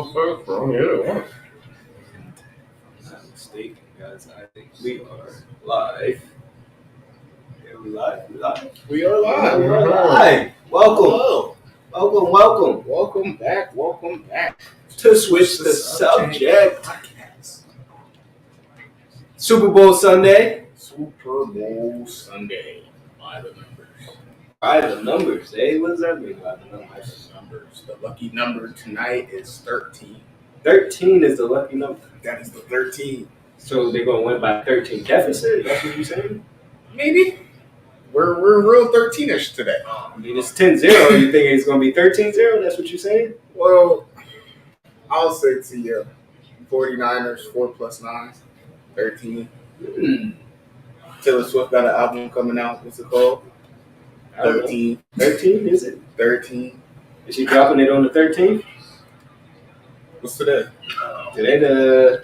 go first, bro. Yeah, what? Not mistaken, guys. I think we are live. Yeah, we live. We live. We are live. We are live. Welcome. Hello. Welcome. Welcome back. Welcome back. To switch the subject. Super Bowl Sunday. Super Bowl Sunday. By the numbers. By the numbers, eh? What does that mean by the By numbers? the numbers. The lucky number tonight is 13. 13 is the lucky number. That is the 13. So they're going to win by 13 deficit? That's what you're saying? Maybe. We're real 13-ish today. I mean, it's 10-0. You think it's going to be 13-0? That's what you're saying? Well, I'll say to you, 49ers, 4+9, 13. Taylor Swift got an album coming out. What's it called? 13. 13, is it? 13. Is she dropping it on the 13th? What's today? Today the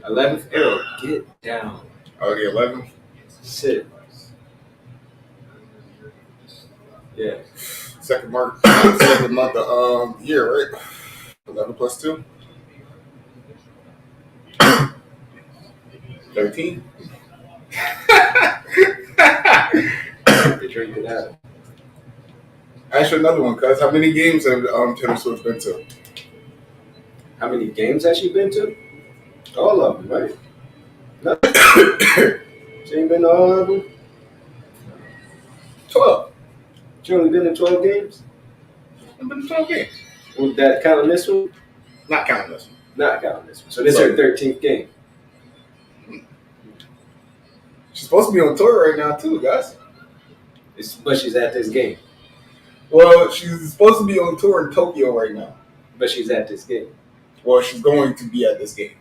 11th. Errol, get down. Oh, the 11th? Sit. Yeah. Second month of year, right? 11 plus 2. 13. They drink it out. Ask you another one, cuz. How many games have Taylor Swift been to? How many games has she been to? All of them, right? No. She ain't been to all of them? 12. She only been to 12 games? I've been to 12 games. Would that count this one? Not counting this one. Not counting this one. So this is her 13th game. She's supposed to be on tour right now, too, guys. But she's at this game. Well, she's supposed to be on tour in Tokyo right now. But she's at this game. Well, she's going to be at this game.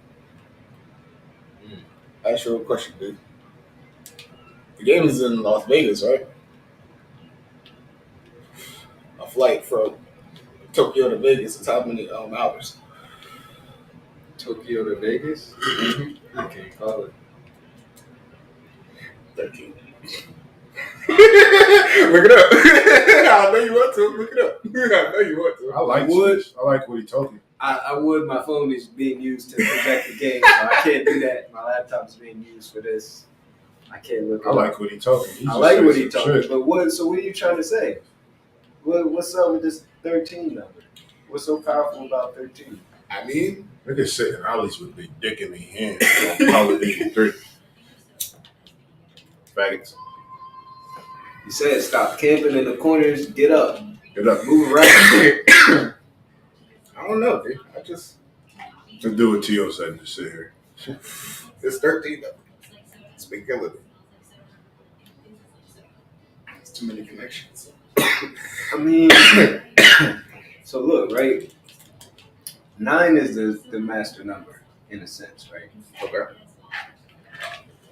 Ask you a question, dude. The game is in Las Vegas, right? A flight from Tokyo to Vegas is how many hours? Tokyo to Vegas? I can't call it. 13. Look it up. I know you want to. Look it up. I know you want to. I like what he told me. I would. My phone is being used to project the game, so I can't do that. My laptop is being used for this. I can't look. I like what he told me. I like what he told me. But what? So what are you trying to say? What's up with this 13 number? What's so powerful about 13? I mean, Niggas sitting Ollie's with big dick in their hand on holiday 3. Faggots. You said stop camping in the corners. Get up. Get up. Move around. I don't know, dude. I just Just do what Tio said. Just sit here. it's 13 though. Speak of it. It's too many connections. I mean, so look, right? 9 is the master number in a sense, right? Okay.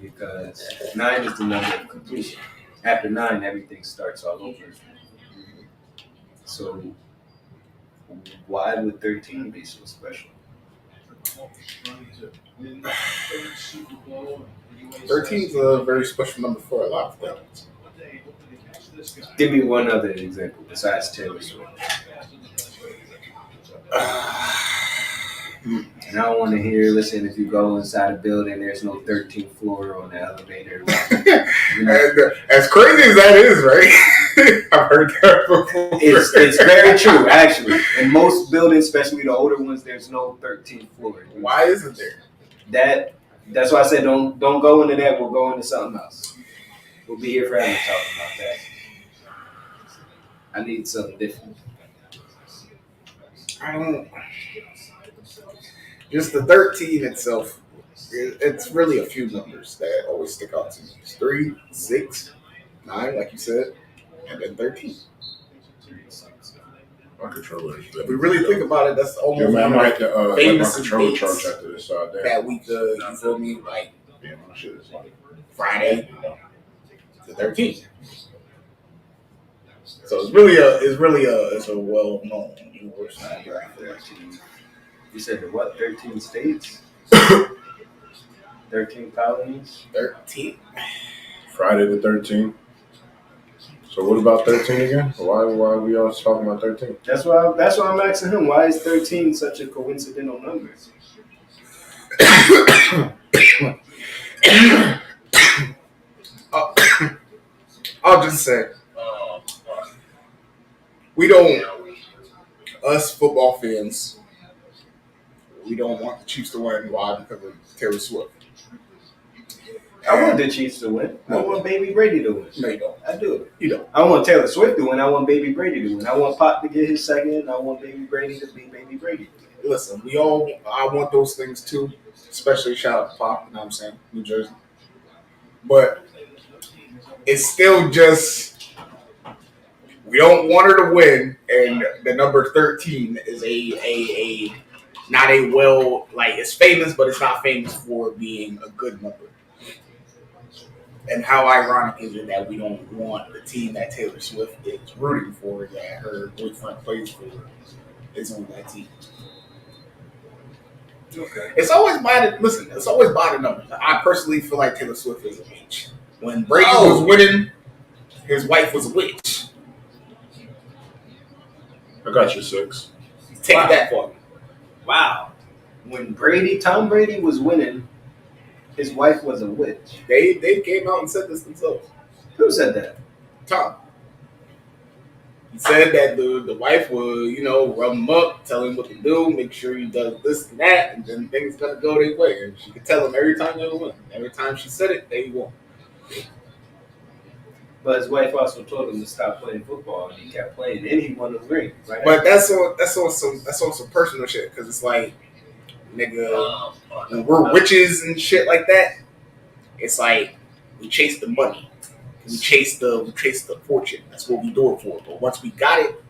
Because 9 is the number of completion. After 9, everything starts all over. So why would 13 be so special? 13 is a very special number for a lot of things. Give me one other example besides Taylor Swift. And I don't want to hear, listen, if you go inside a building, there's no 13th floor on the elevator. You know? As crazy as that is, right? I've heard that before. It's very true, actually. In most buildings, especially the older ones, there's no 13th floor. Why isn't there? That's why I said don't go into that. We'll go into something else. We'll be here forever talking about that. I need something different. I don't. Just the 13 itself, it's really a few numbers that always stick out to me. It's 3, 6, 9, like you said, and then 13. My controller is If we really think about it, that's almost man, I one might of have the to my famous controller dates charge after this day. that we could, you feel me, like Yeah, my shit is like Friday, the 13th. So it's a well-known universal number. 13. You said the what? 13 states? 13 colonies? 13. Friday the 13th. So what about 13 again? Why are we always talking about 13? That's why I'm asking him. Why is 13 such a coincidental number? I'll just say we don't. Us football fans, we don't want the Chiefs to win. Why? Because of Taylor Swift. I want the Chiefs to win. I want Baby Brady to win. No, you don't. I do. You don't. I want Taylor Swift to win. I want Baby Brady to win. I want Pop to get his second. I want Baby Brady to be Baby Brady. Listen, I want those things too. Especially shout out to Pop, you know what I'm saying? New Jersey. But it's still just, we don't want her to win, and the number 13 is a not a well, like, it's famous, but it's not famous for being a good number. And how ironic is it that we don't want the team that Taylor Swift is rooting for, that her boyfriend plays for, is on that team? Okay. It's always by the numbers. I personally feel like Taylor Swift is a witch. When Brady was winning, his wife was a witch. I got you 6. Take that for me. Wow. When Tom Brady was winning, his wife was a witch. They came out and said this themselves. Who said that? Tom. He said that the wife would, rub him up, tell him what to do, make sure he does this and that, and then things gonna go their way. And she could tell him every time they win. Every time she said it, they won. But his wife also told him to stop playing football, and he kept playing, and he won the ring. Right? But that's on some personal shit, because it's like, nigga, when we're witches and shit like that, it's like we chase the money. We chase the fortune. That's what we do it for. But once we got it,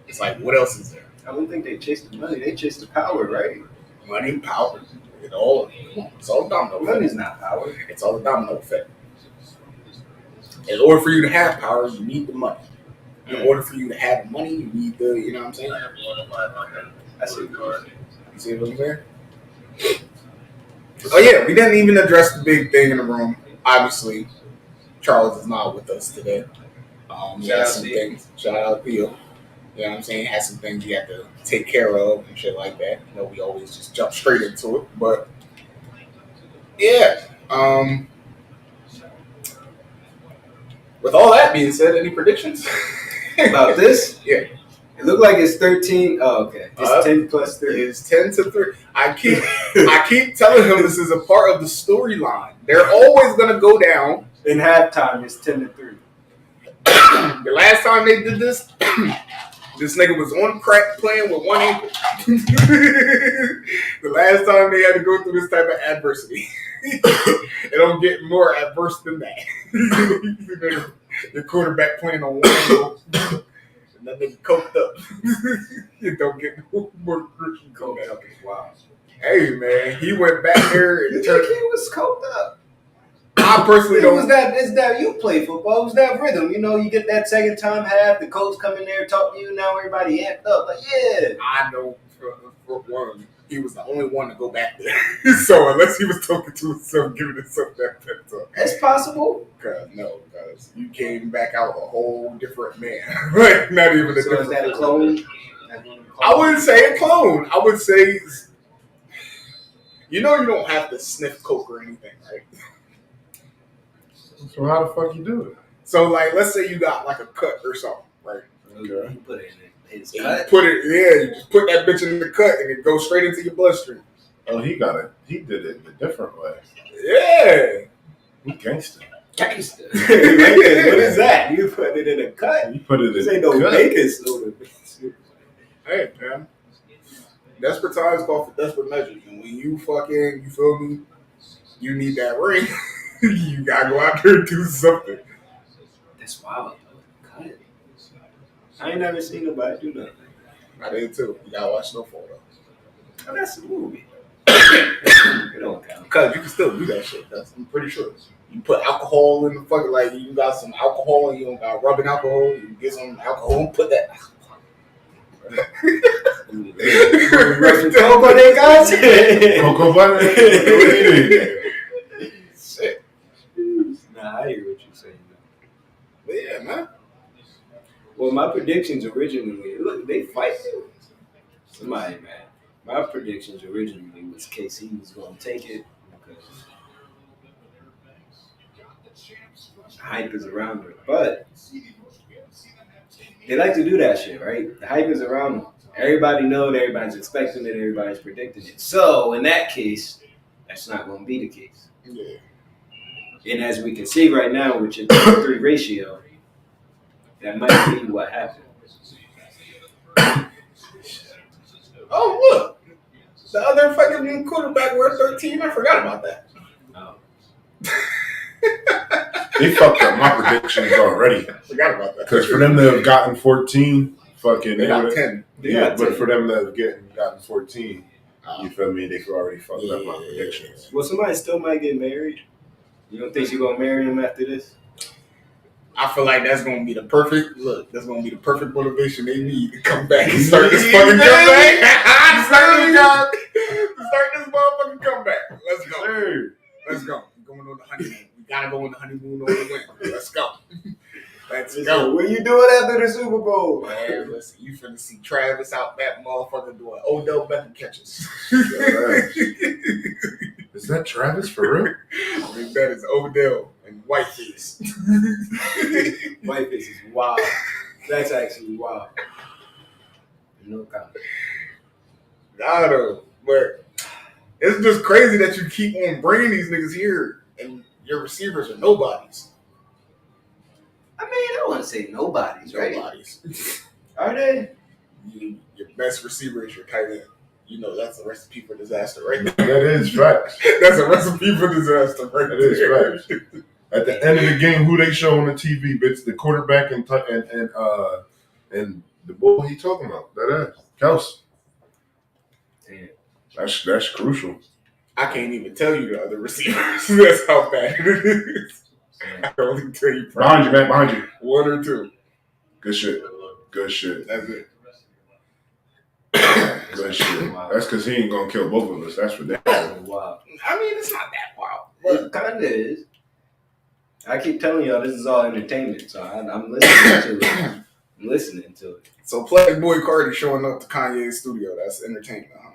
it's like, what else is there? I don't think they chase the money. They chase the power, right? Money, power. It's all a domino effect. Money's not power. It's all a domino effect. In order for you to have power, you need the money. In order for you to have the money, you need the, you know what I'm saying? I see. You see what I'm saying? Oh yeah, we didn't even address the big thing in the room. Obviously, Charles is not with us today. Shout out Theo. You know what I'm saying? Has some things he had to take care of and shit like that. We always just jump straight into it. But yeah. With all that being said, any predictions? About this? Yeah. It looked like it's 13. Oh, okay. It's 10 plus 3. It's 10 to 3. I keep telling him this is a part of the storyline. They're always gonna go down. In halftime, it's 10 to 3. The last time they did this, this nigga was on crack playing with one ankle. The last time they had to go through this type of adversity. It don't get more adverse than that. Your quarterback playing on one ankle. And that nigga coked up. You don't get no more Christian coked up. Wow. Hey, man, he went back there and You think he was coked up? I personally don't. It's that you play football. It was that rhythm. You get that second time half. The coach come in there talk to you. Now everybody amped up. Like, yeah. I know for one, he was the only one to go back there. So unless he was talking to himself, giving himself that pep talk. That's possible. Because you came back out a whole different man. Like, not even a So different. is that a clone? I wouldn't say a clone. I would say, you don't have to sniff coke or anything, right? So how the fuck you do it? So, like, let's say you got like a cut or something, right? Okay. You put it in his And cut. you just put that bitch in the cut and it goes straight into your bloodstream. Oh, he did it a different way. Yeah. He gangster. Gangster. What is that? You put it in a cut? You put it This in ain't the no cut. bacon soda. Hey, man. Desperate times call for desperate measures. And when you feel me, you need that ring, you gotta go out there and do something. That's wild. Cut. I ain't never seen nobody do nothing. I did too. You gotta watch Snowfall though. Oh, that's a movie. It don't count. Cause you can still do that shit. I'm pretty sure. You put alcohol in the fucking, like, you got some alcohol and you don't got rubbing alcohol. You get some alcohol and put that. Cocoa they got? Cocoa butter. Shit. Nah, I hear what you're saying. But yeah, man. Well, my predictions originally, look, they fight somebody, man. My predictions originally was KC was going to take it because hype is around her. But they like to do that shit, right? The hype is around them. Everybody knows, everybody's expecting it, everybody's predicting it. So in that case, that's not going to be the case. Yeah. And as we can see right now with your 3 ratio, that might be what happened. Oh, look. The other fucking quarterback were 13. I forgot about that. Oh. They fucked up my predictions already. I forgot about that. Because for them to have gotten 14, fucking They got 10. Yeah, but for them to have gotten 14, you feel me? They've already fucked up my predictions. Well, somebody still might get married. You don't think she's gonna marry him after this? I feel like that's gonna be the perfect That's gonna be the perfect motivation they need to come back and start this fucking comeback. Start this motherfucking comeback. Let's go. Sir. Let's go. We're going on the honeymoon. We gotta go on the honeymoon on the win. Let's go. Let's Listen, go. what are you doing after the Super Bowl? Man, listen, you finna see Travis out that motherfucker doing Odell Beckham catches. Is that Travis for real? I mean, that is Odell and Whiteface. Whiteface is wild. That's actually wild. No comment. I know, but it's just crazy that you keep on bringing these niggas here and your receivers are nobodies. I mean, I wouldn't say nobody's, right? Nobodies. Are they? Your best receiver is your tight end. You know that's a recipe for disaster, right? That is facts. That's a recipe for disaster, right? That is facts. At the end of the game, who they show on the TV? It's the quarterback and the boy he talking about. That is Kelsey. Damn. That's crucial. I can't even tell you the other receivers. That's how bad it is. I can only tell you Behind you, man. Behind you. 1 or 2. Good shit. Good shit. That's it. Good shit. That's because he ain't gonna kill both of us. That's for that. Wow. I mean, it's not that wild. It kind of is. I keep telling y'all this is all entertainment, so I'm listening to it. I'm listening to it. So Playboy Cardi showing up to Kanye's studio, that's entertainment, huh?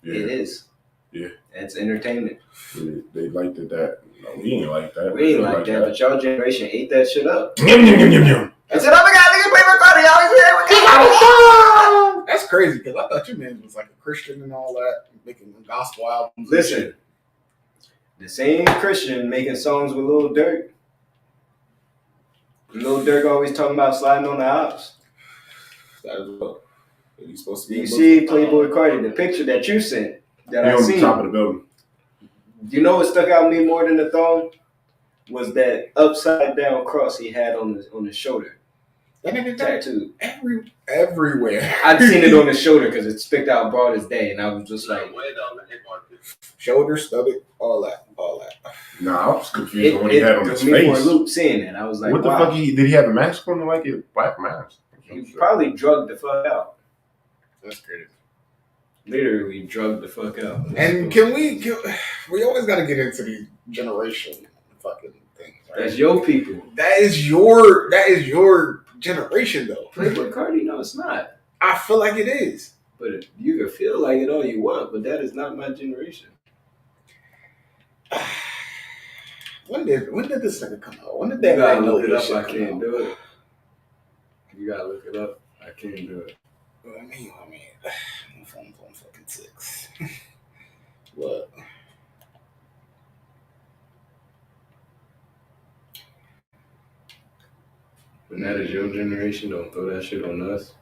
Yeah. It is. Yeah. It's entertainment. They liked it that. No, we ain't like that. We ain't like that, but y'all generation ate that shit up. Yum, yum, yum, yum, yum. I said, oh my God, nigga, Playboy Cardi, always That's crazy, because I thought your man was like a Christian and all that, making gospel albums. Listen, the same Christian making songs with Lil Durk. Lil Durk always talking about sliding on the ops. That is what he's supposed to be. You see Playboy Cardi, the picture that you sent, that He I on seen. the top of the building. You know what stuck out me more than the thong? Was that upside down cross he had on his shoulder. That nigga Tattooed. Everywhere. I'd seen it on his shoulder because it sticked out broad as day, and I was just like, Shoulder, stomach, all that. Nah, I was confused on what he had on his me for a face. loop seeing it. I was like, What the wow. fuck? Did he have a mask on? Like a black mask? He probably drugged the fuck out. That's crazy. Literally drugged the fuck out. And we always got to get into these generation fucking things, right? That's your people. That is your generation, though. Playboy Cardi, no, it's not. I feel like it is. But you can feel like it all you want, but that is not my generation. When did this nigga come out? When did You that gotta know look it this up. shit I come can't out? do it. You gotta look it up. I can't do it. I mean, my phone's on fucking 6. What? When that is your generation, don't throw that shit on us.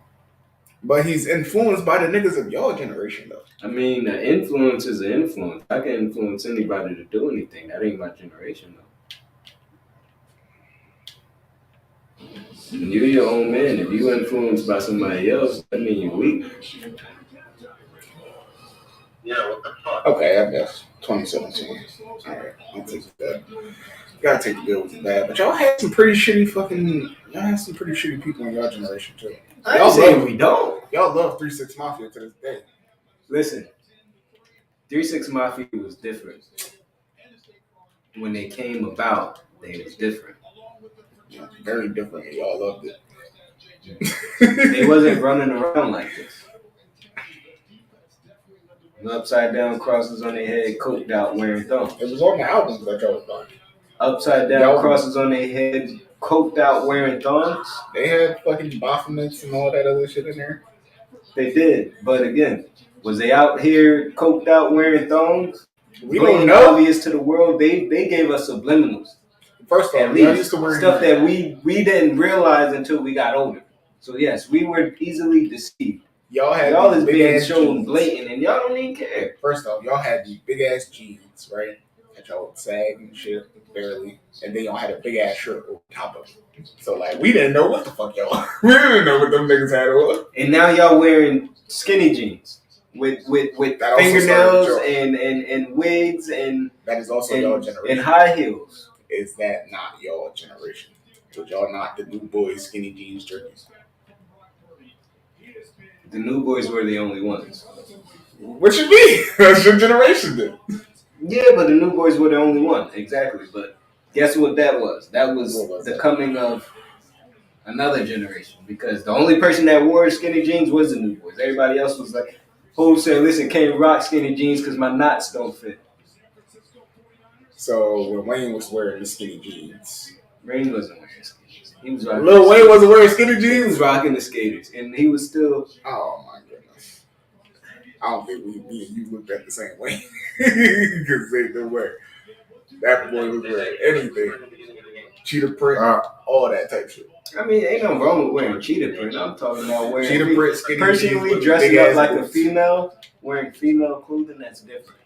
But he's influenced by the niggas of your generation, though. I mean, the influence is an influence. I can influence anybody to do anything. That ain't my generation, though. You're your own man. If you influenced by somebody else, that means you're weak. Yeah, what the fuck? Okay, I guess 2017. All right, I'll take that. Gotta take the good with the bad. But y'all had some pretty shitty people in your generation too. I ain't saying we don't. Y'all love 3-6 Mafia to this day. Listen, 3-6 Mafia was different. When they came about, they was different. Yeah, very different. Y'all loved it. They wasn't running around like this. Upside down crosses on their head, coked out, wearing thongs. It was on the albums that y'all was buying. Upside down crosses on their head, coked out, wearing thongs. They had fucking Baphomets and all that other shit in there. They did, but again, was they out here coked out, wearing thongs? We don't know. Obvious to the world, they gave us subliminals. First off, at least stuff that we didn't realize until we got older. So yes, we were easily deceived. Y'all is being shown blatant, and y'all don't even care. First off, y'all had these big ass jeans, right? That y'all would sag and shit barely, and then y'all had a big ass shirt over top of it. So like, we didn't know what the fuck y'all. We didn't know what them niggas had on. And now y'all wearing skinny jeans with fingernails and wigs and that is also y'all generation. And high heels. Is that not y'all generation? So y'all not the new boys skinny jeans jerseys? The new boys were the only ones. What you mean? That's your generation then. Yeah, but the new boys were the only one. Exactly. But guess what that was? That was the coming of another generation. Because the only person that wore skinny jeans was the new boys. Everybody else was like, who said, listen, can't rock skinny jeans because my knots don't fit. So when Wayne was wearing the skinny jeans. Wayne wasn't wearing skinny jeans. He was rocking Lil Wayne wasn't wearing skinny jeans? He was rocking the skaters. And he was still... Oh my goodness. I don't think me and you looked at the same way. Because they didn't wear. That boy was wearing anything. Cheetah print, all that type shit. I mean, ain't no wrong with wearing cheetah print. I'm talking about wearing cheetah print, skinny personally jeans, dressing up like a female, wearing female clothing, that's different.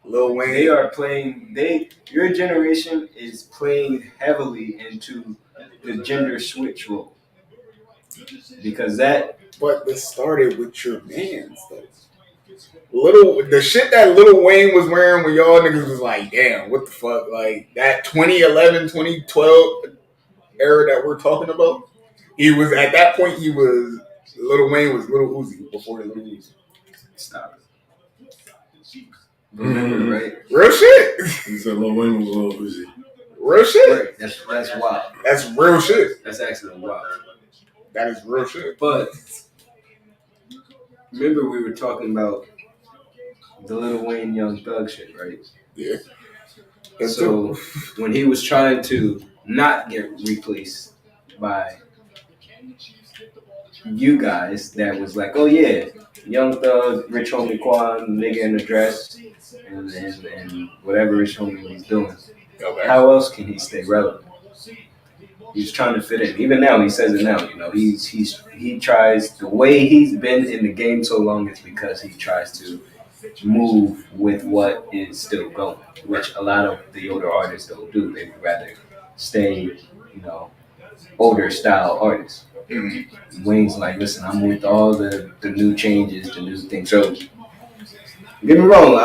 Lil Wayne. They are playing, your generation is playing heavily into the gender switch role. Because that... But this started with your mans, though. The shit that Lil Wayne was wearing when y'all niggas was like, damn, what the fuck? Like, that 2011, 2012 era that we're talking about, Lil Wayne was Lil Uzi before Lil Uzi. Stop it. Remember, right? Real shit. He said Lil Wayne was Lil Uzi. Real shit. Right. That's wild. That's real shit. That's actually wild. That is real shit. But remember we were talking about the Lil Wayne Young Thug shit, right? Yeah. So when he was trying to not get replaced by you guys, that was like, oh yeah, Young Thug, Rich Homie Quan, nigga in the dress, and whatever Rich Homie was doing. Okay. How else can he stay relevant? He's trying to fit in. Even now, he says it now. You know, he tries. The way he's been in the game so long is because he tries to move with what is still going, which a lot of the older artists don't do. They would rather stay, you know, older style artists. Mm-hmm. Wayne's like, listen, I'm with all the new changes, the new things. So, get me wrong.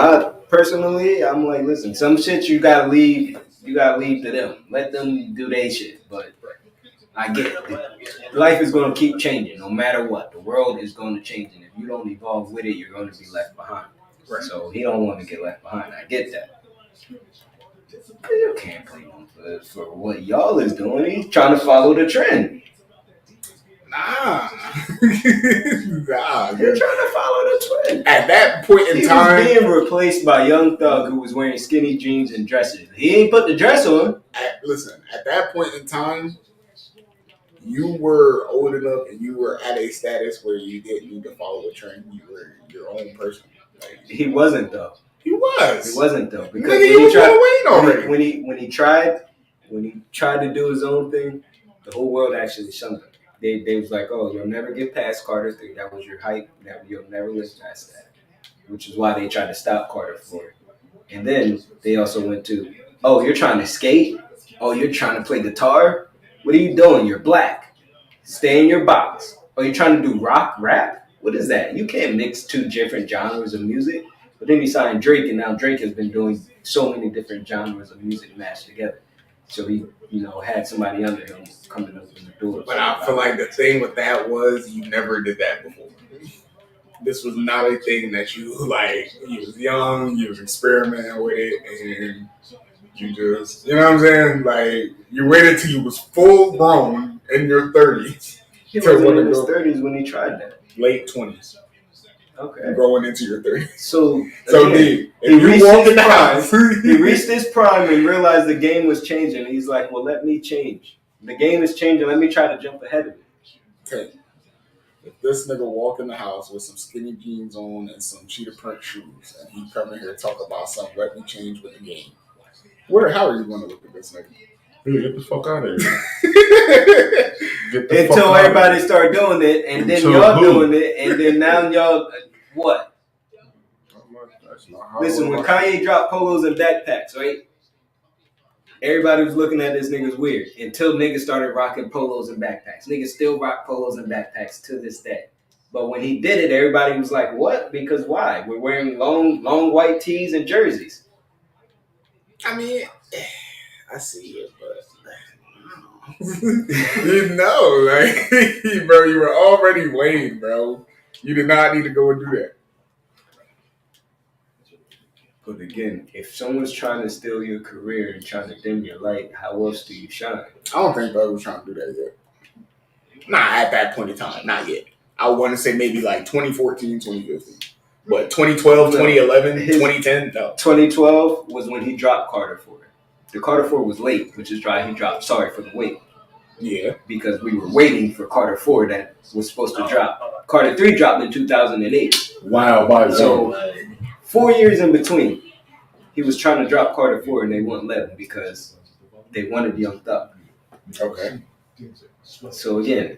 I'm like, listen, some shit you gotta leave to them. Let them do their shit. But I get it. Life is gonna keep changing no matter what. The world is gonna change, and if you don't evolve with it, you're gonna be left behind. Right. So he don't want to get left behind. I get that. But you can't blame him for what y'all is doing. He's trying to follow the trend. Nah. You're trying to follow the trend. At that point in time, he was being replaced by Young Thug, who was wearing skinny jeans and dresses. He ain't put the dress on. Listen, at that point in time, you were old enough and you were at a status where you didn't need to follow a trend. You were your own person. Like, he wasn't though. He was. He wasn't though. Because when he tried to do his own thing, the whole world actually shunned him. They was like, oh, you'll never get past Carter 3. That was your hype. You'll never live past that. Which is why they tried to stop Carter 4. And then they also went to, oh, you're trying to skate? Oh, you're trying to play guitar? What are you doing? You're black. Stay in your box. Oh, you're trying to do rock, rap? What is that? You can't mix two different genres of music. But then he signed Drake, and now Drake has been doing so many different genres of music mashed together. So he, had somebody under him coming up in the door. But I feel like the thing with that was you never did that before. This was not a thing that you was young, you was experimenting with it, and you just, you know what I'm saying? Like, you waited till you was full grown in your 30s He wasn't in his 30s when he tried that. Late 20s. Okay. Growing into your 30s. So again, he reached his prime and realized the game was changing. He's like, well, let me change. The game is changing. Let me try to jump ahead of it. Okay. If this nigga walk in the house with some skinny jeans on and some cheetah print shoes, and he come in here and talk about something, let me change with the game. How are you going to look at this nigga? Dude, get the fuck out of here. Until everybody start doing it, and then y'all doing it, and then now y'all, what? Listen, when Kanye dropped polos and backpacks, right? Everybody was looking at this niggas weird until niggas started rocking polos and backpacks. Niggas still rock polos and backpacks to this day. But when he did it, everybody was like, what? Because why? We're wearing long white tees and jerseys. I mean, I see it, but you know, like, bro, you were already Wayne, bro. You did not need to go and do that. But again, if someone's trying to steal your career and trying to dim your light, how else do you shine? I don't think Bud was trying to do that yet. Not at that point in time, not yet. I want to say maybe like 2014, 2015. But 2012, 2011, 2010, no. 2012 was when he dropped Carter 4. The Carter 4 was late, which is why he dropped Sorry for the Wait. Yeah. Because we were waiting for Carter 4 that was supposed to drop. Carter 3 dropped in 2008. Wow, by so 4 years in between, he was trying to drop Carter 4 and they wouldn't let him because they wanted Young Thug. Okay. So again,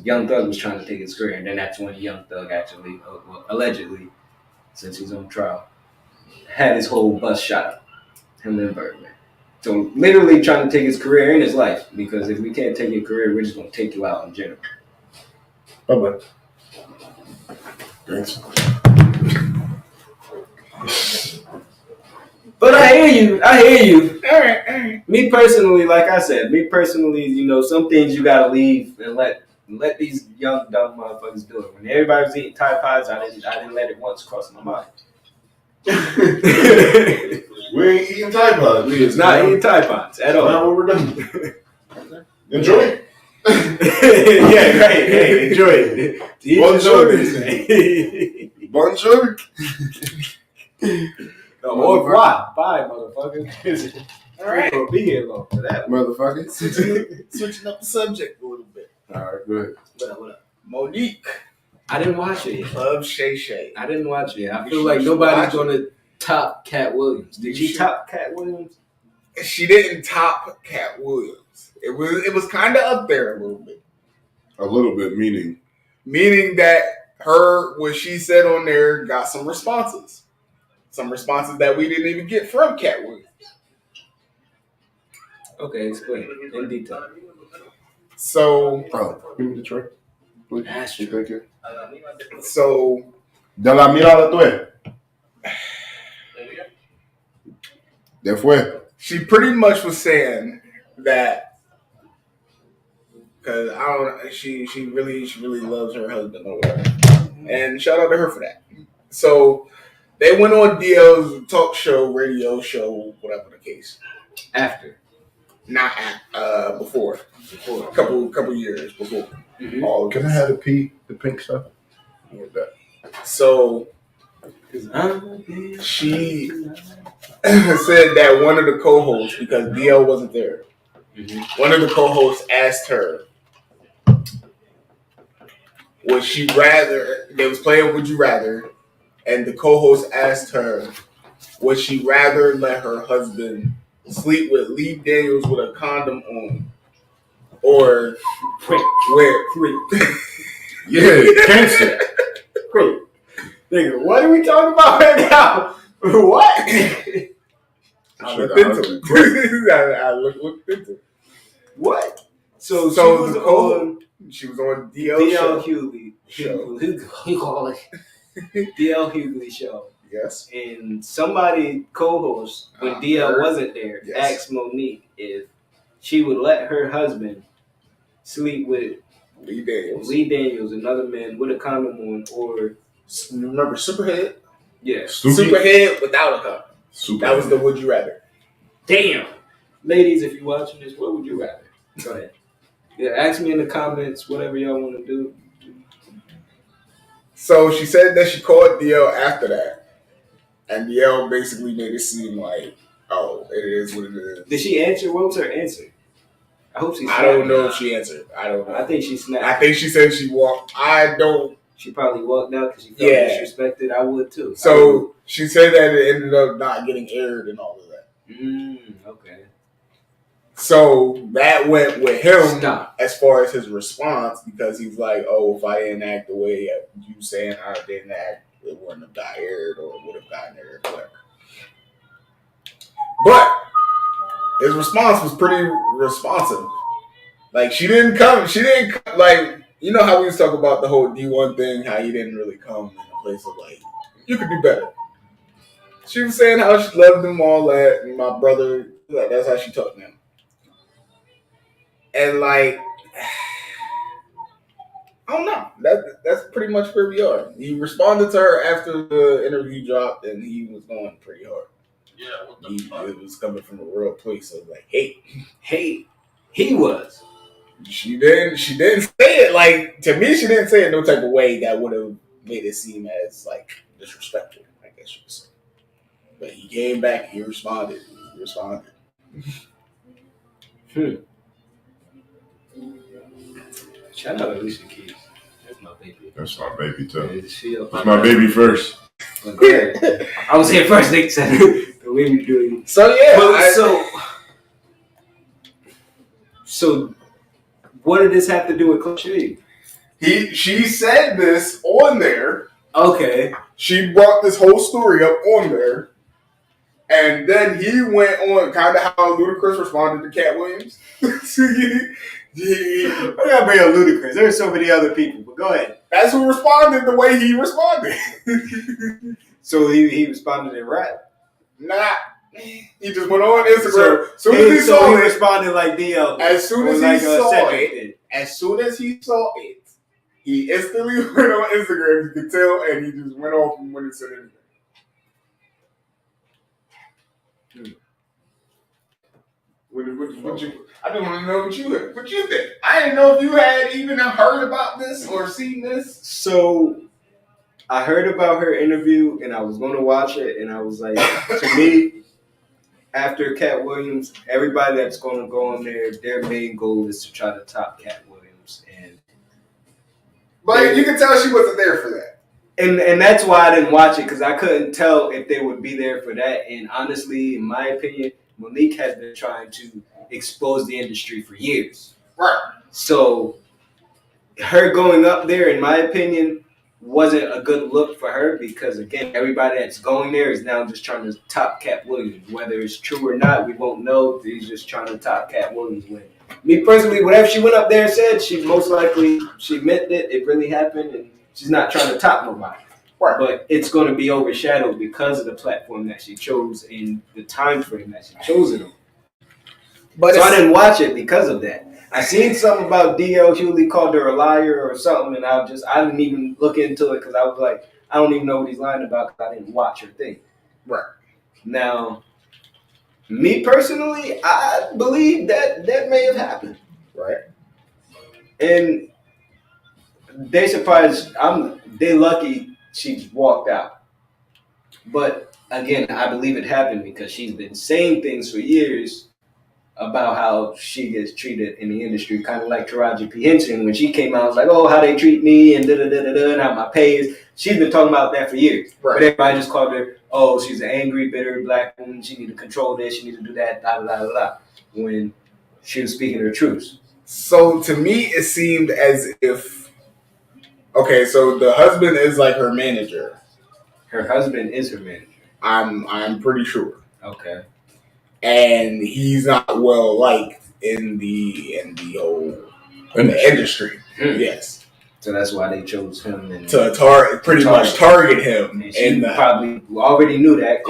Young Thug was trying to take his career, and then that's when Young Thug actually, allegedly, since he's on trial, had his whole bus shot up, him and Birdman. So literally trying to take his career and his life, because if we can't take your career, we're just going to take you out in general. Bye-bye. Thanks. But I hear you. All right. Me personally, like I said, you know, some things you gotta leave and let these young dumb motherfuckers do it. When everybody was eating Tide Pods, I didn't let it once cross my mind. We ain't eating Tide Pods. We is not eating Tide Pods at all. Not what we're doing. Enjoy it. Yeah, right. Hey, enjoy it. Bonjour. Au revoir. Bye, motherfucker. All right. We'll be here long for that. Motherfucker. Switching up the subject a little bit. All right, go ahead. What up? Monique. I didn't watch it yet. Love Shay Shay. I didn't watch it. I feel like nobody's going to top Cat Williams. Did she top Cat Williams? She didn't top Cat Williams. It was kind of up there a little bit. A little bit, meaning that what she said on there got some responses. Some responses that we didn't even get from Cat Williams. Okay, explain in detail. So, give me the tray, please. That's true. Thank you. So, de la mirada tú es. ¿De fue? She pretty much was saying that because she really loves her husband or whatever, and shout out to her for that. So they went on DL's talk show, radio show, whatever the case. After, not before, a couple years before. Mm-hmm. Oh, can I have the pink stuff? With that. So she said that one of the co-hosts, because DL wasn't there, one of the co-hosts asked her, would she rather, they was playing Would You Rather, and the co-host asked her, would she rather let her husband sleep with Lee Daniels with a condom on, or where? Yeah, cancer. Wait, nigga, what are we talking about right now? What? I looked into it. I looked into it. What? So she was on DL Hughley show. DL Hughley show. Yes. And somebody co-host when DL wasn't there asked Monique if she would let her husband sleep with Lee Daniels, another man with a condom on, or remember Superhead? Yeah, Superhead without a condom. That was the Would You Rather. Damn, ladies, if you're watching this, what would you rather? Go ahead. Yeah, ask me in the comments whatever y'all want to do. So she said that she called DL after that, and DL basically made it seem like, oh, it is what it is. Did she answer? What was her answer? I hope she. I don't know if she answered. I don't know. I think she snapped. I think she said she walked. I don't. She probably walked out because she felt disrespected. I would too. So she said that it ended up not getting aired and all of that. Okay. So that went with him Stop. as far as his response, because he's like, oh, if I didn't act the way you saying I didn't act, it wouldn't have got aired or it would have gotten aired, whatever. But his response was pretty responsive. Like, she didn't like, you know how we was talking about the whole D1 thing, how he didn't really come in a place of like, you could do better. She was saying how she loved him, all that, and my brother, that's how she talked to him. And like, I don't know. That's pretty much where we are. He responded to her after the interview dropped, and he was going pretty hard. Yeah, what the fuck? It was coming from a real place of like hate. He was. She didn't say it like, to me. She didn't say it no type of way that would have made it seem as like disrespectful, I guess you could say. But he came back. He responded. Shout out Alicia Keys. That's my baby. That's my baby too. Yeah, That's my baby first. Okay. I was here first. They said the way we do it. So yeah. Well, so what did this have to do with Coach Lee? She said this on there. Okay. She brought this whole story up on there. And then he went on kind of how Ludacris responded to Cat Williams. I gotta bring up Ludacris. There's so many other people, but go ahead. That's who responded the way he responded. So he responded in rap? Nah. He just went on Instagram. He responded like DL. As soon as he saw it, he instantly went on Instagram. You could tell, and he just went off and went and said anything. I didn't want to know what you think. I didn't know if you had even heard about this or seen this. So I heard about her interview and I was going to watch it, and I was like, to me, after Cat Williams, everybody that's going to go on there, their main goal is to try to top Cat Williams. But you can tell she wasn't there for that. And that's why I didn't watch it, because I couldn't tell if they would be there for that. And honestly, in my opinion, Monique has been trying to expose the industry for years. Right. So her going up there, in my opinion, wasn't a good look for her, because, again, everybody that's going there is now just trying to top Cat Williams. Whether it's true or not, we won't know. He's just trying to top Cat Williams' win. Me personally, whatever she went up there and said, she most likely, she meant it. It really happened, and she's not trying to top nobody. Right. But it's going to be overshadowed because of the platform that she chose and the time frame that she chose it on. But so I didn't watch it because of that. I seen something about D.L. Hewley called her a liar or something, and I didn't even look into it because I was like, I don't even know what he's lying about because I didn't watch her thing. Right. Now, me personally, I believe that may have happened. Right. And they surprised. They lucky she walked out. But again, I believe it happened because she's been saying things for years about how she gets treated in the industry, kind of like Taraji P. Henson. When she came out, it was like, oh, how they treat me and da-da-da-da-da, and how my pay is. She's been talking about that for years. Right. But everybody just called her, oh, she's an angry, bitter black woman. She need to control this. She need to do that, blah, blah, blah, blah, when she was speaking her truth. So to me, it seemed as if, okay, so the husband is like her manager. Her husband is her manager. I'm pretty sure. Okay. And he's not well liked in the industry. Yes. So that's why they chose him to much target him. And she probably already knew that.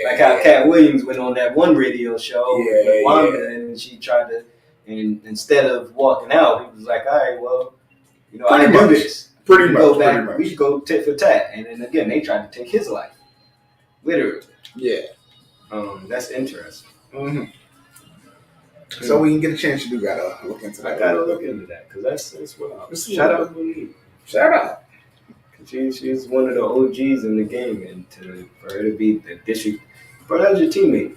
Like how Cat Williams went on that one radio show with Wanda, and she tried to, and instead of walking out, he was like, all right, well, I do this. Pretty much. We go tit for tat. And then again, they tried to take his life. Literally. Yeah. That's interesting. Mm-hmm. So when you get a chance, you do gotta look into that. I gotta look into that because that's what. Shout out Monique. Shout out. She's one of the OGs in the game, and for her to be the district, bro, that's your teammate.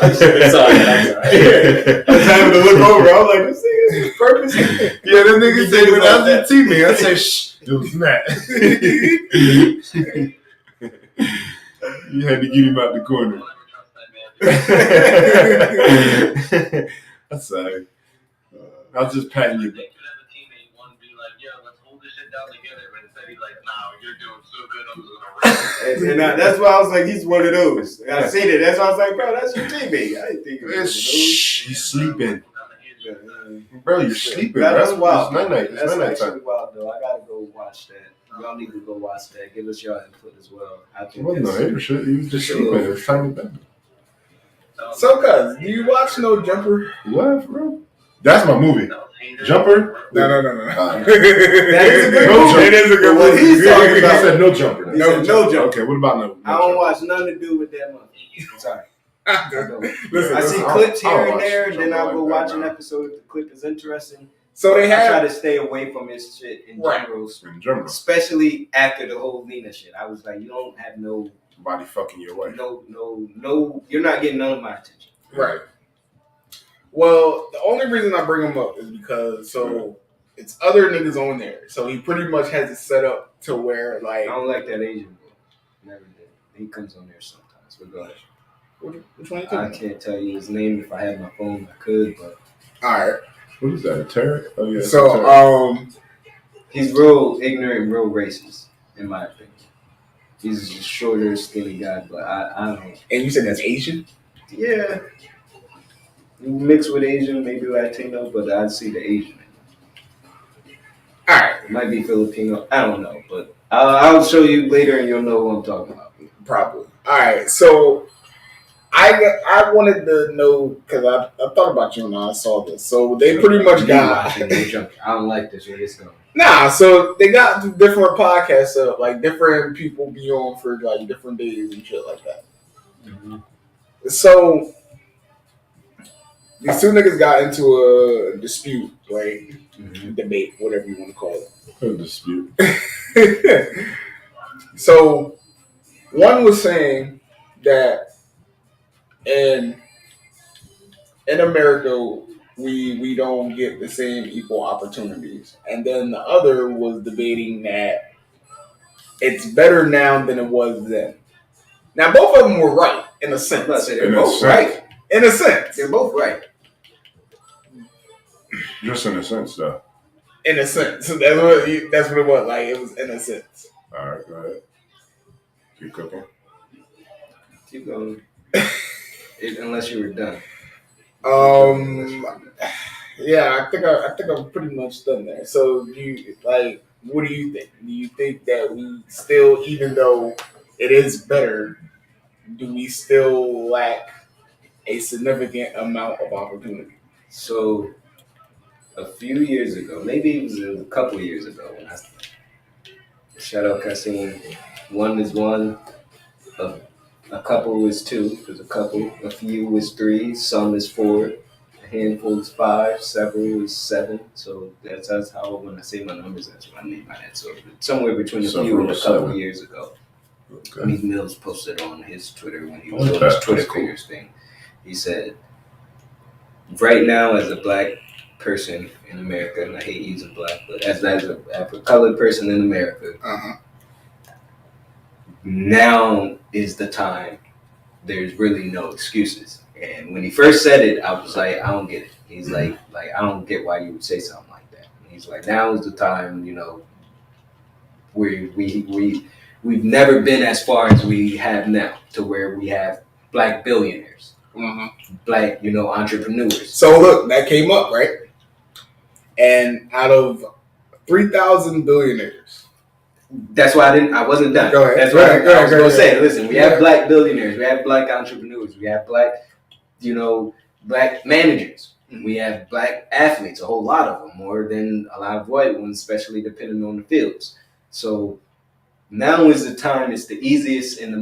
I'm sorry. I was having to look over. I was like, this thing is purpose. Yeah, the nigga said when I was your teammate, I said, shh, dude, snap. You had to get him out the corner. I'm sorry. I was just patting you. And that's why I was like, he's one of those. And I seen it. That's why I was like, bro, that's your teammate. I didn't think it was Shh, he's sleeping. Bro, you're sleeping, That's bro. wild. It's night. That's actually wild, though. I gotta go watch that. Y'all need to go watch that. Give us your input as well. I think no hater shit. He was just sleeping. It's time to bed. So, cuz, do you watch No Jumper? What, bro? That's my movie. Jumper? No. that is a good movie. It is a good movie. He's talking about. I said no jumper. No jumper. Okay, what about no? I don't watch nothing to do with that movie. I'm sorry. Listen, I see clips here and there, and then I'll go watch an episode if the clip is interesting. So they I try have to stay away from his shit in general, especially after the whole Lena shit. I was like, you don't have no body fucking your wife. No, you're not getting none of my attention. Right. Well, the only reason I bring him up is because it's other niggas on there. So he pretty much has it set up to where like I don't like that Asian boy. Never did. He comes on there sometimes. But go ahead. Which one? I can't tell you his name. If I had my phone, I could. But all right. What is that? A terror? Oh yeah. So he's real ignorant, real racist, in my opinion. He's a shorter, skinny guy, but I don't. And you said that's Asian? Yeah. Mixed with Asian, maybe Latino, but I'd see the Asian. All right. It might be Filipino. I don't know, but I'll show you later, and you'll know who I'm talking about. Probably. All right. So I wanted to know because I thought about you when I saw this. So they pretty much got. I don't like this. Where this going? Nah. So they got different podcasts up, like different people be on for like different days and shit like that. Mm-hmm. So these two niggas got into a dispute, right? Mm-hmm. Debate, whatever you want to call it. A dispute. So one was saying that in America we don't get the same equal opportunities, and then the other was debating that it's better now than it was then. Now both of them were right in a sense. They're both right. In a sense, they're both right. Just in a sense, though. In a sense, that's what it was. Like it was in a sense. All right, go ahead. Keep cooking. Keep going. Unless you were done. Yeah, I think I'm pretty much done there. So, what do you think? Do you think that we still, even though it is better, do we still lack a significant amount of opportunity? So, a few years ago, maybe it was a couple years ago, when I shout out Kasim, one is one, a couple is two, there's a couple, a few is three, some is four, a handful is five, several is seven. So that's how when I say my numbers, that's what I mean by that. So somewhere between a few and a couple years ago. Okay. Meek Mills posted on his Twitter when he was on his Twitter fingers thing. He said, right now as a black person in America, and I hate using black, but as a colored person in America, now is the time. There's really no excuses. And when he first said it, I was like, I don't get it. He's like I don't get why you would say something like that. And he's like, now is the time, where we've never been as far as we have now, to where we have black billionaires, black, entrepreneurs. So look, that came up, right? And out of 3,000 billionaires. That's why I wasn't done. Go ahead. That's why I was going to say, listen, we have black billionaires, we have black entrepreneurs, we have black, black managers, we have black athletes, a whole lot of them, more than a lot of white ones, especially depending on the fields. So Now is the time. It's the easiest and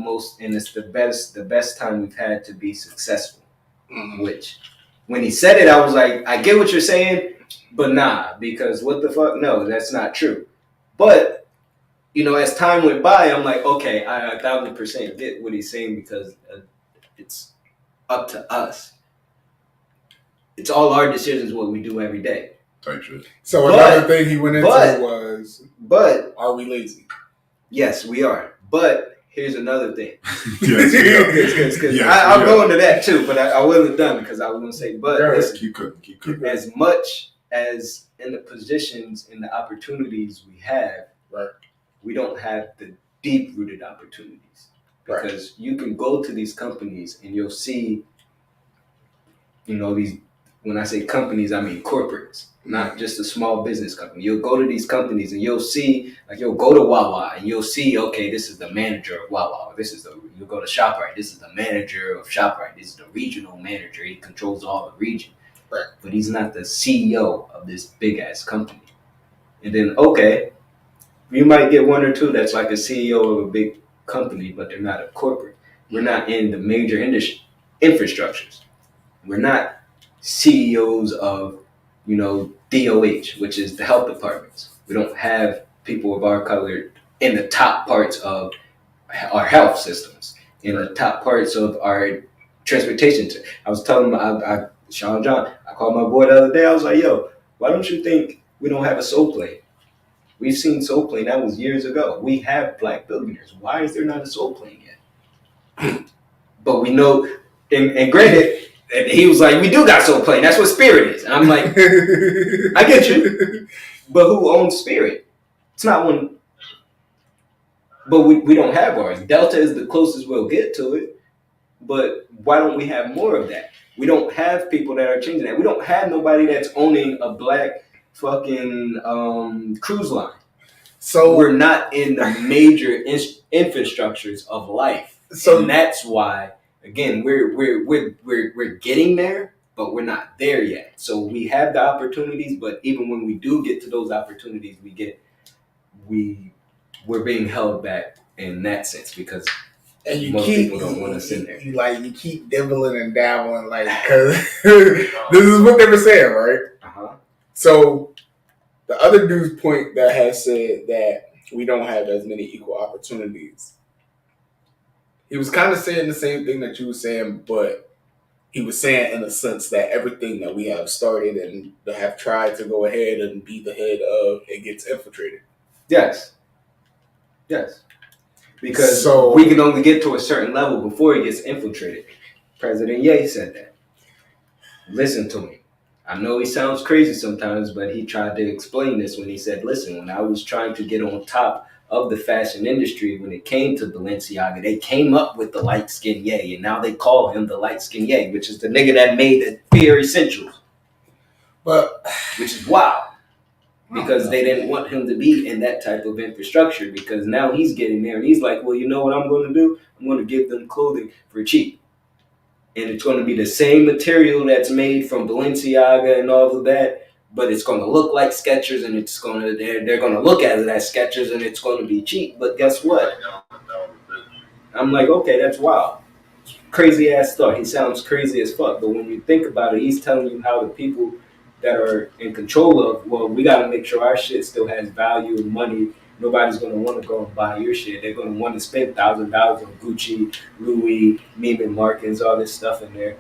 it's the best time we've had to be successful. Mm-hmm. Which, when he said it, I was like, I get what you're saying, but nah, because what the fuck? No, that's not true. But as time went by, I'm like, okay, I 1,000% get what he's saying because it's up to us. It's all our decisions, what we do every day. So another thing he went into was, are we lazy? Yes, we are. But here's another thing. I'll go into that too, but I wasn't done because I was going to say, but listen, keep cooking. As much as in the positions and the opportunities we have, right, we don't have the deep-rooted opportunities. Because you can go to these companies and you'll see, these, when I say companies, I mean corporates. Not just a small business company. You'll go to these companies and you'll see, like you'll go to Wawa and you'll see, okay, this is the manager of Wawa. You'll go to ShopRite. This is the manager of ShopRite. This is the regional manager. He controls all the region. Right. But he's not the CEO of this big ass company. And then, okay, you might get one or two that's like a CEO of a big company, but they're not a corporate. We're not in the major infrastructures. We're not CEOs of DOH, which is the health departments. We don't have people of our color in the top parts of our health systems, in the top parts of our transportation. I was telling Sean John, I called my boy the other day. I was like, yo, why don't you think we don't have a soul plane? We've seen soul plane. That was years ago. We have black billionaires. Why is there not a soul plane yet? But we know, and granted, and he was like, we do got soul plane. That's what Spirit is. And I'm like, I get you. But who owns Spirit? It's not one. But we don't have ours. Delta is the closest we'll get to it. But why don't we have more of that? We don't have people that are changing that. We don't have nobody that's owning a black fucking cruise line. So we're not in the major infrastructures of life. And that's why, again, we're getting there, but we're not there yet. So we have the opportunities, but even when we do get to those opportunities, we're being held back in that sense because most people don't want us in there. You keep dibbling and dabbling, because this is what they were saying, right? Uh-huh. So the other dude's point that has said that we don't have as many equal opportunities. He was kind of saying the same thing that you were saying, but he was saying in the sense that everything that we have started and have tried to go ahead and be the head of, it gets infiltrated. Yes. Because we can only get to a certain level before it gets infiltrated. President Ye said that. Listen to me. I know he sounds crazy sometimes, but he tried to explain this when he said, listen, when I was trying to get on top of the fashion industry, when it came to Balenciaga, they came up with the light-skinned Ye, and now they call him the light-skinned Ye, which is the nigga that made the Fear Essentials. Which is wild. Because they didn't want him to be in that type of infrastructure, because now he's getting there and he's like, well, you know what I'm going to do? I'm going to give them clothing for cheap. And it's going to be the same material that's made from Balenciaga and all of that, but it's going to look like Skechers, and they're going to look at it as Skechers, and it's going to be cheap. But guess what? I'm like, okay, that's wild. Crazy ass thought. He sounds crazy as fuck. But when you think about it, he's telling you how the people that are in control of, well, we got to make sure our shit still has value and money. Nobody's going to want to go and buy your shit. They're going to want to spend $1,000 on Gucci, Louis, Neiman Marcus, all this stuff in there.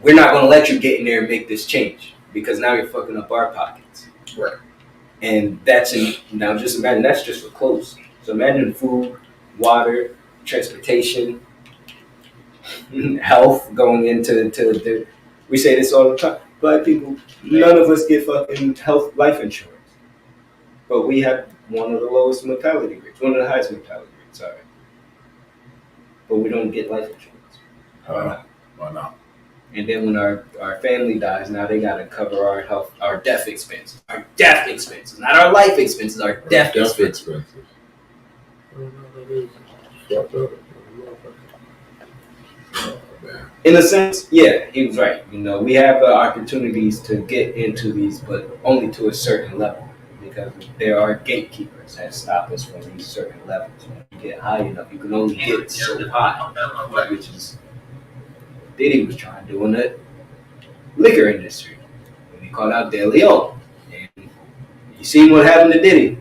We're not going to let you get in there and make this change, because now you're fucking up our pockets. Right. And now just imagine, that's just for clothes. So imagine food, water, transportation, health going into we say this all the time. Black people, none of us get fucking life insurance. But we have one of the lowest mortality rates, one of the highest mortality rates, sorry. But we don't get life insurance. Why not? And then when our family dies, now they gotta cover our death expenses. Our death expenses, not our life expenses, our death expenses. In a sense, yeah, he was right. We have the opportunities to get into these, but only to a certain level. because there are gatekeepers that stop us from these certain levels. When you get high enough, you can only get so high, which is Diddy was trying to do in the liquor industry. When he called out De Leon. And you seen what happened to Diddy.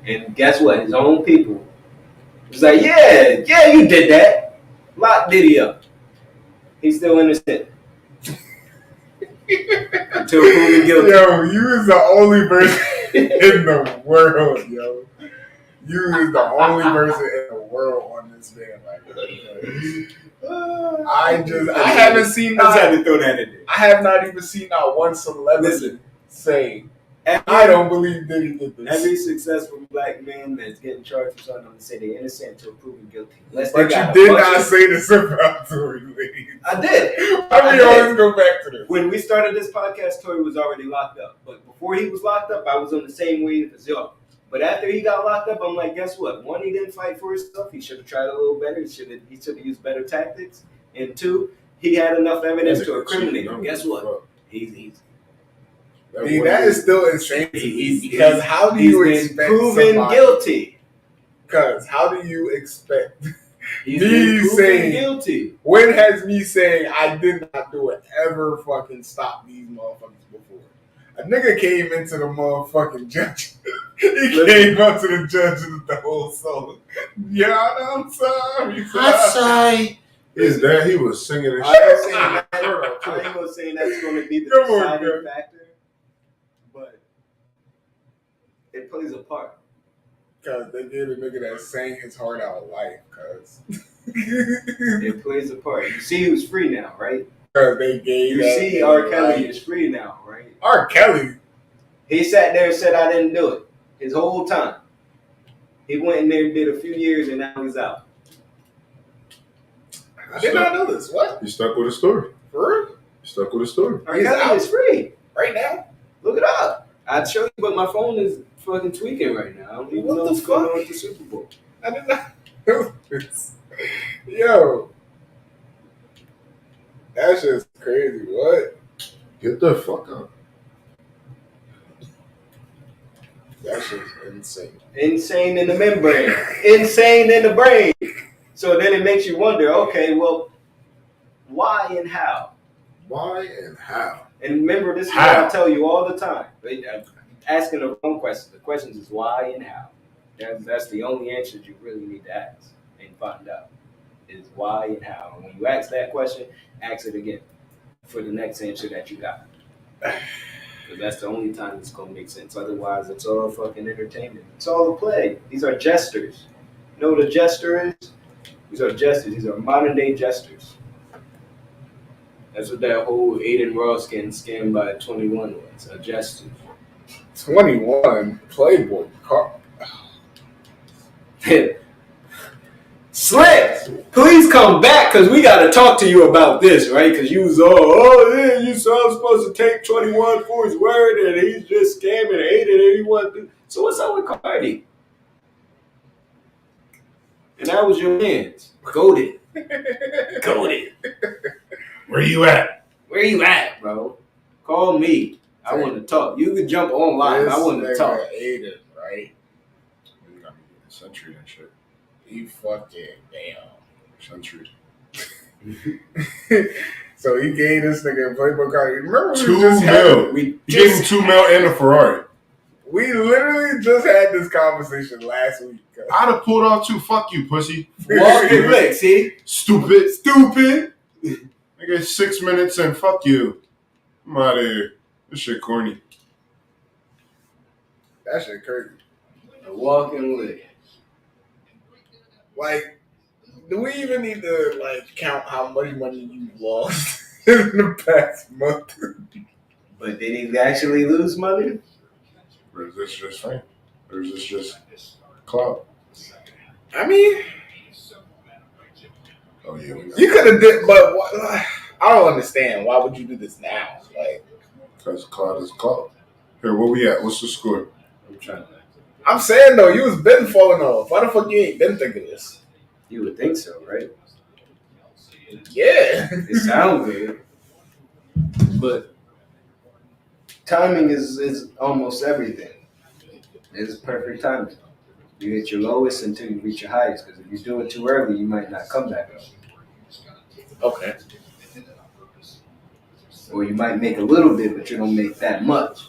And guess what? His own people was like, yeah, you did that. Lock Diddy up. He's still innocent. Until proven guilty. Yo, you is the only person in the world, yo. You is the only person in the world on this bandwagon. I haven't seen I just had to throw that in there. I have not even seen not one celebrity say, I don't believe Diddy did this. Every successful black man that's getting charged for something, I'm going to say they're innocent until proven guilty. But you did not say this about Tory Lanez. I did. Why do we always go back to this? When we started this podcast, Tory was already locked up. But before he was locked up, I was on the same wave as y'all. But after he got locked up, I'm like, guess what? One, he didn't fight for his stuff. He should have tried a little better. He should have used better tactics. And two, he had enough evidence to incriminate him. Guess what? He's that is still insane. Because how do you expect proven guilty? Because how do you expect He's me saying guilty? When has me saying I did not do it ever fucking stopped these motherfuckers before? A nigga came into the motherfucking judge. He came up to the judge with the whole song. Yeah, I'm sorry. I'm sorry. Is that he was singing and shit? I ain't gonna say that's going to be the deciding factor, but it plays a part. Because they gave a nigga that sang his heart out of life, cuz. It plays a part. You see who's free now, right? Because they gave You see R. Kelly is free now, right? R. Kelly? He sat there and said, I didn't do it. His whole time. He went in there, did a few years, and now he's out. I did not know this. What? You stuck with a story. For real? You stuck with a story. R. Kelly is free. Right now? Look it up. I'd show you, but my phone is fucking tweaking right now. I don't even know what's going on with the Super Bowl. I did not know this. Yo. That's just crazy. What? Get the fuck up. That's just insane. Insane in the membrane. Insane in the brain. So then it makes you wonder, okay, well, why and how? Why and how? And remember, this is what I tell you all the time. I'm asking the wrong question. The question is why and how. That's the only answers you really need to ask and find out. Is why and how. And when you ask that question, ask it again for the next answer that you got. Because that's the only time it's going to make sense. Otherwise, it's all fucking entertainment. It's all a play. These are jesters. You know what a jester is? These are jesters. These are modern day jesters. That's what that whole Aiden Ross getting scammed by 21 was. A jester. 21? Playboy. Slim, please come back because we got to talk to you about this, right? Because you was yeah, you saw I'm supposed to take 21 for his word and he's just scamming Aiden and he So what's up with Cardi? And that was your man's. Goated. Where you at? Where you at, bro? Call me. I want to talk. You can jump online. I want to talk. Aiden, right? You got me getting Century and shit. He fucking damn. Century. So he gave this nigga Playboy Cardi. Remember $2 million. He gave him $2 million and a Ferrari. We literally just had this conversation last week. I'd have pulled off too. Fuck you, pussy. Walking lick, see? Stupid. I get 6 minutes and fuck you. I'm out of here. This shit corny. That shit crazy. A walking lick. Like, do we even need to like count how much money you lost in the past month? But did he actually lose money? Or is this just fame? Or is this just clout? I mean, Oh yeah, you could have did, but I don't understand. Why would you do this now? Like, because clout is clout. Here, where we at? What's the score? I'm trying to. I'm saying though, you was been falling off. Why the fuck you ain't been thinking this? You would think so, right? Yeah, It sounds good. But timing is almost everything. It's perfect timing. You hit your lowest until you reach your highest. Because if you do it too early, you might not come back up. Okay. Or you might make a little bit, but you don't make that much.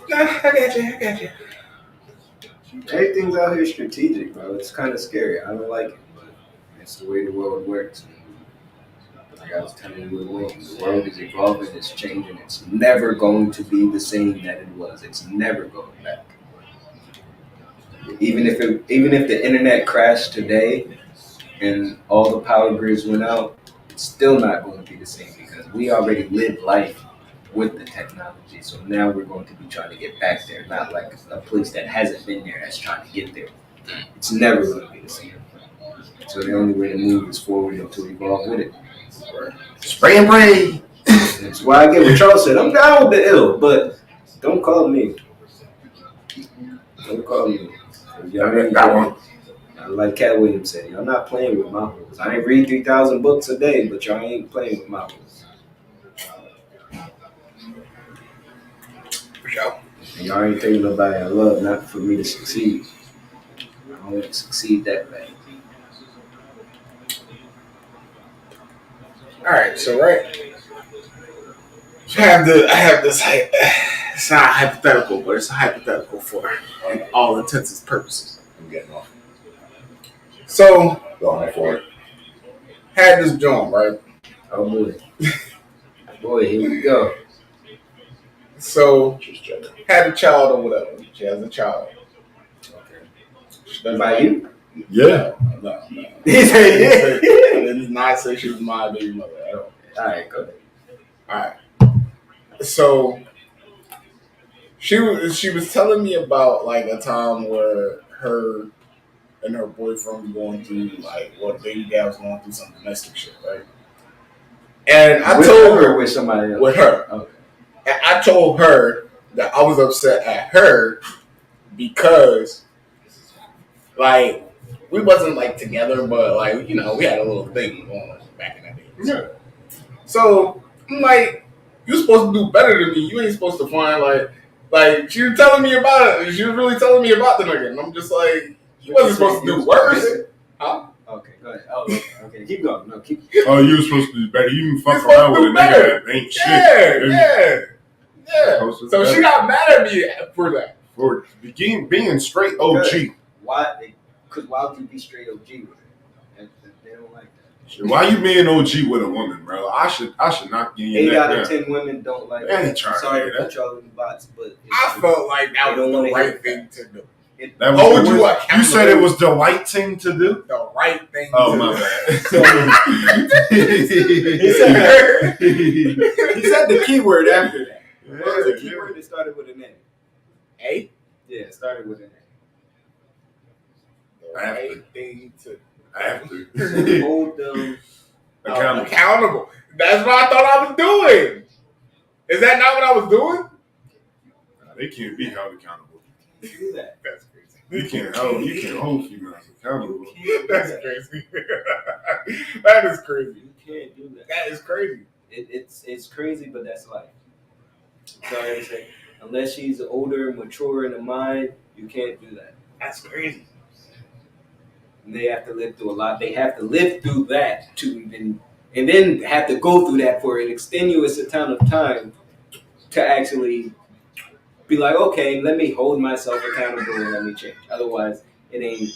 Nah, I got you. Everything's out here strategic, bro. It's kind of scary. I don't like it, but it's the way the world works. Like I was telling you, the world is evolving, it's changing. It's never going to be the same that it was. It's never going back. Even if the internet crashed today and all the power grids went out, it's still not going to be the same because we already lived life with the technology. So now we're going to be trying to get back there, not like a place that hasn't been there that's trying to get there. It's never going to be the same. So the only way to move is forward and to evolve with it. Spray and pray. That's why I get what Charles said. I'm down with the ill, but don't call me. Don't call me. That one. Like Cat Williams said, y'all not playing with my hoes. I ain't read 3,000 books a day, but y'all ain't playing with my hoes. For sure. And y'all ain't taking nobody I love, not for me to succeed. I don't want to succeed that bad. All right, so I have this. It's not hypothetical, but it's a hypothetical for all intents and purposes. I'm getting off. So, Going for it. had this joint, right? Oh boy. Boy, here we go. So, Just checking. had a child or whatever. She has a child. Okay. She doesn't By like- you? Yeah. No. He said, yeah. I did not say she was my baby mother at all. Alright, go ahead. All right. So she was telling me about like a time where her and her boyfriend was going through like baby dad was going through some domestic shit, right? And I With told her or her with somebody else? with her. Okay. And I told her that I was upset at her because like we wasn't like together, but like we had a little thing going on back in that day. Yeah. So I'm like, you're supposed to do better than me. You ain't supposed to find like she was telling me about it. She was really telling me about the nigga, and I'm just like, you wasn't supposed to do worse. Huh? Okay, go ahead. Oh, okay. Keep going. No, keep. Oh, you were supposed to do better. You even fuck You're supposed around to with a do nigga better. that ain't Yeah. shit. Supposed to So do she got mad at me for that. For being straight OG. Why? Because why would you be straight OG with it? They don't like that. Why you being OG with a woman, bro? I should not give you 8 that. out of 10 women don't like Yeah, that. try to Sorry hear to that. put y'all in the box, but I felt like that They don't was wanna the hear right thing to do. That was Hold the you worst- accountable. You said it was the right thing to do? The right thing Oh, to my do. bad. he said the keyword after that. What was the Yeah, keyword that started with an A? Hey? Yeah, it started with an The right thing to After. A. Hold them. accountable. That's what I thought I was doing. Is that not what I was doing? They can't be held accountable. Do that. That's crazy. You can't hold females accountable. That's crazy. That is crazy. You can't do that. That is crazy. It's crazy, but that's life. Sorry to say. Unless she's older and mature in the mind, you can't do that. That's crazy. And they have to live through a lot. They have to live through that to even, and then have to go through that for an extenuous amount of time to actually be like, okay, let me hold myself accountable and let me change. Otherwise, it ain't.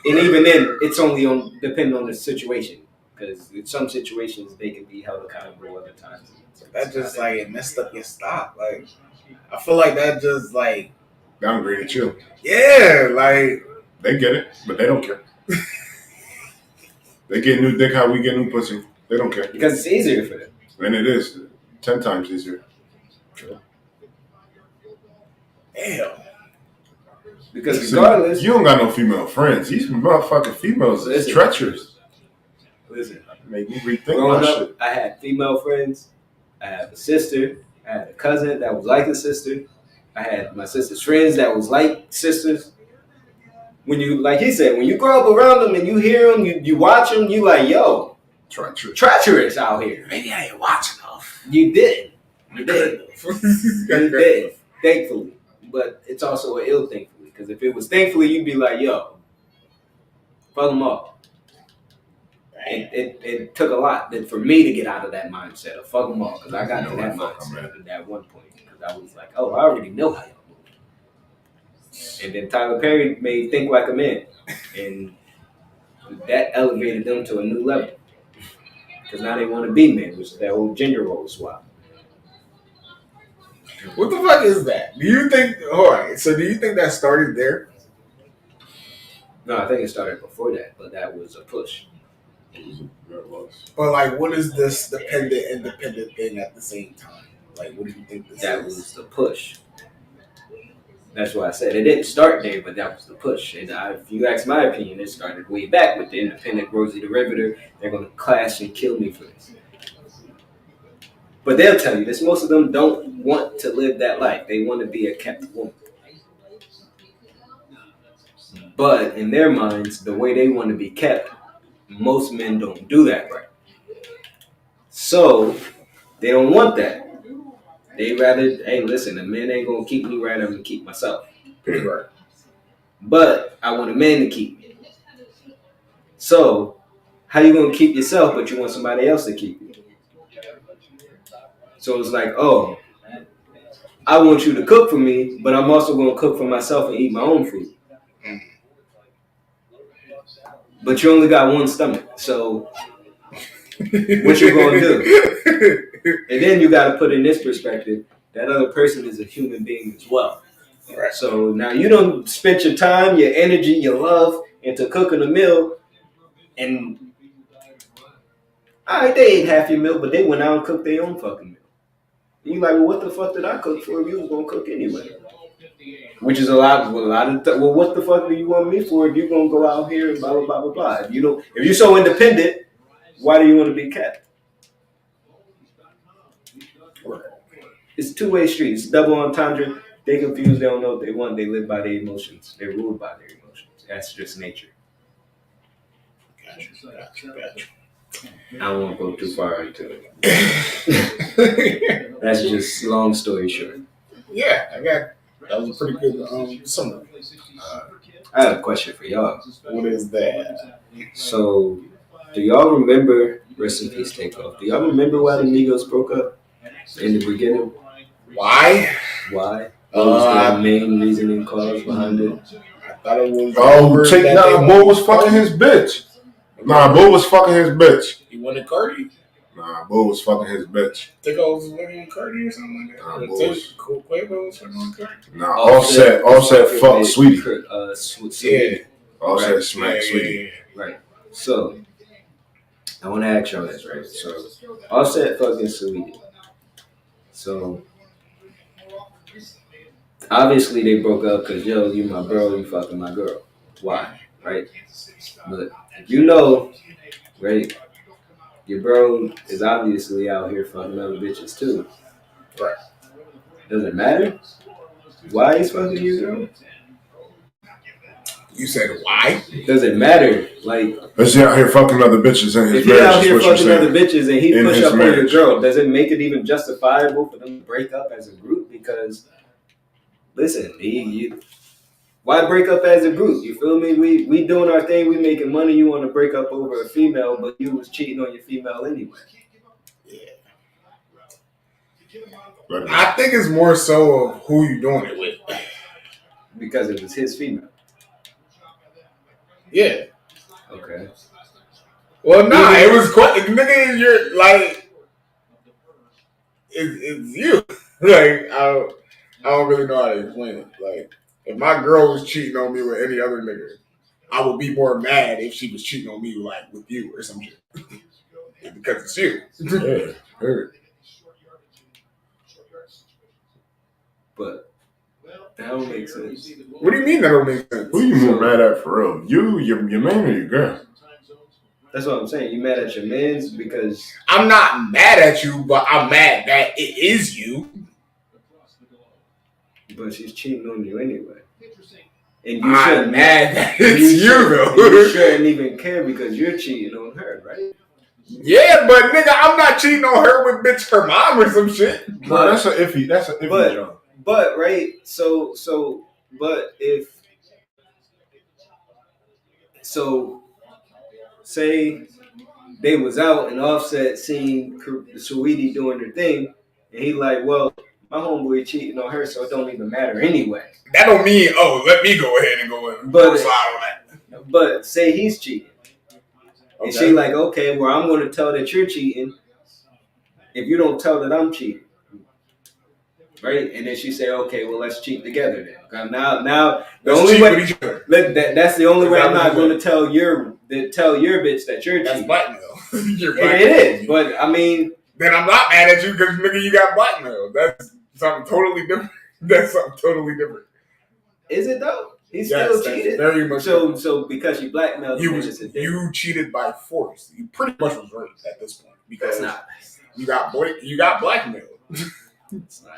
And even then, it's only depending on the situation. Because in some situations, they can be held accountable. Other times, That just like it messed up your stock. Like I feel like that just like Downgraded you. yeah, like They get it, but they don't care. They get new dick how we get new pussy. They don't care. because it's easier for them. And it is 10 times easier. damn. Because See, regardless, you don't got no female friends. These motherfucking females is Listen. treacherous. listen. Make me rethink Growing my up, shit. I had female friends. I had a sister. I had a cousin that was like a sister. I had my sister's friends that was like sisters. When you, like he said, when you grow up around them and you hear them, you watch them, you like, yo, treacherous out here. Maybe I ain't watching enough. You didn't. You Good did. enough. You did. Thankfully. But it's also an ill thankfully. Because if it was thankfully, you'd be like, yo, fuck them up. It took a lot for me to get out of that mindset of fuck them all. Because I got to that mindset at that one point. Because I was like, oh, I already know how y'all move. And then Tyler Perry made Think Like a Man. And that elevated them to a new level. Because now they want to be men, which is that whole gender role swap. What the fuck is that? Do you think? All right. So do you think that started there? No, I think it started before that, but that was a push. But like, what is this independent thing at the same time? Like, what do you think this That is? was the push. That's why I said it didn't start there, but that was the push. And if you ask my opinion, it started way back with the independent Rosie the Riveter. They're going to clash and kill me for this. But they'll tell you this. Most of them don't want to live that life. They want to be a kept woman. But in their minds, the way they want to be kept, most men don't do that right. So they don't want that. They rather, hey, listen, a man ain't going to keep me right. I'm going to keep myself. Right. But I want a man to keep me. So how you going to keep yourself, but you want somebody else to keep you? So it's like, oh, I want you to cook for me, but I'm also going to cook for myself and eat my own food. But you only got one stomach, so what you going to do? And then you got to put in this perspective, that other person is a human being as well. Right. So now you don't spend your time, your energy, your love into cooking a meal, and all right, they ate half your meal, but they went out and cooked their own fucking meal. And you're like, well, what the fuck did I cook for if you was going to cook anyway? Which is a lot of well, what the fuck do you want me for if you're going to go out here and blah, blah, blah, blah, blah. If you're so independent, why do you want to be kept? It's a two-way street. It's double entendre. They confused. They don't know what they want. They live by their emotions. They're ruled by their emotions. That's just nature. Gotcha. I don't want to go too far into it. That's just long story short. Yeah, that was a pretty good summary. I have a question for y'all. What is that? So, do y'all remember, rest in peace, Takeoff, do y'all remember why the Migos broke up in the beginning? Why? Why? What was the main reasoning cause behind it? I thought it was. Bull was fucking his bitch. Nah, Bull was fucking his bitch. He wanted Cardi? Nah, Bull was fucking his bitch. Takeoff was fucking Cardi or something like that? Nah, Bull was. Quavo was fucking Cardi? Nah, Offset fucked Sweetie. Yeah. Offset right. smacked Sweetie. Right. So, I want to ask y'all this, right? So, Offset fucking Sweetie. So, obviously they broke up because, yo, you my girl, you fucking my girl. Why? Right? But you know, right, your bro is obviously out here fucking other bitches too. Right. Does it matter why he's fucking your girl? You said why? Does it matter? Like, is he out here fucking other bitches in his if he's marriage? out here fucking other bitches and he In push his up on marriage. your girl, does it make it even justifiable for them to break up as a group? Because, listen, why break up as a group? You feel me? We doing our thing. We making money. You want to break up over a female, but you was cheating on your female anyway. Yeah. Right. I think it's more so of who you doing it with. Because it was his female. Yeah. Okay. Well, nah, it was quite. Nigga, you're like, it's you. Like, I don't really know how to explain it. Like, if my girl was cheating on me with any other nigga, I would be more mad if she was cheating on me like with you or some shit. Because it's you. Yeah. Heard. But that don't make sense. What do you mean that don't make sense? Who you more mad at for real? You, your man, or your girl? That's what I'm saying. You mad at your mans because I'm not mad at you, but I'm mad that it is you. but she's cheating on you anyway. And you I'm shouldn't mad that it's you though. You shouldn't even care because you're cheating on her, right? Yeah, but nigga, I'm not cheating on her with bitch her mom or some shit. Bro, that's an iffy job. But right, but if say they was out and Offset seen Saweetie doing her thing, and he like, well, my homeboy cheating on her, so it don't even matter anyway. That don't mean, let me go ahead and go and slide on that. But say he's cheating. And she like, okay, well, I'm going to tell that you're cheating if you don't tell that I'm cheating. Right? And then she say, okay, well, let's cheat together then. Now the only way that's the only way I'm not going to tell your bitch that you're cheating. That's blackmail. It is, but I mean, then I'm not mad at you because nigga, you got blackmail. That's something totally different. Is it though? He still cheated. Very much. So because you blackmailed him, you cheated by force. You pretty much was raped at this point because you got blackmailed.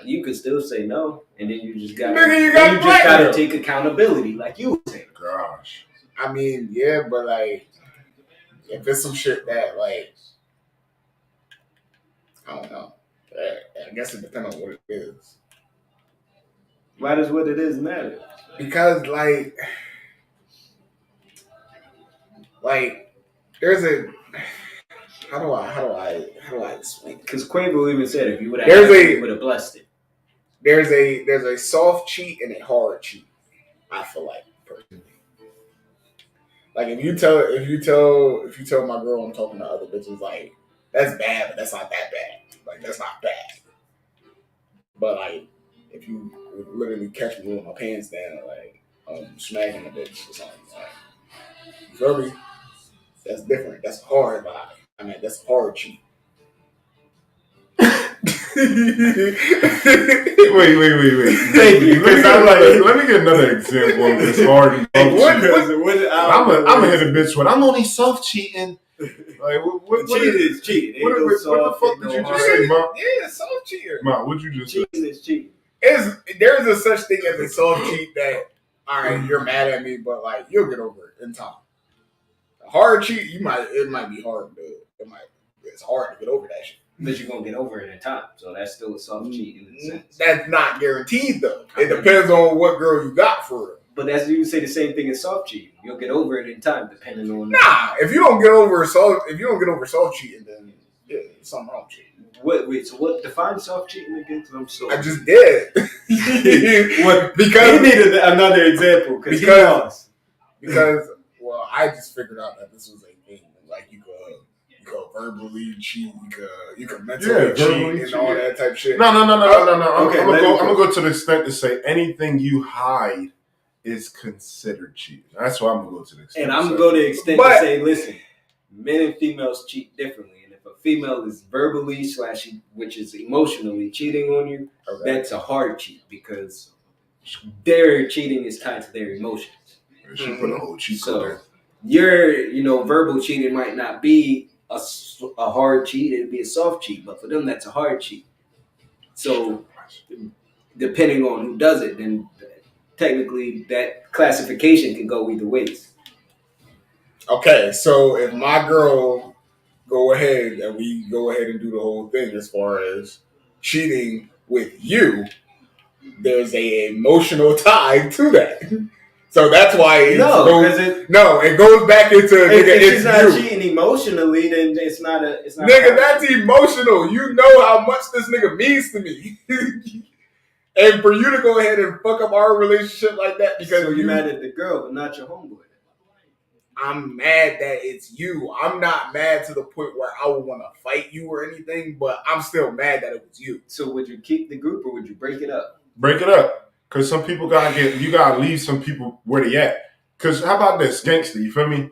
You could still say no, and then you just got to take accountability, like you were saying. Gosh, I mean, yeah, but like, if it's some shit that like, I don't know. I guess it depends on what it is. Why does what it is matter? Because like there's a how do I explain it? Because Quavo even said if you would have blessed it. There's a soft cheat and a hard cheat. I feel like personally. Like if you tell my girl I'm talking to other bitches, like that's bad, but that's not that bad. Like that's not bad. But like if you would literally catch me with my pants down, like smacking a bitch or something, like you feel me? That's different. That's hard vibe. I mean that's hard cheat. Wait. Thank you. Let me get another example of this hard. I'm gonna hit a bitch when I'm only soft cheating. Like what cheating is cheating. What the fuck did you just say, Mom? Yeah, soft cheater. Mom, what'd you just say? Cheating is cheating. There's a such thing as a soft cheat that all right, you're mad at me, but like you'll get over it in time. A hard cheat, it might be hard, but it's hard to get over that shit. But you're gonna get over it in time, so that's still a soft cheat in a sense. That's not guaranteed though. It depends on what girl you got for real. But that's you say the same thing as soft cheating. You'll get over it in time, depending on. Nah, if you don't get over soft cheating, then yeah, something wrong with you. Wait. So what defines soft cheating again? Because I'm so. I just did. Because he needed another example because well, I just figured out that this was a thing. Like you could verbally cheat, you could mentally cheat and all that type of shit. No. Okay, I'm gonna go to the extent to say anything you hide is considered cheating. That's why I'm gonna go to the extent. And I'm gonna go to the extent to say, listen, men and females cheat differently, and if a female is verbally / which is emotionally cheating on you, that's a hard cheat because their cheating is tied to their emotions. She put a whole cheat code there. Your verbal cheating might not be a hard cheat, it'd be a soft cheat, but for them that's a hard cheat. So depending on who does it, then technically that classification can go either ways. Okay, so if my girl go ahead and we go ahead and do the whole thing as far as cheating with you, there's a emotional tie to that. So that's why it goes back into if she's not cheating emotionally, then it's not. Nigga, that's emotional. You know how much this nigga means to me, and for you to go ahead and fuck up our relationship like that because you're mad at the girl, but not your homeboy. I'm mad that it's you. I'm not mad to the point where I would want to fight you or anything, but I'm still mad that it was you. So would you keep the group or would you break it up? Break it up. Because some people you gotta leave some people where they at. Because how about this? Gangster, you feel me? Let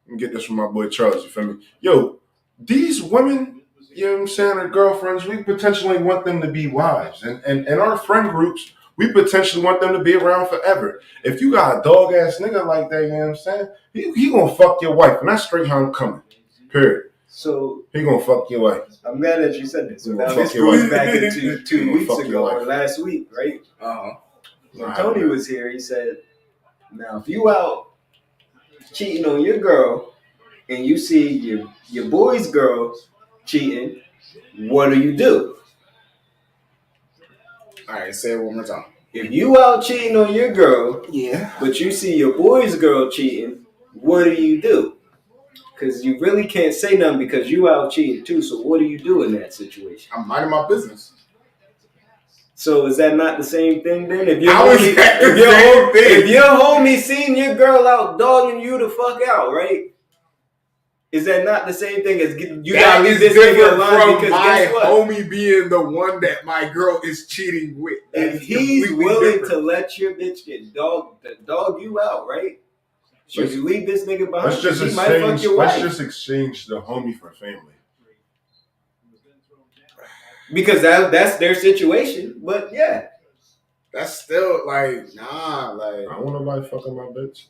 me get this from my boy Charles, you feel me? Yo, these women, you know what I'm saying, our girlfriends, we potentially want them to be wives. And our friend groups, we potentially want them to be around forever. If you got a dog-ass nigga like that, you know what I'm saying? He gonna fuck your wife. And that's straight how I'm coming. Period. So he gonna fuck your wife. I'm glad that you said this. So now this goes back into 2 weeks ago or last week, right? When Tony was here, he said, "Now if you out cheating on your girl and you see your boy's girl cheating, what do? All right, say it one more time. If you out cheating on your girl, Yeah. but you see your boy's girl cheating, what do? Because you really can't say nothing because you out cheating too. So what do you do in that situation? I'm minding my business. So is that not the same thing then? If your homie seen your girl out dogging you the fuck out, right? Is that not the same thing as you gotta leave this nigga alone? Because my homie being the one that my girl is cheating with. If he's willing to let your bitch get dog you out, right? Should you leave this nigga behind? Let's just exchange the homie for family. Because that's their situation. But yeah. That's still like, nah, like I don't want nobody fucking my bitch.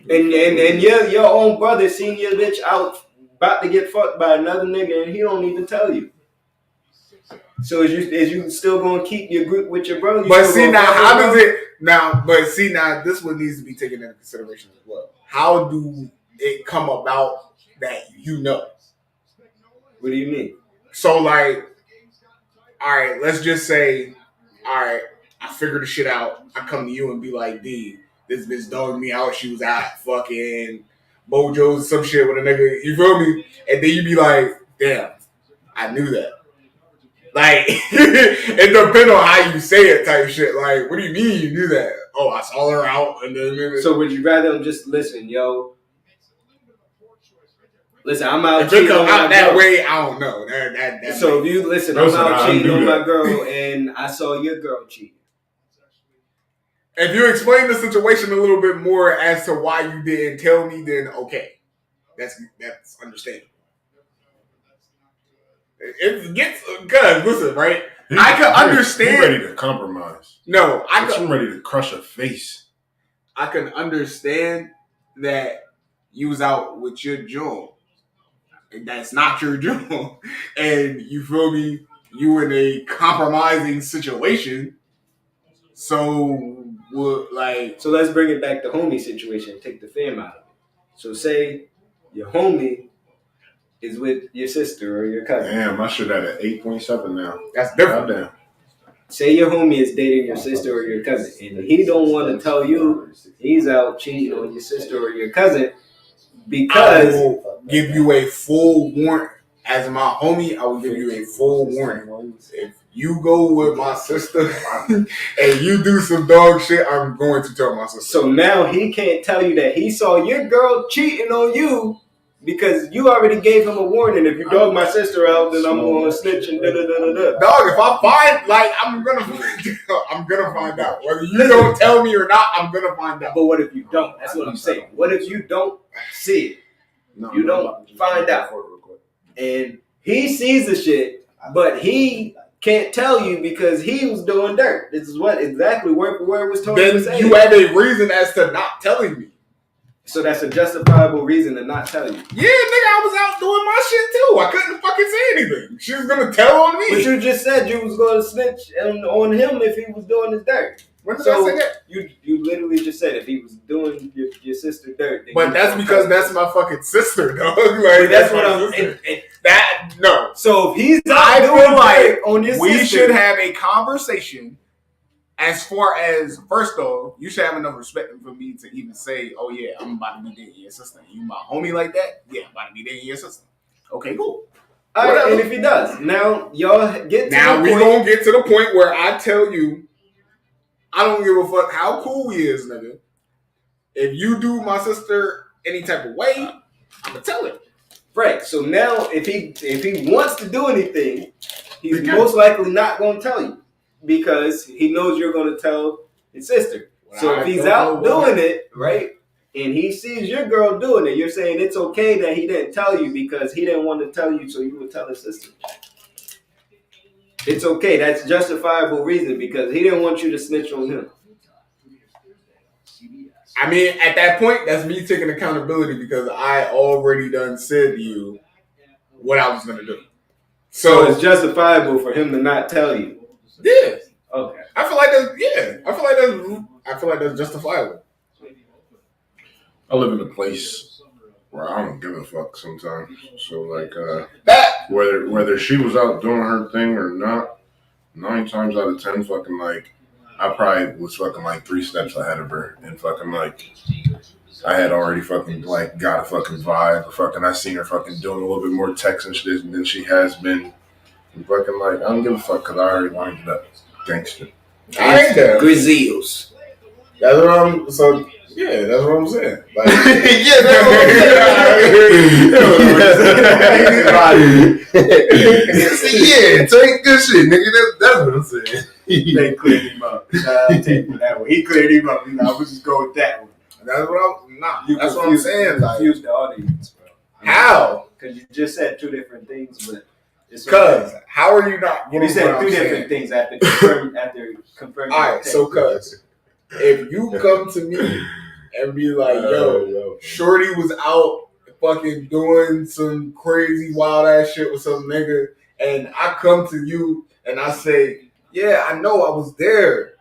And your own brother seen your bitch out about to get fucked by another nigga and he don't even tell you. So is you still gonna keep your group with your brother? But see now, how does it now? But see now, this one needs to be taken into consideration as well. How do it come about that you know? What do you mean? So like, all right, let's just say, all right, I figured the shit out. I come to you and be like, D, this bitch dogged me out. She was at fucking Mojo's some shit with a nigga. You feel me? And then you be like, damn, I knew that. Like, it depends on how you say it type shit. Like, what do you mean you knew that? Oh, I saw her out. And then so would you rather them just listen, yo? Listen, I'm out. If it come out that way, I don't know. That so if you listen, I'm out cheating on my girl, and I saw your girl cheat. If you explain the situation a little bit more as to why you didn't tell me, then okay, that's understandable. It gets good. Listen, right? I can understand. You ready to compromise? No, I'm ready to crush a face. I can understand that you was out with your joint. That's not your joint, and you feel me? You in a compromising situation. So let's bring it back to homie situation. Take the fam out of it. So say your homie is with your sister or your cousin. Damn, I should have at 8.7 now. That's different. Damn. Say your homie is dating your sister or your cousin, and he don't want to tell you he's out cheating on your sister or your cousin because I will give you a full warning. As my homie, I will give you a full warning. If you go with my sister and you do some dog shit, I'm going to tell my sister. So now he can't tell you that he saw your girl cheating on you because you already gave him a warning. If you dog my sister out, then I'm going to snitch and da-da-da-da-da. Dog, if I find, like, I'm going to find out. Whether you don't tell me or not, I'm going to find out. But what if you don't? That's what I'm saying. What if you don't see it? You don't find out. And he sees the shit, but he can't tell you because he was doing dirt. This is what exactly word for word was told. Then you have a reason as to not telling me. So that's a justifiable reason to not tell you. Yeah, nigga, I was out doing my shit too. I couldn't fucking say anything. She was gonna tell on me. But you just said you was gonna snitch on him if he was doing his dirt. When did I say that? You literally just said if he was doing your sister dirt. But that's because that's my fucking sister, dog. Like that's what I'm saying. That no. So if he's I feel like on your we sister, should have a conversation. As far as first though, you should have enough respect for me to even say, "Oh yeah, I'm about to be dating your sister." You my homie like that? Yeah, I'm about to be dating your sister. Okay, cool. All right, and if he does, now y'all get to now the we point. Gonna get to the point where I tell you, I don't give a fuck how cool he is, nigga. If you do my sister any type of way, I'm gonna tell him. Right. So now, if he wants to do anything, he's most likely not going to tell you because he knows you're going to tell his sister. So if he's out doing it, right, and he sees your girl doing it, you're saying it's okay that he didn't tell you because he didn't want to tell you, so you would tell his sister. It's okay. That's justifiable reason because he didn't want you to snitch on him. I mean, at that point, that's me taking accountability because I already done said to you what I was gonna do. So it's justifiable for him to not tell you. Yeah. Okay. I feel like that's justifiable. I live in a place Well, I don't give a fuck sometimes. So like That whether she was out doing her thing or not, 9 times out of 10, fucking like I probably was fucking like 3 steps ahead of her, and fucking like I had already fucking like got a fucking vibe. Or fucking I seen her fucking doing a little bit more texting shit than she has been. And fucking like I don't give a fuck because I already lined it up. Gangster. I ain't there. Grizzles. That's what I'm. So yeah, that's what I'm saying. Like, Yeah, that's what I'm saying. Yeah, take good shit, nigga. That's what I'm saying. They cleared him up. Shout out to that one. He cleared him up. I was just go with that one. that's what I'm. Nah, You that's what I'm saying. Like, confused the audience, bro. how? Because you just said 2 different things, but it's Cause how are you not? you said 2 different things after confirming. All right, so cause if you come to me and be like, yo, Shorty was out fucking doing some crazy wild ass shit with some nigga, and I come to you and I say, yeah, I know I was there.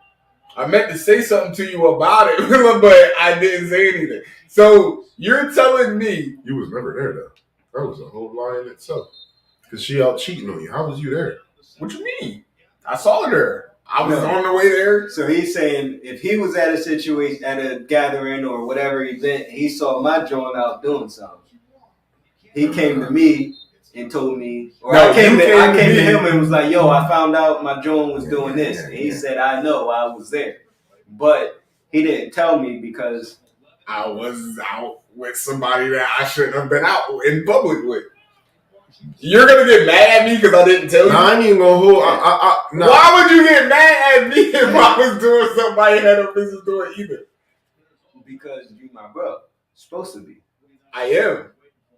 I meant to say something to you about it, but I didn't say anything. So you're telling me You was never there though. That was a whole lie in itself. Cause she out cheating on you. How was you there? what you mean? I saw her there. I was No. on the way there. So he's saying if he was at a situation, at a gathering or whatever event, he saw my joint out doing something. He came to me and told me, or No, I came you to came to me. him and was like, "Yo, I found out my joint was doing this," and he said, "I know, I was there," but he didn't tell me because I was out with somebody that I shouldn't have been out in public with. You're gonna get mad at me because I didn't tell you. Nah, I ain't even gonna hold. Nah. Why would you get mad at me if I was doing something I had no business doing either? because you my bro, supposed to be. I am.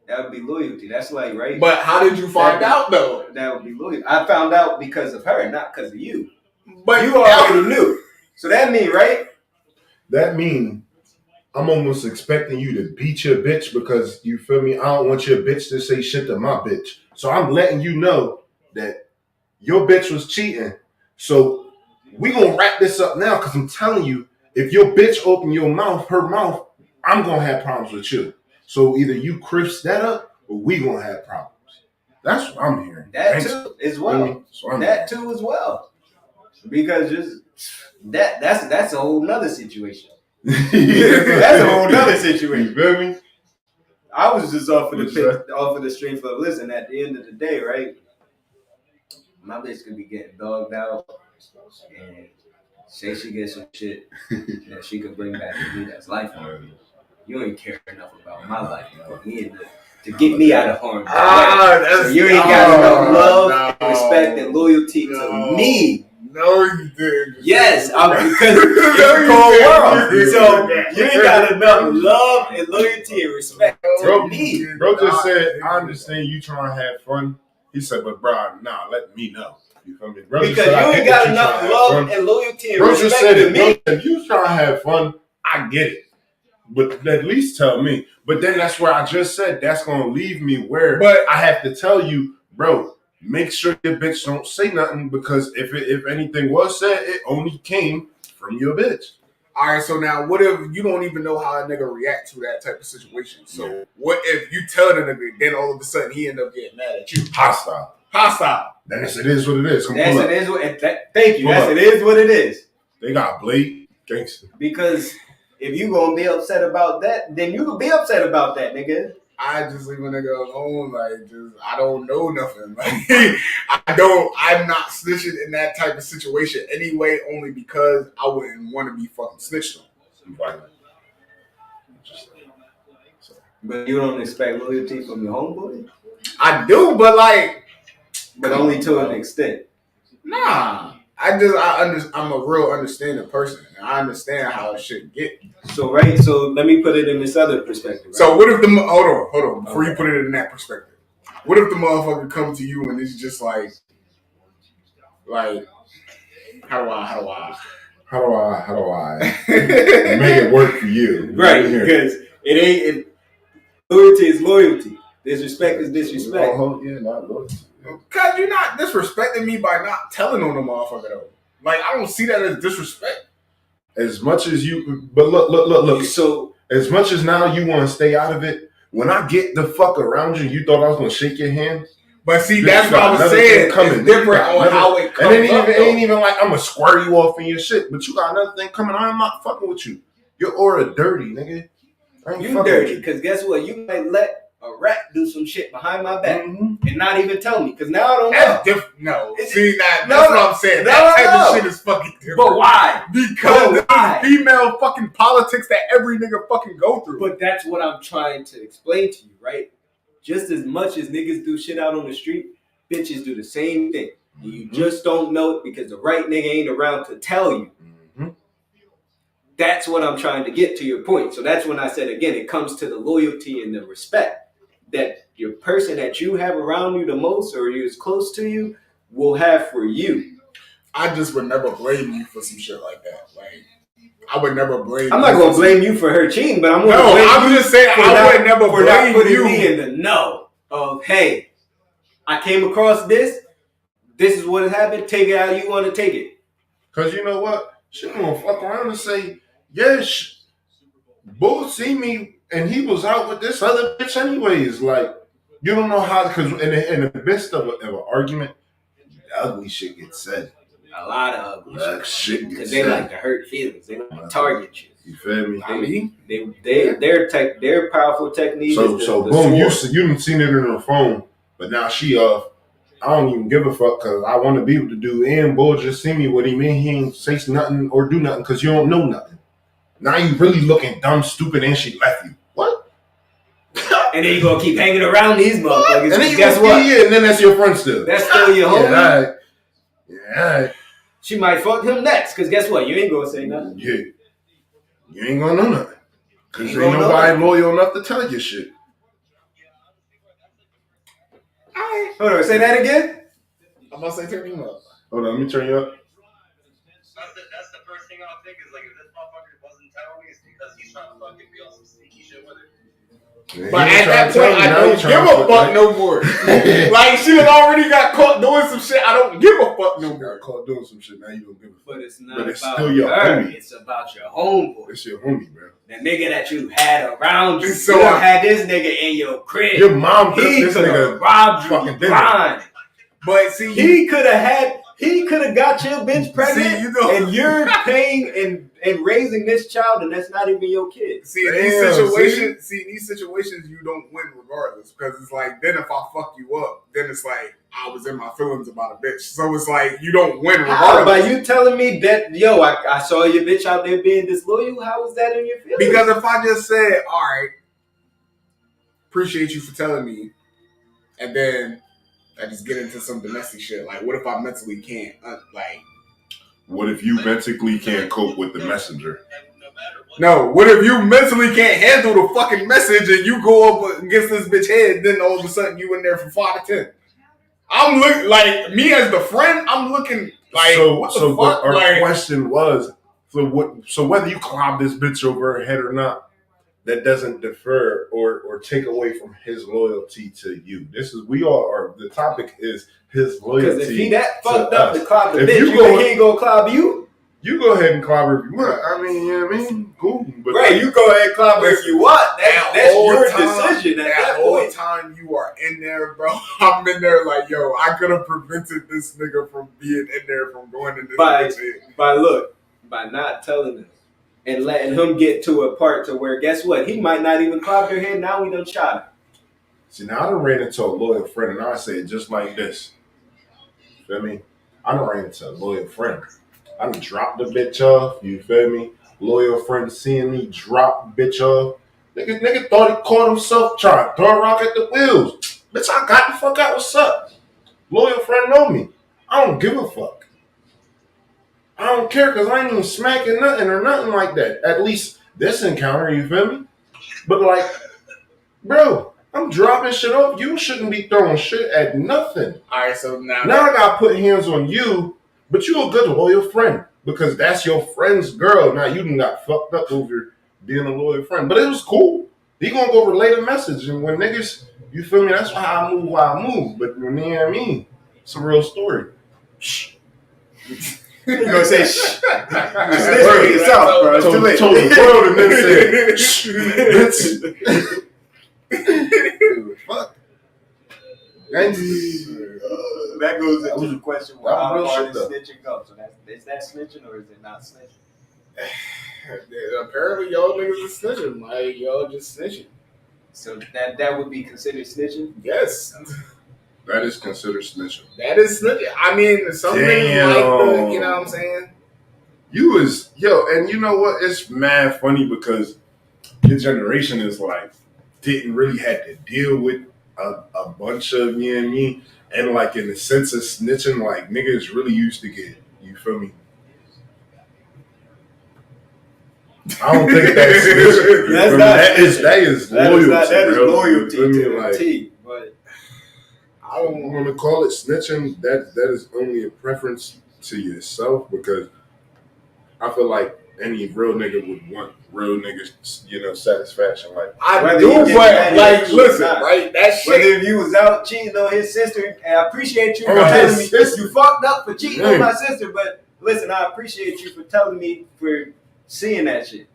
That would be loyalty. That's like right. But how did you find out though? That would be loyalty. I found out because of her, not because of you. But You already knew. So that mean right? That mean I'm almost expecting you to beat your bitch because you feel me. I don't want your bitch to say shit to my bitch. So I'm letting you know that your bitch was cheating. So we gonna wrap this up now because I'm telling you, if your bitch open her mouth, I'm gonna have problems with you. So either you crisp that up or we gonna have problems. That's what I'm hearing. That Thanks. too as well. So That too as well. Because just that's a whole nother situation. That's a whole nother situation. You feel me? I was just off of What's that? the string for listen. At the end of the day, right? My bitch could be getting dogged out and say she gets some shit that she could bring back to me. That's life on her. You ain't care enough about my life to put me in to get me out of harm's way. So you ain't got enough love, respect, and loyalty to me. No, you didn't. Yes, because it's a cold world. So you ain't got enough love and loyalty and respect to me. Bro just said, I understand you trying to have fun. He said, but bro, nah, let me know. You feel me? Bro Because just said, you I ain't get got that you enough trying to have love fun. and loyalty and Bro just respect said to it. me. Bro, if you trying to have fun, I get it. But at least tell me. But then that's where I just said that's gonna leave me where I have to tell you, bro, make sure your bitch don't say nothing because if anything was said, it only came from your bitch. All right, so now what if you don't even know how a nigga react to that type of situation? So what if you tell the nigga, then all of a sudden he end up getting mad at you? Hostile. Then it is what it is. Come That's pull it up. is what. Thank you. Pull That's up. it is what it is. They got Blade gangster. Because if you gonna be upset about that, then you can be upset about that, nigga. I just leave a nigga alone, like just I don't know nothing. Like I'm not snitching in that type of situation anyway, only because I wouldn't want to be fucking snitched on. Right. But you don't expect loyalty from your homeboy? I do, but like But only to an extent. nah. I'm a real understanding person. And I understand how it should get. So let me put it in this other perspective. Right? So what if hold on, before you put it in that perspective. What if the motherfucker come to you and it's just like how do I make it work for you? Right, because loyalty is loyalty. Disrespect is disrespect. Yeah, not loyalty. Cause you're not disrespecting me by not telling on the motherfucker though. Like I don't see that as disrespect. As much as you, but look. So as much as now you want to stay out of it, when I get the fuck around you, you thought I was gonna shake your hand. But see, Bitch, that's you what I got was another saying. thing coming. It's different You got on another- how it comes And up. it ain't even like I'm gonna square you off in your shit, but you got another thing coming. I'm not fucking with you. Your aura dirty, nigga. I ain't You fucking dirty, with because guess what? You might let a rat do some shit behind my back Mhm. and not even tell me, because now I don't know. That's different. No, It's- see, that's no, what I'm saying. no, That type no. of shit is fucking different. But why? Because But why? there's female fucking politics that every nigga fucking go through. But that's what I'm trying to explain to you, right? Just as much as niggas do shit out on the street, bitches do the same thing. You just don't know it because the right nigga ain't around to tell you. Mm-hmm. That's what I'm trying to get to your point. So that's when I said, again, it comes to the loyalty and the respect that your person that you have around you the most or who's close to you will have for you. I just would never blame you for some shit like that. Like, I would never blame I'm you. not going to blame you for her cheating, but I'm going to No, blame I'm you just saying for I not- would never for not blame putting you. me in the know of, hey, I came across this. This is what has happened. Take it how you want to take it. Cause you know what? She gonna fuck around and say, yes, Bull see me and he was out with this other bitch anyways. Like, you don't know how, because in the midst of an argument, ugly shit gets said. A lot of ugly Like, shit gets because said. they like to hurt feelings. They like to target you. You feel me? I mean, Their powerful technique So is so the boom, sword. you done seen it in her phone, but now she I don't even give a fuck because I want to be with the dude. And Bull just see me with him, and he ain't say nothing or do nothing because you don't know nothing. Now you really looking dumb, stupid, and she left you. What? And then you gonna keep hanging around these motherfuckers. And then you Guess gonna what? yeah, and then that's your friend still. That's still your homie. Yeah, all right. Yeah, all right. She might fuck him next, because guess what? You ain't gonna say nothing. Yeah. You ain't gonna know nothing. Because Ain't ain't gonna know nobody nothing. loyal enough to tell you shit. Hold on, say that again? I'm gonna say turn him up. Hold on, let me turn you up. That's the first thing I'll think is like, if this motherfucker wasn't telling me, it's because he's trying to fucking be on some sneaky shit with it. Yeah, But he at that trying to tell point, me, I now don't he give trying a to fuck right? no more. Like, she done already got caught doing some shit. I don't give a fuck no She got more. caught doing some shit. Now you don't give a fuck. But it's not But it's about still your her. homie. It's about your homeboy. It's your homie, bro. The nigga that you had around you. So you I- had this nigga in your crib. Your mom took He this could have nigga robbed you fucking dinner. blind. But see, He could have got your bitch pregnant, See, you know- and you're paying and raising this child, and that's not even your kid. See, in Damn, these situations, you don't win regardless. Because it's like, then if I fuck you up, then it's like, I was in my feelings about a bitch. So it's like, you don't win How? regardless. By you telling me that, yo, I saw your bitch out there being disloyal, how is that in your feelings? Because if I just said, all right, appreciate you for telling me, and then I just get into some domestic shit, like, what if I mentally can't, What if you mentally can't cope with the messenger? no, what if you mentally can't handle the fucking message and you go up against this bitch head, then all of a sudden you in there for 5 to 10. I'm looking, like, me as the friend, I'm looking, like, what the fuck? But our Like, question was, so whether you clob this bitch over her head or not, that doesn't defer or take away from his loyalty to you. The topic is his loyalty. Because if he that fucked to up us. to clob the If bitch, you you go- think he ain't gonna clob you? You go ahead and clob her if you want. I mean, you know what I mean? Cool. But Right, you go ahead and clob her if you want. That's whole your time- decision at that whole point. time you are in there, bro, I'm in there like, yo, I could have prevented this nigga from being in there from going in this By- bitch head. By not telling him and letting him get to a part to where, guess what? He might not even clop her head. Now we done shot him. See, now I done ran into a loyal friend, and I say it just like this. Feel me? I done ran into a loyal friend. I done dropped the bitch off, you feel me? Loyal friend seeing me drop bitch off. Nigga thought he caught himself trying to throw a rock at the wheels. Bitch, I got the fuck out, what's up? Loyal friend know me. I don't give a fuck. I don't care because I ain't even smacking nothing or nothing like that. At least this encounter, you feel me? But like, bro, I'm dropping shit off. You shouldn't be throwing shit at nothing. All right, so now I gotta put hands on you, but you a good loyal friend because that's your friend's girl. Now you done got fucked up over being a loyal friend, but it was cool. He gonna go relay a message, and when niggas, you feel me? That's why I move while I move. But when you know what I mean, it's a real story. Shh. You gonna say shh. Just listen to yourself, bro. It's too late. Told the world and then said, shh, bitch. Fuck. That goes into the question: that was how real far shit, does though. snitching go? So is that snitching or is it not snitching? Apparently, y'all niggas is snitching. Like y'all just snitching. So that would be considered snitching. Yes, That is considered snitching. that is snitching. I mean, some niggas like the, you know what I'm saying? You was and you know what? It's mad funny because your generation is like didn't really have to deal with a bunch of you and me, and like in the sense of snitching, like niggas really used to get. You feel me? I don't think that's snitching. That is loyalty. That is bro. loyalty You feel me? to the Like, T. But I don't want to call it snitching. That is only a preference to yourself because I feel like any real nigga would want real niggas, satisfaction. Like I Whether do, you did but that like, or listen, not. right? That shit. whether if you was out cheating on his sister, and I appreciate you for Oh, telling his me sister. you fucked up for cheating Yeah. on my sister. But listen, I appreciate you for telling me for seeing that shit.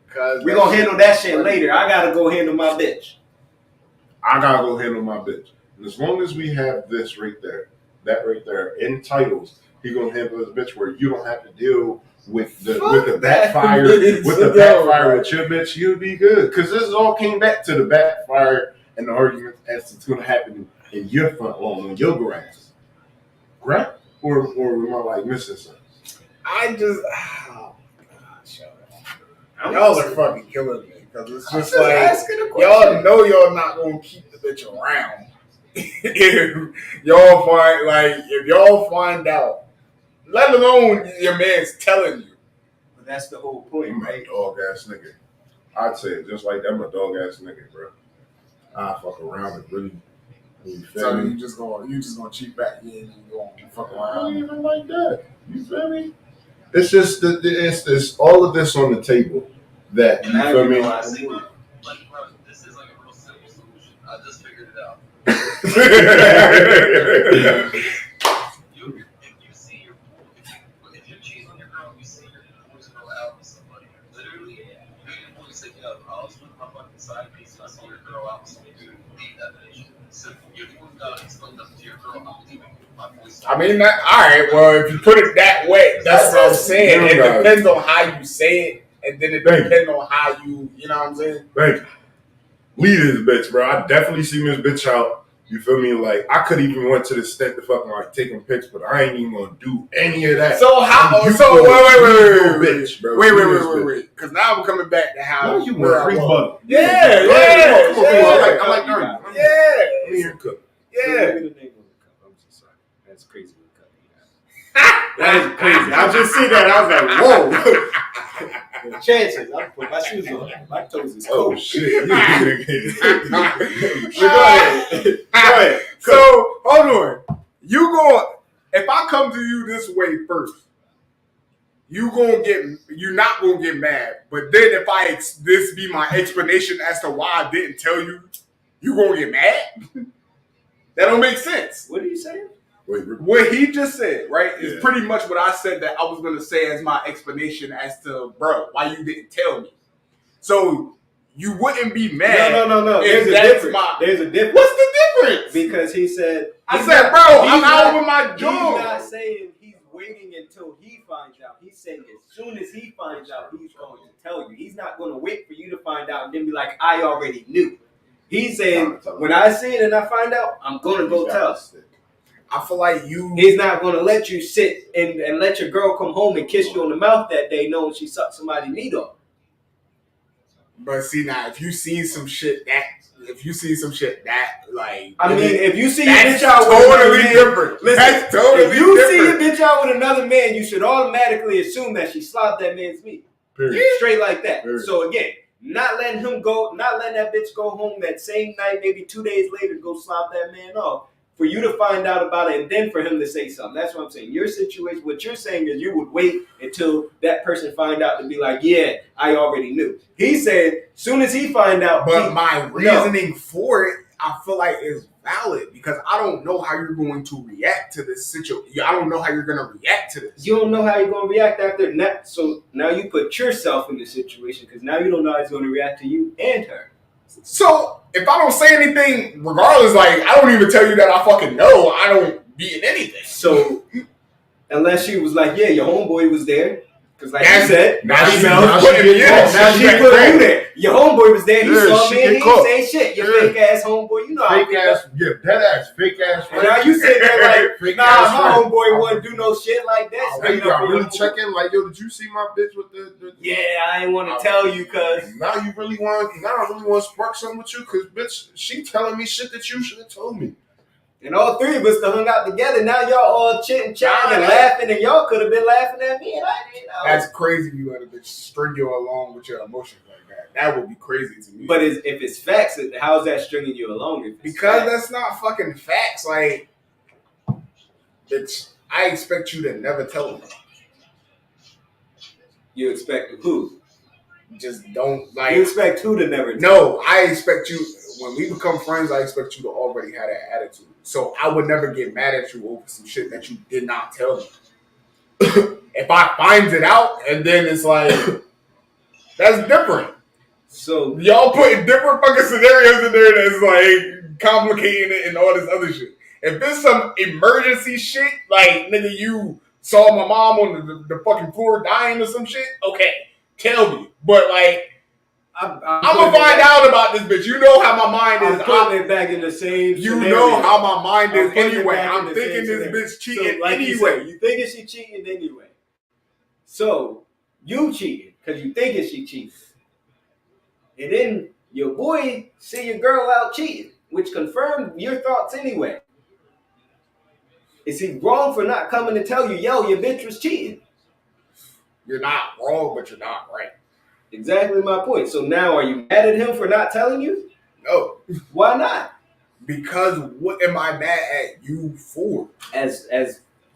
We gonna handle that shit later. I gotta go handle my bitch. I gotta go handle my bitch. And as long as we have this right there, that right there in titles, he gonna handle his bitch where you don't have to deal with the backfire with your bitch. You'll be good because this all came back to the backfire and the argument as it's gonna happen in your front lawn on your grass, right? Or am I like missing something? I just, y'all are fucking killing me because it's just like y'all know y'all not gonna keep the bitch around. If y'all find out, let alone your man's telling you. But that's the whole point, I'm right? a dog ass nigga. I'd say it just like that. I'm a dog ass nigga, bro. I fuck around and really. So you just gonna cheat back in and you gonna fuck I around. don't even like that. You feel me? It's just it's all of this on the table that you And I feel don't me. know how to do it. Like, bro, this is like a real simple solution. I just figured it out. If you see if you cheat on your girl, you see your boys go out with somebody. Literally, you and your boys say, "Yo, I was with my fucking side piece. I saw your girl out with some dude. Leave that bitch." So you moved out and explained up to your girl, "I'm leaving my boys." I mean, that, all right. Well, if you put it that way, that's what I'm saying. It depends on how you say it, and then it depends on how you know what I'm saying. Thank you. Leave this bitch, bro. I definitely seen this bitch out. You feel me? Like I could even went to the extent to fucking like taking pics, but I ain't even gonna do any of that. So how? You So go, wait, bitch, bro. wait. Because now we're coming back to how No, you where I free was. butter. Yeah. Come on, I like Dirty. I'm Yeah. here to cook. Yeah. I'm so sorry. That's crazy. That is crazy. I just see that. I was like, whoa. The chances. I put my shoes on. My toes is Oh cold. shit! Go ahead. So hold on. If I come to you this way first, you're not gonna get mad. But then if this be my explanation as to why I didn't tell you, you gonna get mad? That don't make sense. What are you saying? What he just said, right, is Yeah. pretty much what I said that I was gonna say as my explanation as to, bro, why you didn't tell me. So you wouldn't be mad. No. if There's a that's difference. my- There's a difference. What's the difference? Because he said, I he's said, not- bro, he's I'm not- out with my He's jaw. not saying he's waiting until he finds out. He's saying as soon as he finds out, he's going to tell you. He's not going to wait for you to find out and then be like, I already knew. He's saying, when I see it and I find out, I'm going to go tell. I feel like He's not going to let you sit and let your girl come home and kiss you on the mouth that day knowing she sucked somebody's meat off. But see now, if you see some shit that like, I mean, if you see your that's bitch out with another totally man, different. listen, That's totally if you see different. your bitch out with another man, you should automatically assume that she slobbed that man's meat. Period. Straight like that. Period. So again, not letting that bitch go home that same night, maybe 2 days later, go slob that man off. For you to find out about it and then for him to say something. That's what I'm saying. Your situation, what you're saying is you would wait until that person find out to be like, yeah, I already knew. He said, soon as he find out. But my reasoning for it, I feel like is valid because I don't know how you're going to react to this situation. I don't know how you're going to react to this. You don't know how you're going to react after that. So now you put yourself in the situation because now you don't know how he's going to react to you and her. So if I don't say anything, regardless, like I don't even tell you that I fucking know. I don't be in anything. So unless she was like, yeah, your homeboy was there. Because like That's you said, now she- females now put she me get in. caught. Now She she get put caught. you there. Your homeboy was there. He Yeah, saw she me and get he caught. ain't say shit. Your Yeah. fake ass homeboy. You know how Fake people. ass, yeah, dead ass, fake ass. And now you sitting there like, Fake nah, ass my friend. homeboy wouldn't do no shit like that. Oh, you got really checking? Like, yo, did you see my bitch with the Yeah, I ain't want to tell you because. Now I really want to spark something with you, cause bitch, she telling me shit that you should have told me. And all three of us to hung out together. Now y'all all chitting, chatting, and laughing, and y'all could have been laughing at me, and I didn't know. That's crazy. You let a bitch string you along with your emotions like that. That would be crazy to me. But if it's facts, how's that stringing you along? If it's because facts? that's not fucking facts. Like, bitch, I expect you to never tell me. You expect who? Just don't You like. expect who to never tell? No, I expect you. When we become friends, I expect you to already have that attitude. So I would never get mad at you over some shit that you did not tell me. If I find it out and then it's like, that's different. So Y'all putting different fucking scenarios in there that's like complicating it and all this other shit. If it's some emergency shit, like nigga, you saw my mom on the fucking floor dying or some shit, okay, tell me. But like, I'm gonna find out about this bitch. You know how my mind is. I'm putting it back in the same. You scenario. know how my mind is I'm putting it anyway. back in I'm the thinking same this scenario. bitch cheating So, like anyway. you thinking she cheating anyway. So you cheating because you thinking she cheating, and then your boy see your girl out cheating, which confirmed your thoughts anyway. Is he wrong for not coming to tell you, yo, your bitch was cheating? You're not wrong, but you're not right. Exactly my point. So now are you mad at him for not telling you? No, Why not? because what am I mad at you for? As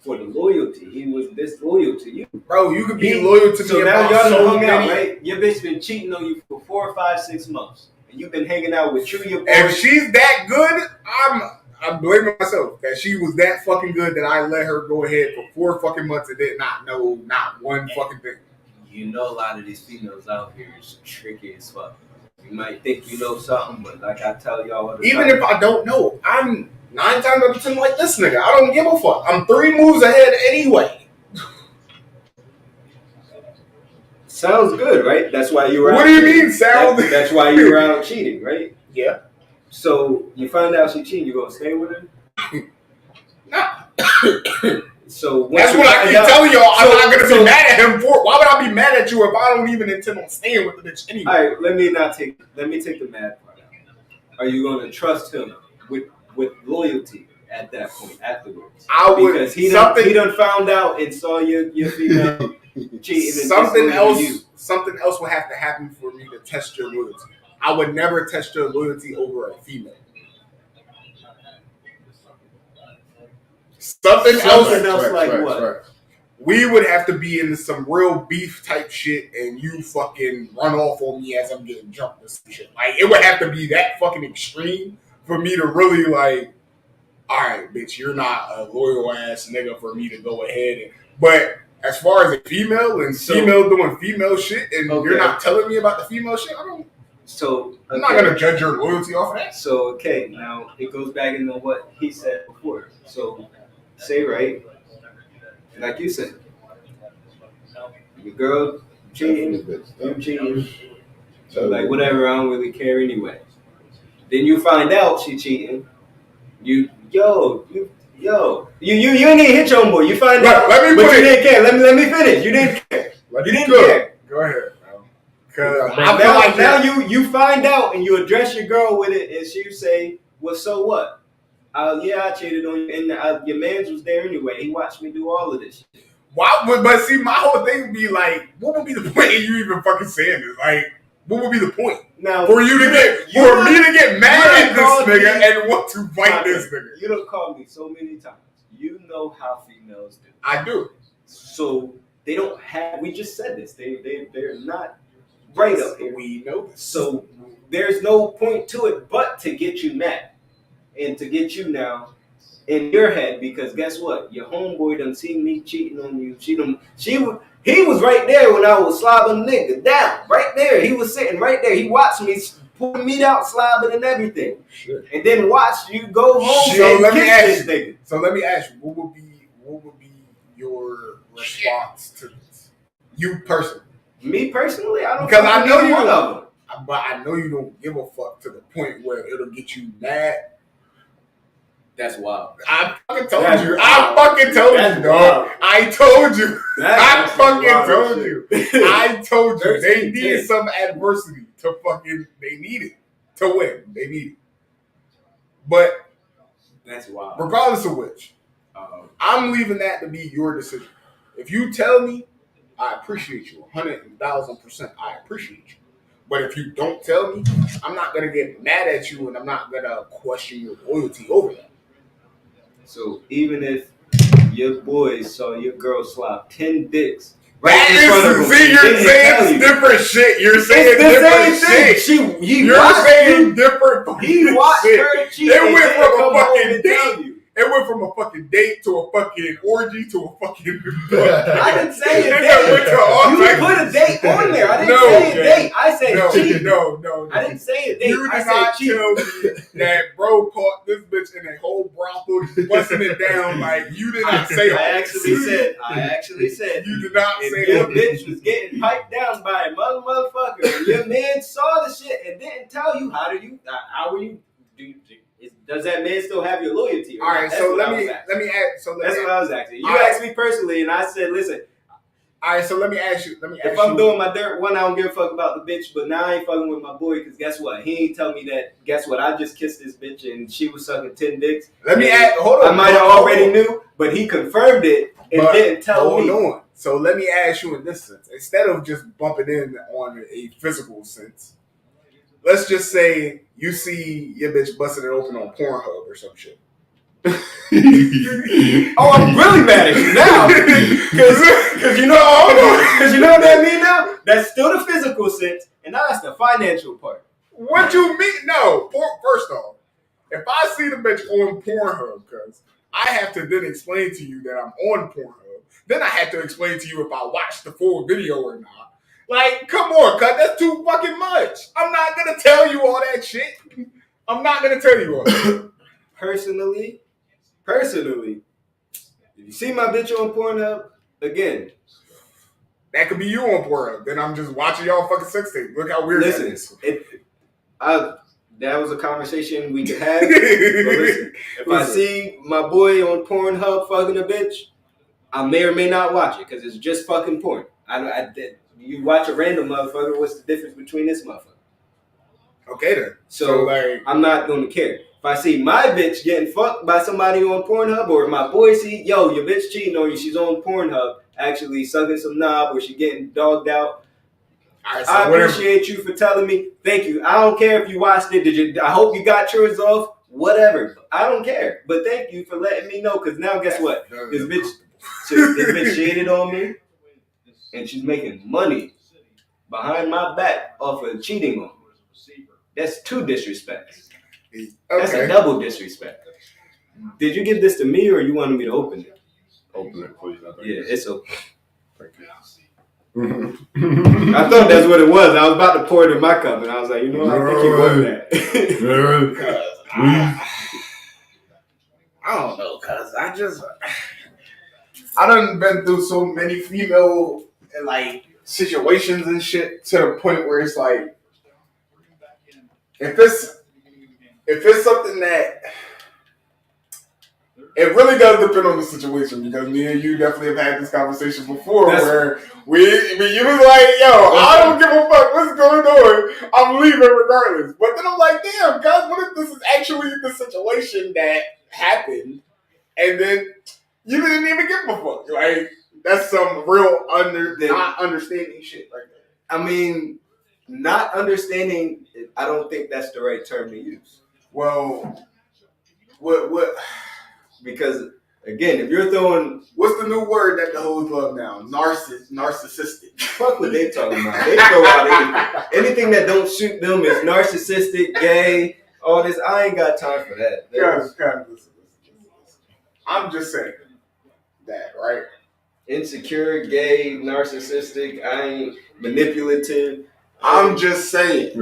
for the loyalty, he was disloyal to you. Bro, you could be loyal to So me now about y'all so done hung many. out, right? Your bitch been cheating on you for 4, 5, 6 months. And you've been hanging out with you, your boy. If she's that good, I'm blaming myself that she was that fucking good that I let her go ahead for 4 fucking months and did not know not one fucking thing. You know a lot of these females out here is tricky as fuck. You might think you know something, but like I tell y'all all the Even time, if I don't know, I'm 9 times out of 10 like this nigga. I don't give a fuck. I'm 3 moves ahead anyway. sounds good, right? That's why you were What out do you cheating. mean, sound? That's why you were out cheating, right? Yeah. So you find out she cheating, you gonna stay with her? Nah. So That's what I keep telling y'all. I'm not gonna be mad at him for. Why would I be mad at you if I don't even intend on staying with the bitch anyway? All right, let me take the mad part out. Are you gonna trust him with loyalty at that point afterwards? I would, because he done found out and saw your female cheating. Something else would have to happen for me to test your loyalty. I would never test your loyalty over a female. Something else like what? Right. We would have to be in some real beef type shit, and you fucking run off on me as I'm getting jumped or some shit. Like, it would have to be that fucking extreme for me to really like, all right, bitch, you're not a loyal ass nigga for me to go ahead. But as far as a female and female doing female shit, and you're not telling me about the female shit, I'm not gonna judge your loyalty off of that. So okay, now it goes back into what he said before. So say right, like you said, your girl cheating, you cheating, so like whatever, I don't really care anyway. Then you find out she cheating. You didn't hit your boy. You find out, but you didn't care. Let me finish. You didn't care. You didn't care. Go ahead, bro. Because now you find out and you address your girl with it, and she say, "Well, so what? I cheated on you, and your man's was there anyway. He watched me do all of this shit." Why? But see, my whole thing would be like, what would be the point of you even fucking saying this? Like, what would be the point? Now, for me to get mad at this nigga and want to fight this nigga. You done called me so many times. You know how females do. I do. So they don't have. We just said this. They're not right up here. We know this. So there's no point to it but to get you mad and to get you now in your head, because guess what? Your homeboy done seen me cheating on you. He was right there when I was slobbing nigga down. Right there. He was sitting right there. He watched me pull the meat out, slab it and everything. Shit. And then watch you go home So and let me kiss ask this you. nigga. So let me ask you, what would be your response to this? You personally. Me personally, I don't Because I know fucking you one don't. of them. But I know you don't give a fuck to the point where it'll get you mad. That's wild. I fucking told That's you. wild. I fucking told That's you, dog. wild. I told you. I fucking wild told shit. you. I told you. They 13, needed 10. some adversity to fucking. They needed to win. They needed. But That's wild. regardless of which, I'm leaving that to be your decision. If you tell me, I appreciate you 100,000%. I appreciate you. But if you don't tell me, I'm not gonna get mad at you, and I'm not gonna question your loyalty over that. So even if your boys saw your girl slap 10 dicks That in front of is, them, see, you're didn't saying tell it's you. different shit. You're It's saying the different same shit. thing. He You're watched saying you. different He fucking watched shit. her cheat. It and went didn't from a come home fucking and tell date. you. It went from a fucking date to a fucking orgy to a fucking. I didn't say a It date. went to all You types put of a date on there. I didn't No, say a man. date. I said cheat. No. I didn't say a date. You I did said not cheat. tell me that bro caught this bitch in a whole brothel, busting it down like you did not say. I actually said. You did not If say your all bitch was getting piped down by a motherfucker, and your man saw the shit and didn't tell you, how were you? Does that man still have your loyalty? All right, so let me ask. That's what I was asking. You All right. asked me personally, and I said, listen. All right, so let me ask you. If I'm doing my dirt one, I don't give a fuck about the bitch, but now I ain't fucking with my boy because guess what? He ain't tell me that. Guess what? I just kissed this bitch and she was sucking 10 dicks. Let me ask. Hold on. I might have already knew, but he confirmed it and didn't tell me. Hold on. So let me ask you in this sense, instead of just bumping in on a physical sense, let's just say you see your bitch busting it open on Pornhub or some shit. Oh, I'm really mad at you now, because you know what that mean now. That's still the physical sense, and now that's the financial part. What you mean? No. First off, if I see the bitch on Pornhub, cause I have to then explain to you that I'm on Pornhub. Then I have to explain to you if I watched the full video or not. Like, come on, cuz that's too fucking much. I'm not gonna tell you all that shit. I'm not gonna tell you all that. Personally, if you see my bitch on Pornhub, again, that could be you on Pornhub. Then I'm just watching y'all fucking sex tape. Look how weird that is. That was a conversation we could have. But listen, if I see my boy on Pornhub fucking a bitch, I may or may not watch it because it's just fucking porn. You watch a random motherfucker, what's the difference between this motherfucker? Okay then. So like, I'm not gonna care. If I see my bitch getting fucked by somebody on Pornhub, or my boy see, yo, your bitch cheating on you, she's on Pornhub, actually sucking some knob, or she getting dogged out. Right, so I appreciate you for telling me. Thank you. I don't care if you watched it. I hope you got yours off. Whatever. I don't care. But thank you for letting me know. Because now, guess what? This bitch shaded on me, and she's making money behind my back off of cheating on me. That's 2 disrespects. Okay. That's a double disrespect. Did you give this to me, or you wanted me to open it? Open it, please. Yeah, it's open. Thank you. I thought that's what it was. I was about to pour it in my cup, and I was like, you know what? I think you want that. I don't know, cuz I done been through so many female like situations and shit to the point where it's like, if it's something that it really does depend on the situation, because me and you definitely have had this conversation before where you was like, yo, I don't give a fuck what's going on. I'm leaving regardless. But then I'm like, damn, guys, what if this is actually the situation that happened and then you didn't even give a fuck? Like, that's some real not understanding shit right there. I mean, not understanding, I don't think that's the right term to use. Well, what? Because again, if you're throwing, what's the new word that the hoes love now? Narcissistic. Fuck what they talking about. They throw out anything that don't suit them is narcissistic, gay, all this. I ain't got time for that. Guys, listen. I'm just saying that, right? Insecure, gay, narcissistic. I ain't manipulative. I'm just saying.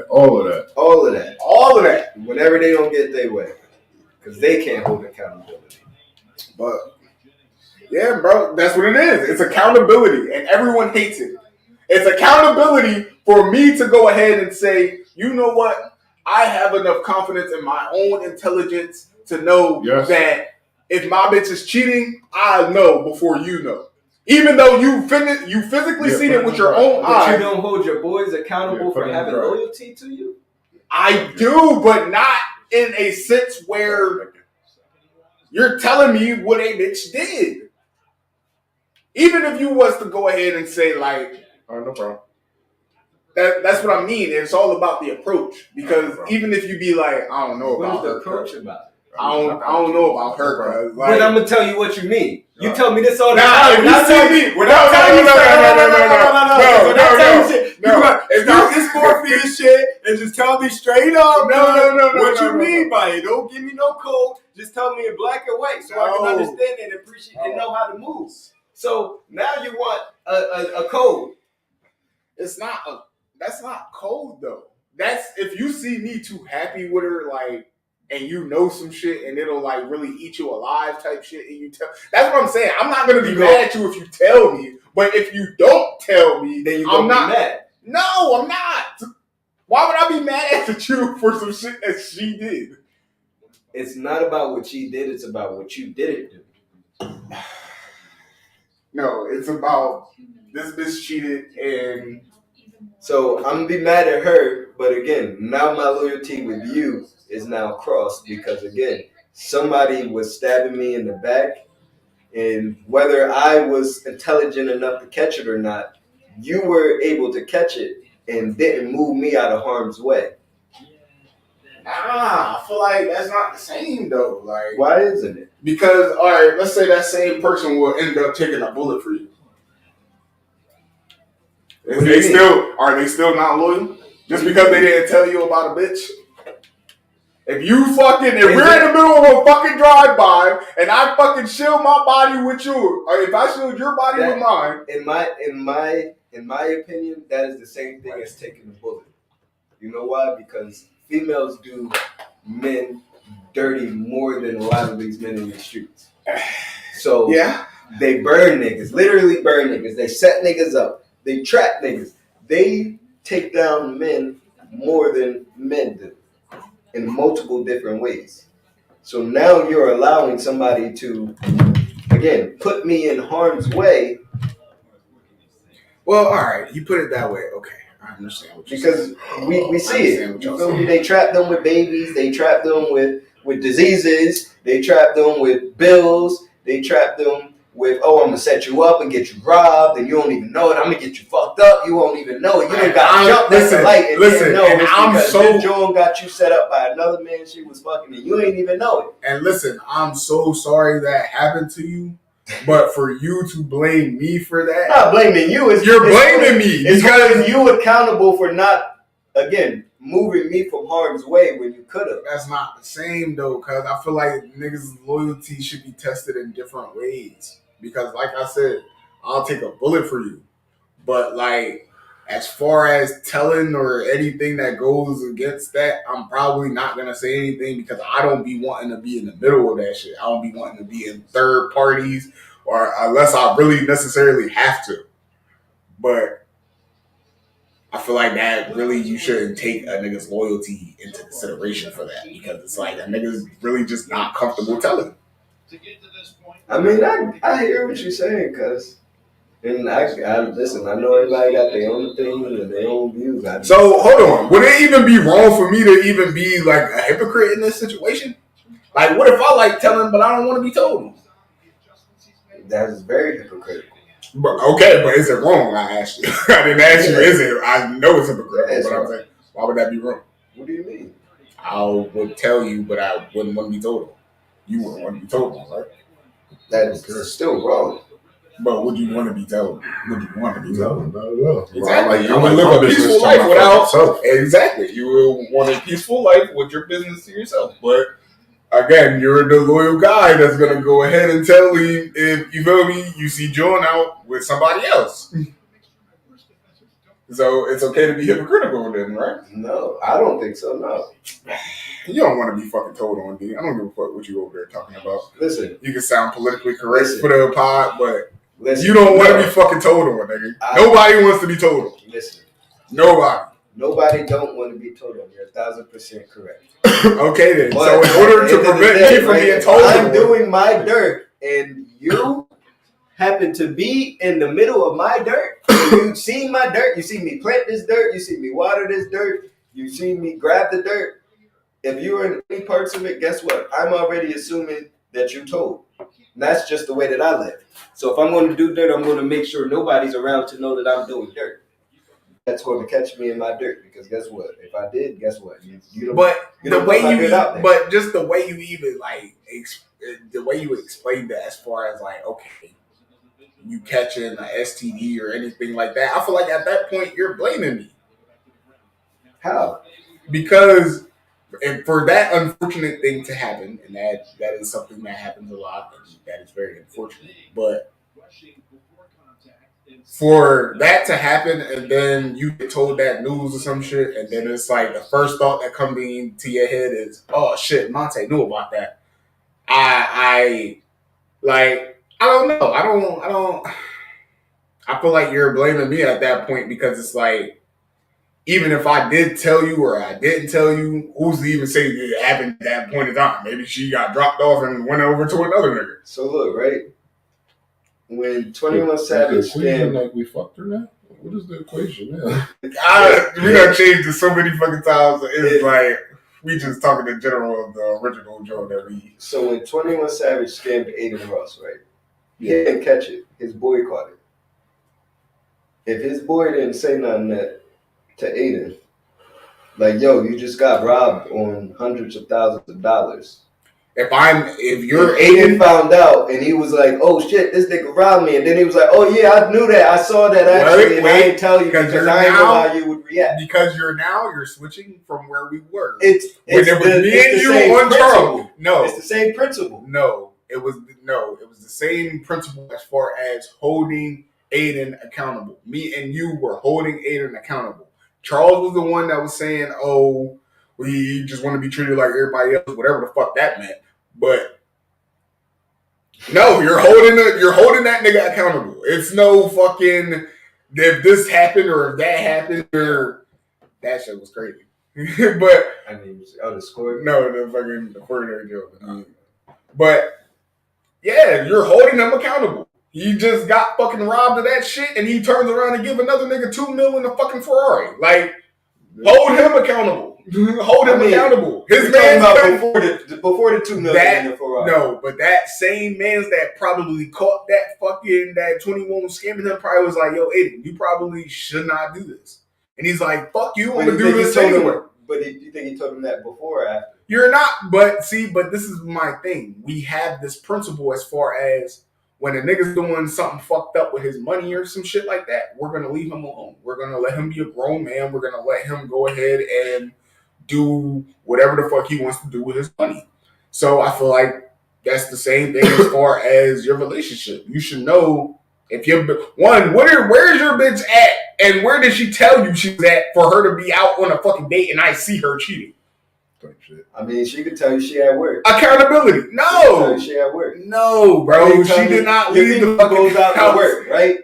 All of that. All of that. Whenever they don't get their way. Because they can't hold accountability. But, yeah, bro, that's what it is. It's accountability, and everyone hates it. It's accountability for me to go ahead and say, you know what? I have enough confidence in my own intelligence to know that if my bitch is cheating, I know before you know. Even though you physically seen it with your own eyes. But you don't hold your boys accountable for having loyalty to you? I do, but not in a sense where you're telling me what a bitch did. Even if you was to go ahead and say, like, no problem. That's what I mean. It's all about the approach. Because even if you be like, I don't know about what is the approach about it? I don't know about her. Like, but I'm gonna tell you what you mean. You tell me this all the time. When I tell me, when I tell you it's not this Morpheus shit, and just tell me straight up. No. What you mean by it? Don't give me no code. Just tell me in black and white, so I can understand and appreciate and know how to move. So now you want a code. It's not that's not code though. That's if you see me too happy with her, like. And you know some shit, and it'll like really eat you alive type shit. And you tell that's what I'm saying. I'm not gonna be mad at you if you tell me, but if you don't tell me, then I'm not mad. No, I'm not. Why would I be mad at you for some shit that she did? It's not about what she did. It's about what you didn't do. No, it's about this bitch cheated, and so I'm gonna be mad at her. But again, now my loyalty with you is now crossed because again, somebody was stabbing me in the back, and whether I was intelligent enough to catch it or not, you were able to catch it and didn't move me out of harm's way. Nah, I feel like that's not the same though. Like, why isn't it? Because all right, let's say that same person will end up taking a bullet for you. Are they still not loyal? Just because they didn't tell you about a bitch? If we're in the middle of a fucking drive-by and I fucking shield my body with yours, or if I shield your body with mine. In my opinion, that is the same thing as taking a bullet. You know why? Because females do men dirty more than a lot of these men in the streets. So they burn niggas, literally burn niggas. They set niggas up. They trap niggas. They take down men more than men do in multiple different ways. So now you're allowing somebody to, again, put me in harm's way. Well, all right, you put it that way. Okay, I understand what you're saying. Because we see it. You feel me? They trap them with babies. They trap them with diseases. They trap them with bills. They trap them with, I'm going to set you up and get you robbed, and you don't even know it. I'm going to get you fucked up. You won't even know it. You done got jumped at the light and didn't know it because Joan got you set up by another man she was fucking, and you ain't even know it. And listen, I'm so sorry that happened to you, but for you to blame me for that. Not blaming you. You're blaming me. It's because you accountable for not, again, moving me from harm's way when you could have. That's not the same, though, because I feel like niggas' loyalty should be tested in different ways. Because, like I said, I'll take a bullet for you. But, like, as far as telling or anything that goes against that, I'm probably not going to say anything because I don't be wanting to be in the middle of that shit. I don't be wanting to be in third parties or unless I really necessarily have to. But I feel like that really you shouldn't take a nigga's loyalty into consideration for that because it's like a nigga's really just not comfortable telling. I mean, I hear what you're saying, cuz. And I listen, I know everybody got their own opinions and their own views. So, hold on. Would it even be wrong for me to even be like a hypocrite in this situation? Like, what if I like telling but I don't want to be told? That is very hypocritical. But is it wrong? I asked you. I didn't ask you, is it? I know it's hypocritical, but I'm saying, why would that be wrong? What do you mean? I would tell you, but I wouldn't want to be told. You wouldn't want to be told, right? That is still wrong. But would you want to be told? Would you want to be told? No, not at all. Exactly. You would live a peaceful life without. Exactly. You will want a peaceful life with your business to yourself. But again, you're the loyal guy that's gonna go ahead and tell you if you feel me. You see John out with somebody else. So it's okay to be hypocritical then, right? No, I don't think so. No. You don't want to be fucking told on, D. I don't give a fuck what you over there talking about. Listen, You can sound politically correct Listen. for the pod, but listen. you don't want to No. be fucking told on, nigga. I- Nobody wants to be told on. Listen, Nobody. nobody don't want to be told on. You're 1,000% correct. Okay then. But So in order to prevent me from being told I'm on, doing my dirt, and you happen to be in the middle of my dirt. You see my dirt. You see me plant this dirt. You see me water this dirt. You see me grab the dirt. If you're in any parts of it, guess what? I'm already assuming that you told. And that's just the way that I live. So if I'm going to do dirt, I'm going to make sure nobody's around to know that I'm doing dirt. That's going to catch me in my dirt, because guess what? If I did, guess what? You don't. but you the don't way put my you, dirt out there. but just the way you even like, the way you explained that, as far as like, okay, you catching a STD or anything like that, I feel like at that point you're blaming me. How? Because for that unfortunate thing to happen, and that is something that happens a lot, and that is very unfortunate. But for that to happen, and then you get told that news or some shit, and then it's like the first thought that comes into your head is, "Oh shit, Monte knew about that." I don't know. I don't. I feel like you're blaming me at that point, because it's like, even if I did tell you or I didn't tell you, who's to even say it happened at that point in time? Maybe she got dropped off and went over to another nigga. So look, right? When 21 Savage scammed, like we fucked her now? What is the equation now? We done changed it so many fucking times. It's like we just talking in general of the original Joe that we. So when 21 Savage scammed Aiden Ross, right? He didn't catch it. His boy caught it. If his boy didn't say nothing to Aiden, like, yo, you just got robbed on hundreds of thousands of dollars. If you're Aiden found out and he was like, oh shit, this nigga robbed me, and then he was like, oh yeah, I knew that, I saw that actually, and I didn't tell you because I didn't know how you would react. Because you're switching from where we were. It's me and you on Charles. No, it's the same principle. No, it was the same principle as far as holding Aiden accountable. Me and you were holding Aiden accountable. Charles was the one that was saying, oh, we just want to be treated like everybody else, whatever the fuck that meant. But no, you're holding that nigga accountable. It's no fucking if this happened or if that happened or that shit was crazy. But I mean, the score. No, the coordinator joke. But yeah, you're holding him accountable. He just got fucking robbed of that shit, and he turns around and give another nigga $2 million in a fucking Ferrari. Like, hold him accountable. Hold him accountable. His man before the $2 million in the Ferrari. No, but that same man's that probably caught that 21 was scamming him probably was like, yo, Aiden, you probably should not do this. And he's like, fuck you, I'm gonna do this anyway. But you think he told him that before or after? You're not, but this is my thing. We have this principle as far as when a nigga's doing something fucked up with his money or some shit like that, we're gonna leave him alone. We're gonna let him be a grown man. We're gonna let him go ahead and do whatever the fuck he wants to do with his money. So I feel like that's the same thing as far as your relationship. You should know if you're where's your bitch at, and where did she tell you she's at for her to be out on a fucking date and I see her cheating? Shit. I mean, she could tell you she at work. Accountability. No. She could tell you she at work. No, bro. She did not leave the fucking goes out house. to work, right?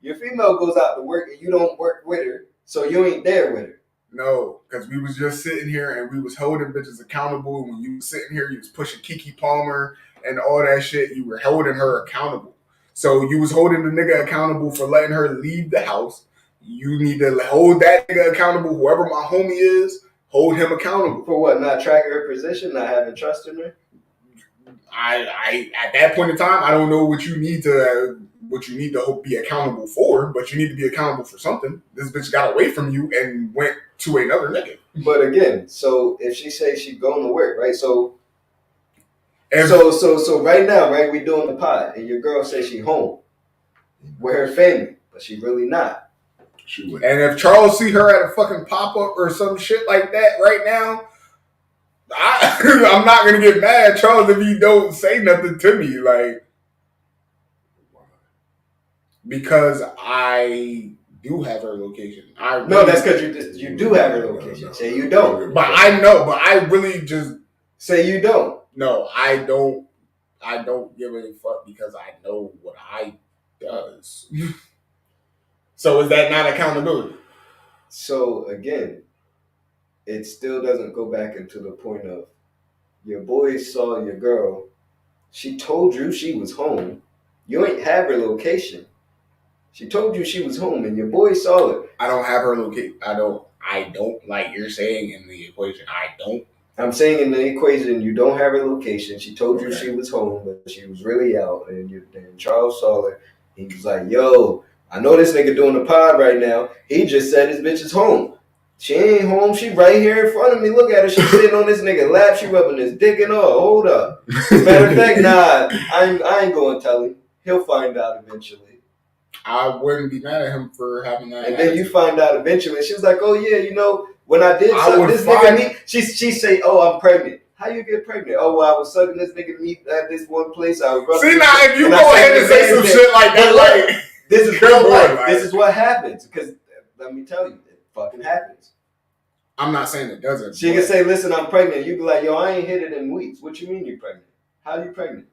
Your female goes out to work and you don't work with her, so you ain't there with her. No, because we was just sitting here and we was holding bitches accountable. When you was sitting here, you was pushing Kiki Palmer and all that shit. You were holding her accountable. So you was holding the nigga accountable for letting her leave the house. You need to hold that nigga accountable. Whoever my homie is, hold him accountable. For what? Not tracking her position? Not having trust in her? I at that point in time, I don't know what you need to be accountable for, but you need to be accountable for something. This bitch got away from you and went to another nigga. But again, so if she says she's going to work, right? So right now, right, we doing the pod, and your girl says she home with her family, but she really not. She would. And if Charles see her at a fucking pop up or some shit like that right now, I'm not gonna get mad, Charles, if he don't say nothing to me, like, because I do have her location. No, that's because you do have her location. Say you don't. But I know. But I really just say you don't. No, I don't. I don't give a fuck because I know what I does. So is that not accountability? So again, it still doesn't go back into the point of your boy saw your girl. She told you she was home. You ain't have her location. She told you she was home, and your boy saw her. I don't have her location. I don't. Like you're saying in the equation. I don't. I'm saying in the equation, you don't have her location. She told you she was home, but she was really out. And Charles saw her. He was like, yo, I know this nigga doing the pod right now. He just said his bitch is home. She ain't home. She right here in front of me. Look at her. She's sitting on this nigga lap. She rubbing his dick and all. Hold up. Matter of fact, nah, I ain't going to tell him. He'll find out eventually. I wouldn't be mad at him for having that. And then you find out eventually. She was like, oh, yeah, you know, when I did something, this nigga meat, she say, oh, I'm pregnant. How you get pregnant? Oh, well, I was sucking this nigga meat at this one place. I was See, now, if you go ahead and say some shit like that, like, this is real life. This is what happens. Because, let me tell you, it fucking happens. I'm not saying it doesn't. She can say, listen, I'm pregnant. You be like, yo, I ain't hit it in weeks. What you mean you pregnant? How you pregnant?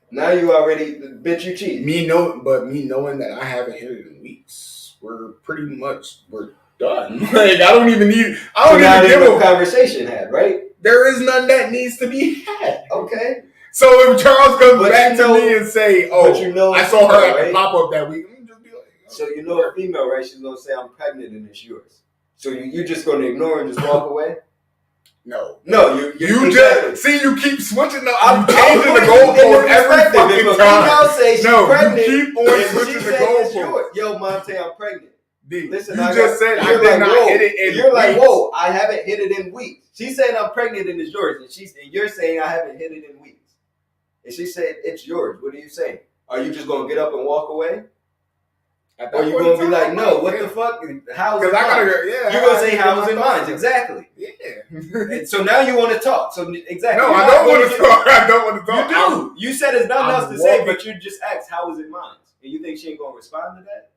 Now you already, bitch, you cheat. Me knowing that I haven't hit it in weeks, we're done. Like I don't even give a conversation had, right? There is none that needs to be had. Okay. So if Charles comes back to me and say, "Oh, I saw her at the pop up that week," I'm just be like, oh, so you know a female, right? She's gonna say, "I'm pregnant and it's yours." So you're just gonna ignore and just walk away? No, you exactly. Just see. You keep switching the. I'm changing the goalpost every fucking time. Say she's pregnant, you keep on switching the goalpost. Yo, Monte, I'm pregnant. Listen, you just said I did not hit it in You're like, whoa, I haven't hit it in weeks. She's saying I'm pregnant and it's yours, and you're saying I haven't hit it in weeks. And she said it's yours. What are you saying? Are you just gonna get up and walk away? Or you gonna be like, no, what the fuck? How's it mine? You're gonna say how's it mine? Exactly. Yeah. So now you want to talk. So exactly. No, I don't want to talk. I don't want to talk. You do. You said there's nothing else to say, but you just asked how is it mine? And you think she ain't gonna respond to that?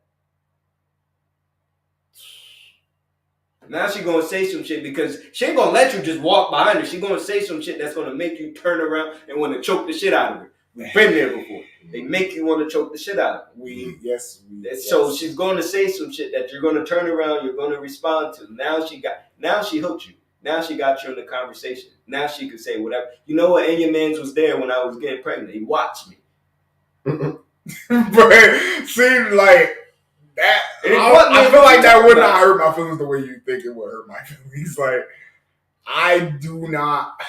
Now she gonna say some shit because she ain't gonna let you just walk behind her. She gonna say some shit that's gonna make you turn around and want to choke the shit out of her. We've been there before. They make you want to choke the shit out of her. Yes. So she's gonna say some shit that you're gonna turn around. You're gonna respond to. Now she hooked you. Now she got you in the conversation. Now she can say whatever. You know what? And your man's was there when I was getting pregnant. He watched me. But it seemed like that. I feel like that would not hurt my feelings the way you think it would hurt my feelings. Like I do not.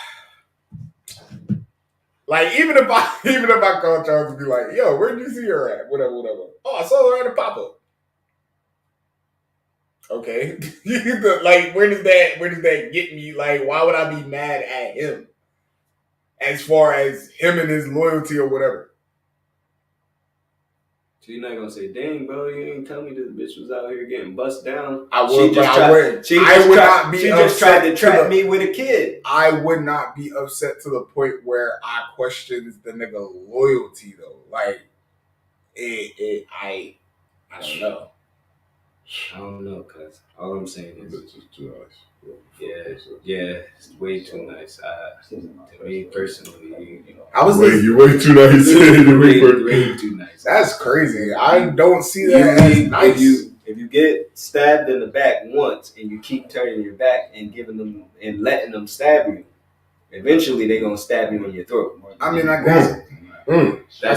Like even if I call Charles and be like, "Yo, where did you see her at?" Whatever. Oh, I saw her at a pop up. Okay, like where does that get me? Like, why would I be mad at him? As far as him and his loyalty or whatever. So you're not gonna say, "Dang, bro, you ain't tell me this bitch was out here getting bust down." I would, She just tried to trap me with a kid. I would not be upset to the point where I question the nigga loyalty though. Like, I don't know. I don't know, cause all I'm saying is it's just too nice. Yeah, it's way too nice. To me personally, I was you're way too nice. way too nice. That's crazy. I don't see that as nice. If you get stabbed in the back once and you keep turning your back and giving them and letting them stab you, eventually they're gonna stab you in your throat. I mean, I guess. I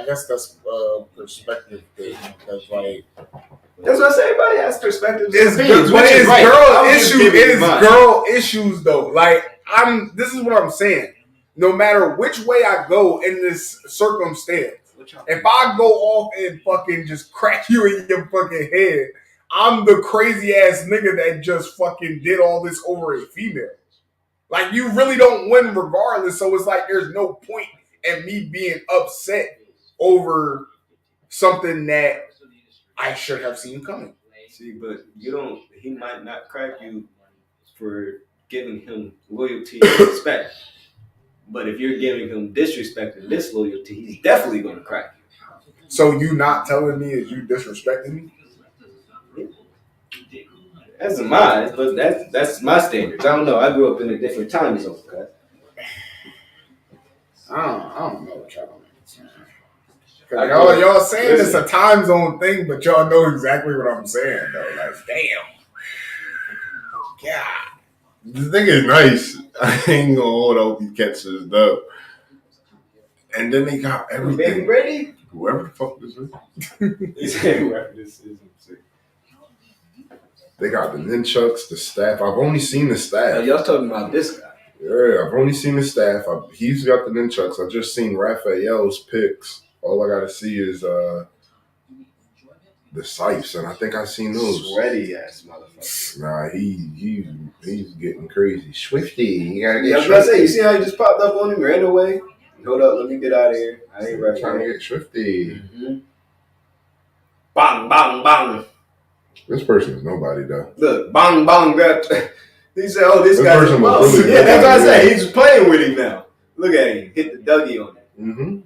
guess that's perspective thing because that's what I say. Everybody has perspectives. It is girl issues though. Like this is what I'm saying. No matter which way I go in this circumstance, if I go off and fucking just crack you in your fucking head, I'm the crazy ass nigga that just fucking did all this over a female. Like you really don't win regardless, so it's like there's no point in me being upset over something that I should have seen coming. See, but he might not crack you for giving him loyalty and respect. But if you're giving him disrespect and disloyalty, he's definitely gonna crack you. So you not telling me is you disrespecting me? That's mine, but that's my standards. I don't know. I grew up in a different time zone. Okay? I don't know what y'all saying. Cause y'all saying it's a time zone thing, but y'all know exactly what I'm saying though. Like, damn. God. This thing is nice. I ain't gonna hold out these cats is dope. And then they got everything. Baby Brady? Whoever the fuck this is. Whoever this is. They got the nunchucks, the staff. I've only seen the staff. Y'all talking about this guy? Yeah, I've only seen the staff. He's got the nunchucks. I've just seen Raphael's picks. All I gotta see is the scythes, and I think I've seen those. Sweaty ass motherfucker. Nah, he's getting crazy. Swifty, you gotta I was gonna say, you see how he just popped up on him, ran away? Hold up, let me get out of here. I ain't right trying to get swifty. Mm-hmm. Bang, bang, bang. This person is nobody though. Look, bang, bang, grabbed. He said, "Oh, this guy's a mouse." Really yeah, that's what I say. He's playing with him now. Look at him, hit the Dougie on it. Mm-hmm.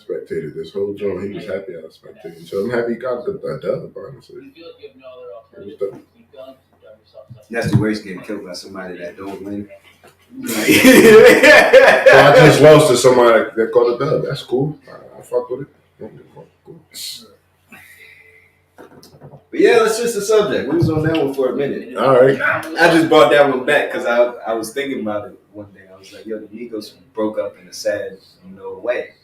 Spectated this whole joint. He was happy I was spectating. So I'm happy he got the dub, honestly. That's the worst, getting killed by somebody that don't win. So I just lost to somebody that caught a dub. That's cool. I fuck with it. Cool. But yeah, let's switch the subject. We was on that one for a minute. All right. I just brought that one back because I was thinking about it one day. I was like, yo, the Eagles broke up in a sad, way.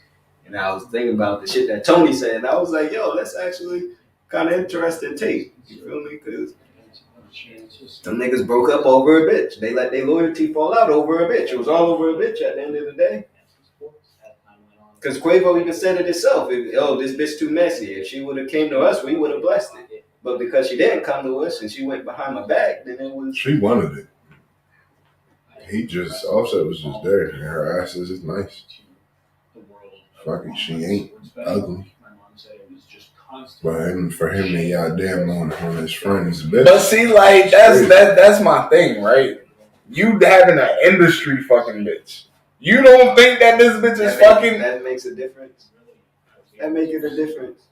And I was thinking about the shit that Tony said. And I was like, yo, that's actually kind of interesting take. You feel me? Because some niggas broke up over a bitch. They let their loyalty fall out over a bitch. It was all over a bitch at the end of the day. Because Quavo even said it himself. This bitch too messy. If she would have came to us, we would have blessed it. But because she didn't come to us and she went behind my back, then it was... She wanted it. Offset was just there. And her ass is just nice. Fuck it, she ain't ugly. But for him to goddamn on his friend's bitch. But see, like, that's my thing, right? You having an industry fucking bitch. You don't think that this bitch is fucking... That makes a difference. That makes it a difference.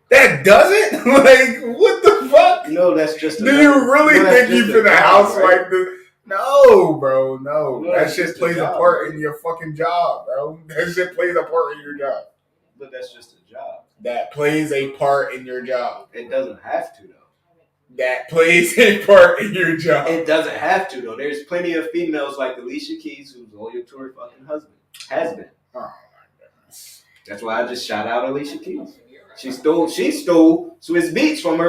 That doesn't? Like, what the fuck? No, that's just... Do you really think you for the house right? Like this? No, bro, no. That shit plays a part in your fucking job, bro. That shit plays a part in your job. But that's just a job. That plays a part in your job. It doesn't have to, though. That plays a part in your job. It doesn't have to, though. There's plenty of females like Alicia Keys who's loyal to her fucking husband. Has been. Oh, my goodness. That's why I just shout out Alicia Keys. She stole Swiss Beats from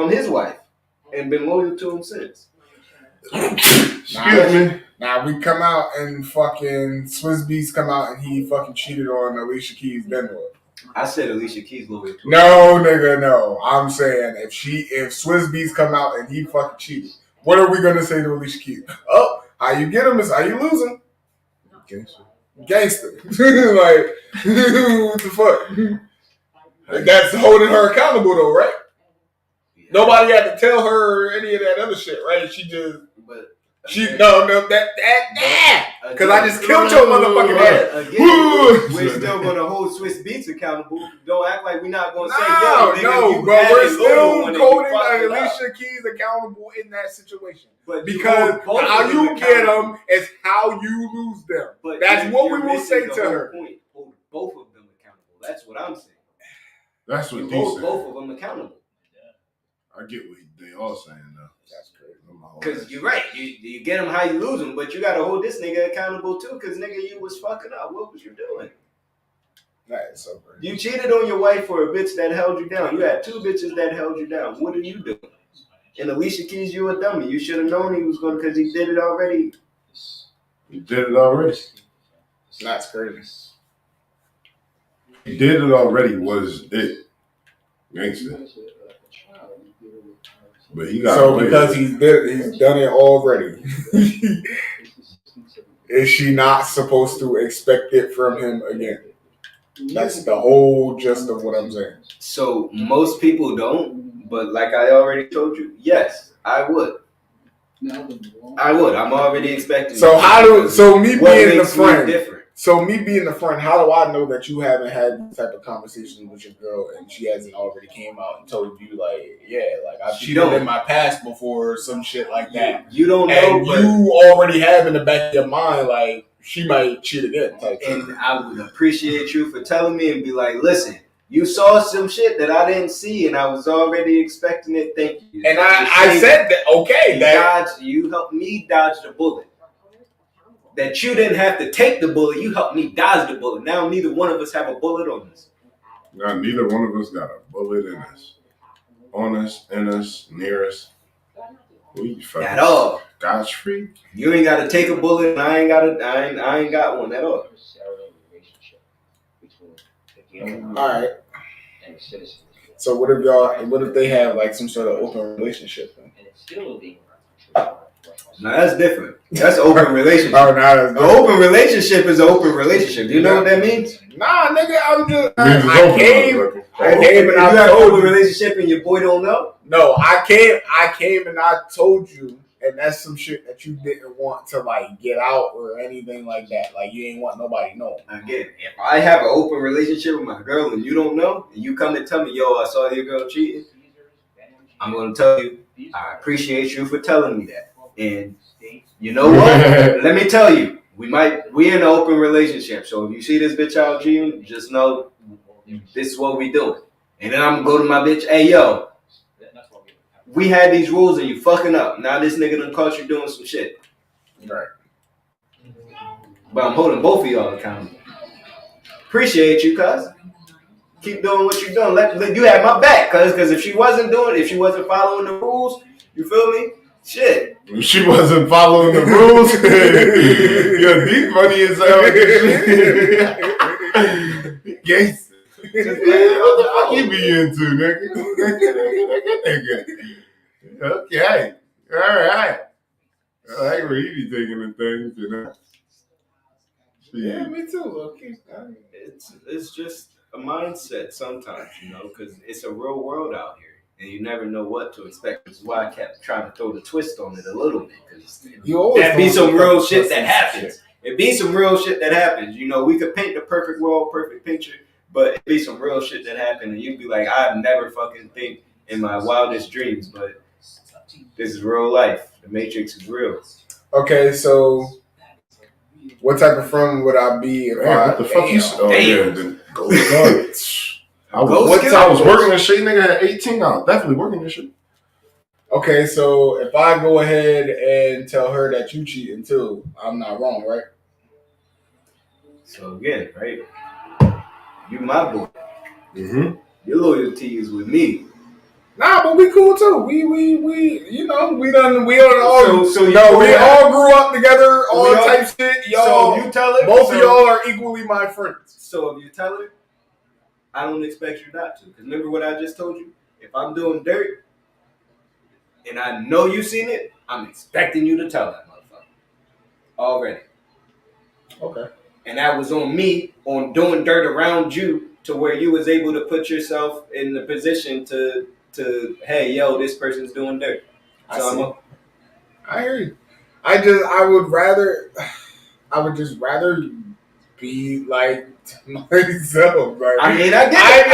his wife and been loyal to him since. Excuse me. Now we come out and fucking Swiss Beats come out and he fucking cheated on Alicia Keys, then what? I said Alicia Keys loyal to No, nigga, no. I'm saying if Swiss Beats come out and he fucking cheated, what are we gonna say to Alicia Keys? Oh, how you get him is how you lose him. Gangster. Like, what the fuck? That's holding her accountable though, right? Yeah. Nobody had to tell her any of that other shit, right? She just, because I just killed your motherfucking ass. Again, we're still gonna hold Swiss Beats accountable. Don't act like we're not gonna say no, but we're still holding Alicia Keys accountable in that situation. But because how you get them is how you lose them. But that's what we will say to her. Hold both of them accountable. That's what I'm saying. That's what you they hold say. Both of them accountable. I get what they all saying though. That's crazy. Because you're right. You get them how you lose them, but you got to hold this nigga accountable too because, nigga, you was fucking up. What was you doing? That is so crazy. You cheated on your wife for a bitch that held you down. You had two bitches that held you down. What are you doing? And Alicia Keys, you a dummy. You should have known he was going to because he did it already. He did it already. That's crazy. He did it already was it. Gangster. But he got so because he's done it already. Is she not supposed to expect it from him again? That's the whole gist of what I'm saying. So most people don't, but like I already told you, yes, I would. I would. I'm already expecting. So me being the friend. So me being the friend, how do I know that you haven't had this type of conversation with your girl and she hasn't already came out and told you like, yeah, like I've cheated in my past before or some shit like that. You don't know, and you already have in the back of your mind like she might cheat again. And I would appreciate you for telling me and be like, listen, you saw some shit that I didn't see and I was already expecting it. Thank you. And I said that okay, you helped me dodge the bullet. That you didn't have to take the bullet, you helped me dodge the bullet. Now neither one of us have a bullet on us. Now neither one of us got a bullet in us. On us, in us, near us. We at all. God's free. You ain't gotta take a bullet and I ain't got one at all. Alright. So what if they have like some sort of open relationship then? Now that's different. That's an open relationship. Oh, no, an open relationship is an open relationship. Do you know what that means? Nah, nigga, I'm just. I came and you have an open relationship and your boy don't know? No, I came and I told you, and that's some shit that you didn't want to like get out or anything like that. Like you ain't want nobody to know. Again, if I have an open relationship with my girl and you don't know, and you come and tell me, yo, I saw your girl cheating, I'm gonna tell you, I appreciate you for telling me that. And you know what? Let me tell you, we in an open relationship. So if you see this bitch out cheating, just know this is what we doing. And then I'm gonna go to my bitch, hey yo, we had these rules and you fucking up. Now this nigga done caught you doing some shit. Right. But I'm holding both of y'all accountable. Appreciate you, cuz. Keep doing what you're doing. Let you have my back, cuz if she wasn't following the rules, you feel me? Shit. If she wasn't following the rules, you're deep funny as hell. Yes. Just what the fuck you be into, nigga? Okay. All right. I like where he be taking the things, you know. Yeah, me too. Okay. It's just a mindset sometimes, you know, because it's a real world out here. And you never know what to expect. That's why I kept trying to throw the twist on it a little bit. Because that'd be some real shit that happens. It'd be some real shit that happens. You know, we could paint the perfect world, perfect picture, but it'd be some real shit that happened. And you'd be like, I'd never fucking think in my wildest dreams, but this is real life. The Matrix is real. Okay, so what type of friend would I be if what the fuck you said? Oh, yeah, then go start. I was working this shit, nigga, at 18. I was definitely working this shit. Okay, so if I go ahead and tell her that you cheating too, I'm not wrong, right? So again, right? You my boy. Mm-hmm. Your loyalty is with me. Nah, but we cool too. We you know, we all we all grew up together, all type shit. Y'all, so you tell her, both of y'all are equally my friends. So if you tell her, I don't expect you not to. Because remember what I just told you? If I'm doing dirt and I know you seen it, I'm expecting you to tell that motherfucker. Already. Okay. And that was on me on doing dirt around you to where you was able to put yourself in the position to hey, yo, this person's doing dirt. So I hear you. I would just rather be like myself. Right? I mean, I get it.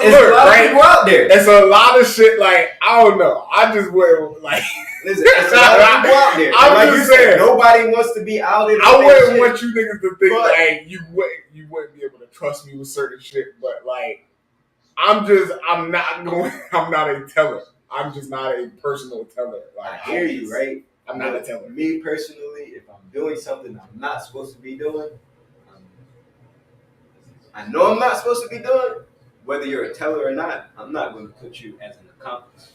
It's a lot of people out there. It's a lot of shit. Like I don't know. I just wouldn't like. Listen, it's a lot of people out there. I'm like just you saying. Said, nobody wants to be out in the I wouldn't want you niggas to think like you wouldn't be able to trust me with certain shit. But like, I'm not a teller. I'm just not a personal teller. Like, I hear you, right? I'm not a teller. Me personally, if I'm doing something I'm not supposed to be doing, I know I'm not supposed to be doing, whether you're a teller or not, I'm not going to put you as an accomplice.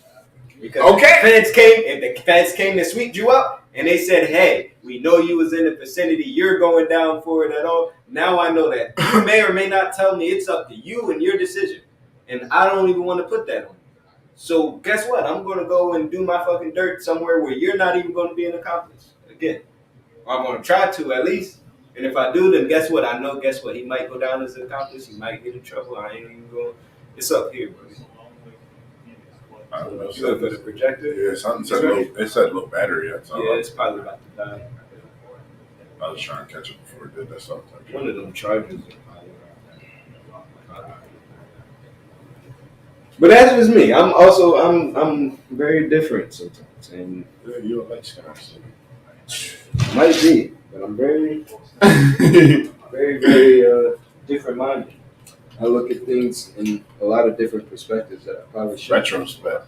Because if the feds came to sweep you up and they said, hey, we know you was in the vicinity, you're going down for it at all, now I know that. You may or may not tell me, it's up to you and your decision. And I don't even want to put that on you. So guess what? I'm going to go and do my fucking dirt somewhere where you're not even going to be an accomplice. Again, I'm going to try to at least. And if I do, then guess what? I know, he might go down as an accomplice. He might get in trouble. I ain't even going. It's up here, bro. I don't know. You look for the projector? Yeah, something said it said low battery or something. Yeah, it's probably about to die. I was trying to catch it before it did that stuff. One of them charges. But that's just me. I'm very different sometimes, and Yeah, you don't like scars. might be, but I'm very, very, different minded. I look at things in a lot of different perspectives that I probably should. Retrospect.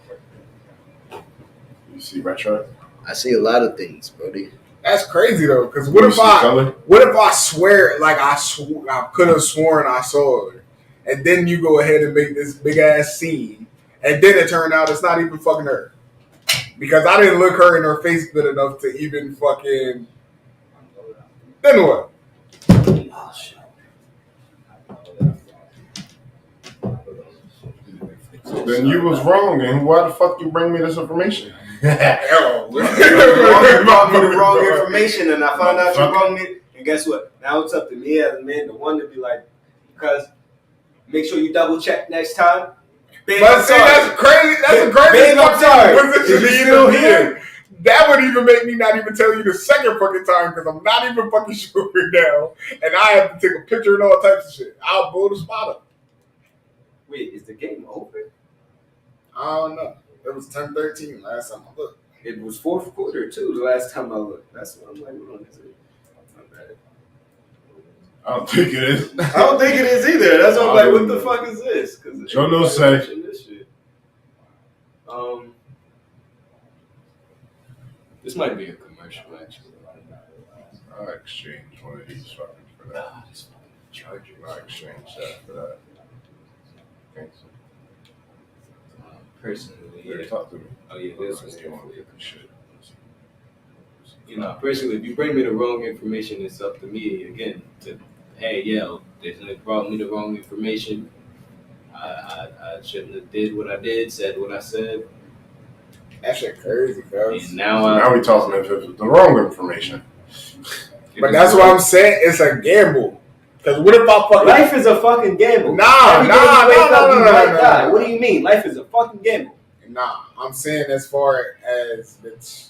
You see retro? I see a lot of things, buddy. That's crazy though, because what You if see I color? swear like I could have sworn I saw her, and then you go ahead and make this big ass scene, and then it turned out it's not even fucking her, because I didn't look her in her face good enough to even fucking. Then what? Oh shit. Then you was wrong, and why the fuck you bring me this information? Hell, You brought me the wrong information, and I found out you wrong me. And guess what? Now it's up to me as a man, the one to be like, because make sure you double check next time. Babe, but see, that's crazy. That's a crazy Babe, I'm sorry. position Is to he even still be here? in. That would even make me not even tell you the second fucking time because I'm not even fucking sure now, and I have to take a picture and all types of shit. I'll blow the spot up. Wait, is the game over? I don't know. It was 10-13 last time I looked. It was fourth quarter too. The last time I looked, that's what I'm like. What is it? Not bad. I don't think it is. I don't think it is either. That's why I'm like, what the fuck is this? Because Joe knows say. this shit. This might be a commercial actually. I'll exchange one of these fucking for that. This fucking charger. I'll exchange that for that. Okay, so Personally, here, yeah. talk to me. Oh yeah, this was You want to get this shit. You know, personally, if you bring me the wrong information, it's up to me again to, hey, yo, they brought me the wrong information. I shouldn't have did what I did, said what I said, That shit crazy, cuz. and So now now we talking if it was the wrong information. But that's what I'm saying. It's a gamble. Because what if I fucking. Life is a fucking gamble. Nah. What do you mean? Life is a fucking gamble. Nah, I'm saying as far as bitch,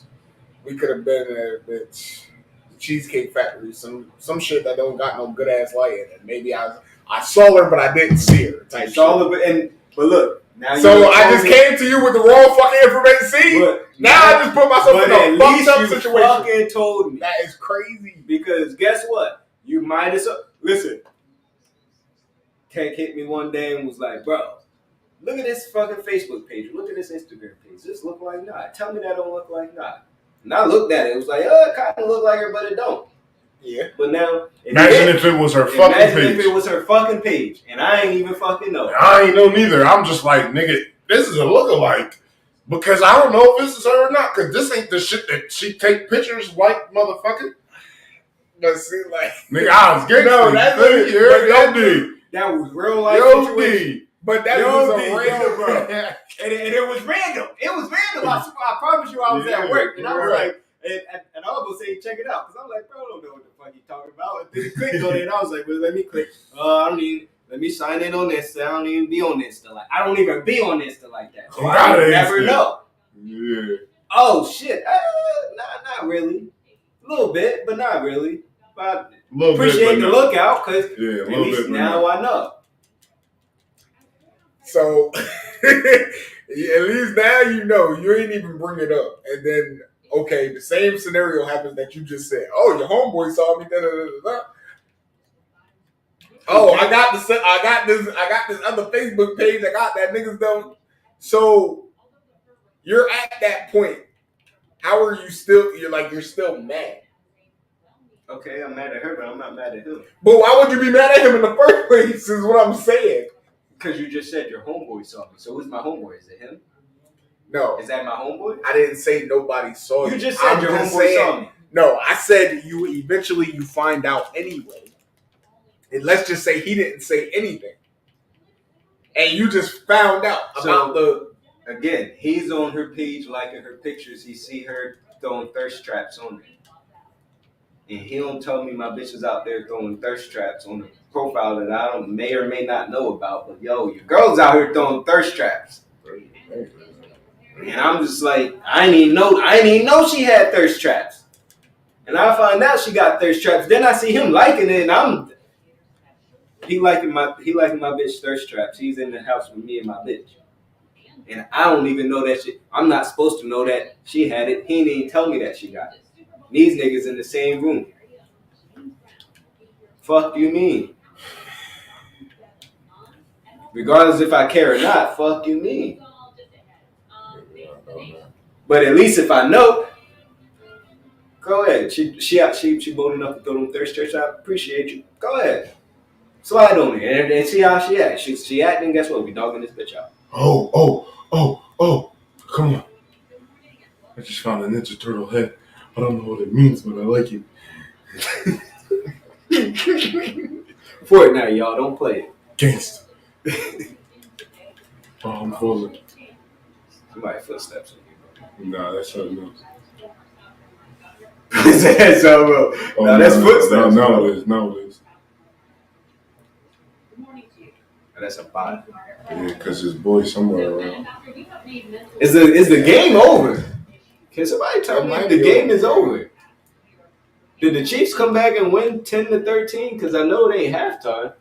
we could have been at bitch Cheesecake Factory, some shit that don't got no good ass light in it. Maybe I saw her, but I didn't see her. Type shit. But look, now so I just came to you with the wrong fucking information. See, now I just put myself in a fucked up situation. Fucking told me That is crazy. because guess what? You might as well listen. Tech hit me one day and was like, "Bro, look at this fucking Facebook page. Look at this Instagram page. This look like not. Tell me that don't look like not." And I looked at it. It was like, it kind of look like her, but it don't. Yeah. But now, Imagine if it was her fucking imagine page. if it was her fucking page, and I ain't even fucking know. I ain't know neither. I'm just like, nigga, this is a lookalike. Because I don't know if this is her or not. Because this ain't the shit that she take pictures like, motherfucker. But see, like, Nigga, I was getting No, that's it. Yo, D. That was real life Yo, situation. D. but that Yo, was D, a random, bro. And it was random. It was random. I promise you, I was at work, and I was right. like, and I was gonna say, check it out, because I'm like, bro, I don't know what the fuck you talking about. And then he clicked on it, and I was like, well, let me click. Let me sign in on this. I don't even be on Insta like. I don't even be on Insta like that. So I would never know. Yeah. Oh shit! Not really. A little bit, but not really. But appreciate the lookout, because Yeah, a at little least bit. now I know. So at least now you know. You ain't even bring it up, and then okay, the same scenario happens that you just said. Oh, your homeboy saw me. Da, da, da, da, da. Oh, I got this other Facebook page. I got that niggas don't. So you're at that point. How are you still? You're still mad. Okay, I'm mad at her, but I'm not mad at him. But why would you be mad at him in the first place? Is what I'm saying. Because you just said your homeboy saw me. So who's my homeboy? Is it him? No, Is that my homeboy? I didn't say nobody saw you. You just said your homeboy saying, saw me. No, I said you eventually you find out anyway. And let's just say he didn't say anything. And you just found out about the... Again, he's on her page liking her pictures. He see her throwing thirst traps on there. And he don't tell me my bitch is out there throwing thirst traps on a profile that I may or may not know about. But yo, your girl's out here throwing thirst traps. And I'm just like, I didn't even know she had thirst traps. And I find out she got thirst traps. Then I see him liking it, and he liking my bitch thirst traps. He's in the house with me and my bitch. And I don't even know that shit. I'm not supposed to know that she had it. He didn't even tell me that she got it. These niggas in the same room. Fuck you mean? Regardless if I care or not, fuck you mean? But at least if I know, go ahead. She bold enough to throw them thirst traps. I appreciate you. Go ahead. Slide on it and see how she acts. She acting. Guess what? We dogging this bitch out. Oh! Come on! I just found a Ninja Turtle head. I don't know what it means, but I like it. Fortnite, y'all, don't play it. Gangsta. Oh, I'm falling. Somebody footsteps in you. Nah, that's something else. That's so Oh, no, that's footsteps. No, it is. That's a bot. Yeah, because his boy's somewhere around. Is the game over? Can somebody tell me if the game is over? Did the Chiefs come back and win 10-13? Because I know it ain't halftime.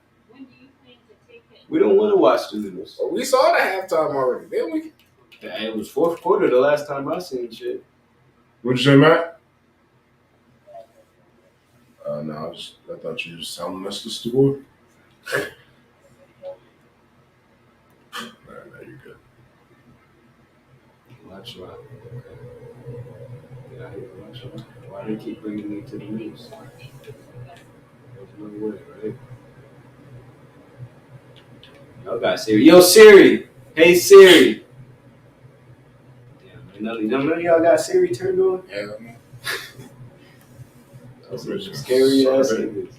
We don't want to watch the news. Well, we saw the halftime already, didn't we? Yeah, it was fourth quarter the last time I seen shit. What'd you say, Matt? No, I thought you were just telling us the story. No, you're good. Watch out. Yeah, watch out. Why do they keep bringing me to the news? There's no way, right? Y'all got Siri. Yo, Siri! Hey, Siri! Yeah, none of y'all got Siri turned on? Yeah. That's some scary ass niggas.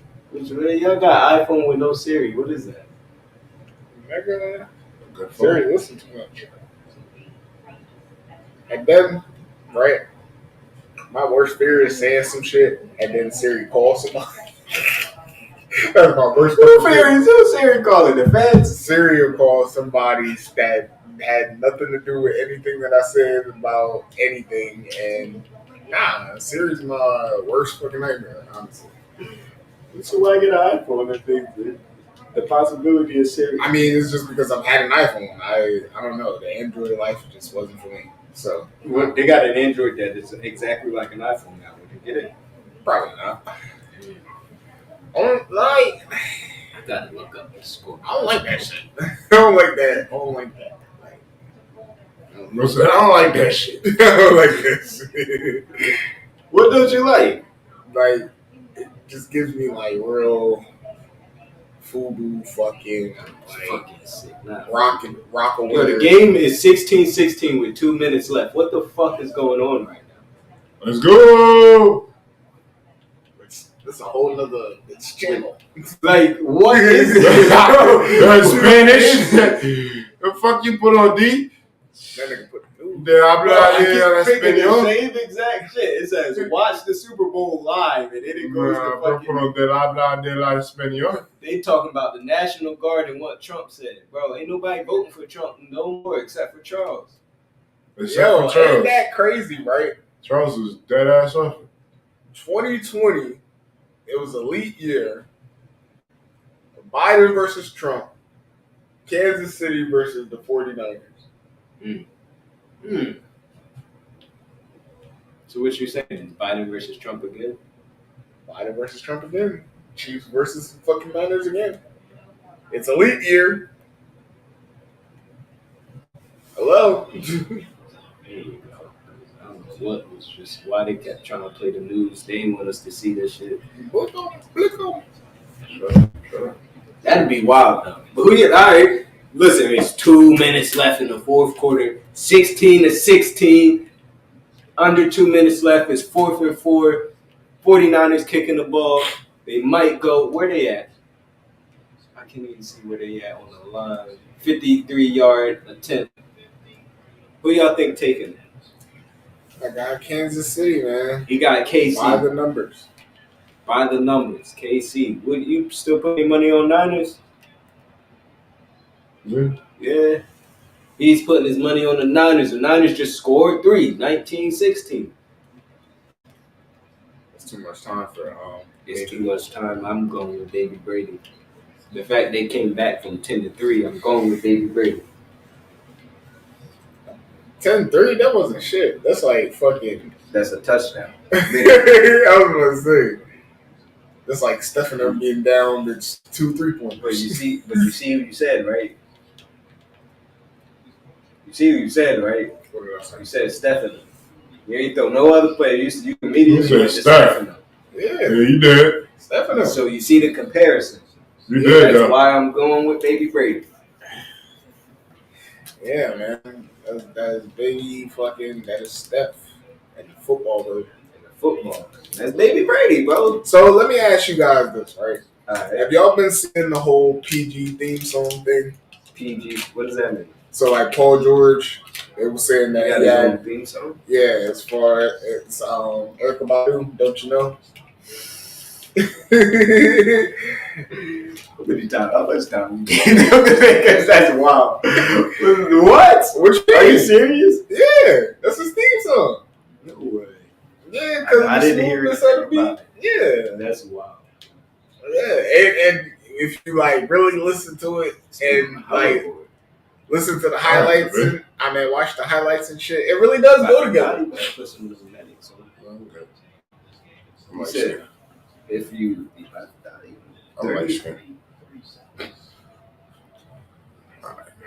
Y'all got iPhone with no Siri. What is that? Nigga, Siri listen too much. And then, right, my worst fear is saying some shit and then Siri calls somebody. That's my worst fear. Who Siri calling? The feds? Siri will call somebody that had nothing to do with anything that I said about anything, and Siri's my worst fucking nightmare, honestly. So why get an iPhone and think the possibility of Siri? I mean, it's just because I've had an iPhone. I don't know. The Android life just wasn't for me. So they got an Android that is exactly like an iPhone now. Would you get it? Probably not. I gotta look up the score. I don't like that shit. I don't like that. I don't like that. I don't like that shit. I don't like that shit. What don't you like? Like, it just gives me like real FUBU fucking sick. rock away. Yo, the game is 16-16 with 2 minutes left. What the fuck is going on right now? Let's go! It's a whole nother channel. Like, what is it? Spanish? The fuck you put on D? That nigga put the news. The same exact shit. It says, watch the Super Bowl live, and then it goes to fucking... Put on de la Español. They talking about the National Guard and what Trump said. Bro, ain't nobody voting for Trump no more except for Charles. Yo, ain't that crazy, right? Charles was dead ass off. 2020, it was a elite year. Biden versus Trump. Kansas City versus the 49ers. So what you saying? Biden versus Trump again? Biden versus Trump again. Chiefs versus fucking Niners again. It's elite year. Hello. I don't know what was just why they kept trying to play the news. They didn't want us to see this shit. Sure. That'd be wild though. But all right. Listen, it's 2 minutes left in the fourth quarter. 16-16. Under 2 minutes left. It's 4th and 4. 49ers kicking the ball. They might go. Where they at? I can't even see where they at on the line. 53-yard attempt. Who y'all think taking it? I got Kansas City, man. He got KC. By the numbers. KC. Would you still put any money on Niners? Yeah. He's putting his money on the Niners. The Niners just scored 3, 19-16. It's too much time for It's too much time. I'm going with Baby Brady. The fact they came back from 10-3, I'm going with Baby Brady. 10-3, that wasn't shit. That's like fucking. That's a touchdown. I was gonna say. That's like Stephen being down. It's 2 3-pointers. But you see what you said, right? You see what you said, right? What did I say? You said Stephen. You ain't throw no other player. You immediately said went to Steph. Stephen. Yeah, you did. Stephen. So you see the comparison. You did, That's though. why I'm going with Baby Brady. Yeah, man. That is baby fucking. That is Steph and football, though. Football. That's Baby Brady, bro. So let me ask you guys this, right? All right. Have y'all been seeing the whole PG theme song thing? PG. What does that mean? So like Paul George, they were saying that You got he his had, own theme song? yeah, as far as it's Erykah Badu, don't you know? How many times? How much time? Because that's wild. What? Which Are you serious? Yeah, that's his theme song. No way. Yeah, because I didn't hear it about it. Yeah, That's wild. yeah, and if you like really listen to it and like listen to the highlights, and I mean watch the highlights and shit, it really does go together. You said if you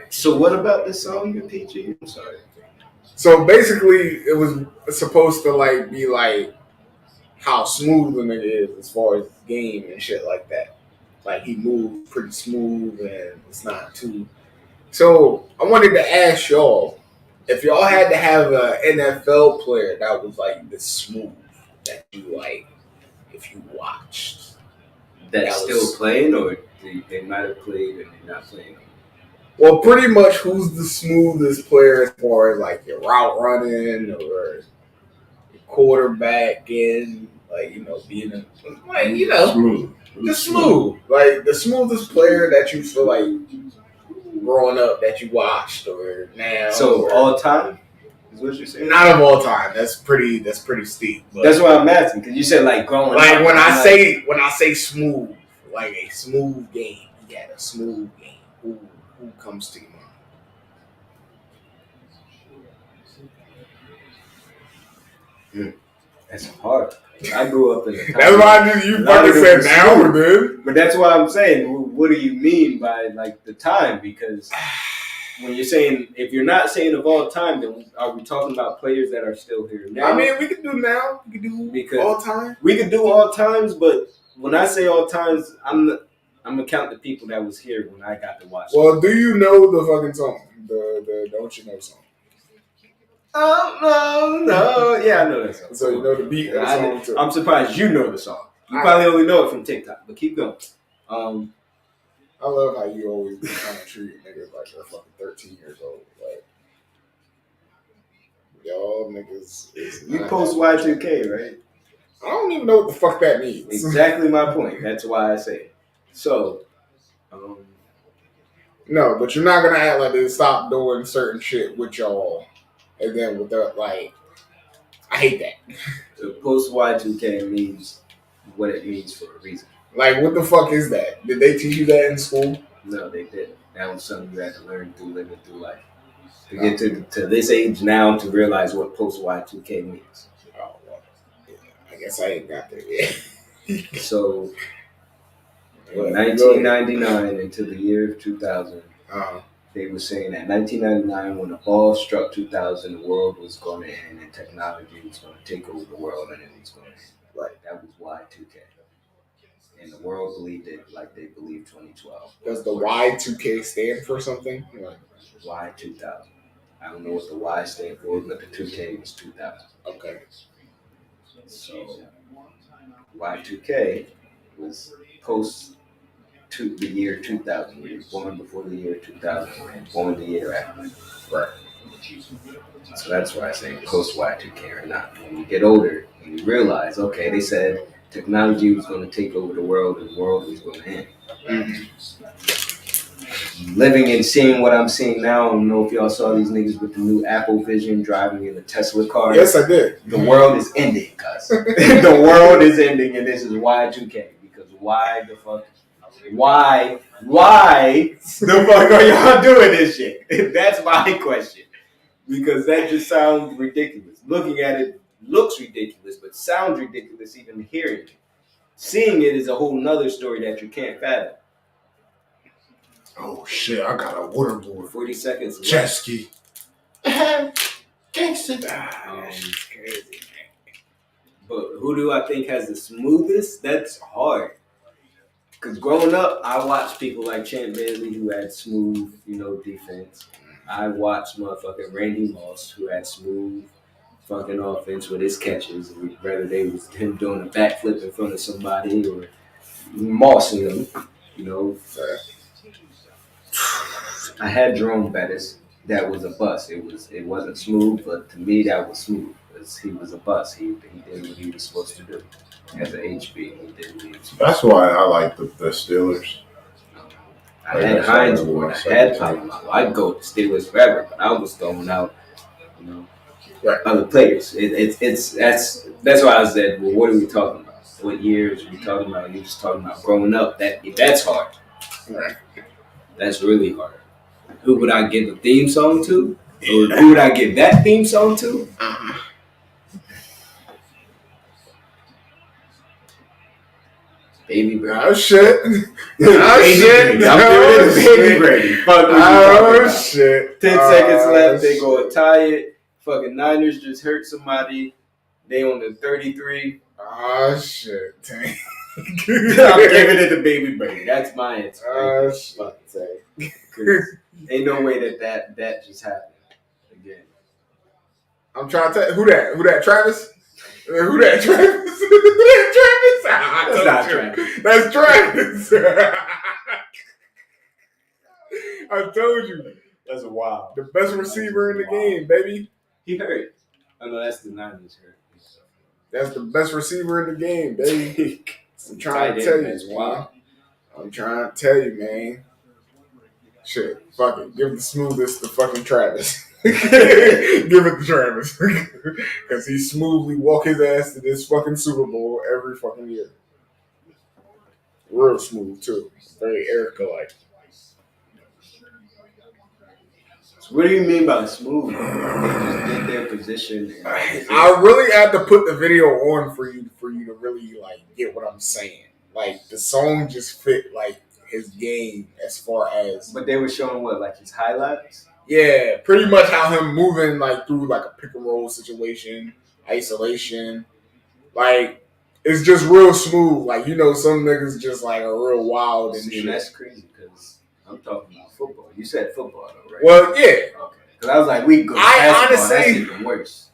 So what about this song in PG? I'm sorry. So basically, it was supposed to like be like how smooth the nigga is as far as game and shit like that. Like he moves pretty smooth and it's not too. So I wanted to ask y'all if y'all had to have an NFL player that was like this smooth that you like, if you watched. That's still playing, or they might have played and they're not playing. Well, pretty much who's the smoothest player as far as like your route running or your quarterback and like, you know, being a, like, you know, Smooth. just smooth. Like the smoothest player that you feel like growing up that you watched or now. So or, all time is what you're saying? not of all time. That's pretty steep. But That's why I'm asking, because you said like growing like up. when I say smooth, like a smooth game. Yeah, a smooth game. Who comes to your mind? That's hard. I grew up in a time. That's why you fucking said now or then. But that's why I'm saying, what do you mean by like the time? Because when you're saying, if you're not saying of all time, then are we talking about players that are still here now? I mean, we could do now. We could do all time. We could do all times, but when I say all times, I'm gonna count the people that was here when I got to watch. Well, do you know the fucking song? The Don't You Know song? Oh no, yeah, I know that song. So you know the beat of the song too. I'm surprised you know the song. You probably only know it from TikTok, but keep going. I love how you always be trying to treat niggas like they're fucking 13 years old. Like, y'all niggas is You post Y2K, right? I don't even know what the fuck that means. Exactly my point. That's why I say it. So, no, but you're not gonna act like they stop doing certain shit with y'all, and then with the like, I hate that. the post Y2K means what it means for a reason. Like, what the fuck is that? Did they teach you that in school? No, they didn't. That was something you had to learn through living through life. To get to this age now to realize what post Y2K means. Oh, well, yeah, I guess I ain't got there yet. So, in 1999 into the year 2000, they were saying that 1999, when the ball struck 2000, the world was going to end and technology was going to take over the world and it was going to end. Right. That was Y2K. And the world believed it like they believed 2012. Does the Y2K stand for something? Y2000. I don't know what the Y stand for, but the 2K was 2000. Okay. So Y2K was post to the year 2000. We were born before the year 2000 and born the year after. Right. So that's why I say post Y2K or not. When you get older and you realize, okay, they said technology was going to take over the world and the world was going to end. living and seeing what I'm seeing now. I don't know if y'all saw these niggas with the new Apple Vision driving in the Tesla car. Yes, I did. The world is ending, cuz. The world is ending, and this is Y2K. Because why the fuck? Why the fuck are y'all doing this shit? That's my question. Because that just sounds ridiculous. Looking at it looks ridiculous, but sounds ridiculous even hearing it. Seeing it is a whole nother story that you can't fathom. Oh shit! I got a waterboard. 40 seconds left. Jet ski. Gangsta. It's crazy, man. But who do I think has the smoothest? That's hard. Because growing up, I watched people like Champ Bailey who had smooth, defense. I watched motherfucking Randy Moss who had smooth fucking offense with his catches. Whether they was him doing a backflip in front of somebody or mossing them, I had Jerome Bettis. That was a bust. It wasn't smooth, but to me that was smooth because he was a bust. He did what he was supposed to do as an HB. He did what he was supposed to do. That's why I like the Steelers. I had Hines Ward. I had Palomalo. I'd go to Steelers forever, but I was throwing out, other players. That's why I said, well, what are we talking about? What years are we talking about? You're just talking about growing up. That's hard. Right. That's really hard. Who would I give a theme song to? Or who would I give that theme song to? Baby Brady. Oh shit. Baby Brady. I'm giving it to Baby Brady. Fuck what you talking about. Shit. 10 seconds left. They go and tie it. Fucking Niners just hurt somebody. They on the 33. Oh shit. Tank. I'm giving it to Baby Brady. That's my answer. Oh shit. Tank. Ain't no way that just happened again. I'm trying to tell you, who that? Travis? Who that? Travis? Travis? That's not Travis. That's Travis. I told you. That's wild. The best receiver in the game, baby. He hurt. Oh no, that's the Niners hurt. That's the best receiver in the game, baby. I'm trying to tell you, man. Wow. I'm trying to tell you, man. Shit, fuck it. Give the smoothest to fucking Travis. Give it to Travis. Because he smoothly walk his ass to this fucking Super Bowl every fucking year. Real smooth, too. Very Erica-like. So what do you mean by smooth? They just did their position. I really had to put the video on for you to really, get what I'm saying. The song just fit, his game as far as... But they were showing what, his highlights? Yeah, pretty much how him moving through a pick and roll situation, isolation. It's just real smooth. Some niggas just are real wild and shit. That's crazy because I'm talking about football. You said football though, right? Well, yeah. Okay. Because I was like, we go. I honestly, that's even worse.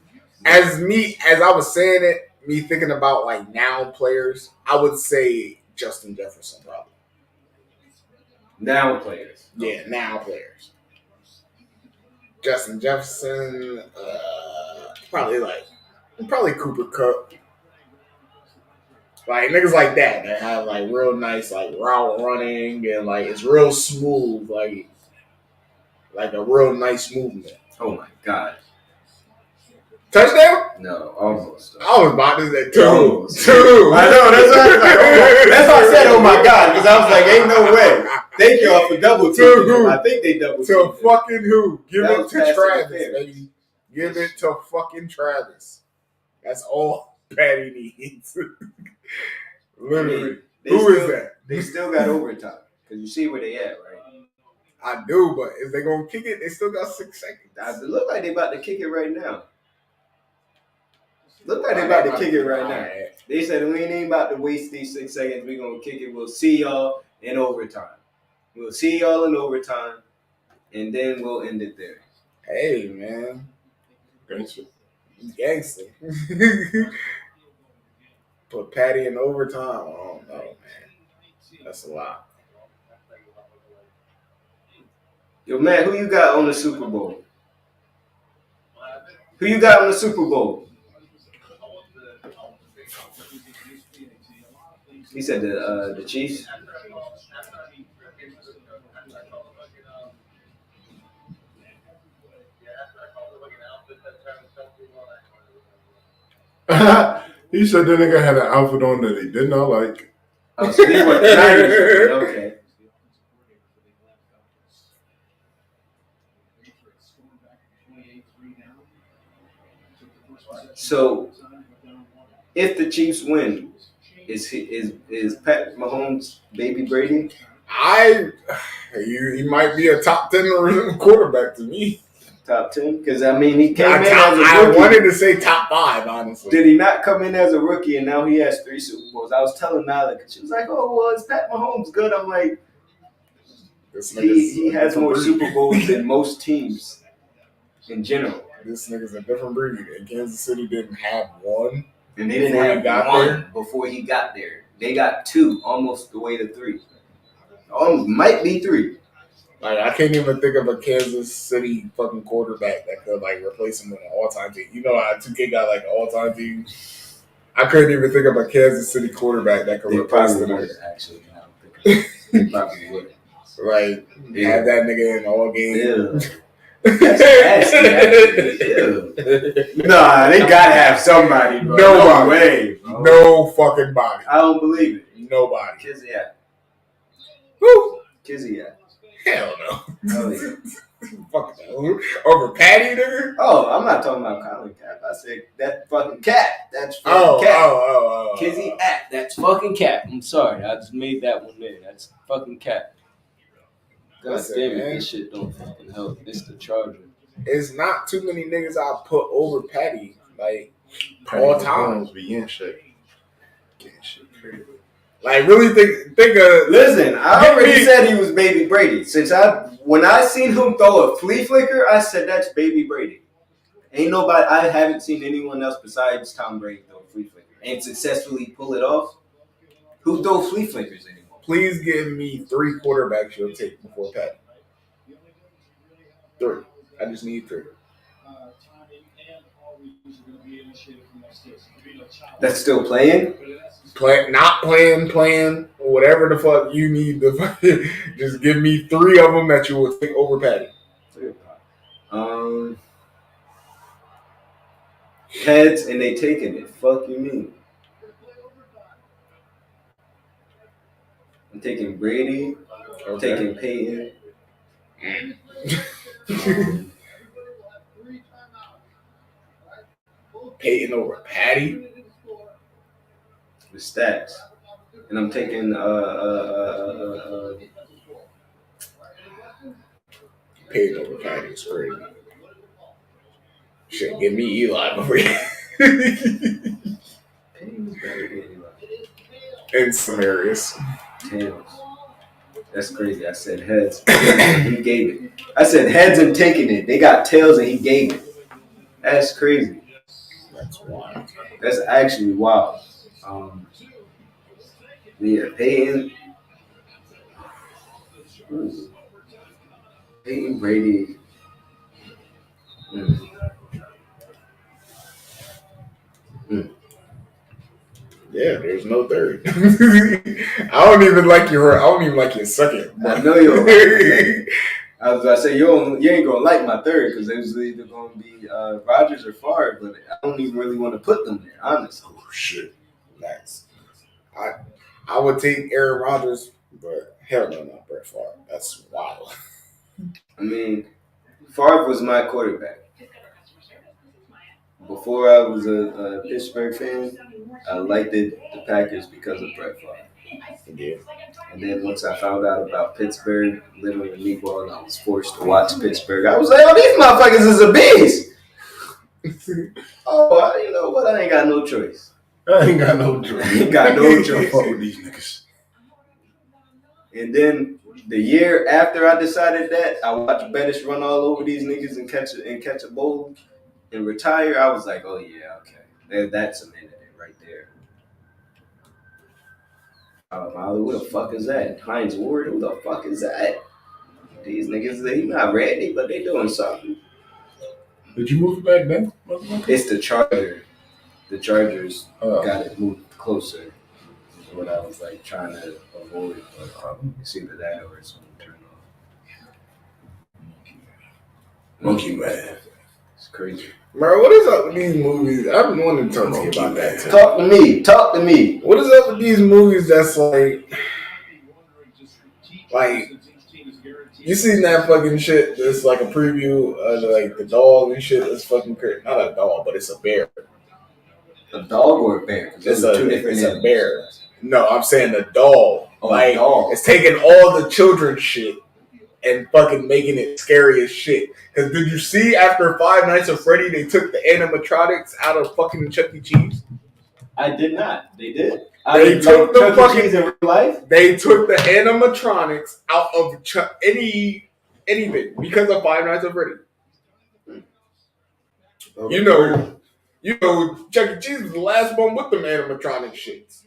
As I was saying it, me thinking about now players, I would say Justin Jefferson probably. Now players. Yeah, now players. Justin Jefferson, probably Cooper Kupp. Niggas like that have real nice route running and it's real smooth, like a real nice movement. Oh my god. Touchdown? No, almost. I was about to say two. I know, that's why I was like, that's why I said oh my god, because I was like, ain't no way. Thank y'all for double teaming. I think they double teamed. To fucking who? Give that it to Travis, baby. Give it to fucking Travis. That's all Patty needs. Literally. Who is that? They still got overtime. Because you see where they at, right? I do, but if they going to kick it, they still got 6 seconds. It look like they about to kick it right now. Look like they about to kick it right now. They said we ain't about to waste these 6 seconds. We going to kick it. We'll see y'all in overtime. We'll see y'all in overtime. And then we'll end it there. Hey, man. Gangster. Put Patty in overtime. I don't know, man. That's a lot. Yo, man, who you got on the Super Bowl? Who you got on the Super Bowl? He said the Chiefs. He said the nigga had an outfit on that he did not like. Oh, so he went Niners. Okay. So if the Chiefs win, is Pat Mahomes baby Brady? He might be a top 10 quarterback to me. Top 10? Because I mean, he came in as a I rookie. wanted to say top 5, honestly. Did he not come in as a rookie and now he has 3 Super Bowls? I was telling Nyla, she was like, "Oh, well, is Pat Mahomes good?" I'm like, he has more Super Bowls than most teams in general. This nigga's a different breed, and Kansas City didn't have one. And they didn't have one before he got there. They got 2, almost the way to 3. Might be 3. Like, I can't even think of a Kansas City fucking quarterback that could like replace him with an all-time team. You know how 2K got like an all-time team? I couldn't even think of a Kansas City quarterback that could replace them. Actually, I don't think they probably would. Like, have that nigga in all games. Yeah. That's nasty, actually. Nah, they gotta have somebody, bro. Nobody. No way, bro. No fucking body. I don't believe it. Nobody. Kizzy at. Who? Kizzy at. Hell no. Oh, yeah. Fuck that. Over Patty, nigga? Oh, I'm not talking about Colin Cap. I said that fucking Cap. That's fucking Cap. Oh. Kizzy at. That's fucking Cap. I'm sorry. I just made that one there. That's fucking Cap. God Listen, damn it, man. this shit don't fucking help. It's the Charger. It's not too many niggas I put over Patty. Like, Patty all time. Mahomes be in shit. Getting shit crazy. Like, really think of... Listen, I already said he was baby Brady. When I seen him throw a flea flicker, I said that's baby Brady. Ain't nobody, I haven't seen anyone else besides Tom Brady throw a flea flicker and successfully pull it off. Who throw flea flickers anymore? Please give me 3 quarterbacks you'll take before Patty. 3. I just need 3. That's still playing? Not playing, whatever the fuck you need to fucking, just give me 3 of them that you will take over Patty. Heads and they taking it. Fuck you mean? I'm taking Brady. I'm taking Peyton. Peyton over Patty. The stats. And I'm taking Peyton over Patty is crazy. Shit, give me Eli before you. In some areas. Tails. That's crazy. I said heads. He gave it. I said heads and taking it. They got tails and he gave it. That's crazy. That's wild. That's actually wild. Yeah, Peyton. Peyton Brady. Yeah, there's no third. I don't even like your second. I know you don't like it. I was about to say, you ain't going to like my third because it was either going to be Rodgers or Favre, but I don't even really want to put them there, honestly. Oh, shit. Nice. I would take Aaron Rodgers, but hell no, not Brett Favre. That's wild. I mean, Favre was my quarterback. Before I was a Pittsburgh fan, I liked the Packers because of Brett Favre. Yeah. And then once I found out about Pittsburgh, literally Negro, and I was forced to watch Pittsburgh, I was like, oh, these motherfuckers is a beast. You know what? I ain't got no choice. I ain't got no choice. Fuck with these niggas. And then the year after I decided that, I watched Bettis run all over these niggas and catch a bowl and retire. I was like, oh yeah, okay, that's cemented it right there. Molly, who the fuck is that? Heinz Ward, who the fuck is that? These niggas, they not ready, but they doing something. Did you move it back then? It's the Charger. The Chargers got it moved closer. Is what I was like trying to avoid. But it's either that or it's going to turn off. Monkey man. It's crazy. Bro, what is up with these movies? I've been wanting to talk to you about that too. Talk to me. What is up with these movies that's like you seen that fucking shit? That's like a preview of like the dog and shit. It's fucking crazy. Not a dog, but it's a bear. A dog or a bear? It's two different a bear. No, I'm saying the dog. Oh, like dog. It's taking all the children's shit and fucking making it scary as shit. Because did you see after Five Nights at Freddy they took the animatronics out of fucking Chuck E. Cheese? I did not. They did. They took the fucking Cheese in real life. They took the animatronics out of anything because of Five Nights at Freddy. You know, Chuck E. Cheese was the last one with them animatronic shits.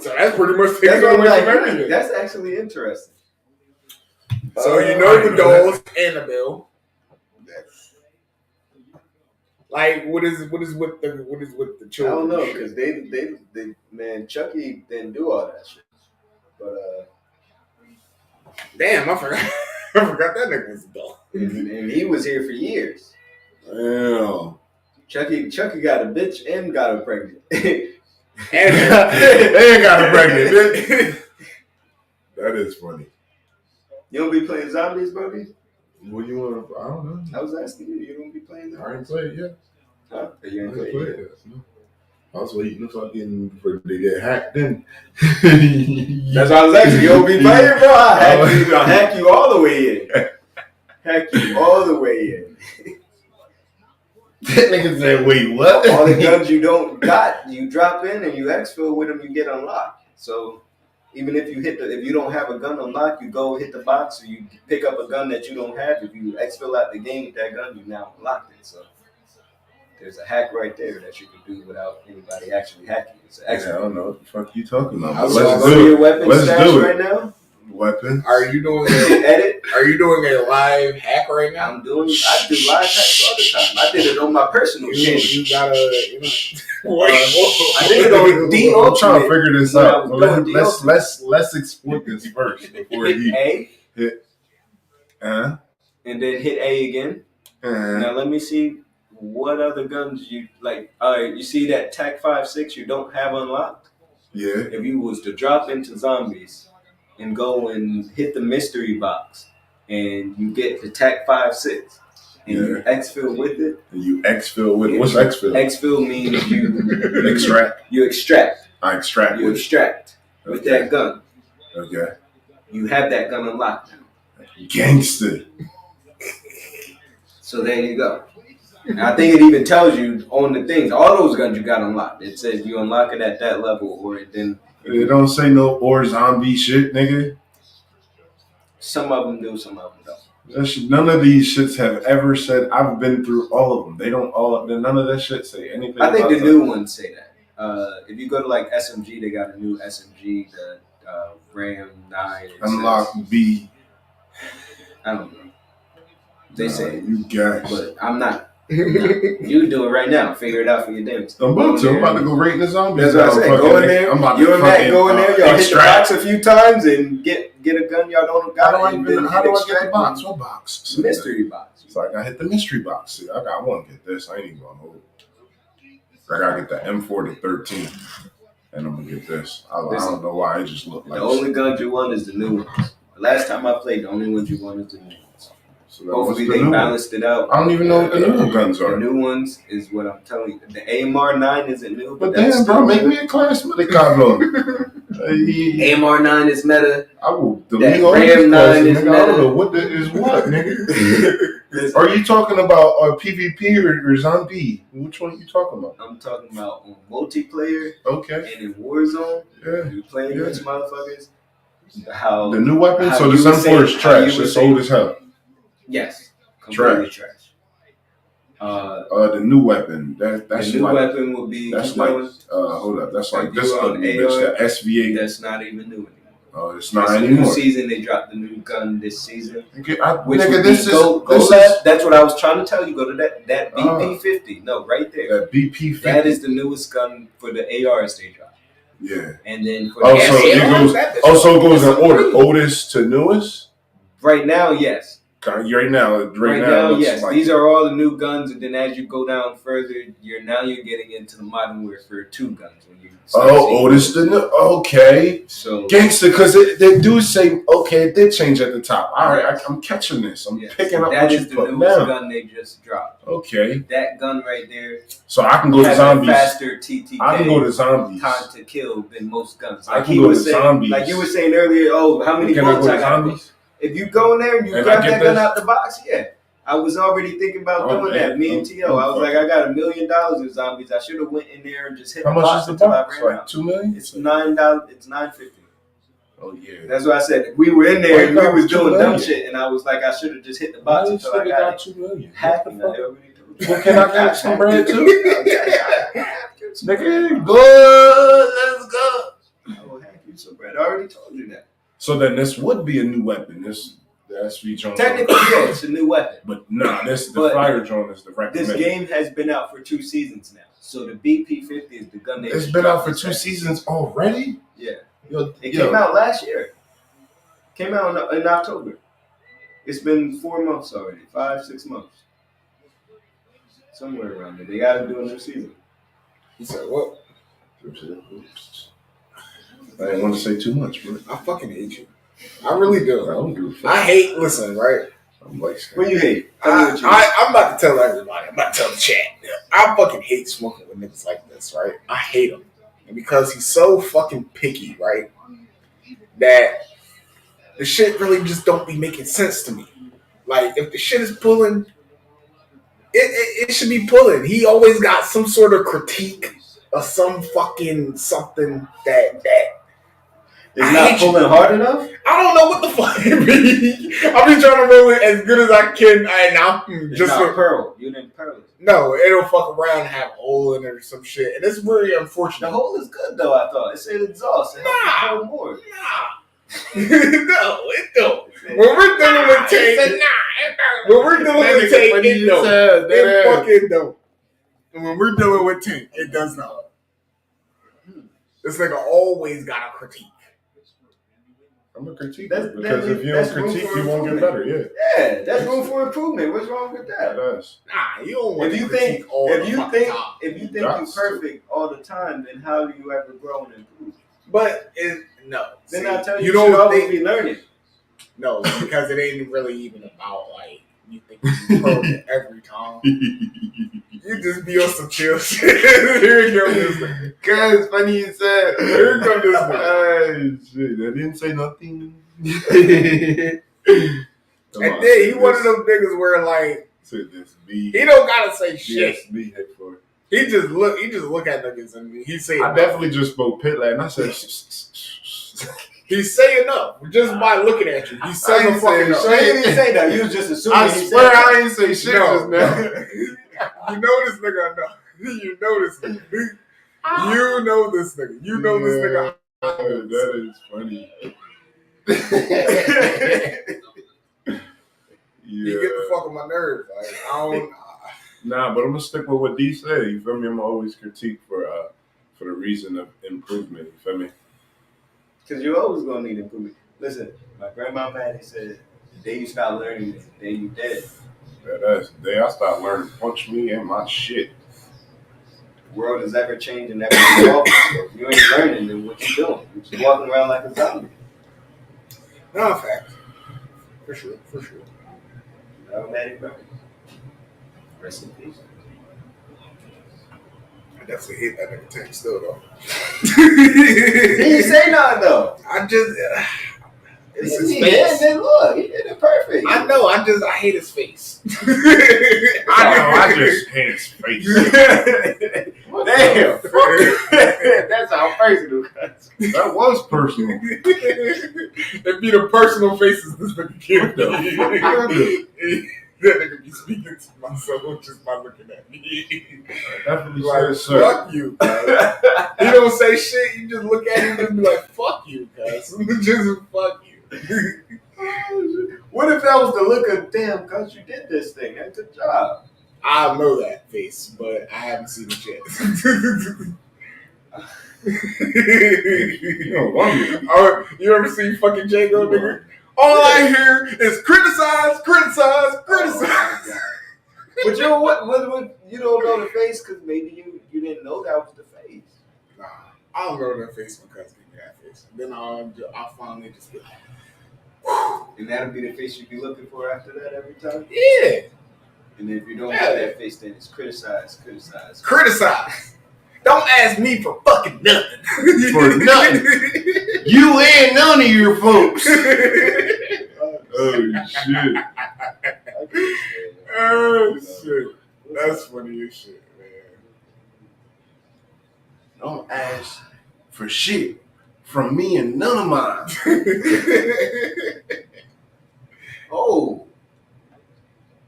So that's pretty much taken away from everything. That's actually interesting. So the dolls, Annabelle. Like what is with the children? I don't know because they man Chucky didn't do all that shit. But damn, I forgot that nigga was a doll. and he was here for years. Damn. Chucky got a bitch and got her pregnant. and got her pregnant. That is funny. You don't be playing zombies, buddy? What you want to? I don't know. I was asking you. You don't be playing that? I ain't played yet. Huh? You ain't played yet? No. I was waiting fucking for they get hacked then. That's why I was asking. You don't be playing, bro? I'll hack you all the way in. Hack you all the way in. That nigga said, wait, what? All the guns you don't got, you drop in and you exfil with them, you get unlocked. So even if you don't have a gun unlocked, you go hit the box or you pick up a gun that you don't have. If you exfil out the game with that gun, you now unlocked it. So there's a hack right there that you can do without anybody actually hacking. I don't know what the fuck you talking about. Let's do your weapon stash right now. Weapon? Are you doing edit? Are you doing a live hack right now? I do live hacks all the time. I did it on my personal channel. You gotta, I did it on D. I'm trying to figure this out. Let's exploit this first before hit hit. And then hit A again. Now let me see what other guns you like. All right, you see that TAC 5.6 you don't have unlocked? Yeah. If you was to drop into zombies and go and hit the mystery box and you get the TAC 5.6 and you exfil with it. What's exfil? Exfil means you extract. You extract. I extract. You extract with that gun. Okay. You have that gun unlocked now. Gangster. So there you go. And I think it even tells you on the things, all those guns you got unlocked. It says you unlock it at that level, or it don't say no or zombie shit, nigga. Some of them do, some of them don't. None of these shits have ever said. I've been through all of them. They don't all. None of that shit say anything. I think the new ones say that. If you go to like SMG, they got a new SMG, the Ram 9. Unlock B. I don't know. They say it. You got, but I'm not. You do it right now. Figure it out for your damn self. I'm about to go rate the zombies. That's what I said. Go in there. You and Matt go in there. Y'all hit the box a few times and get a gun y'all don't got. How do I get the box? What box? Mystery box. So I gotta hit the mystery box. See, I want to get this. I ain't even gonna hold it. I gotta get the M4 to 13, and I'm gonna get this. I don't know why. It just looked like the only guns you want is the new ones. The last time I played, the only ones you want is the new ones. So hopefully they balanced it out. I don't even know what the new guns are. The new ones is what I'm telling you. The AMR 9 isn't new, but damn, bro, make me a class Medicabo. AMR 9 is meta. I will delete all Ram 9 is meta. I don't know what is what, nigga. Are you talking about PvP or zombie? Which one are you talking about? I'm talking about on multiplayer. Okay. And in Warzone. Yeah. You playing against motherfuckers. How the new weapon? So the M4 is trash. It's old as hell. Yes, completely trash. The new weapon. That's the new weapon will be. That's like. Hold up. That's like this ugly bitch. The SVA. That's not even new anymore. Oh, it's not anymore. New season. They dropped the new gun this season. Go left. That's what I was trying to tell you. Go to that BP50. No, right there. That BP50. That is the newest gun for the ARs they dropped. Yeah. And then for it goes in order, oldest to newest. Right now, yes. Right now, it yes, looks like these are all the new guns, and then as you go down further, you're getting into the modern warfare 2 guns. When you this the okay. So Gangster, because they do say it did change at the top. All right, I'm catching this. I'm picking up that what is you the put newest down. gun they just dropped. Okay, that gun right there. So I can go to has zombies. A faster TTK. I can go to zombies. Time to kill than most guns. I can go to zombies. Like you were saying earlier. Oh, how many bullets I got? If you go in there and you grab that gun out the box, I was already thinking about doing that. Me and T.O. I was like, I got $1 million in zombies. I should have went in there and just hit the box until I ran out. $2 million? It's $9. It's $9.50. Oh yeah. That's what I said. We were in there and we was doing dumb shit, and I was like, I should have just hit the box until I got $2 million. Hacking. Well, can I get some bread too? Nigga, good. Let's go. I will hack you some bread. I already told you that. So then this would be a new weapon. The SV drone. Technically, it's a new weapon. But the fire drone is the recommended. This game has been out for 2 seasons now. So the BP-50 is the gun they It's been out for 2 seasons already? Yeah. It came out last year. Came out in October. It's been 4 months already. 5-6 months. Somewhere around there. They got to do a new season. He said, what? I didn't want to say too much, bro. I fucking hate you. I really do. I don't do I hate, listen, right? I'm like, what do you hate? I'm about to tell everybody. I'm about to tell the chat. I fucking hate smoking with niggas like this, right? I hate him. And because he's so fucking picky, right? That the shit really just don't be making sense to me. Like, if the shit is pulling, it should be pulling. He always got some sort of critique of some fucking something that it's not pulling hard enough? I don't know what the fuck it be. I've been trying to roll it as good as I can, and I'm just not pearl. You didn't pearl it. No, it'll fuck around and have a hole in it or some shit, and it's really unfortunate. The hole is good though. I thought it said exhaust. It helps more. No, it don't. When we're dealing with tank, it don't. It fucking don't. And when we're dealing with tank, it does not. This nigga always got a critique. I'm a critique because if you don't critique, you won't get better. Yeah, that's room for improvement. What's wrong with that? Nah, you don't want if you think you're perfect all the time, then how do you ever grow and improve? But then I tell you, you should always be learning. No, because it ain't really even about like you think you're perfect every time. You just be on some chill shit. Here you go, this nigga. Cause funny you said. Here you go, this nigga. Hey, shit, I didn't say nothing. And then he one of them niggas where like he don't gotta say shit. He just look at niggas and he say. I definitely just spoke pit lad and I said. He's saying enough just by looking at you. He's saying fucking enough. He didn't say that. You was just assuming. I swear I ain't say shit just now. You know this nigga enough. You know this nigga. You know this nigga. You know this nigga. That is funny. You get the fuck on my nerves. Like I don't. Nah, but I'm gonna stick with what D said. You feel me? I'm always critique for the reason of improvement. You feel me? Because you're always gonna need improvement. Listen, my grandma Maddie said, "The day you stop learning is the day you dead." Yeah, that's the day I start learning. Punch me and my shit. The world is ever changing, ever evolving. So if you ain't learning, then what you doing? You just walking around like a zombie. No, fact. For sure. No, Maddie, bro. Rest in peace. I definitely hate that nigga Tank still though. He didn't say nothing though. I just it's his He face. did look. He did it perfect. I know. I hate his face. I just hate his face. Damn. That's how personal. That was personal. It'd be the personal faces this nigga give though. That nigga be speaking to my soul just by looking at me. Definitely like, said, fuck you, guys. He don't say shit. You just look at him and be like, fuck you, guys. Just fuck you. What if that was the look of, damn, cuz you did this thing. That's a good job. I know that face, but I haven't seen it yet. You ever seen fucking Django, nigga? All I hear is criticize. But you know what? You don't know the face because maybe you didn't know that was the face. Nah, I don't know that face because give me that face. And then I'll finally just be like, And that'll be the face you'd be looking for after that every time. yeah. And if you don't have that face, then it's criticize. Don't ask me for fucking nothing. For nothing. You and none of your folks. Oh shit. Oh shit. That's funny as shit, man. Don't ask for shit from me and none of mine. Oh.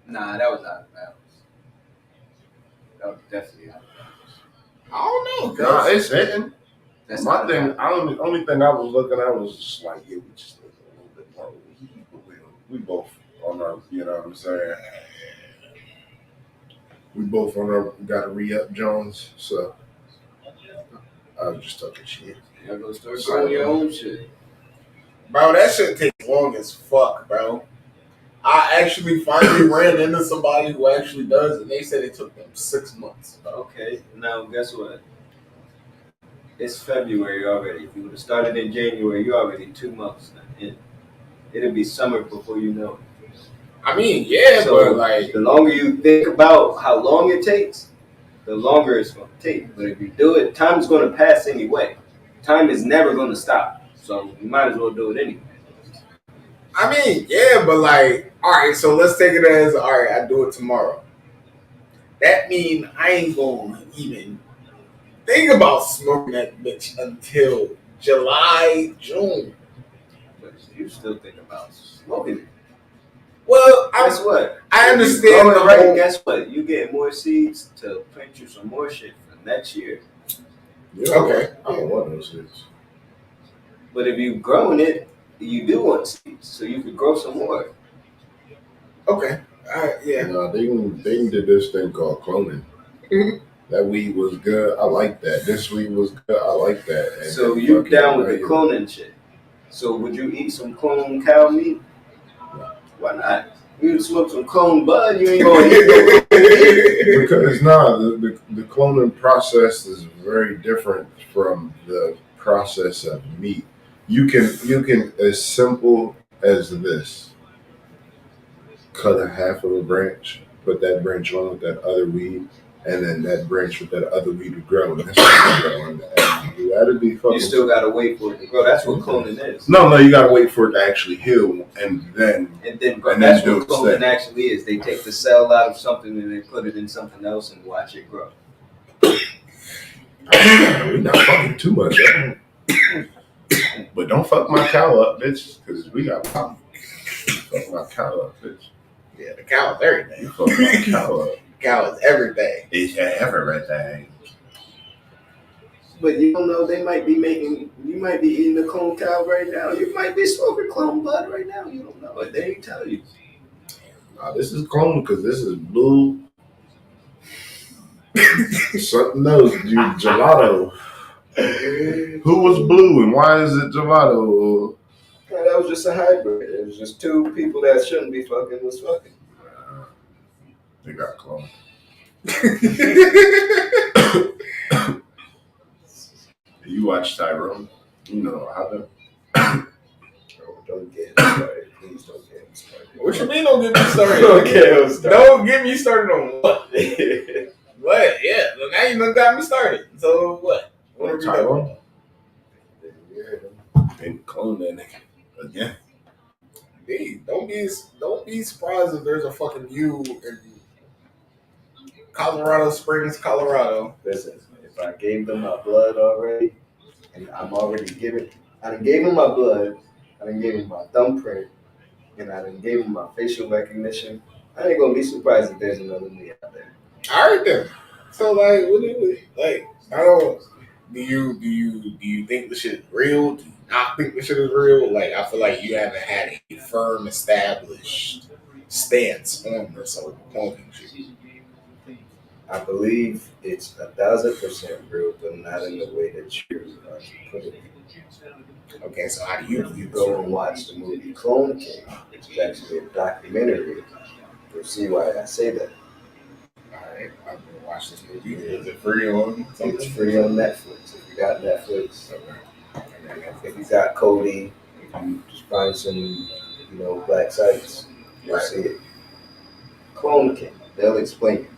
Nah, that was out of bounds. That was definitely out of bounds. I don't know. Nah, it's hitting. That's My not thing, bounds. only thing I was looking at was just like, yeah, we just look a little bit more. We both on our, you know what I'm saying? We both on our, got to re-up Jones, so I was just talking shit. Y'all gonna start growing your own shit. Bro, that shit takes long as fuck, bro. I actually finally ran into somebody who actually does, and they said it took them 6 months. Bro. Okay, now guess what? It's February already. If you would have started in January, you're already 2 months in. It'll be summer before you know it. I mean, yeah, So but like, the longer you think about how long it takes, the longer it's going to take. But if you do it, time's going to pass anyway. Time is never going to stop. So you might as well do it anyway. I mean, yeah, but like, all right, so let's take it as, all right, I do it tomorrow. That mean I ain't gonna even think about smoking that bitch until July, June. But you still think about smoking it. Well, Guess what? I If understand you the grow it right. whole. Guess what? You get more seeds to plant you some more shit for next year. Yeah, Okay. I don't want those shits. But if you've grown it, you do want seeds, so you could grow some more. Okay. Yeah. No, they did this thing called cloning. Mhm. That weed was good. I like that. This weed was good. I like that. And So then you fucking down with now the you- cloning shit? So would you eat some clone cow meat? No. Why not? You smoke some clone bud, you ain't gonna eat no clone meat. Because the cloning process is very different from the process of meat. You can as simple as this. Cut a half of a branch, put that branch on with that other weed, and then that branch with that other weed would grow. And that's what you grow. And that'd be fucking. You still gotta wait for it to grow. That's what cloning is. No, you gotta wait for it to actually heal, and then That's do what its cloning thing. actually is. They take the cell out of something and they put it in something else and watch it grow. We're not fucking too much. But don't fuck my cow up, bitch, because we got problems. Fuck my cow up, bitch. Yeah, the cow is everything. You fuck my cow up. Cow is everything. It's everything. But you don't know, you might be eating a clone cow right now. You might be smoking clone bud right now. You don't know it. They ain't tell you. Nah, this is clone because this is blue. Something else, dude. Gelato. Who was blue and why is it gelato? No, that was just a hybrid. It was just two people that shouldn't be fucking was fucking. They got cloned. You watch Tyrone. You know what happened. Don't get him started. Please don't get him started. What you mean don't get me started? Don't get him started. Don't get me started on what? What? Yeah, well, now you done got me started. So what? What are we doing? Tyrone? And clone that nigga again. Hey, don't be surprised if there's a fucking you in Colorado Springs, Colorado. Listen, if I gave them my blood already, and I done gave them my blood, I done gave them my thumbprint, and I done gave them my facial recognition, I ain't gonna be surprised if there's another me out there. All right then. So like, what do you like? I don't. Do you think the shit is real? Do you not think the shit is real? Like, I feel like you haven't had a firm, established stance on this whole cloning shit. I believe it's 1,000% real, but not in the way that you put it. Okay, so how do you If you go and watch the movie Clone King, which is actually a documentary, you'll see why I say that. Alright, I'm gonna watch this movie. Is it free on something? It's free on Netflix. If you got Netflix, Okay. if you got Cody, if you just find some, black sites, you'll see it. Clone King, they'll explain it.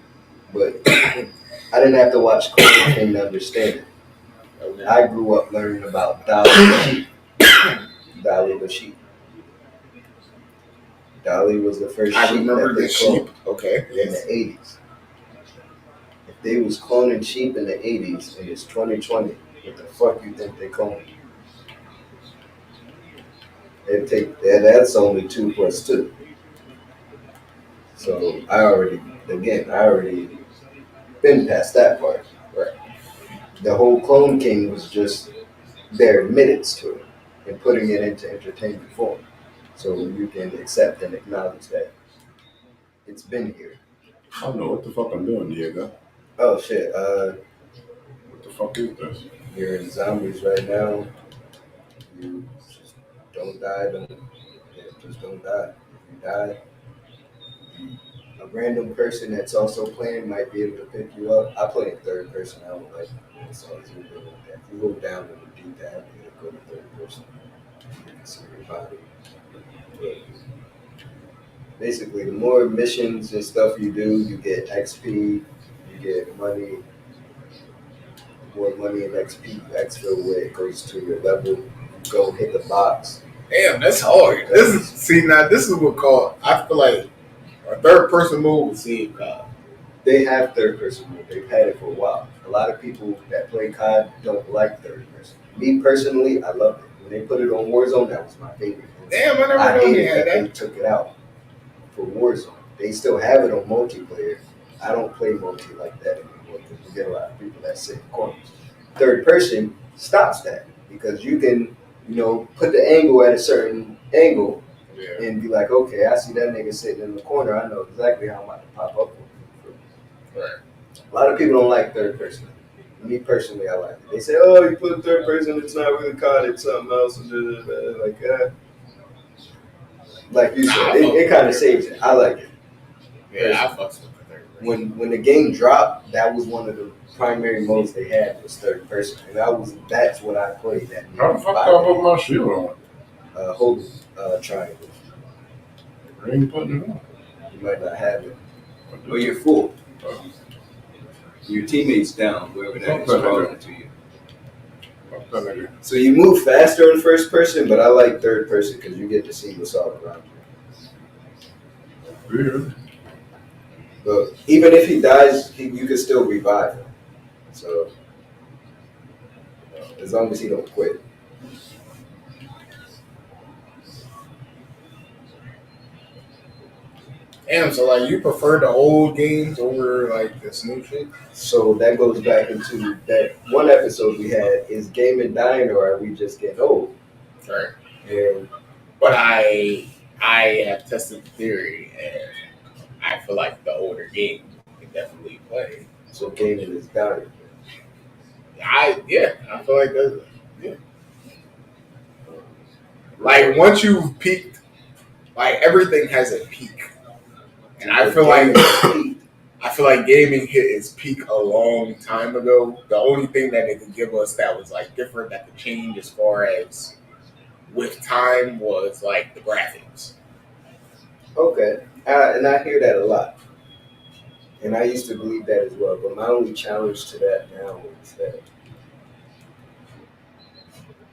But I didn't have to watch Clone King to understand it. Okay. I grew up learning about Dolly the sheep. Dolly the sheep. Dolly was the first I sheep remember that they the sheep. cloned Okay. in the 80s. If they was cloning sheep in the 80s and it's 2020, what the fuck you think they cloning? That's only 2 plus 2. So I already been past that part. Right. The whole Clone King was just their admittance to it and putting it into entertainment form. So you can accept and acknowledge that it's been here. I don't know what the fuck I'm doing, Diego. Oh shit, What the fuck is this? you're in zombies right now. You just don't die, just don't die. If you die, a random person that's also playing might be able to pick you up. I play in third person, I don't like it. So if you go down in the deep end, you go to third person. You can see your body. But basically, the more missions and stuff you do, you get XP, you get money. More money and XP, you exfil where it goes to your level. You go hit the box. Damn, that's hard. This is what called. I feel like a third person move would see COD. They have third person mode. They've had it for a while. A lot of people that play COD don't like third person. Me personally, I love it. When they put it on Warzone, that was my favorite. Damn, I never I knew they hated had that that. they took it out for Warzone. They still have it on multiplayer. I don't play multi like that anymore because you get a lot of people that sit in corners. Third person stops that because you can, put the angle at a certain angle Yeah. and be like, okay, I see that nigga sitting in the corner. I know exactly how I'm about to pop up on him. Right. A lot of people don't like third person. Me personally, I like it. They say, oh, you put third person, it's not really COD, it's something else. Like you said, it kind of saves it. I like it. Yeah, I fucks with the third person. When the game dropped, that was one of the primary modes they had was third person, and that's what I played. That How the fuck do I put my shield on? hold triangle. I ain't putting it on. You might not have it. Or you're full. Your teammate's down, whoever that is crawling to you. So you move faster in first person, but I like third person because you get to see what's all around you. Weird. But even if he dies, you can still revive him. So as long as he don't quit. Damn, so like you prefer the old games over like this new shit? So that goes back into that one episode we had: is gaming dying or are we just getting old? Right. And But I have tested the theory, and I feel like the older game can definitely play. so gaming is dying. I feel like that's yeah. Like once you've peaked, like everything has a peak, and I feel like gaming hit its peak a long time ago. The only thing that it could give us that was like different that could change as far as with time was like the graphics. Okay, and I hear that a lot, and I used to believe that as well. But my only challenge to that now is that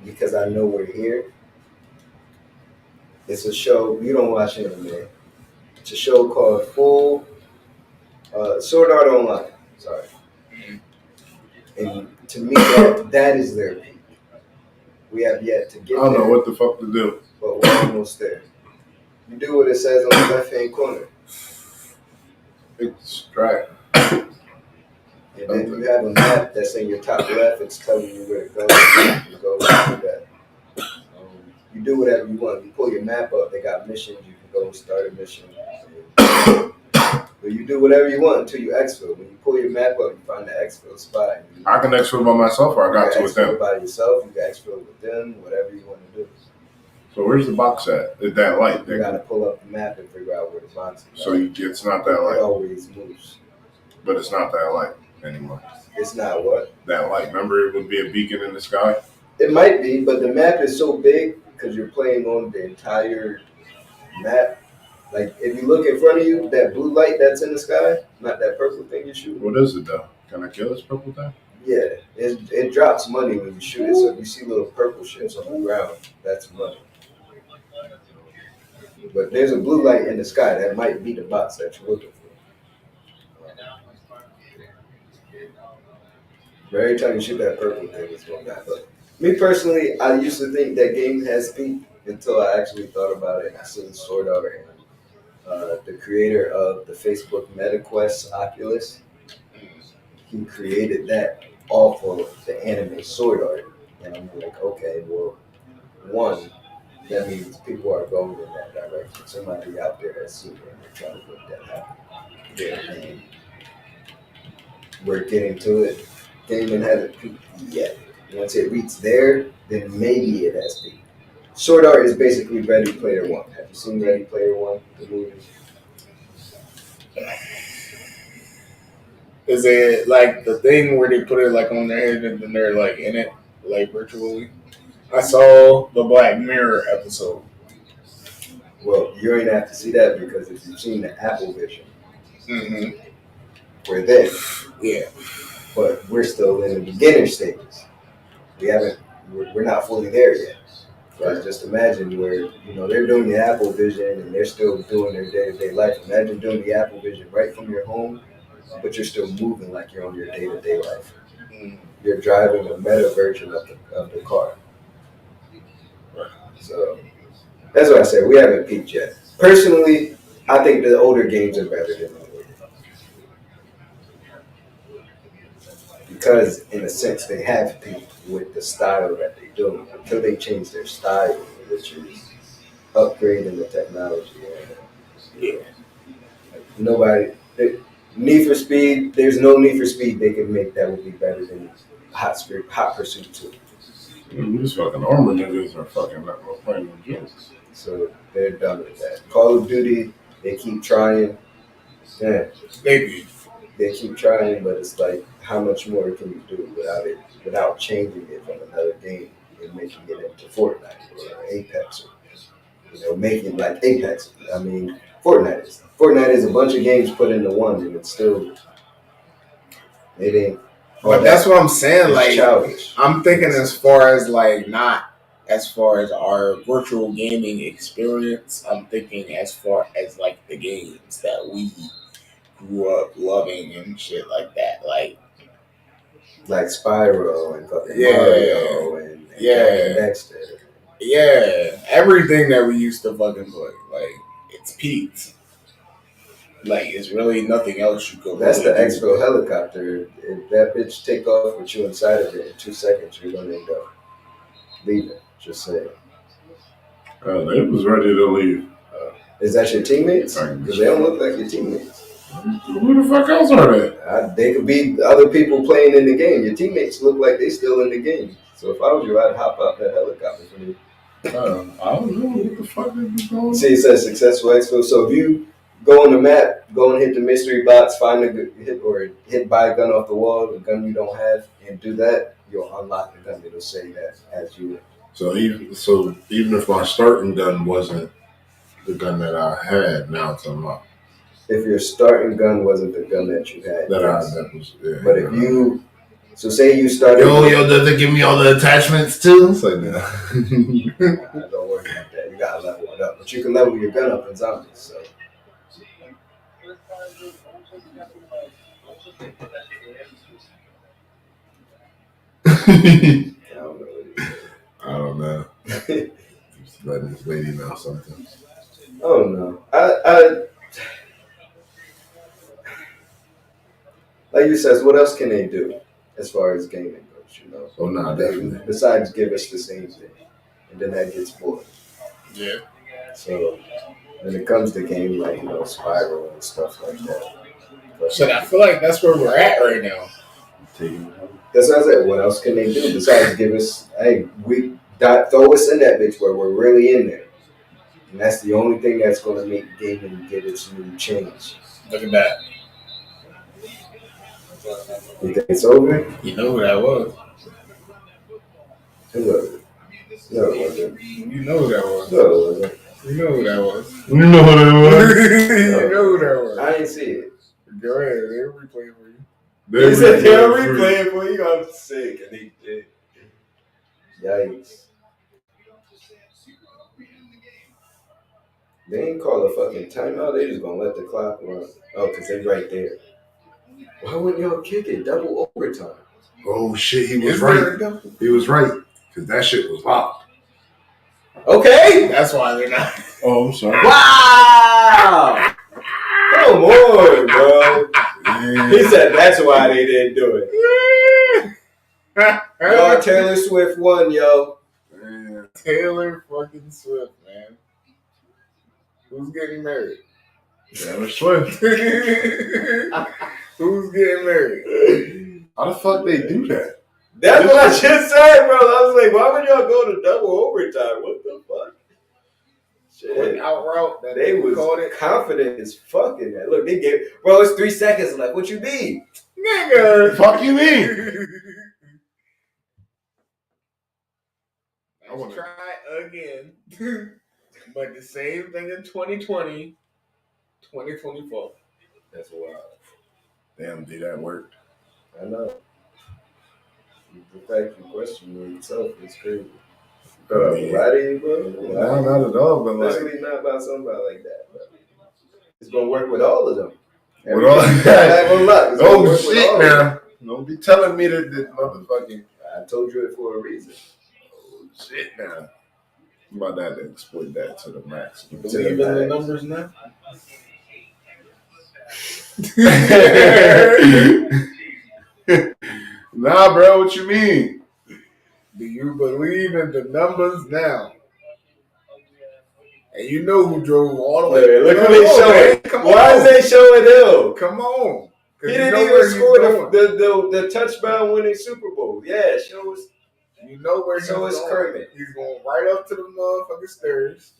because I know we're here, it's a show. You don't watch anime. It's a show called Sword Art Online. Sorry, and to me that is their peak. We have yet to get I don't there, know what the fuck to do. but we're almost there. You do what it says on the left hand corner. It's right. And then you have a map that's in your top left. It's telling you where to go. You go and do that. You do whatever you want. You pull your map up. They got missions. You can go and start a mission. But you do whatever you want until you exfil. When you pull your map up, you find the exfil spot. I can exfil by myself, or I got to with them. By yourself, you can exfil with them, whatever you want to do. So where's the box at? Is that light? You gotta pull up the map and figure out where the box is. So it's not that light. It always moves. But it's not that light anymore. It's not what? That light. Remember, it would be a beacon in the sky. It might be, but the map is so big because you're playing on the entire map. Like, if you look in front of you, that blue light that's in the sky, not that purple thing you shoot. What is it, though? Can I kill this purple thing? Yeah, it drops money when you shoot it. So if you see little purple ships on the ground, that's money. But there's a blue light in the sky. That might be the box that you're looking for. But every time you shoot that purple thing, it's going back up. Me personally, I used to think that game has peaked until I actually thought about it and I seen Sword Art and the creator of the Facebook MetaQuest Oculus. He created that off of the anime Sword Art. And I'm like, okay, well, one, that means people are going in that direction. Somebody out there has seen it and they're trying to make that happen. Yeah. And we're getting to it. Gaming hasn't peaked yet. Once it reaches there, then maybe it has peaked. Sword Art is basically Ready Player One. Have you seen Ready Player One, the movie? Is it like the thing where they put it like on their head and then they're like in it, like virtually? I saw the Black Mirror episode. Well, you ain't have to see that because if you've seen the Apple Vision, we're there. Yeah. But we're still in the beginner stages. We're not fully there yet. Right. Just imagine where, they're doing the Apple Vision and they're still doing their day-to-day life. Imagine doing the Apple Vision right from your home, but you're still moving like you're on your day-to-day life. You're driving a meta version of the car. So that's what I said. We haven't peaked yet. Personally, I think the older games are better than the newer. Because, in a sense, they have peaked with the style that they do until they change their style, which is upgrading the technology. Yeah. Need for Speed, there's no Need for Speed they can make that would be better than Hot Pursuit 2. These fucking armor niggas are fucking not playing no jokes. So they're done with that. Call of Duty, they keep trying. Yeah. Maybe. They keep trying, but it's like, how much more can you do without changing it from another game and making it into Fortnite or Apex or making like Apex. I mean, Fortnite is a bunch of games put into one, and it's still it ain't. But that's what I'm saying. Like, childish. I'm thinking as far as like not as far as our virtual gaming experience. I'm thinking as far as like the games that we grew up loving and shit like that. Like Spyro and fucking Mario and Dexter. Yeah, everything that we used to fucking play. Like, it's peaked. Like, it's really nothing else you could. That's the Expo helicopter. If that bitch take off with you inside of it in 2 seconds, you're gonna end up leaving. Just saying. They was ready to leave. Is that your teammates? Because they don't look like your teammates. Who the fuck else are they? They could be other people playing in the game. Your teammates look like they still in the game. So if I was you, I'd hop out that helicopter for you. I don't know what the fuck is going on. See, it says successful expo. So if you go on the map, go and hit the mystery box, find hit buy a gun off the wall, the gun you don't have, and do that, you'll unlock the gun. It'll say that as you. So even if my starting gun wasn't the gun that I had, now it's unlocked. If your starting gun wasn't the gun that you had, but if you, so say you started. Yo, does it give me all the attachments too? It's like, no. Don't worry about that. You gotta level it up, but you can level your gun up in zombies. So. I don't know. Just letting this lady know something. I don't know. I like you says, what else can they do as far as gaming goes? Oh no, definitely. Besides give us the same thing, and then that gets boring. Yeah. So when it comes to games like Spyro and stuff like that, So I feel like that's where we're at right now. That's what I said. What else can they do besides give us? Hey, throw us in that bitch where we're really in there, and that's the only thing that's going to make gaming get its new change. Look at that. You think it's over? You know who that was. Who was it? No, it wasn't. You know who that was. No, it wasn't. You know who that was. You know what it was? You know who that was. I didn't see it. Go ahead. They're replaying for you. They said they're replaying for you. I'm sick, and they did. Yikes. They ain't call a fucking timeout. They just gonna let the clock run. Oh, because they right there. Why wouldn't y'all kick it? Double overtime. Oh shit, he was right. He was right. Because that shit was locked. Okay. That's why they're not. Oh, I'm sorry. Wow. Come on, bro. Yeah. He said that's why they didn't do it. Yo, Taylor Swift won, yo. Man. Taylor fucking Swift, man. Who's getting married? Taylor Swift. Who's getting married? How the fuck they do that? That's what I just said, bro. I was like, why would y'all go to double overtime? What the fuck? Shit. Out route that they was confident as fuck in that. Look, they gave, bro, it's 3 seconds left. What you mean? Nigga. Fuck you mean? I want to try again. But the same thing in 2020, 2024. That's wild. Damn, did that work? I know. The fact you question yourself is crazy. Bro, why do you, bro? No, not at all, but especially not about somebody like that, bro. It's gonna work with all of them. With all that? Oh shit, now. Don't be telling me that this motherfucking. I told you it for a reason. Oh shit, now. I'm about to have to exploit that to the max. You believe in the numbers now? Nah, bro, what you mean? Do you believe in the numbers now? And you know who drove all the way. Look who they showing. Why is they showing him? Come on. He didn't even score the touchdown winning Super Bowl. Yeah, show us. You know where he's going. Kermit. He's going right up to the motherfucking stairs.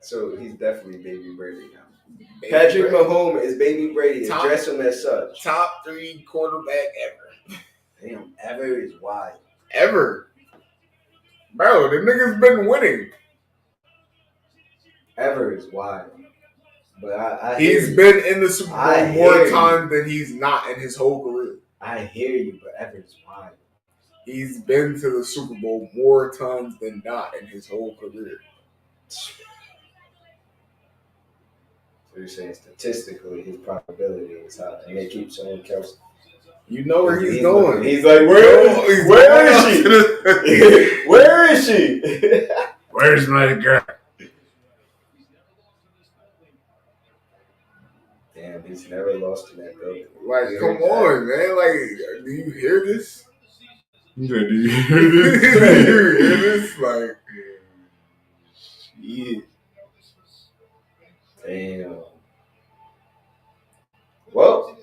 So he's definitely Baby Brady now. Patrick Mahomes is Baby Brady. Address him as such. Top 3 quarterback ever. Damn, ever is wild. Ever. Bro, the nigga's been winning. Ever is wild. But he's been in the Super Bowl more times than he's not in his whole career. I hear you, but ever is wild. He's been to the Super Bowl more times than not in his whole career. So you're saying statistically his probability is high, and they keep showing Kelsey. You know where he's going. He's like, where is she? Where is she? Where's my girl? Damn, he's never lost in that building. Like, come on, man. Like, do you hear this? Do you hear this? Do you hear this? Like, yeah. Damn. Well,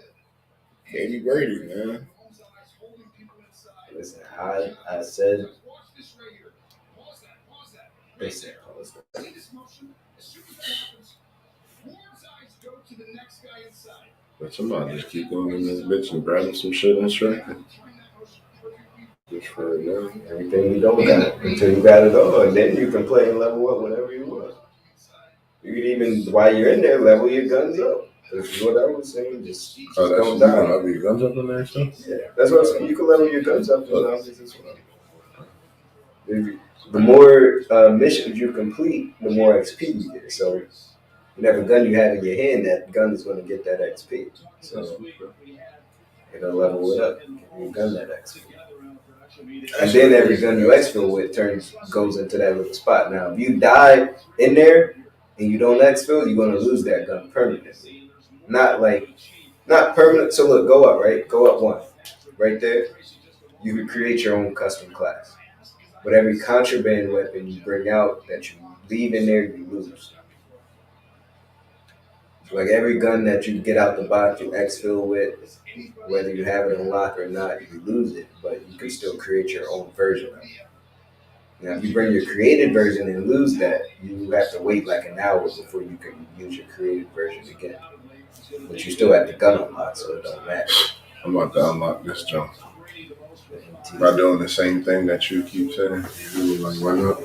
Baby Brady, man. Listen, I said. They said, But somebody just keep going in this bitch and grabbing some shit and striking. Just for it now. Everything you don't got until you got it all, and then you can play and level up whenever you want. You can even, while you're in there, level your guns up. That's what I was saying. Just don't die. Level your guns up in there, stuff? Yeah, that's what I'm saying. You can level your guns up. The more missions you complete, the more XP you get. So whatever gun you have in your hand, that gun is going to get that XP. So it'll level it up. Your gun that XP. And then every gun you exfil with goes into that little spot. Now, if you die in there and you don't exfil, you're going to lose that gun permanently. Not permanent. So look, go up, right? Go up 1. Right there. You can create your own custom class. But every contraband weapon you bring out that you leave in there, you lose. Like every gun that you get out the box, you exfil with, whether you have it unlocked or not, you lose it, but you can still create your own version of it. Now, if you bring your created version and lose that, you have to wait like an hour before you can use your created version again. But you still have the gun unlocked, so it don't matter. I'm about to unlock this jump by doing the same thing that you keep saying. You like run up.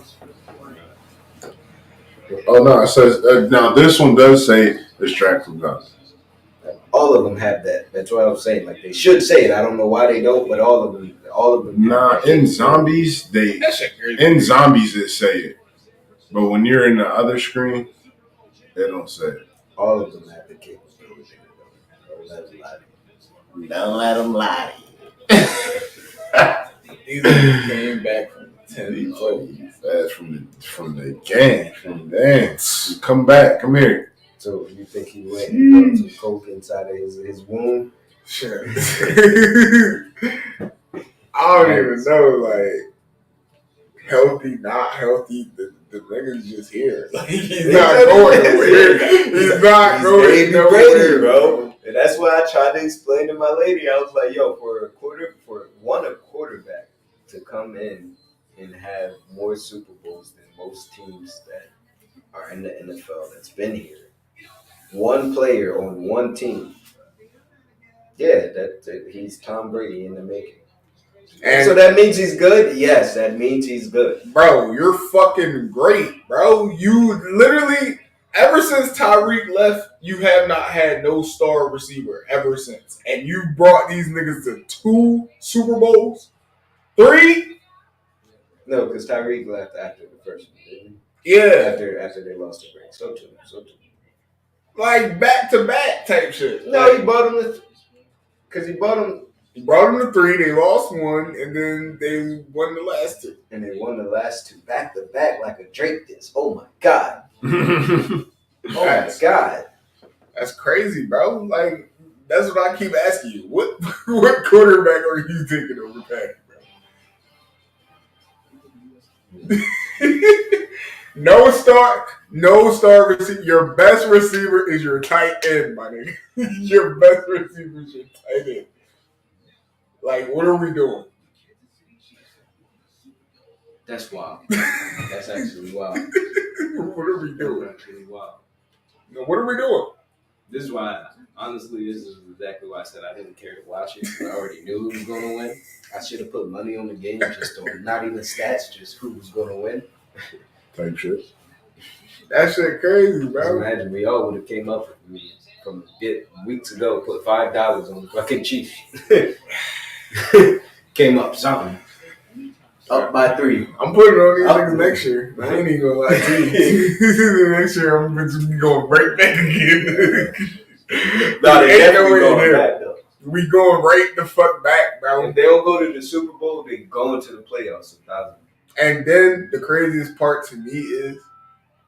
Oh no, it says now this one does say distract from guns. All of them have that. That's what I was saying. Like they should say it. I don't know why they don't, but all of them. Nah, in zombies they say it, but when you're in the other screen, they don't say it. All of them have the capability. Don't let them lie. These niggas came back from 10 fast from the game, from the dance. Come back, come here. So you think he went and put some coke inside of his womb? Sure. I don't even know, like, healthy, not healthy. The nigga's just here. Like, he's not going nowhere. He's not going nowhere, bro. And that's why I tried to explain to my lady. I was like, yo, for a quarterback to come in and have more Super Bowls than most teams that are in the NFL that's been here. One player on one team. Yeah, that he's Tom Brady in the making. And so that means he's good? Yes, that means he's good. Bro, you're fucking great, bro. You literally, ever since Tyreek left, you have not had no star receiver ever since. And you brought these niggas to 2 Super Bowls? 3? No, because Tyreek left after the first one, didn't he? Yeah. After they lost the break. So too. Like back-to-back type shit. No, like, he bought him because he brought him to 3, they lost 1, and then they won the last 2. And they won the last 2 back-to-back like a Drake disc. Oh, my God. Oh, my God. That's crazy, bro. Like, that's what I keep asking you. What quarterback are you taking over Patrick, bro? No star receiver. Your best receiver is your tight end, my nigga. Your best receiver is your tight end. Like, what are we doing? That's wild. That's actually wild. What are we doing? That's actually wild. No, what are we doing? This is why, honestly, this is exactly why I said I didn't care to watch it. I already knew who was going to win. I should have put money on the game, just on not even stats, just who was going to win. Type shit. That shit crazy, bro. Just imagine we all would have came up with me from weeks ago, put $5 on the fucking Chiefs. Came up something. Up by 3. I'm putting it on these niggas next year. I ain't even gonna lie to you. Next year I'm going to be going right back again. No, they definitely going back though. We going right the fuck back, bro. If they don't go to the Super Bowl, they going to the playoffs. And then the craziest part to me is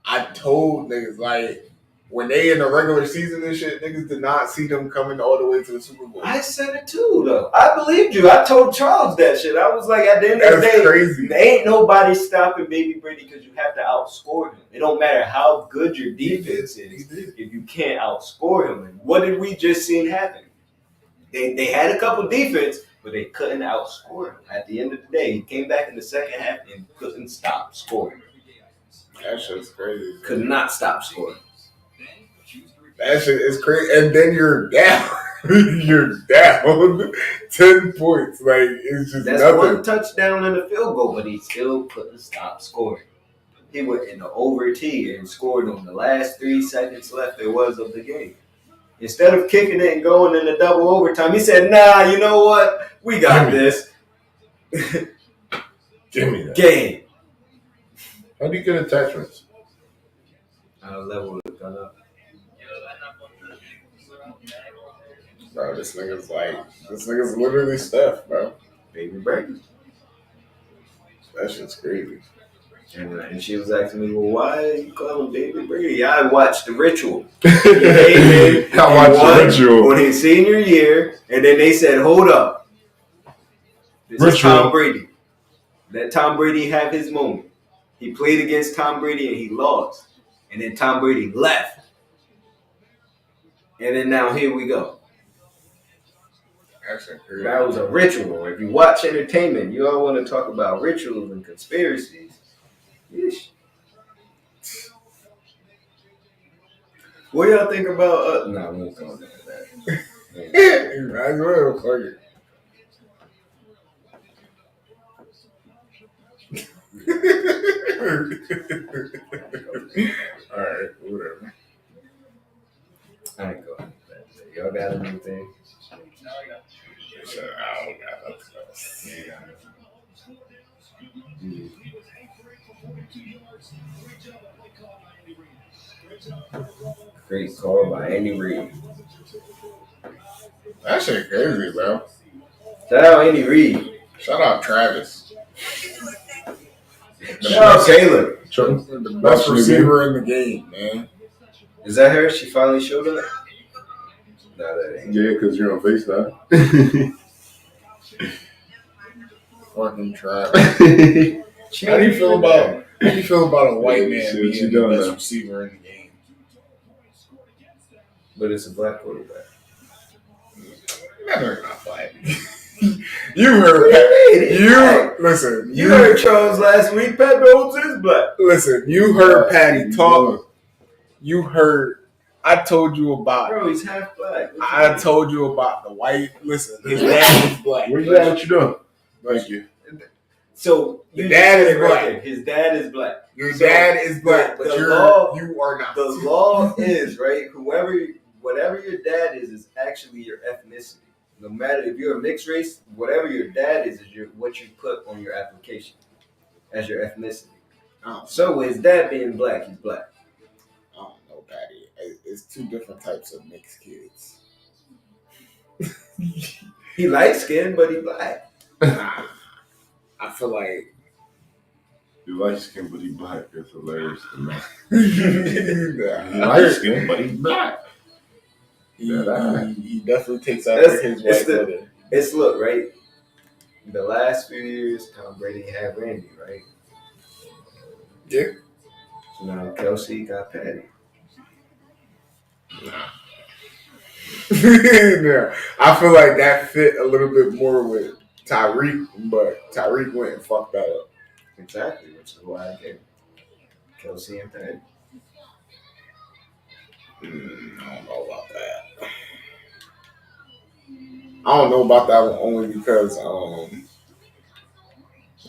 I told niggas, like, when they in the regular season and shit, niggas did not see them coming all the way to the Super Bowl. I said it too, though. I believed you. I told Charles that shit. I was like, at the end of the day, crazy. Ain't nobody stopping Baby Brady because you have to outscore him. It don't matter how good your defense is if you can't outscore him. And what did we just see happen? They had a couple defense, but they couldn't outscore him. At the end of the day, he came back in the second half and couldn't stop scoring. That shit's crazy. Could not stop scoring. That shit is crazy. And then you're down. You're down 10 points. Like, it's just That's nothing. One touchdown and a field goal, but he still couldn't stop scoring. He went in the overtime and scored on the last 3 seconds left there was of the game. Instead of kicking it and going in the double overtime, he said, nah, you know what? We got this. Give me that. Game. How do you get attachments? Level it up. Bro, this nigga's literally Steph, bro. Baby Brady. That shit's crazy. And she was asking me, well, why are you calling Baby Brady? I watched The Ritual. I watched The Ritual on his senior year, and then they said, hold up. This is Tom Brady. Let Tom Brady have his moment. He played against Tom Brady and he lost. And then Tom Brady left. And then now here we go. That's crazy. That was a ritual. If you watch entertainment, you all want to talk about rituals and conspiracies. Yeesh. What do y'all think about? No, we won't go into that. Might as well, fuck it. All right, whatever. I ain't going into that. Y'all got anything? So, I don't got nothing else. Great call by Andy Reid. That shit crazy, bro. Shout out Andy Reid. Shout out Travis. Shout out Taylor. The best receiver in the game, man. Is that her? She finally showed up? No, that ain't. Yeah, because you're on FaceTime. Fucking Travis. How do you feel about a white man being the best receiver in the game? But it's a black quarterback. They're not black. You heard listen. You heard Charles last week. Pat Jones is black. Listen, you heard Patty talk. You heard. I told you about. Bro, he's half black. I told you about the white. Listen, his dad is black. Where you at? What you doing? Thank you. So your dad is black. His dad is black. Your dad is black, but you are not. The law is right. Whatever your dad is actually your ethnicity. No matter if you're a mixed race, whatever your dad is what you put on your application as your ethnicity. So his dad being black, he's black. I don't know, Patty. It's two different types of mixed kids. He light skinned, but he black. Nah, I feel like You light skin, but he black. That's hilarious to me. he light skin, but he black. He definitely takes after his white brother. It's look, right? The last few years, Tom Brady had Randy, right? Yeah. So now Kelsey got Patty. Nah. Yeah. I feel like that fit a little bit more with Tyreek, but Tyreek went and fucked that up. Exactly, which is why I gave Kelsey and Patty. I don't know about that. I don't know about that one only because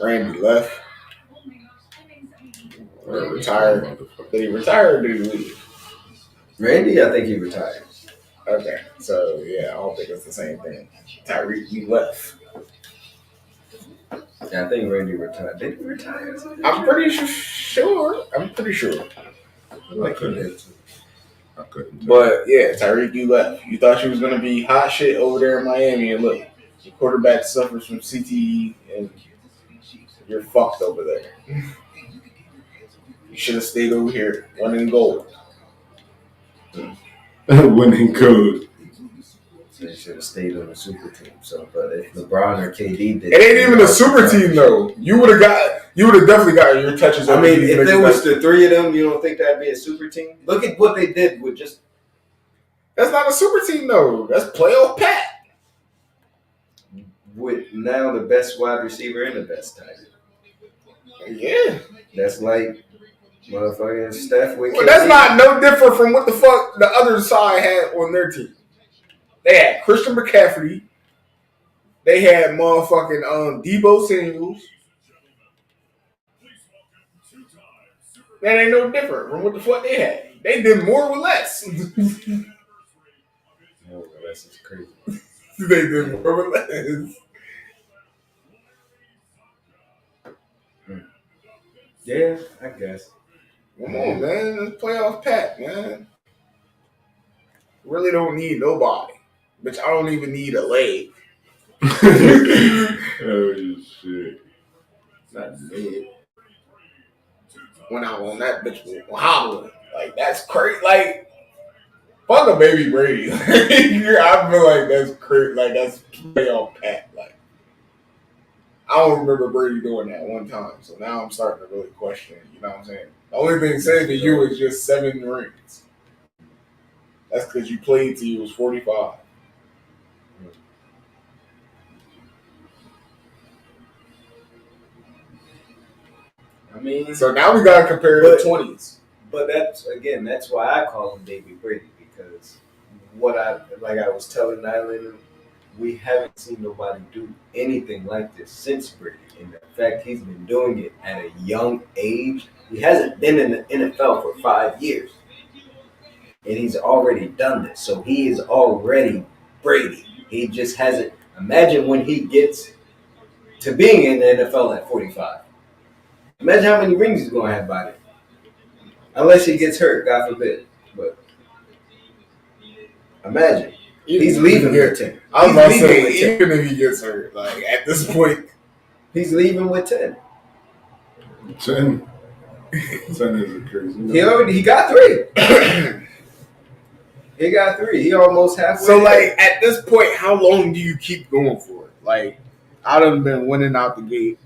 Randy left. Or retired. Did he retire or did he leave? Randy, I think he retired. Okay, so yeah, I don't think it's the same thing. Tyreek, he left. Yeah, I think Randy retired. Did he retire? I'm pretty sure. Like he did too. I couldn't. But yeah, Tyreek, you left. You thought you was gonna be hot shit over there in Miami, and look, your quarterback suffers from CTE, and you're fucked over there. You should have stayed over here, winning gold. Winning gold. They should have stayed on the super team. So, but if LeBron or KD did, It ain't even a super team though. You would have definitely got your touches. I mean, if there was the three of them, you don't think that'd be a super team? Look at what they did with just. That's not a super team though. That's playoff Pat. With now the best wide receiver and the best tight end. Yeah. That's like motherfucking Steph with. Well, that's not no different from what the fuck the other side had on their team. They had Christian McCaffrey. They had motherfucking Debo Samuels. That ain't no different from what the fuck they had. They did more with less. More with less is crazy. They did more with less. Yeah, I guess. Come on, man. It's playoff Pat, man. Really don't need nobody. Bitch, I don't even need a leg. Oh shit. Not dead. When I on that bitch was hobbling. Like, that's crazy. Like, fuck a baby Brady. I feel like that's crazy. Like, that's playoff Pat. Like, I don't remember Brady doing that one time. So now I'm starting to really question it. You know what I'm saying? The only thing saving you is just 7 rings. That's because you played till you was 45. I mean, So now we gotta compare the 20s. But that's why I call him Baby Brady, because I was telling Nyland, we haven't seen nobody do anything like this since Brady. And the fact he's been doing it at a young age, he hasn't been in the NFL for 5 years. And he's already done this. So he is already Brady. He just hasn't. Imagine when he gets to being in the NFL at 45. Imagine how many rings he's going to have by then. Unless he gets hurt, God forbid. But imagine. He's leaving with 10. I was about to say, even if he gets hurt, like at this point, he's leaving with 10. 10 is crazy. He got 3. He got 3. He almost halfway. So like at this point, how long do you keep going for? Like I done been winning out the gate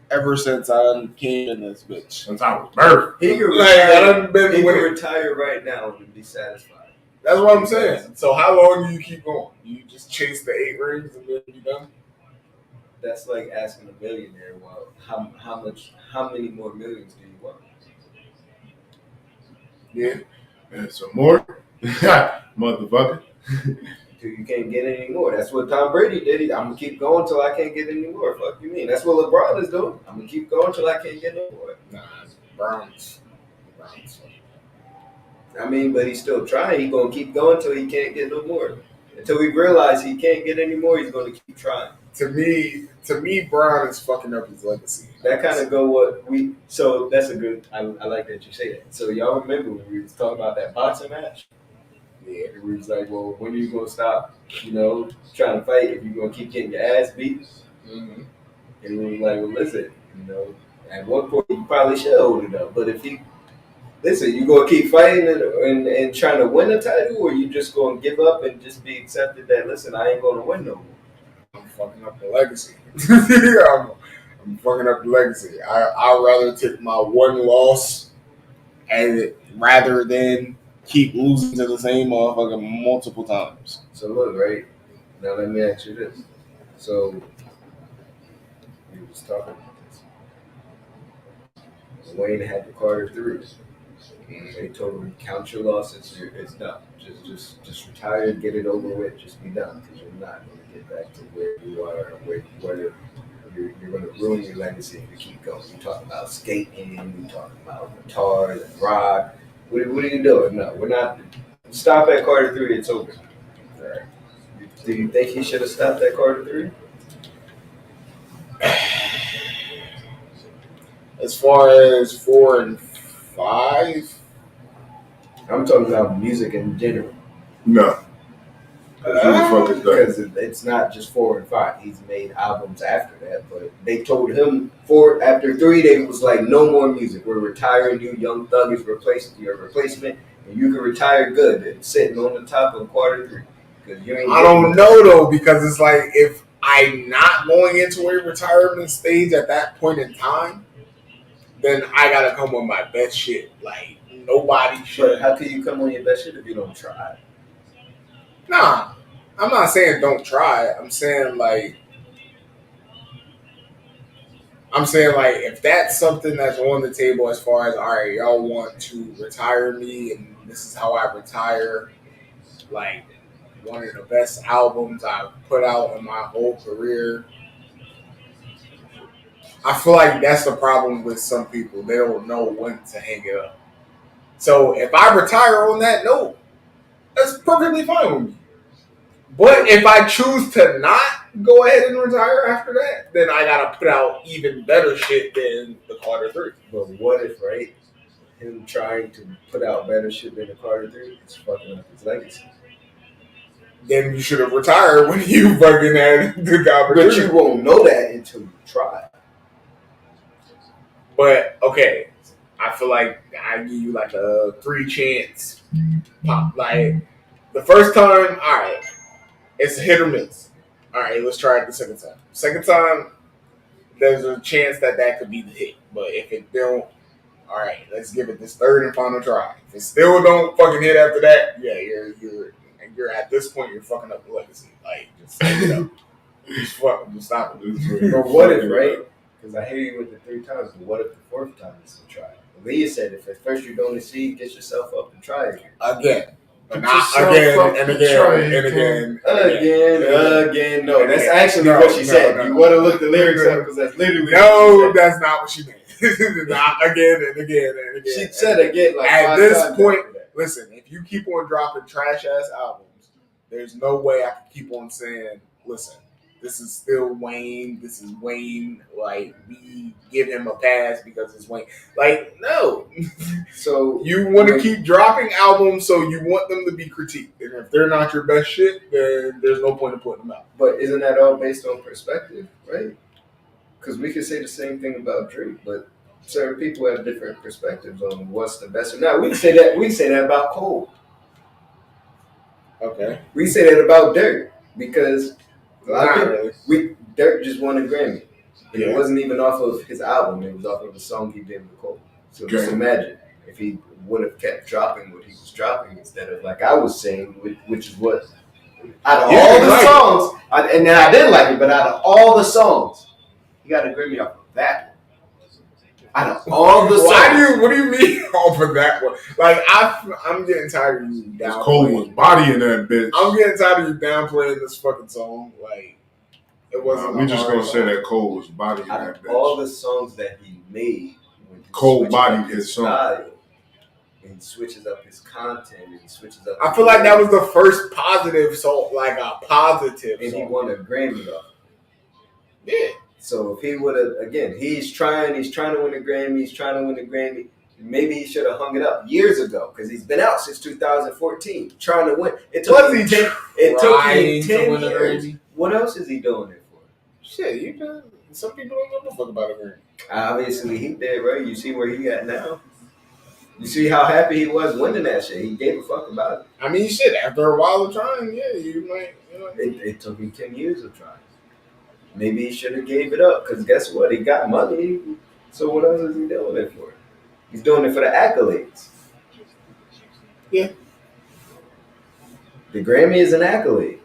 ever since I came in this bitch. Since I was birthed. He could retire right now and be satisfied. That's what I'm saying. So how long do you keep going? You just chase the 8 rings and then you done? That's like asking a millionaire, well, how many more millions do you want? Yeah. And some more? Motherfucker. You can't get any more. That's what Tom Brady did. I'm going to keep going until I can't get any more. Fuck you mean? That's what LeBron is doing. I'm going to keep going until I can't get no more. Nah, Browns. I mean, but he's still trying. He's going to keep going until he can't get no more. Until we realize he can't get any more, he's going to keep trying. To me, Brown is fucking up his legacy. That kind of go what we. So that's a good. I like that you say that. So y'all remember when we was talking about that boxing match? Yeah, it was like, well, when are you gonna stop? Trying to fight if you're gonna keep getting your ass beat. Mm-hmm. And we were like, well, listen, at one point you probably should hold it up, but if you listen, you gonna keep fighting and trying to win a title, or you just gonna give up and just be accepted that listen, I ain't gonna win no more. I'm fucking up the legacy. I'm fucking up the legacy. I'd rather take my one loss rather than keep losing to the same motherfucker multiple times. So look, right? Now let me ask you this. So we was talking about this. Wayne had the Carter 3. They told him, count your losses. It's done. Just retire and get it over with. Just be done, because you're not going to get back to where you are. Where you're going to ruin your legacy if you keep going. You talk about skating. You talk about guitars and rock. What are you doing? No, we're not. Stop at Carter 3. It's over. All right. Do you think he should have stopped at Carter 3? As far as 4 and 5, I'm talking about music in general. No. Because it's not just 4 and 5. He's made albums after that, but they told him after 3, they was like, no more music. We're retiring you. Young Thug is your replacement, and you can retire good and sitting on the top of Carter 3. I don't know though, because it's like if I'm not going into a retirement stage at that point in time, then I gotta come with my best shit. Like nobody should. But how can you come on your best shit if you don't try? Nah, I'm not saying don't try. I'm saying like if that's something that's on the table as far as all right, y'all want to retire me and this is how I retire, like one of the best albums I've put out in my whole career. I feel like that's the problem with some people. They don't know when to hang it up. So if I retire on that note, that's perfectly fine with me. But if I choose to not go ahead and retire after that, then I gotta put out even better shit than the Carter 3. But what if, right, him trying to put out better shit than the Carter 3 is fucking up his legacy? Then you should have retired when you fucking had the opportunity. But you won't know that until you try. But okay, I feel like I give you like a 3 chance pop. Like the first time, all right, it's a hit or miss. All right, let's try it the second time. Second time, there's a chance that could be the hit. But if it don't, all right, let's give it this third and final try. If it still don't fucking hit after that, yeah, you're at this point you're fucking up the legacy. Like just just stop it. But what if, right? Because I hear you with the 3 times, but what if the 4th time is to try? Leah said if at first you don't succeed, get yourself up and try again. But not again and again and again. Again. No, that's actually what she said. You want to look the lyrics up because that's literally no, that's not what she meant. Not again and again and again. She said again like at this point. Listen, if you keep on dropping trash ass albums, there's no way I can keep on saying, listen, this is still Wayne. This is Wayne. Like, we give him a pass because it's Wayne. Like, no. So you want to keep dropping albums, so you want them to be critiqued. And if they're not your best shit, then there's no point in putting them out. But isn't that all based on perspective, right? Because we could say the same thing about Drake, but certain people have different perspectives on what's the best. Now we can say that. We can say that about Cole. Okay. We say that about Dirk because. A lot of people, Dirk just won a Grammy. And it wasn't even off of his album. It was off of the song he did with Cole. So just imagine if he would have kept dropping what he was dropping instead of, like I was saying, which is what, out of all the songs, and then I didn't like it, but out of all the songs, he got a Grammy off of that one. Out of all the songs. What do you mean off of that one? Like, I'm getting tired of you downplaying. Cole was bodying that bitch. I'm getting tired of you downplaying this fucking song. Like, it wasn't. We just gonna say that Cole was bodying out that of bitch. all the songs that he made, when Cole bodied his song. And he switches up his content and he switches up. I feel like that was the first positive song, like a positive and song. He won a Grammy off. Yeah. So if he would have, again, he's trying to win a Grammy. Maybe he should have hung it up years ago because he's been out since 2014 trying to win. It took him 10 years. What else is he doing it for? Shit, you know, some people don't give a fuck about a Grammy. Obviously, he did, right? You see where he at now. You see how happy he was winning that shit. He gave a fuck about it. I mean, shit, after a while of trying, yeah, you might, you know. It took him 10 years of trying. Maybe he should have gave it up because guess what? He got money. So what else is he doing it for? He's doing it for the accolades. Yeah. The Grammy is an accolade.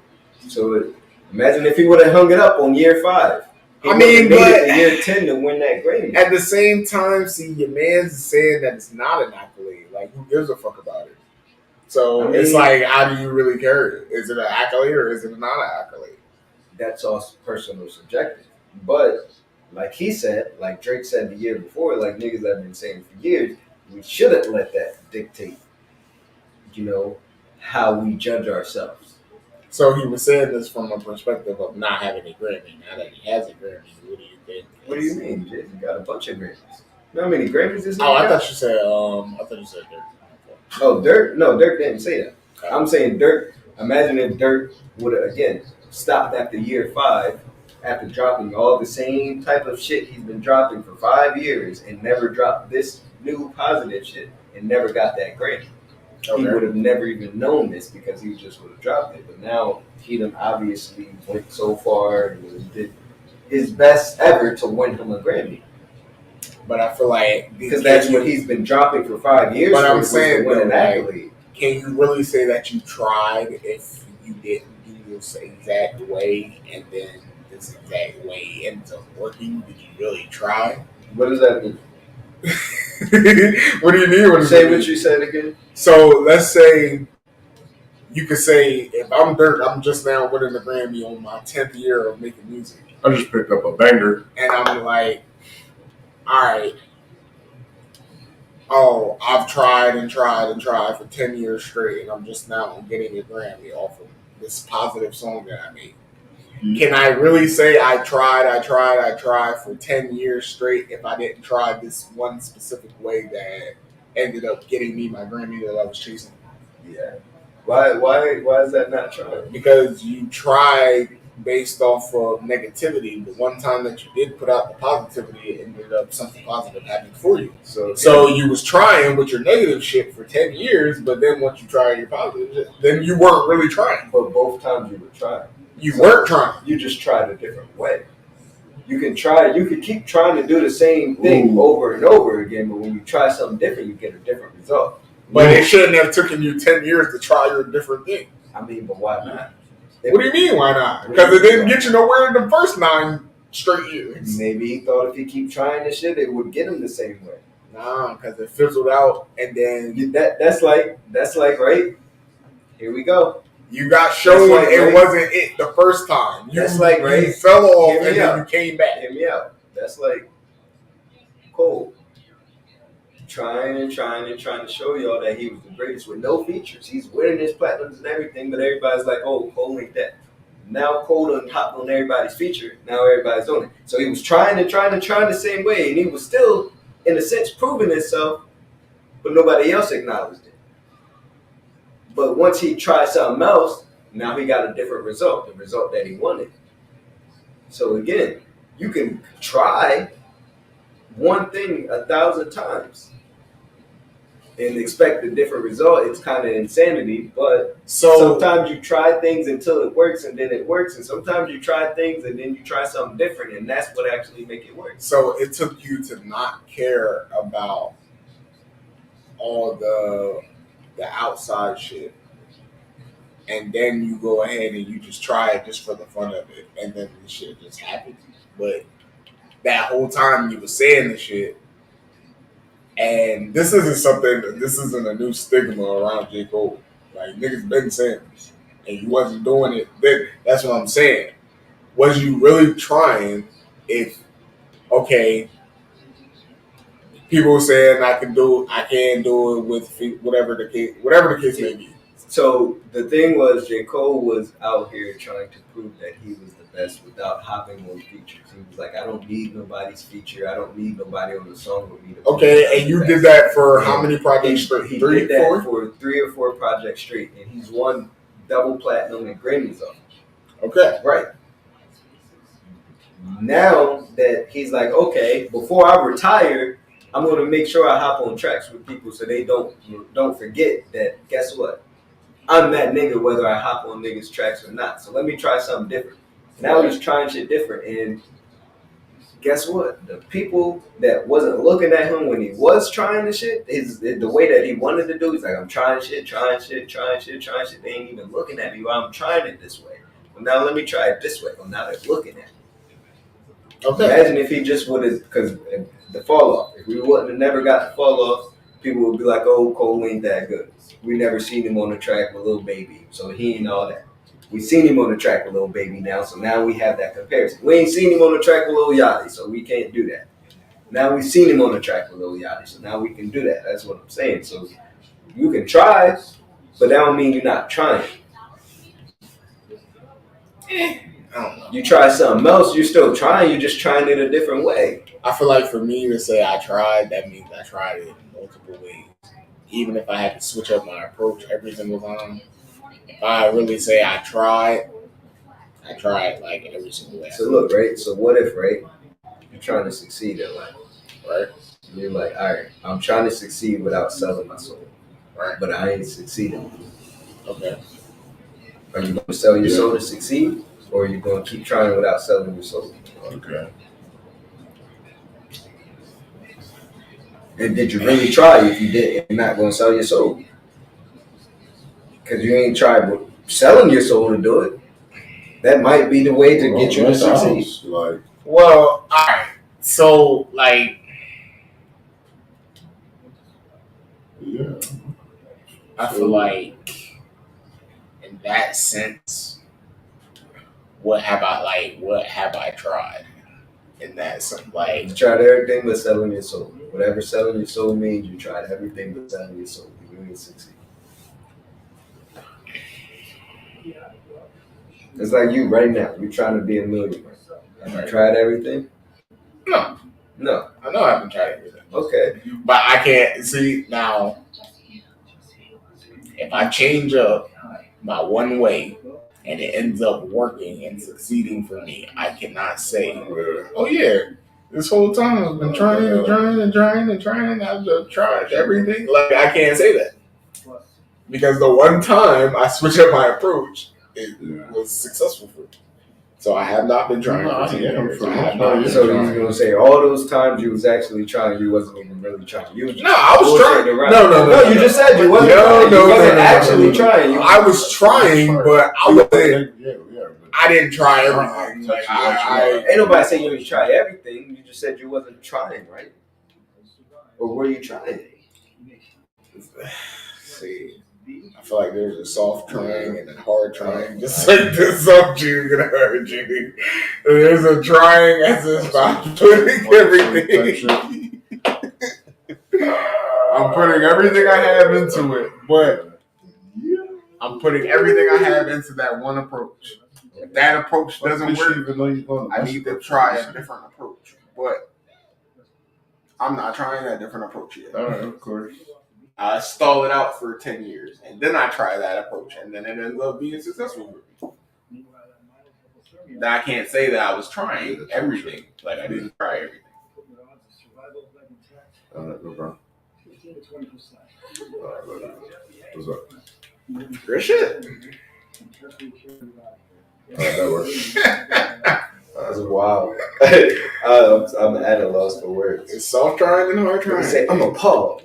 So imagine if he would have hung it up on year 5. I mean, but made it to year 10 to win that Grammy. At the same time, see, your man's saying that it's not an accolade. Like, who gives a fuck about it? So I mean, it's like, how do you really care? Is it an accolade or is it not an accolade? That's all personal subjective. But like he said, like Drake said the year before, like niggas have been saying for years, we shouldn't let that dictate, how we judge ourselves. So he was saying this from a perspective of not having a Grammy. Now that he has a Grammy, what do you think? What do you mean? Jay? He got a bunch of Grammys. You know how many Grammys is he? I thought you said Dirk. Oh, Dirk? No, Dirk didn't say that. I'm saying Dirk. Imagine if Dirk would have again stopped after year 5, after dropping all the same type of shit he's been dropping for 5 years, and never dropped this new positive shit, and never got that Grammy. Okay. He would have never even known this because he just would have dropped it. But now he done obviously went so far and did his best ever to win him a Grammy. But I feel like because that's what he's been dropping for 5 years. But I'm saying, win an accolade. Can you really say that you tried if you didn't do this exact way and then this exact way ends up working? Did you really try? What does that mean? What do you mean? Say what you said again. So let's say you could say, if I'm Dirk, I'm just now winning the Grammy on my 10th year of making music. I just picked up a banger. And I'm like, all right. Oh, I've tried for 10 years straight, and I'm just now getting a Grammy off of this positive song that I made. Mm-hmm. Can I really say I tried for 10 years straight if I didn't try this one specific way that ended up getting me my Grammy that I was chasing? Yeah. Why is that not trying? Because you tried based off of negativity. The one time that you did put out the positivity, it ended up something positive happening for you. So you was trying with your negative shit for 10 years, but then once you try your positive shit, then you weren't really trying. But both times you were trying. You weren't trying. You just tried a different way. You can keep trying to do the same thing over and over again, but when you try something different, you get a different result. But it shouldn't have taken you 10 years to try your different thing. I mean, but why not? What do you mean, why not? Because it didn't get you nowhere in the first 9 straight years. Maybe he thought if he keep trying this shit, it would get him the same way. Nah, because it fizzled out, and then That's like right. Here we go. you got shown like, it right? wasn't it the first time. That's like, right? You fell off, Hear me and then out. you came back. Hear me out. That's like Cole. Trying to show y'all that he was the greatest with no features. He's winning his platinums and everything, but everybody's like, oh, Cole ain't that. Now Cole done hopped on everybody's feature. Now everybody's on it. So he was trying the same way, and he was still, in a sense, proving himself, but nobody else acknowledged it. But once he tried something else, now he got a different result, the result that he wanted. So again, you can try one thing 1,000 times and expect a different result. It's kind of insanity, but sometimes you try things until it works, and then it works, and sometimes you try things and then you try something different, and that's what actually make it work. So it took you to not care about all the outside shit, and then you go ahead and you just try it just for the fun of it, and then the shit just happens. But that whole time you were saying the shit, and this isn't a new stigma around J. Cole. Like, niggas been saying this, and you wasn't doing it then. That's what I'm saying. Was you really trying if, okay, people saying I can do it with whatever the case may be. So the thing was, J. Cole was out here trying to prove that he was the best without hopping on features. He was like, I don't need nobody's feature. I don't need nobody on the song with me. Okay, and you did that for how many projects straight? He did that for 3 or 4 projects straight, and he's won double platinum and Grammys on. Okay, right. Now that he's like, okay, before I retire, I'm going to make sure I hop on tracks with people so they don't forget that. Guess what? I'm that nigga whether I hop on niggas' tracks or not. So let me try something different. Now he's trying shit different, and guess what? The people that wasn't looking at him when he was trying the shit, the way that he wanted to do, he's like, I'm trying shit. They ain't even looking at me while I'm trying it this way. Well, now let me try it this way. Well, now they're looking at me. Okay. Imagine if he just would have, because the fall off, if we wouldn't have never got the fall off, people would be like, oh, Cole ain't that good. We never seen him on the track with Lil Baby, so he ain't all that. We seen him on the track with Lil Baby now, so now we have that comparison. We ain't seen him on the track with Lil Yachty, so we can't do that. Now we've seen him on the track with Lil Yachty, so now we can do that. That's what I'm saying. So you can try, but that don't mean you're not trying. I don't know. You try something else, you're still trying, you're just trying it a different way. I feel like for me to say I tried, that means I tried it in multiple ways. Even if I had to switch up my approach every single time. If I really say I tried like every single way. So look, right? So what if, right, you're trying to succeed in life, right? And you're like, all right, I'm trying to succeed without selling my soul, right? But I ain't succeeding. Okay. Are you going to sell your soul to succeed, or are you going to keep trying without selling your soul? Okay. And did you really try if you did? You're not going to sell your soul. Because you ain't tried with selling your soul to do it. That might be the way to get you to succeed. Well, all right. So, like, yeah. I feel like in that sense, what have I tried? In that sense, like, you tried everything but selling your soul. Whatever selling your soul means, you tried everything but selling your soul. You ain't succeed. It's like you right now. You're trying to be a millionaire. Have you tried everything? No. I know I haven't tried everything. Okay. But I can't see now. If I change up my one way and it ends up working and succeeding for me, I cannot say, oh yeah, this whole time I've been trying. I've just tried everything. Like, I can't say that. Because the one time I switched up my approach, it was successful for me. So I have not been trying No, for 10 yeah, years. for I have most not part, been yeah. So he's trying. gonna say all those times you was actually trying, you wasn't even really trying. You was No, I was trying. bullshitting around. No. You just said you wasn't No, trying. no, You wasn't no, actually no. trying. You I was trying, but I wasn't. Yeah. I didn't try everything. Like, ain't nobody saying you didn't try everything. You just said you wasn't trying, right? Or were you trying? See, I feel like there's a soft trying and a hard trying. Just like the soft Jew gonna hurt you. There's a trying as if I'm putting everything. I'm putting everything I have into it, but I'm putting everything I have into that one approach. If that approach doesn't work, I need to try a different approach. But I'm not trying that different approach yet. All right, of course. I stall it out for 10 years, and then I try that approach, and then it ends up being successful for me. Now, I can't say that I was trying everything. Like, I didn't try everything. All right, no problem. What's up? Good shit. All right, that works. That's wild. I'm at a loss for words. It's soft trying and hard trying. Say, I'm appalled.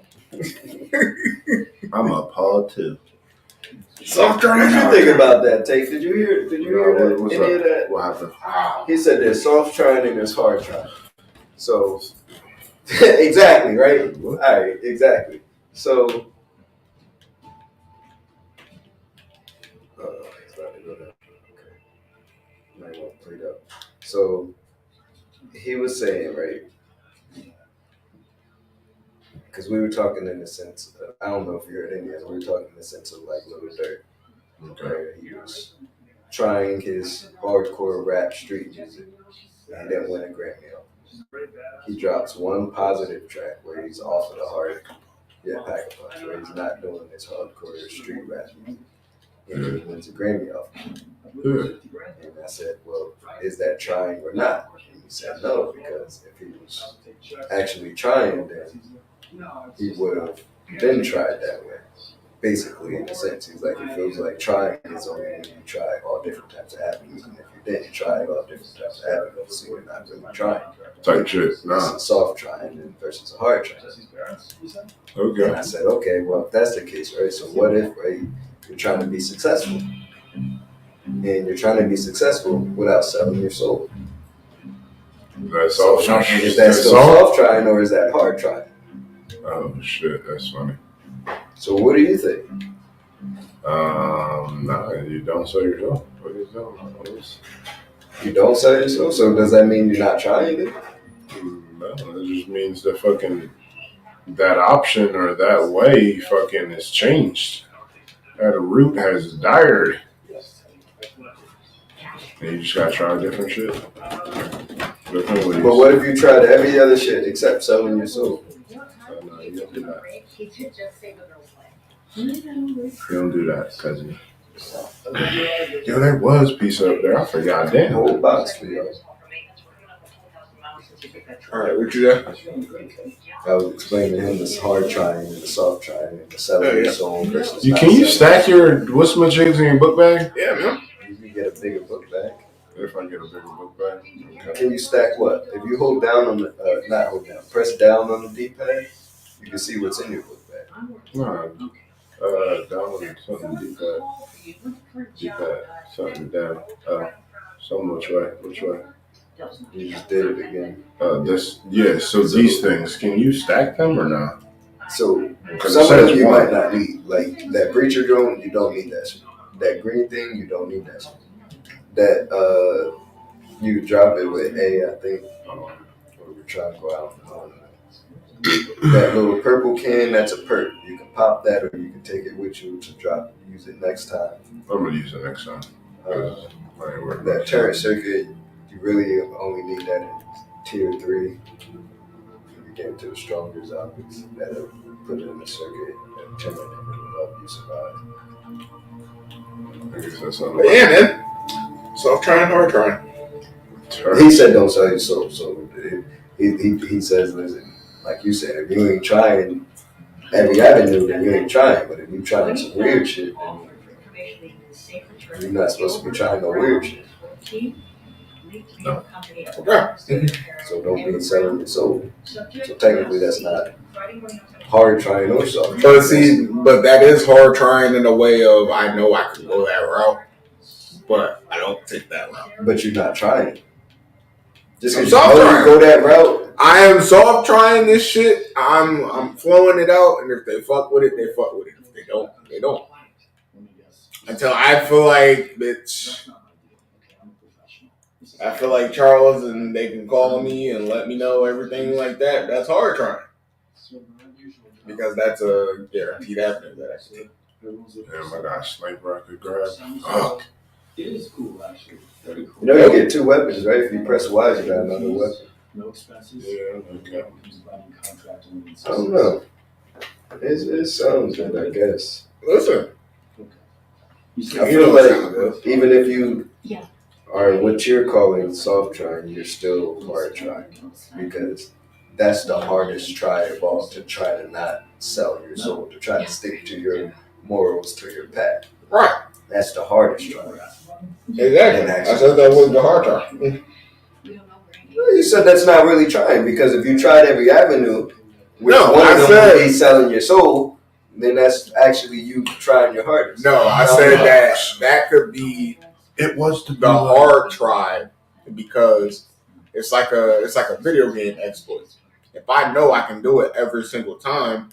I'm appalled too. Soft trying What and did you hard think trying. about that, Tate? Did you hear that? What's Any up? of that? What happened? He said there's soft trying and there's hard trying. So, exactly, right? All right, exactly. So, it's not to go down. Okay. Might want to play it up. So, he was saying, right? Because we were talking in the sense, I don't know if you heard any of it, we were talking in the sense of like Little Dirt. Where he was trying his hardcore rap street music and then win a Grammy. He drops one positive track where he's off of the hard, Pack a Punch, where he's not doing this hardcore street rap music. And he wins a Grammy off. And I said, well, is that trying or not? And he said no, because if he was actually trying, then he would have been tried that way. Basically, in a sense, he's like, it feels like trying is only when you try all different types of avenues. And if you didn't try all different types of avenues, so you're not really trying. Type shit. It's a soft trying versus a hard trying. Okay. And I said, okay, well, if that's the case, right? So what if, right, you're trying to be successful? And you're trying to be successful without selling your soul. That's soft trying. Is that still soft trying or is that hard trying? Oh shit, that's funny. So what do you think? No, you don't sell yourself. What is that? You don't sell yourself? So does that mean you're not trying it? No, it just means that fucking that option or that way fucking has changed. That route has died. And you just gotta try different shit. Different ways. But what if you tried every other shit except selling your soul? No, you don't do that. You don't do that, cousin. Yo, there was pizza up there. I forgot. Damn. Whole box for you. All right, what you got? I was explaining to him this hard trying and the soft trying and the selling your soul versus not Can you selling. stack your what's my jigs in your book bag? Yeah, man. You can get a bigger book bag. If I get a bigger book bag. Okay. Can you stack what? If you hold down on the, not hold down, press down on the D-pad, you can see what's in your book bag. No. Down something D-pad. Something down. Some which way? You just did it again. So these things, can you stack them or not? So Because some of them you might not need. Like that preacher drone, you don't need that shit. That green thing, you don't need that shit. That you drop it with I think we're trying to go out. That little purple can, that's a perk. You can pop that or you can take it with you to drop use it next time. I'm gonna use it next time. That turret circuit, you really only need that in tier 3. You get into the stronger zombies that'll put it in the circuit and turn it and it'll help you survive. I guess that's not But yeah, man. Soft trying, hard trying. He said don't sell your soul. So he says, listen, like you said, if you ain't trying every avenue, then you ain't trying. But if you trying some weird shit, then you're not supposed to be trying no weird shit. No. Okay. So don't be selling your soul. So technically, that's not hard trying or soft. But that is hard trying in a way of I know I could go that route, but I don't take that route. But you're not trying. Just I'm because soft you trying. go that route. I am soft trying this shit. I'm flowing it out, and if they fuck with it, they fuck with it. If they don't, they don't. Until I feel like, bitch, I feel like Charles, and they can call me and let me know everything like that. That's hard trying. Because that's a guaranteed avenue that I can take. Damn, I got a sniper I could grab. Fuck. It is cool, actually. Very cool. You know, you get 2 weapons, right? If you press Y, you got another weapon. No expenses. Yeah, okay. I don't know. It sounds good, I guess. Listen, I feel like even if you are what you're calling soft trying, you're still hard trying because that's the hardest try of all, to try to not sell your soul, to try to stick to your morals, to your path. right. That's the hardest try. Exactly. I said that was the hard try. Well, you said that's not really trying because if you tried every avenue, which No, one I of them said- would be selling your soul, then that's actually you trying your hardest. No, I said that could be It was the hard try because it's like a video game exploit. If I know I can do it every single time,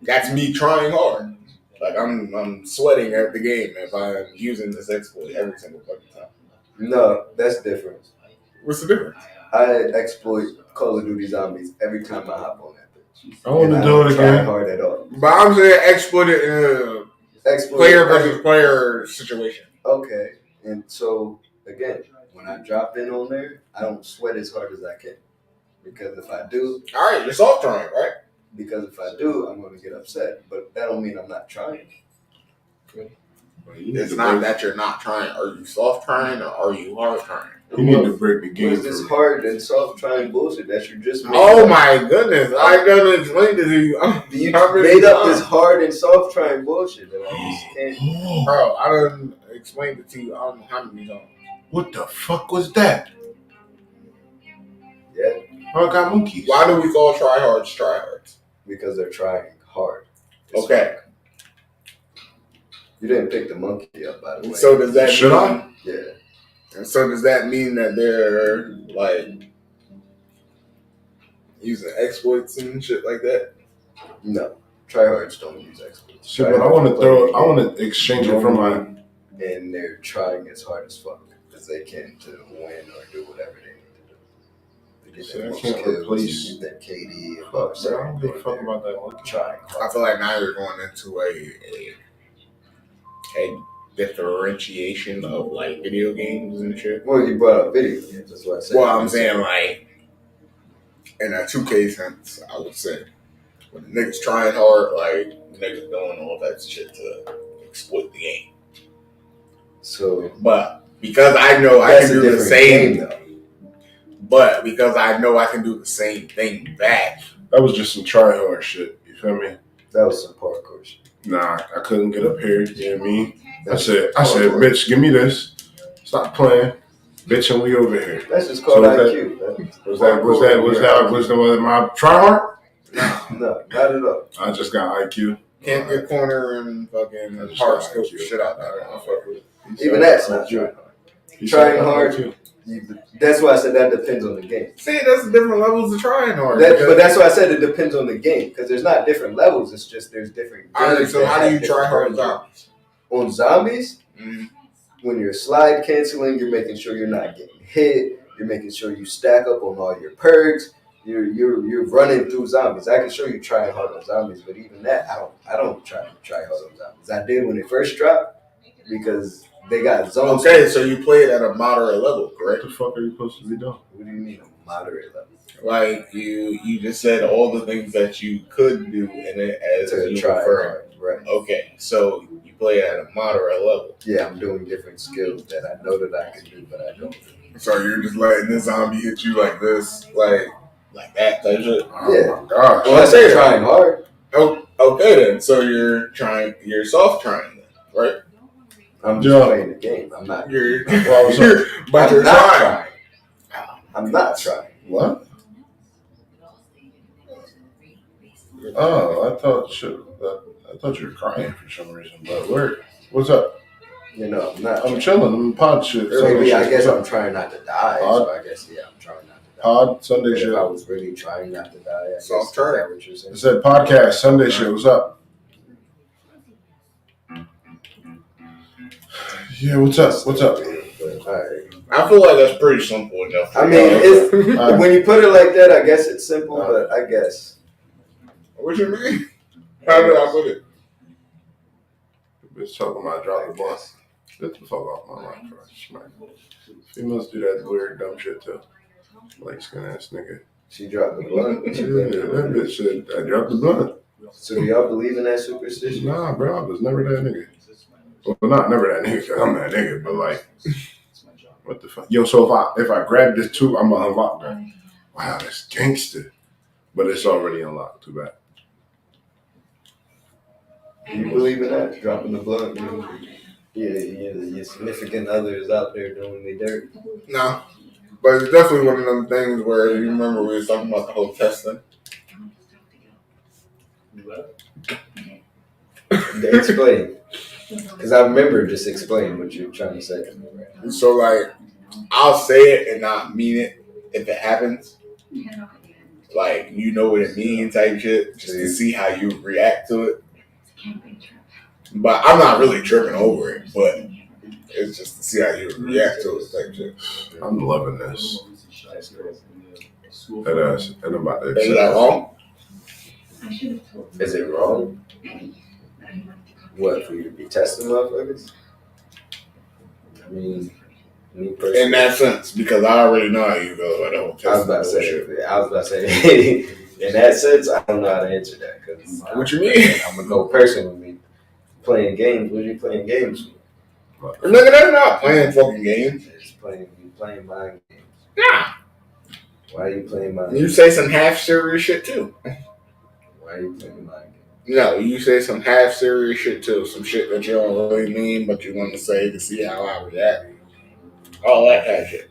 that's me trying hard. Like I'm sweating at the game if I'm using this exploit every single fucking time. No, that's different. What's the difference? I exploit Call of Duty Zombies every time I hop on that bitch. I want to And do don't it try again. hard at all. But I'm saying exploit it in a Exploit player versus player situation. Okay, and so again, when I drop in on there, I don't sweat as hard as I can because if I do, All right, you're soft trying, right? I'm going to get upset. But that don't mean I'm not trying. It's not that you're not trying. Are you soft trying or are you hard trying? You need to break the game. What's this hard and soft trying bullshit that you just made Oh up? my goodness! I gotta explain this to you. You made up this hard and soft trying bullshit that I just can't. Bro, I done explained it to you. I don't know how many times. What the fuck was that? Yeah, I got monkeys. Why do we call tryhards? because they're trying hard. Okay. You didn't pick the monkey up, by the way. So does that Should mean, I? Yeah. And so does that mean that they're like using exploits and shit like that? No. Tryhards don't use exploits. Shit, but I want to exchange it for my. And they're trying as hard as fuck as they can to win or do whatever they need to do. To get See, their I most can't kills, replace- get their KD, and Fuck, so I don't give a fuck about that monkey. trying I hard. feel like now you're going into a differentiation of like video games and shit. Well, you brought up video games. That's what I said. Well, I'm saying like in a 2K sense, I would say when the niggas trying hard, like niggas doing all that shit to exploit the game. So But because I know I that's can a do the different same, game, though. but because I know I can do the same thing back. That was just some try hard shit. You feel me? That was some parkour shit. Nah, I couldn't get up here. You know what I mean? I That's said, parkour. bitch, give me this. Stop playing, bitch, and we over here. That's just called So IQ. Was my try hard? No, not at all. I just got IQ. Can't get corner and fucking I just hard got scope IQ. shit out there. I fuck with it. Even that's not trying hard. He Trying said hard. IQ. That's why I said that depends on the game. See, that's different levels of trying hard. But that's why I said it depends on the game because there's not different levels. It's just there's different. All right, games so that how do have you try different hard versions. zombies? On zombies? Mm-hmm. When you're slide canceling, you're making sure you're not getting hit. You're making sure you stack up on all your perks. You're running through zombies. I can show you trying hard on zombies, but even that, I don't try hard on zombies. I did when it first dropped because they got zones. Okay, so you play it at a moderate level, What correct? the fuck are you supposed to be doing? What do you mean a moderate level? Like you just said all the things that you could do in it as To you try prefer. hard, right? Okay, so you play it at a moderate level. Yeah, I'm doing different skills that I know that I can do, but I don't do. So you're just letting this zombie hit you like this, like that type shit. Oh Yeah. my gosh. Well, I say trying hard. Oh, okay then. So you're soft trying then, right? I'm just Yeah. playing the game. I'm not. You're, Well, but I'm you're not trying. I'm not trying. What? Oh, I thought you were crying for some reason. But what's up? You know, I'm not. I'm chilling. I'm pod shit. Maybe I guess What's I'm trying not to die. Pod? So I guess I'm trying not to die. Pod Sunday But shit. if I was really trying not to die, I So I'm guess trying. that's what you're saying. I said podcast Sunday shit. What's up? Yeah, what's up? What's up? But, all right. I feel like that's pretty simple enough. I mean, it's, when you put it like that, I guess it's simple, but I guess. What you mean? How did I put it? Bitch talking about drop the ball. Get the fuck off my line, bro. Females do that weird dumb shit too. Like skin ass nigga. She dropped the blunt. Yeah, that bitch said I dropped the blunt. So do y'all believe in that superstition? Nah, bro, I was never that nigga. Well, not never that nigga, 'cause I'm that nigga, but like, what the fuck? Yo, so if I grab this too, I'm gonna unlock that. Wow, that's gangster. But it's already unlocked. Too bad. You believe in that? Dropping the blunt? Yeah, your significant other is out there doing the dirt. No. But it's definitely one of them things where you remember we were talking about the whole testing. Explain. Because I remember just explain what you're trying to say. So, like, I'll say it and not mean it if it happens. Like, you know what it means type shit, just to see how you react to it. But I'm not really tripping over it, but it's just to see how you react to it type shit. I'm loving this. That ass. And I'm about to Is that wrong? Is it wrong? What, for you to be testing motherfuckers? I mean, me personally. In that sense, because I already know how you go about the whole testing. I was about to say, in that sense, I don't know how to answer that. Cause What you mean? I'm going to go personally with me. Playing games, what are you playing games for? Nigga, they're not playing fucking games. You playing mind games. Nah. Why are you playing mind games? You say some half serious shit too. Why are you playing mind games? No, you say some half serious shit too. Some shit that you don't really mean, but you want to say to see how I react. All that kind of shit.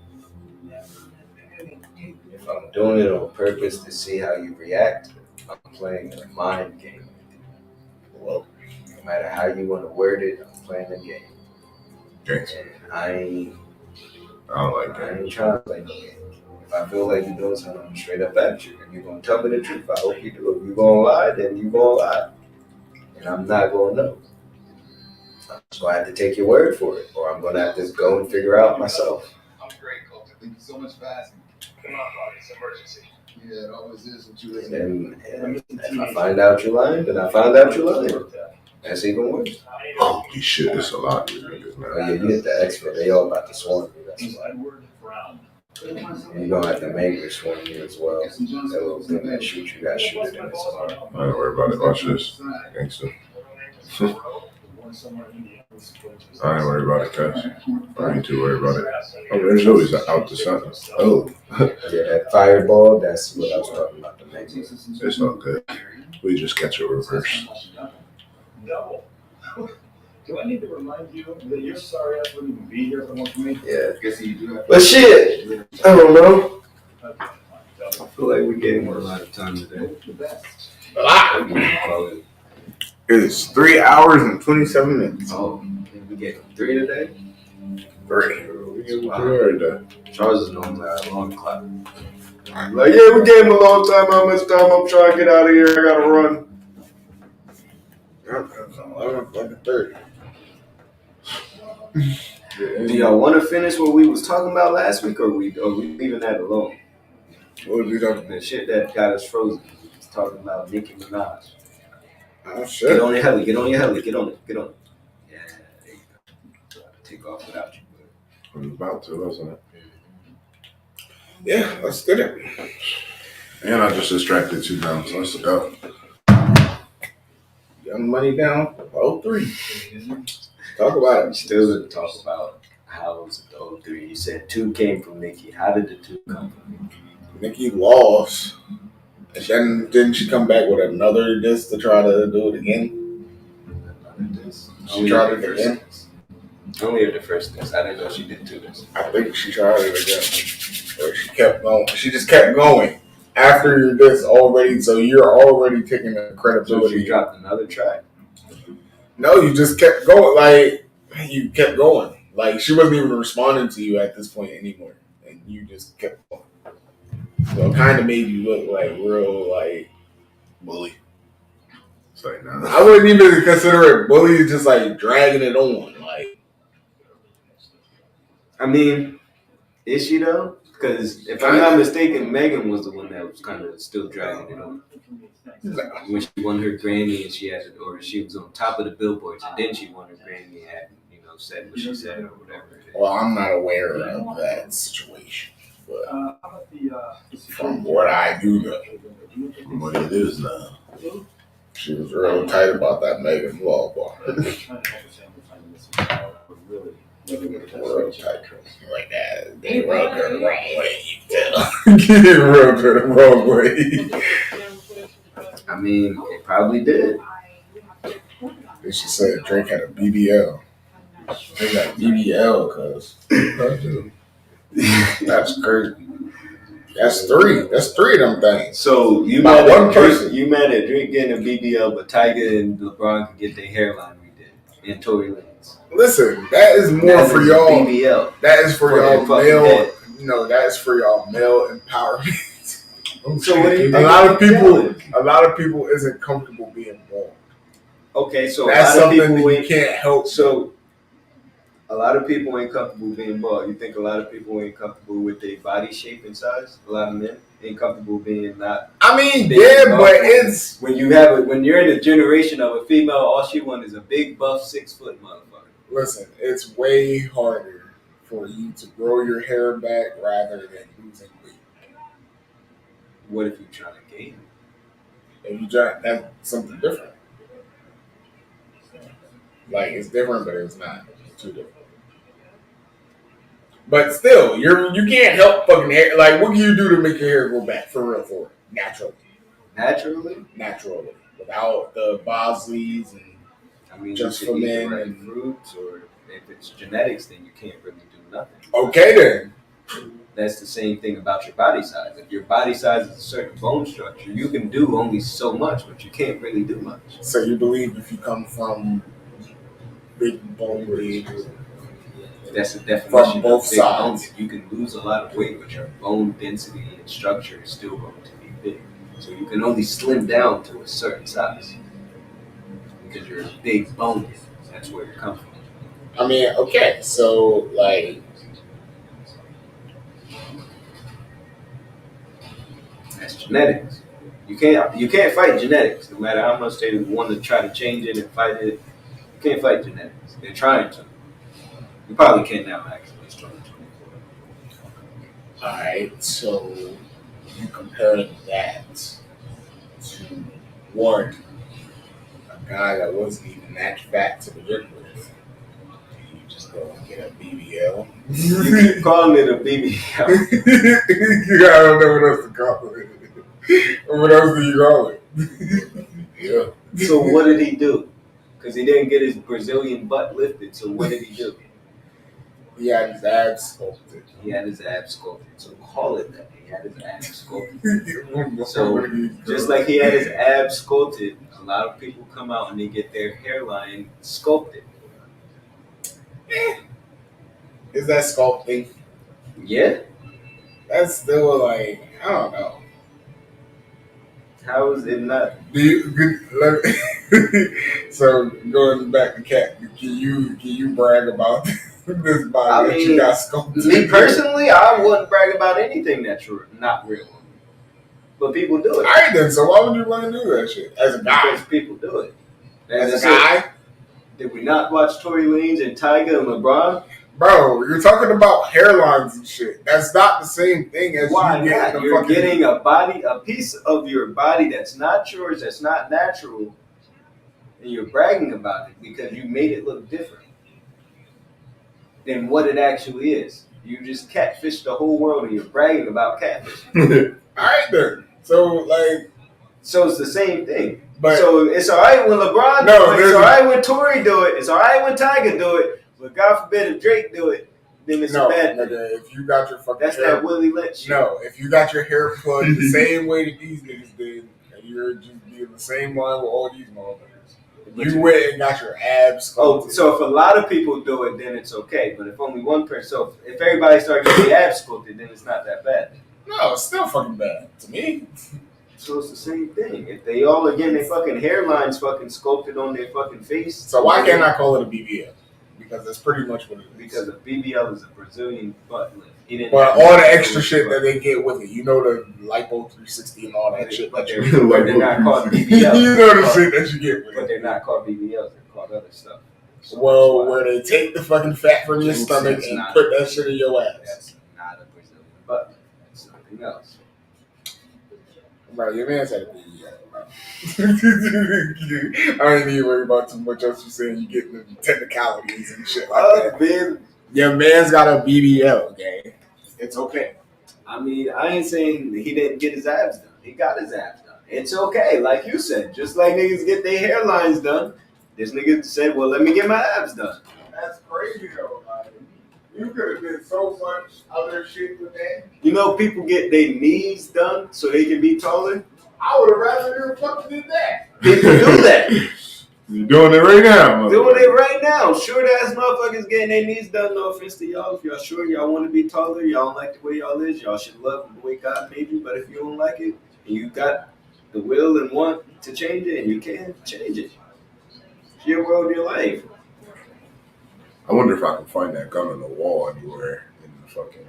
If I'm doing it on purpose to see how you react, I'm playing a mind game. Well, no matter how you want to word it, I'm playing a game. Gangster. And I don't like I that. ain't trying to play no game. If I feel like you're doing something, I'm straight up at you. And you're going to tell me the truth. I hope you do. If you're going to lie, then you're going to lie. And I'm not going to know. I'm just going to have to take your word for it. Or I'm going to have to go and figure out myself. I'm great, Coach. Thank you so much for asking. Come on, buddy. It's an emergency. Yeah, it always is what you And if I find out you're lying, then I find out you're lying. That's even worse. Holy shit, it's a lot of these niggas now. Oh, yeah, you hit the expert. They all about to swarm you. That's why. You're going to have to make her swarm you as well. That little thing that shoots you, got shoot it in its arm. I ain't worried about it. Watch this. Gangster. I ain't worried about it, cuz. I ain't too worried about it. Oh, there's always out to something. Oh. Yeah, that fireball, that's what I was talking about. The next one. It's all good. We just catch a reverse. No. Do I need to remind you that you're sorry I wouldn't even be here if it weren't for me? Yeah. Guess you do have But shit, I don't know. Okay, fine. I feel like we gave more a lot of time today. a lot. Oh, It is 3 hours and 27 minutes. we gave him 3 today? 3. Wow. Charles is normally a long clock. Like, yeah, we gave him a long time. How much time I'm trying to get out of here? I gotta run. 11:30. Do y'all want to finish what we was talking about last week, or we leaving that alone? What was we talking about? The shit that got us frozen. We was talking about Nicki Minaj. Oh, Get shit. on your heli. Get on your heli. Get on it. Get on it. Yeah, there you go. Take off without you. I was about to, wasn't it? Yeah, let's get it. And I just distracted you down, so let's go. Young money down. 03. Talk about We it. still didn't talk about how was it the 03. You said 2 came from Nicki. How did the 2 come from Nicki? Nikki lost. And then didn't she come back with another disc to try to do it again? She tried it again. I only heard the first disc. I didn't know she did 2 discs. I think she tried it again. where she kept going. She just kept going after you're this already. So you're already taking the So credibility. she dropped another track. No, you just kept going. Like you kept going. Like she wasn't even responding to you at this point anymore, and you just kept going. So it kind of made you look like real like Bully. It's like, nah. I wouldn't even consider it bully. Just like dragging it on. Like I mean, is she though? Because if I'm not mistaken, Megan was the one that was kind of still dragging it on. When she won her Grammy and she had it, or she was on top of the billboards, and then she won her Grammy and had, said what she said or whatever it is. well, I'm not aware of that situation, but from what I do know, From what it is now. she was real tight about that Megan Law bar. Real tight. Like that. They rubbed her the wrong way, you tell. They rubbed her the wrong way. I mean, it probably did. Then she said Drake had a BBL. They got BBL, cuz. That's crazy. That's three. That's three of them things. So you By mad one at person. Drake, you mad at Drake getting a BBL, but Tiger and LeBron could get their hairline redid and Tory Lanez. Listen, that is more That for is y'all. BBL. That is for For y'all their fucking male. head. No, that is for y'all male empowerment. So what do you a think? lot of people isn't comfortable being bald. Okay, so That's a lot of something people that you ain't. can't help. So a lot of people ain't comfortable being bald. You think a lot of people ain't comfortable with their body shape and size? A lot of men ain't comfortable being not. I mean, being yeah, buff. but it's When you're in a generation of a female, all she wants is a big buff 6 foot motherfucker. listen. It's way harder for you to grow your hair back rather than losing weight. What if you're trying to gain? If you try, that's something different. Like it's different, but it's not. It's too different. But still, you can't help fucking hair. Like, what can you do to make your hair grow back for real? For naturally, without the Bosleys and I mean, just you for could eat the men right and fruits, or if it's genetics, then you can't really do nothing. okay then. That's the same thing about your body size. If your body size is a certain bone structure, you can do only so much, but you can't really do much. So you believe if you come from big bone age, That's the definition From both of big bone. sides. You can lose a lot of weight, but your bone density and structure is still going to be big. So you can only slim down to a certain size because you're a big bone. That's where it comes from. I mean, okay, so like, That's genetics. You can't fight genetics, no matter how much they want to try to change it and fight it. You can't fight genetics. They're trying to. You probably can now, actually. It's 2024. all right, so you compare that to one, a guy that wasn't even that fat to begin with. You just go and get a BBL. You keep calling it a BBL. I don't know what else to call it. What else do you call it? Yeah. So what did he do? Because he didn't get his Brazilian butt lifted. So what did he do? He had his abs sculpted. He had his abs sculpted. So call it that. He had his abs sculpted. So just like he had his abs sculpted, a lot of people come out and they get their hairline sculpted. Is that sculpting? Yeah. That's still like, I don't know. How is it not? So going back to Cat, can you brag about this body that you got sculpted? Me personally, I wouldn't brag about anything that's not real. But people do it. All right then. So why would you want to do that shit as a guy? Because people do it. As a guy, did we not watch Tory Lanez and Tiger and LeBron? bro, you're talking about hairlines and shit. That's not the same thing as Why you getting not? a You're fucking. getting a piece of your body that's not yours, that's not natural, and you're bragging about it because you made it look different than what it actually is. You just catfished the whole world and you're bragging about catfishing. All right then. So So it's the same thing. but So it's all right when LeBron do it. It's all right when Tory do it. It's all right when Tiger do it. But God forbid if Drake do it, then it's No, a bad thing. nigga, if you got your fucking That's hair, that Willie Lynch shit. no, if you got your hair plugged the same way that these niggas did, and you're just being the same line with all these motherfuckers, you went and got your abs Oh, sculpted. so if a lot of people do it, then it's okay. But if only one person, so if everybody starts getting the abs sculpted, then it's not that bad. No, it's still fucking bad to me. So it's the same thing. If they all are getting their fucking hairlines fucking sculpted on their fucking face. So why can't I call it a BBL? Because that's pretty much what it is. Because a BBL is a Brazilian butt lift. But all the extra shit that they get with it, you know, the lipo 360 and all that shit. But they're not called BBLs. You know the shit that you get with But it. they're not called BBLs. They're called other stuff. So Well, where they take the fucking fat from your stomach and put that shit in your ass. That's not a Brazilian butt lift. That's something else. Bro, your man's had a BBL, bro. I ain't even worry about too much else you saying. You get the technicalities and shit like that. Man. Your man's got a BBL, okay? It's okay. I mean, I ain't saying he didn't get his abs done. He got his abs done. It's okay, like you said. Just like niggas get their hairlines done, this nigga said, well, let me get my abs done. That's crazy, though. Like, you could have did so much other shit with that. You know, people get their knees done so they can be taller. I would have rather you fucking did that. People do that. You're doing it right now, Doing it right now. Short ass motherfuckers getting their knees done. No offense to y'all. If y'all sure y'all want to be taller, y'all don't like the way y'all is, y'all should love the way God made you. But if you don't like it, and you got the will and want to change it, and you can change it. It's your world, your life. I wonder if I can find that gun on the wall anywhere in the fucking.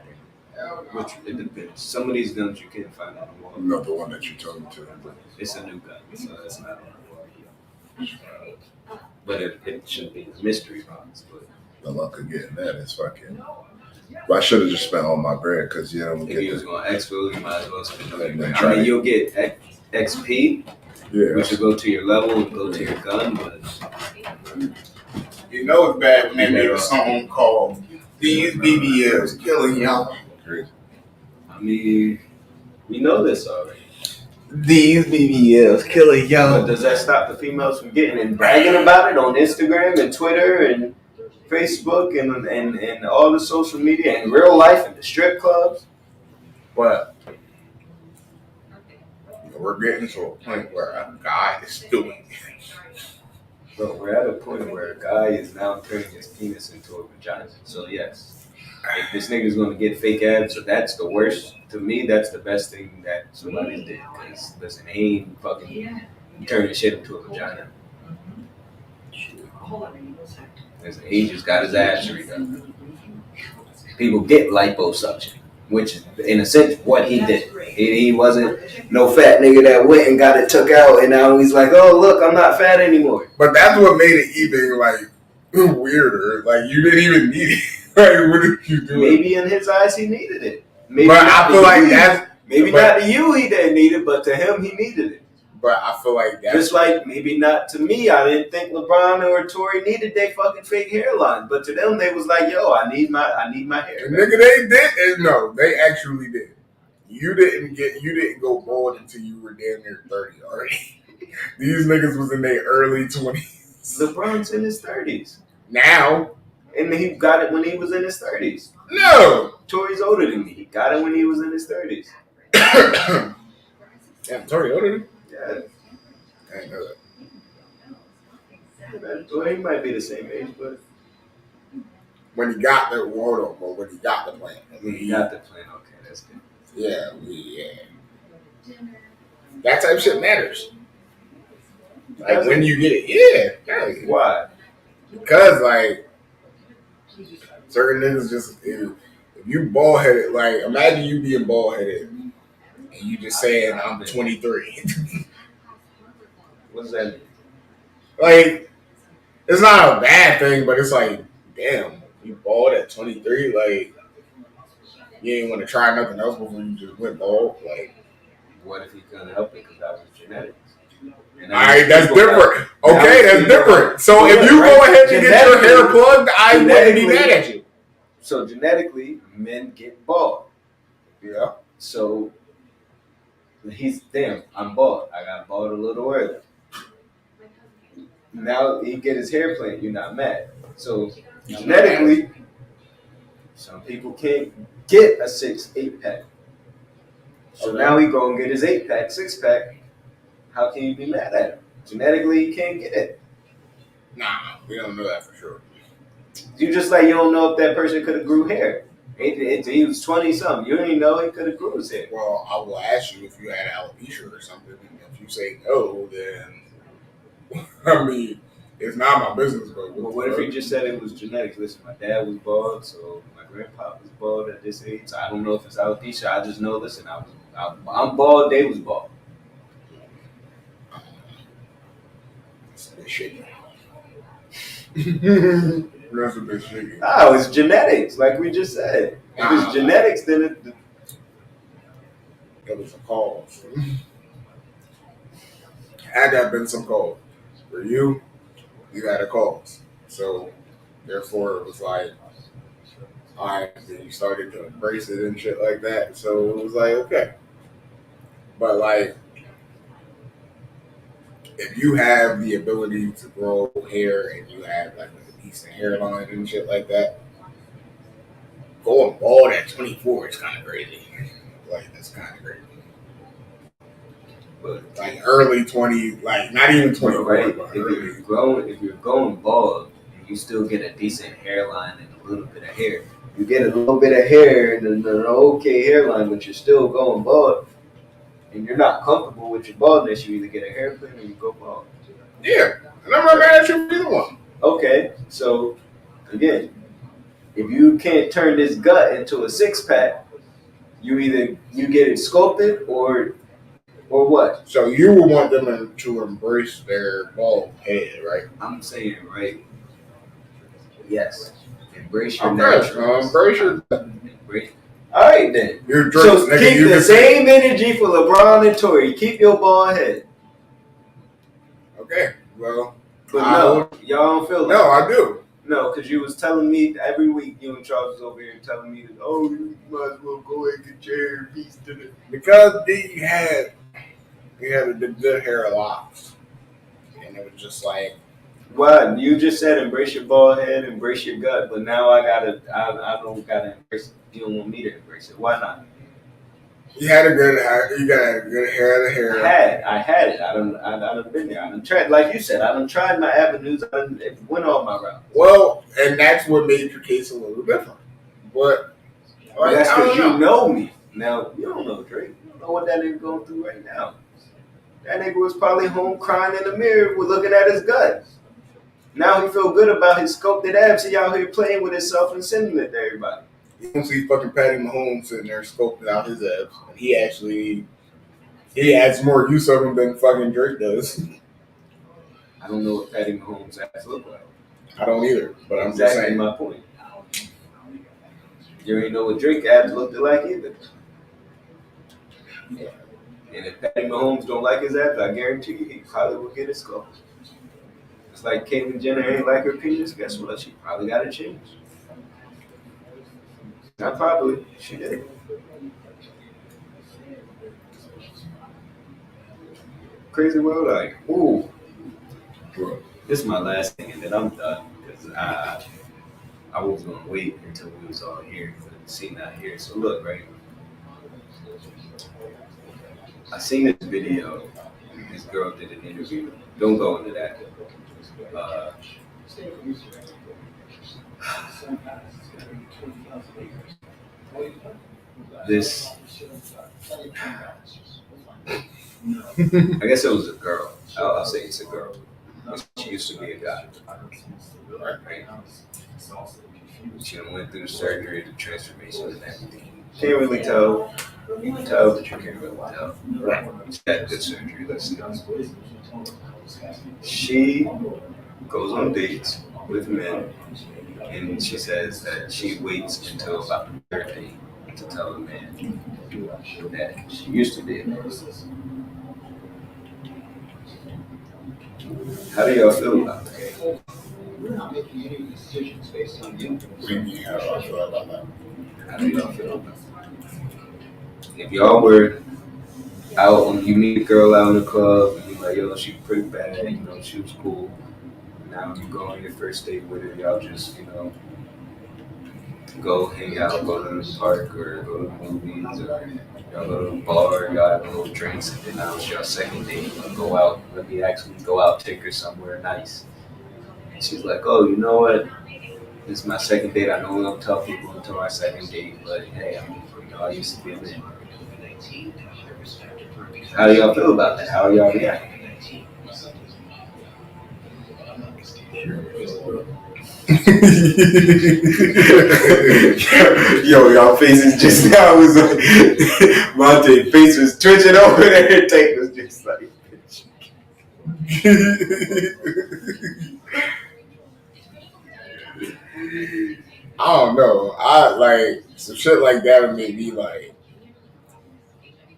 Which it depends. Some of these guns you can't find on the wall. Not the one that you told me to. It's a new gun, so it's not on the wall. But it shouldn't be a mystery box. But The luck of getting that is fucking. But I should have just spent all my bread because you don't if get you was this. going to expo, you might as well spend all your And then money. try I mean, to- you'll get XP, Yeah. which will go to your level and go to your gun, but You know it's bad when they make a song called These BBLs Killing Y'all. Crazy. I mean, we know this already. These BBLs Killing But Y'all. does that stop the females from getting and bragging about it on Instagram and Twitter and Facebook and all the social media and real life and the strip clubs? But we're getting to a point where a guy is doing it. Bro, we're at a point where a guy is now turning his penis into a vagina. So yes, if this nigga's gonna get fake abs, so that's the worst. To me, that's the best thing that somebody did. Cause listen, he ain't fucking turning shit into a vagina. He just got his ass redone. People get liposuction, which is in a sense what he did. He wasn't no fat nigga that went and got it took out, and now he's like, oh look, I'm not fat anymore. But that's what made it even like weirder. Like you didn't even need it. Like what did you do? Maybe in his eyes he needed it. Maybe But not I to feel like you. that's. Maybe but- not to you he didn't need it, but to him he needed it. But I feel like that's. Just like maybe not to me, I didn't think LeBron or Tory needed their fucking fake hairline, but to them they was like, yo, I need my hair. Nigga, they did. No, they actually did. You didn't go bald until you were damn near 30 already. These niggas was in their early 20s. LeBron's in his 30s. Now, And he got it when he was in his 30s. no. Tory's older than me. He got it when he was in his 30s. Damn, Tory older than you? Yeah. I didn't know that. Well, he might be the same age, but When he got the hold on, but when he got the plan. he got the plan. Okay, that's good. Yeah. That type of shit matters. Like when you get it, yeah. Why? Because like certain niggas just if you bald headed, like imagine you being bald headed and you just saying I'm 23. What does that mean? Like it's not a bad thing, but it's like damn, you bald at 23, like you ain't want to try nothing else before you just went bald. Like What if he couldn't help it because that was genetics? And all right, that's people different. got- Okay, that's different. So if you go ahead and get your hair plugged, I wouldn't be mad at you. So genetically, men get bald. Yeah. So he's damn, I'm bald. I got bald a little early. Now he get his hair plant, you're not mad. So genetically, Some people can't get a 6-8 pack. So now he go and get his 8-pack, 6-pack. How can you be mad at him? Genetically, he can't get it. Nah, we don't know that for sure. You just like you don't know if that person could have grew hair. He was 20-something. You don't even know he could have grew his hair. Well, I will ask you if you had alopecia or something. And if you say no, then I mean, it's not my business. But what if he just said it was genetics? Listen, my dad was bald, so my grandpa was bald at this age. So I don't know if it's alopecia. I just know. Listen, I'm bald. They was bald. It's a bit shaky. That's a bit shaky. Oh, it's genetics, like we just said. If it's genetics, then There was a cause. Had that been some cause for you, you had a cause. So therefore, it was like, then you started to embrace it and shit like that. So it was like, okay, but like, if you have the ability to grow hair and you have like a decent hairline and shit like that, going bald at 24 is kind of crazy. Like, that's kind of crazy. but Like early 20, like not even 24. right. But If you're going bald and you still get a decent hairline and a little bit of hair, you get a little bit of hair and an okay hairline, but you're still going bald, and you're not comfortable with your baldness, you either get a haircut or you go bald. yeah, and I'm not mad at you for either one. Okay, so again, if you can't turn this gut into a 6-pack, you get it sculpted or what? So you would want them to embrace their bald head, right? I'm saying right. Yes, embrace your Okay, natural. embrace your. Embrace. All right then. You're So nigga, keep the same energy for LeBron and Tory. Keep your bald head. Okay, well, But no, y'all don't feel like no, I do. No, because you was telling me every week, you and Charles was over here telling me that, oh, you might as well go and get your hair piece to it. Because he had the good hair locks, and it was just like, Why? You just said embrace your bald head, embrace your gut, but now I don't gotta embrace it. You don't want me to embrace it. Why not? you had a good hair. You got a good hair. The hair. I had it. I done been there. I done tried, like you said, I done tried my avenues. I done went all my routes. Well, and that's what made your case a little different. But like, That's I because don't you know me. Now, you don't know Drake. You don't know what that nigga going through right now. That nigga was probably home crying in the mirror with looking at his gut. Now he feel good about his sculpted abs. He out here playing with himself and sending it to everybody. You don't see fucking Patty Mahomes sitting there scoping out his abs. And he has more use of them than fucking Drake does. I don't know what Patty Mahomes' abs look like. I don't either, but I'm just Exactly saying. my point. You ain't know what Drake abs looked like either. And if Patty Mahomes don't like his abs, I guarantee you he probably will get it sculpted. It's like Caitlyn Jenner ain't like her penis. Guess what? She probably got to change. Not probably. She did. Crazy world, like, ooh. This is my last thing, and then I'm done because I was gonna wait until we was all here for the scene out here. So look, right. I seen this video. This girl did an interview. Don't go into that. This, I guess it was a girl. I'll say it's a girl. She used to be a guy. Right? She went through the surgery, the transformation, and everything. Can't really tell. You can tell, but you can't really tell. She had good surgery. Let's see. She goes on dates with men, and she says that she waits until about the third date to tell the man that she used to date. How do y'all feel about that? We're not making any decisions based on you. What do you mean, how do I feel about that? How do y'all feel about that? If y'all were out and you meet a girl out in the club and you're like, yo, she's pretty bad, you know, she was cool. Now you go on your first date with her, y'all just, you know, go hang out, go to the park, or go to the movies, or y'all go to the bar, y'all have a little drinks, and then now it's your second date. Go out, let me actually go out, take her somewhere nice. And she's like, oh, you know what? This is my second date. I know we don't tell people until our second date, but hey, I used to be a man. How do y'all feel about that? How are y'all reacting? Yo, y'all faces just now was like Monte's face was twitching over there. Tank was just like. I don't know. I like some shit like that would make me like,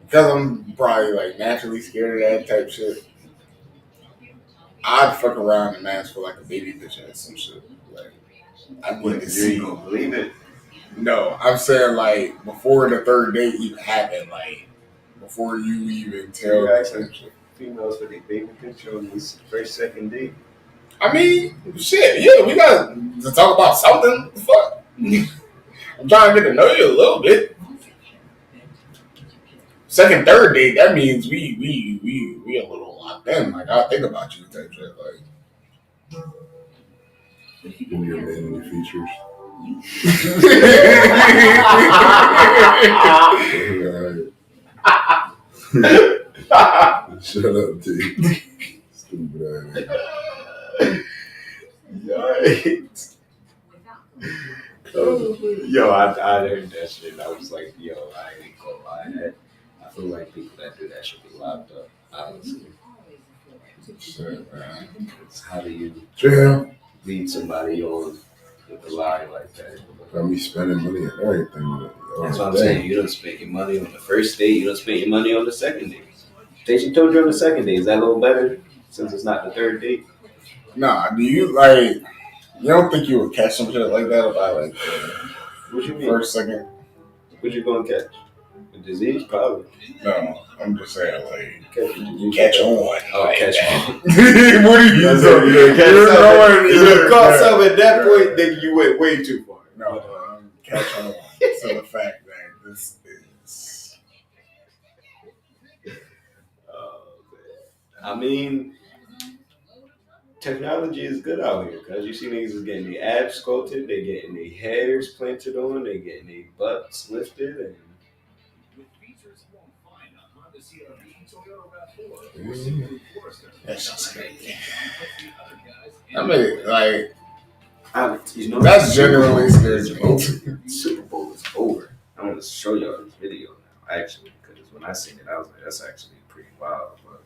because I'm probably like naturally scared of that type shit. I'd fuck around and ask for like a baby picture or some shit. Like, I need to You see. ain't gonna believe it. No, I'm saying like before the third date even happened, like before you even tell You that guys type shit. females with a baby picture on this first, second date. I mean, shit, yeah, we got to talk about something. Fuck. I'm trying to get to know you a little bit. Second, third date, that means we a little locked in. Like, I'll think about you type shit. Like, Give me your manly features. Shut up, T. Stupid ass. Yikes. Yo, I heard that shit. I was like, yo, I ain't gonna lie. I feel like people that do that should be locked up. Honestly, shit, man. how do you Jam. lead somebody on with a lie like that? Got me spending money on everything with it. That's what I'm saying. You don't spend your money on the first date. You don't spend your money on the second date. She told you on the second date. Is that a little better since it's not the third date? Nah, do you like? You don't think you would catch some shit like that about like What you mean? first, second? What you gonna catch? A disease, probably. No, I'm just saying like Catch a disease. catch on. Oh, like, catch on. What are you That's doing? it. You're You caught something at that point, then you went way too far. No, catch on to the fact that this is. I mean, technology is good out here because you see niggas is getting their abs sculpted, they getting their hairs planted on, they getting their butts lifted, and That's just crazy. I mean, like, that's generally scary. Super Bowl is over. I want to show y'all this video now, actually, because when I seen it, I was like, that's actually pretty wild. But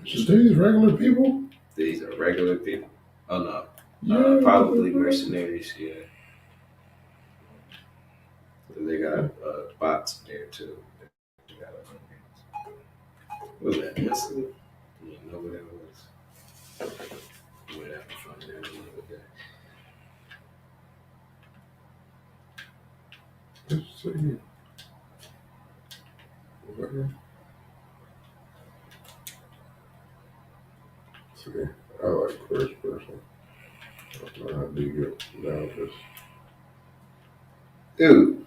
Just these regular people? these are regular people. Oh no, probably mercenaries. Yeah, they got bots there too. What was that? That's it. You know what that was. Whatever from there. Let's see. Whatever. See, I like first person. I don't know how big it now. Just Dude,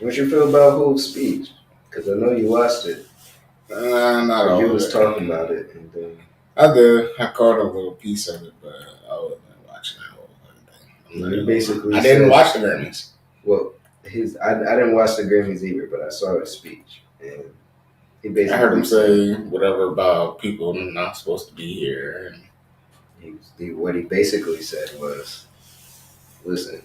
what you feel about Hoop's speech? Because I know you watched it. Not all You of was it. talking about it, and then I did. I caught a little piece of it, but I wasn't watching the whole thing. he basically I didn't said- watch the Grammys. Well, I didn't watch the Grammys either, but I saw his speech, and he basically I heard him say whatever about people not supposed to be here. what he basically said was, listen,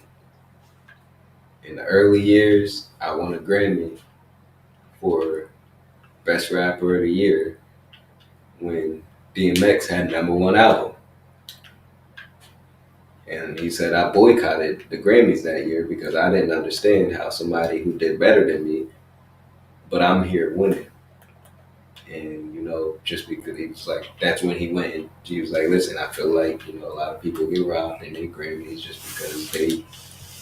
in the early years, I won a Grammy for Best Rapper of the Year when DMX had #1 album. And he said, I boycotted the Grammys that year because I didn't understand how somebody who did better than me, but I'm here winning. And, just because he was like, that's when he went and he was like, listen, I feel like, a lot of people get robbed in their Grammys just because they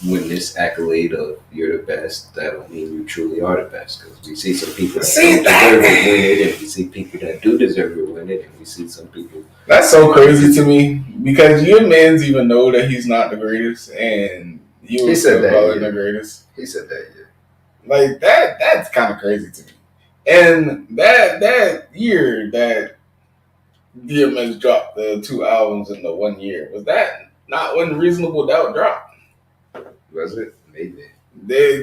win this accolade of you're the best. That don't mean you truly are the best. Because we see some people that don't deserve it win it, and we see people that do deserve it win it, and we see some people. That's so crazy to me Because your mans even know that he's not the greatest, and you He was said still that, calling yeah. the greatest. He said that, yeah. Like that's kind of crazy to me. And that year that DMX dropped the 2 albums in the 1 year, was that not when Reasonable Doubt dropped? Was it? Maybe.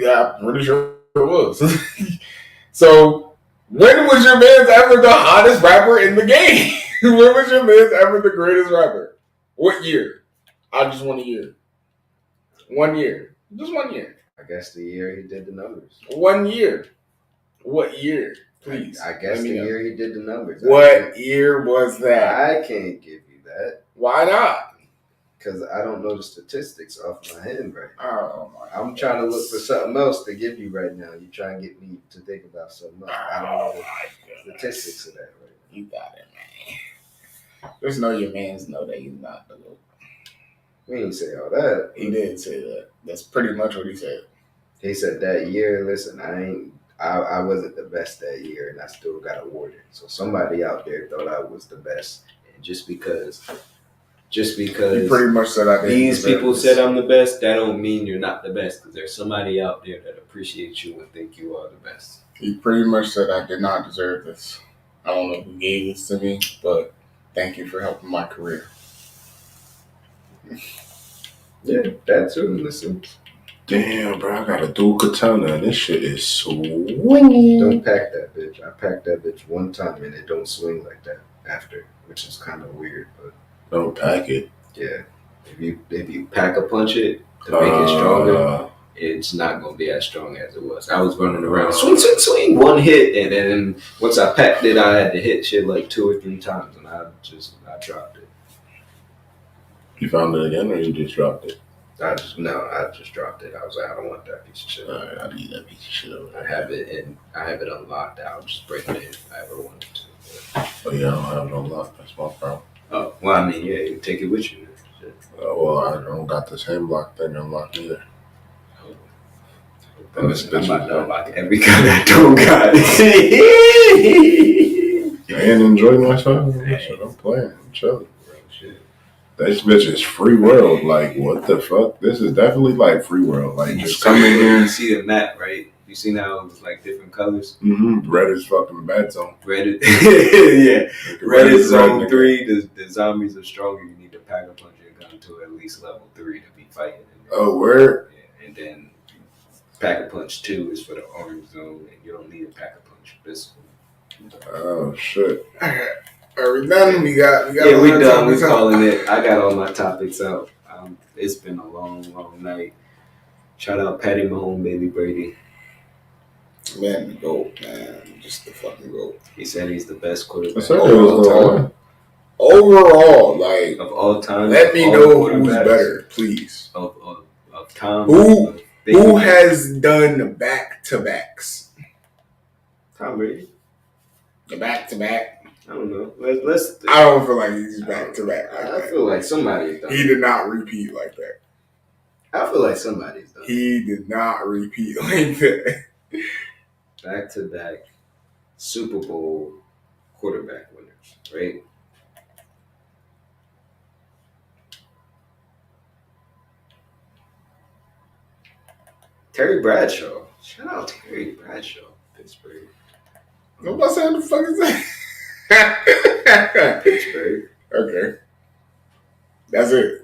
I'm pretty sure it was. So when was your man's ever the hottest rapper in the game? When was your man's ever the greatest rapper? What year? I just want a year. 1 year. Just 1 year. I guess the year he did the numbers. 1 year. What year? Please. I guess the year he did the numbers. What year was that? I can't give you that. Why not? Because I don't know the statistics off my head right now. Oh my! I'm trying to look for something else to give you right now. You try and get me to think about something else. I don't know the statistics of that right now. You got it, man. Just know your mans know that he's not the GOAT. We didn't say all that. He did say that. That's pretty much what he said. He said that year, listen, I wasn't the best that year and I still got awarded. So somebody out there thought I was the best. And just because He pretty much said I didn't these deserve people this. said I'm the best, that don't mean you're not the best. Because there's somebody out there that appreciates you and think you are the best. He pretty much said I did not deserve this. I don't know who gave this to me, but thank you for helping my career. Yeah, that's too. Listen. Damn, bro, I got a dual katana and this shit is swinging. Don't pack that bitch. I packed that bitch one time and it don't swing like that after, which is kind of weird. But Don't pack it. yeah, if you pack a punch it to make it stronger, it's not gonna be as strong as it was. I was running around, swing, swing, swing, one hit, and then once I packed it, I had to hit shit like 2 or 3 times, and I dropped it. You found it again, or you just dropped it? I just dropped it. I was like, I don't want that piece of shit. Alright, I need that piece of shit over I there. have it unlocked. I'll just bring it in if I ever wanted to. Oh yeah, I don't have no lock. That's my problem. Oh, well, I mean, yeah, you can take it with you. Well, I don't got this hand block thing unlocked either. And this bitch I'm about is to unlock every gun I don't got. I ain't enjoying myself. I'm playing. I'm chilling. This bitch is free world. Like, what the fuck? This is definitely like free world. Like, just come in here. You see the map, right? You see now it was like different colors. Mm-hmm. Red is fucking bad zone. Red is, yeah. Like, Red is zone red, 3. The zombies are stronger. You need to pack a punch your gun to at least level 3 to be fighting. Oh, where? Yeah, and then pack a punch 2 is for the orange zone, and you don't need a pack a punch for this one. Oh shit. Are we done? We got. Yeah, we done. We calling it. I got all my topics out. It's been a long, long night. Shout out Patty Mahomes, baby Brady. Man, the GOAT, man. Just the fucking GOAT. He said he's the best I quarterback said it was time. Overall, like, of all time. let me know who's better, please. Of Tom. Who has done back-to-backs? Tom Brady. The back-to-back? I don't know. Let's. I don't feel like he's back-to-back like I that. feel like somebody's done. He did not repeat like that. I feel like somebody's done. He did not repeat like that. Back-to-back Super Bowl quarterback winners, right? Terry Bradshaw. Shout out Terry Bradshaw, Pittsburgh. Nobody saying the fuck is that? Pittsburgh. Okay. That's it.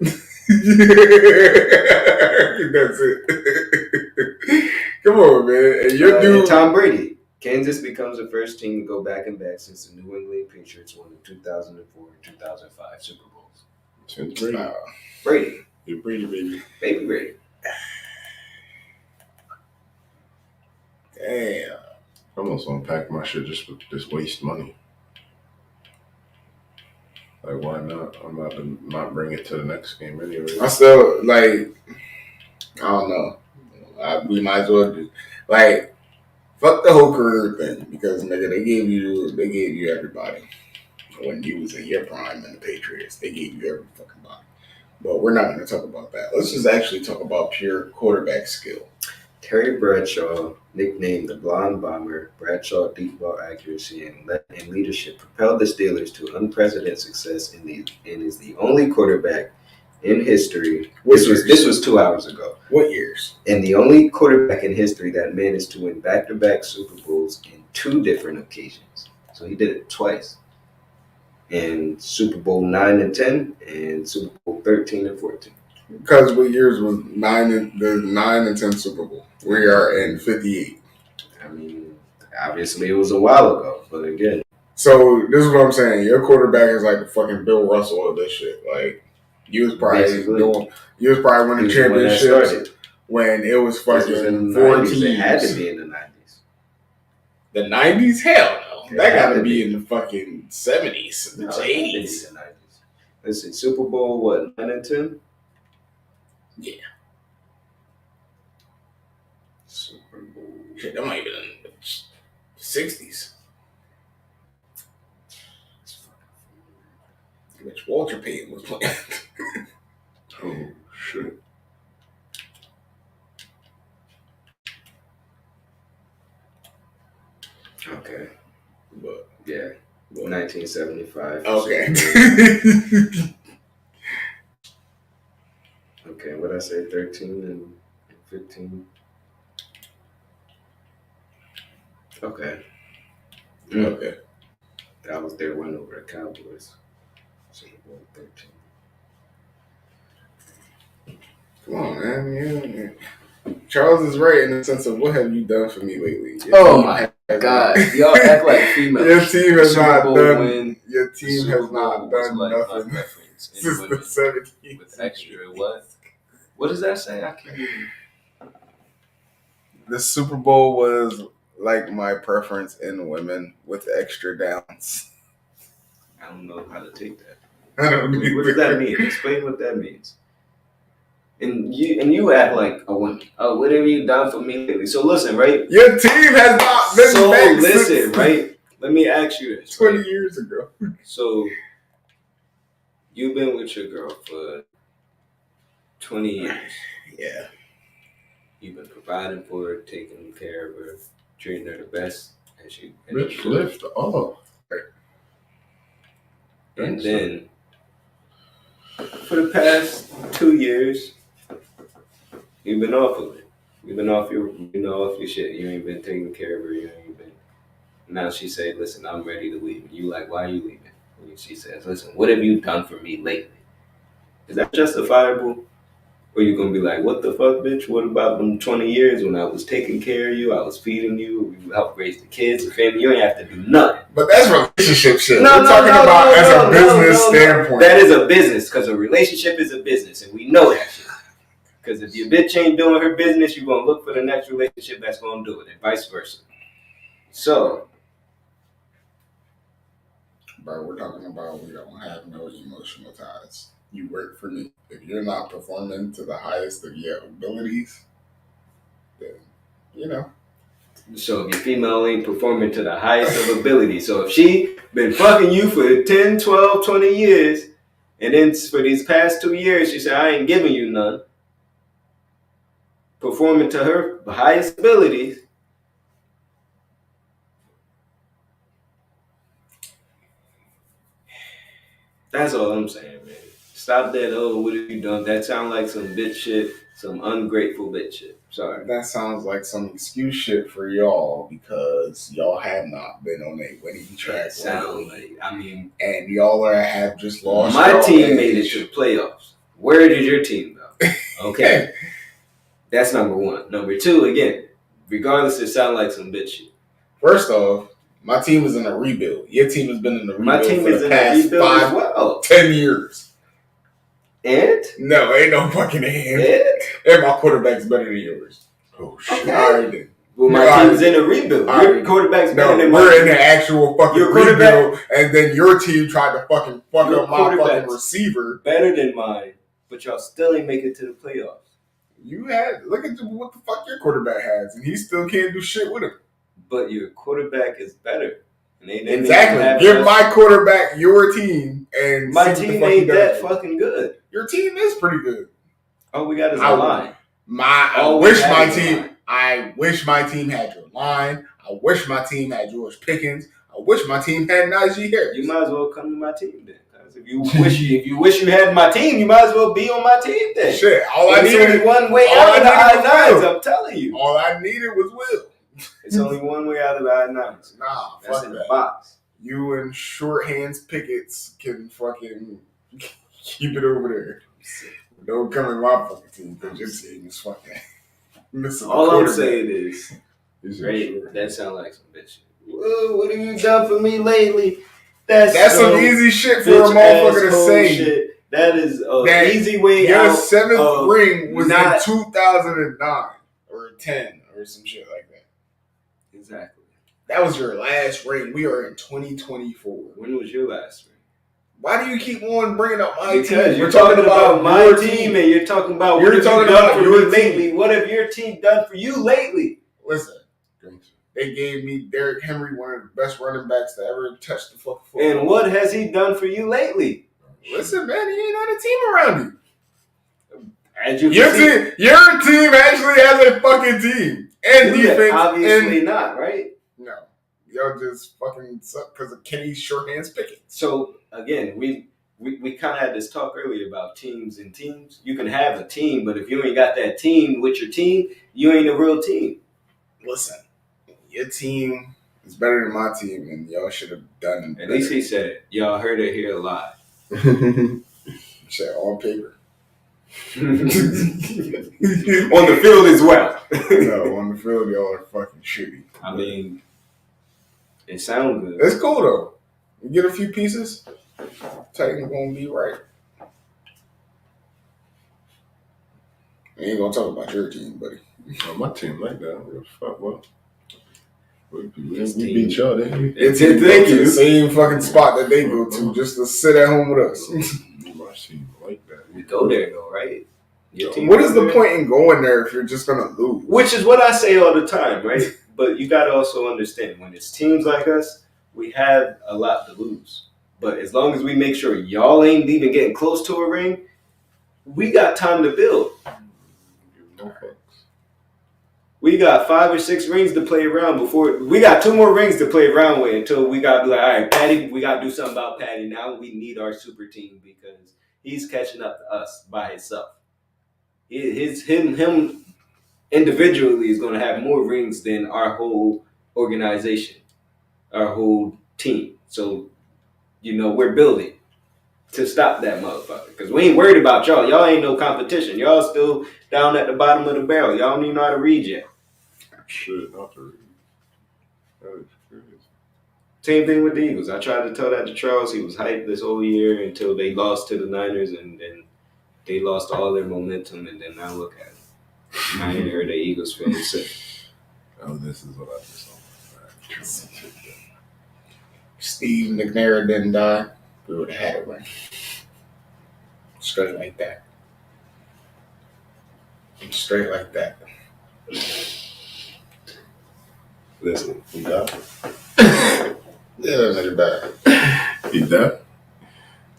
That's it. Come on, man. And your dude. And Tom Brady. Kansas becomes the first team to go back-and-back since the New England Patriots won the 2004 and 2005 Super Bowls. Since Brady. Brady. You're Brady, baby. Baby Brady. Damn. I'm almost gonna pack my shit just waste money. Like, why not? I'm about to not bring it to the next game anyway. I still, like, I don't know. We might as well do, like, fuck the whole career thing, because, nigga, they gave you everybody. When you was in your prime in the Patriots, they gave you every fucking body. But we're not going to talk about that. Let's just actually talk about pure quarterback skill. Terry Bradshaw, nicknamed the Blonde Bomber, Bradshaw deep ball accuracy and leadership propelled the Steelers to unprecedented success and is the only quarterback in history. This was 2 hours ago. What years? And the only quarterback in history that managed to win back-to-back Super Bowls in 2 different occasions. So he did it twice. In Super Bowl 9 and 10 and Super Bowl 13 and 14. Because what years was the 9 and 10 Super Bowl? We are in 58. I mean, obviously it was a while ago, but again. So this is what I'm saying. Your quarterback is like the fucking Bill Russell of this shit. Like you was probably winning championships when it was fucking 14. It had to be in the 90s. The 90s? Hell no. It That had got to to be be. in the fucking 70s, the 80s. The 90s. Let's see, Super Bowl what? 9 and 10. Yeah. Super Bowl. Shit, that might be in the 60s. Which Walter Payton was playing. Oh shit. Okay. But Yeah. 1975. okay. Okay, what did I say? 13 and 15. Okay. Okay. That was their win over the Cowboys. Super Bowl 13. Come on, man. Yeah. Charles is right in the sense of what have you done for me lately? Oh my God. Y'all act like females. Your team has not done. Win, Your team has not done nothing since the 17th. With extra what? What does that say? I can't even. The Super Bowl was like my preference in women with extra downs. I don't know how to take that. I don't know. What does that mean? Explain what that means. And you act like a woman. Oh, what have you done for me lately? So listen, right? Your team has not been So back listen, since right? Let me ask you this. 20 Right? years ago. So you've been with your girl for 20 years. Yeah. You've been providing for her, taking care of her, treating her the best as you Bitch, lift off. And then for the past 2 years, you've been off of it. You've been off your shit. You ain't been taking care of her. You ain't been. Now she said, "Listen, I'm ready to leave." And you like, "Why are you leaving?" And she says, "Listen, what have you done for me lately?" Is that justifiable? Or you gonna be like, "What the fuck, bitch? What about them 20 years when I was taking care of you? I was feeding you. You helped raise the kids, the family. You ain't have to do nothing." But that's relationship shit. No, We're talking about as a business standpoint. That is a business because a relationship is a business, and we know that shit. Because if your bitch ain't doing her business, you're gonna look for the next relationship that's gonna do it, and vice versa. So, Bro, we're talking about we don't have no emotional ties. You work for me. If you're not performing to the highest of your abilities, then, you know. so if your female ain't performing to the highest of ability, so if she been fucking you for 10, 12, 20 years, and then for these past 2 years, she said, "I ain't giving you none," performing to her highest abilities, that's all I'm saying, man. Stop that, "Oh, what have you done?" That sound like some bitch shit, some ungrateful bitch shit. Sorry. That sounds like some excuse shit for y'all because y'all have not been on a winning track. Sound like, I mean, and y'all have just lost. my team made it to the playoffs. Where did your team go? Okay. That's number one. Number two, again, regardless, it sounds like some bitch shit. First off, my team is in a rebuild. Your team has been in a rebuild My team for is the in a past rebuild as well. 10 years. And? No, ain't no fucking hand. And? And my quarterback's better than yours. Oh shit. Okay. All right then. Well, my team's in a rebuild. Your quarterback's better than mine. We're in the actual fucking Your rebuild, and then your team tried to fucking fuck Your up my fucking quarterback's receiver. better than mine, but y'all still ain't make it to the playoffs. You had look at what the fuck your quarterback has, and he still can't do shit with him. But your quarterback is better. And they Exactly. Give my quarterback your team, and my see what the team fuck ain't he does. that fucking good. Your team is pretty good. All we got is a I- line. I All we wish have my is a team. line. I wish my team had your line. I wish my team had George Pickens. I wish my team had Najee Harris. You might as well come to my team then. If you wish you had my team, you might as well be on my team then. Shit, There's only one way out of the I-9s, I'm telling you. All I needed was Will. It's only one way out of the I-9s. Nah, that's fuck in that. The box. You and short hands Pickett's can fucking keep it over there. Don't come in my fucking team because your team is fucking missing. All I'm saying is, right, that sounds like some bitch shit. Whoa, what have you done for me lately? That's some easy shit for a motherfucker to say. Shit. That is an easy way your out. Your seventh ring was in 2009 or 10 or some shit like that. Exactly. That was your last ring. We are in 2024. When was your last ring? Why do you keep on bringing up my because team? Because you're talking about my team and you're talking about what have you done for me lately. What have your team done for you lately? Listen. They gave me Derrick Henry, one of the best running backs to ever touch the fucking football. And what has he done for you lately? Listen, man, he ain't on a team around you. As you your team actually has a fucking team. And defense. Obviously not, right? No. Y'all just fucking suck because of Kenny's short hands picking. So, again, we kind of had this talk earlier about teams and teams. You can have a team, but if you ain't got that team with your team, you ain't a real team. Listen. Your team is better than my team, and y'all should have done better. At least he said it. Y'all heard it here live. Shit, on paper. On the field as well. No, on the field, y'all are fucking shitty. I mean, it sounds good. It's cool, though. You get a few pieces, Titan gonna be right. I ain't gonna talk about your team, buddy. Oh, my team like that. Fuck, well. We beat y'all, didn't we? It's thank you. The same fucking spot that they go to just to sit at home with us. My team like that. We go there though, right? What is the point in going there if you're just gonna lose? Which is what I say all the time, right? But you gotta also understand when it's teams like us, we have a lot to lose. But as long as we make sure y'all ain't even getting close to a ring, we got time to build. We got 5 or 6 rings to play around before. We got 2 more rings to play around with until we got to be like, all right, Patty, we got to do something about Patty. Now we need our super team because he's catching up to us by himself. Him individually is going to have more rings than our whole organization, our whole team. So, we're building to stop that motherfucker because we ain't worried about y'all. Y'all ain't no competition. Y'all still down at the bottom of the barrel. Y'all don't even know how to read yet. Shit, not to read. That is crazy. Same thing with the Eagles. I tried to tell that to Charles. He was hyped this whole year until they lost to the Niners, and then they lost all their momentum. And then now look at it. I ain't heard the Eagles fans say, "Oh, this is what I just saw." Steve McNair didn't die. We would have had it right. Straight like that. Straight like that. Listen, he died. Yeah, that nigga died. He died?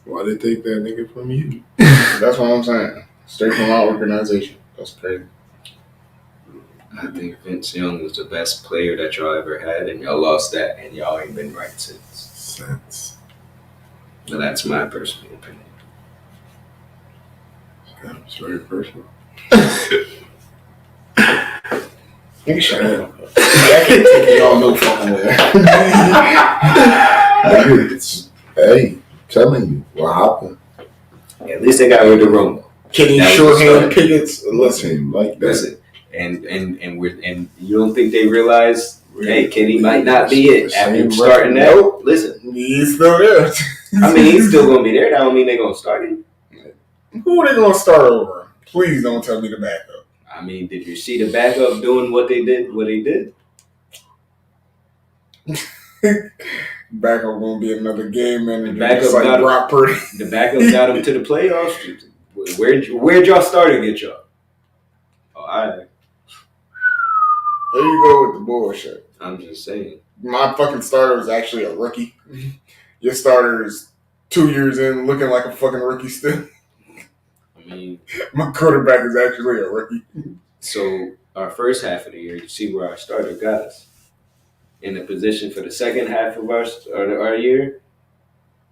Why they take that nigga from you? That's what I'm saying. Straight from our organization. That's crazy. I think Vince Young was the best player that y'all ever had, and y'all lost that, and y'all ain't been right since. But that's my personal opinion. It's very personal. Nigga, shut up. That can't take y'all no fucking way. Hey, telling you what happened. At least they got rid of Romo. Kenny shorthand Pickett's. Listen, like that. Listen, and you don't think they realize, hey, Kenny might not be it after starting that? Nope. Listen, he's still there. I mean, he's still gonna be there. That don't mean they're gonna start him. Who are they gonna start over? Please don't tell me the backup. I mean, did you see the backup doing what they did? What they did? Backup gonna be another game, and the backup like got Brock Purdy. The backup got him to the playoffs. Where'd y'all start and get y'all? Oh, all right. There you go with the bullshit. I'm just saying. My fucking starter is actually a rookie. Your starter is 2 years in, looking like a fucking rookie still. I mean, my quarterback is actually a rookie. So our first half of the year, you see where our starter got us. In the position for the second half of our year,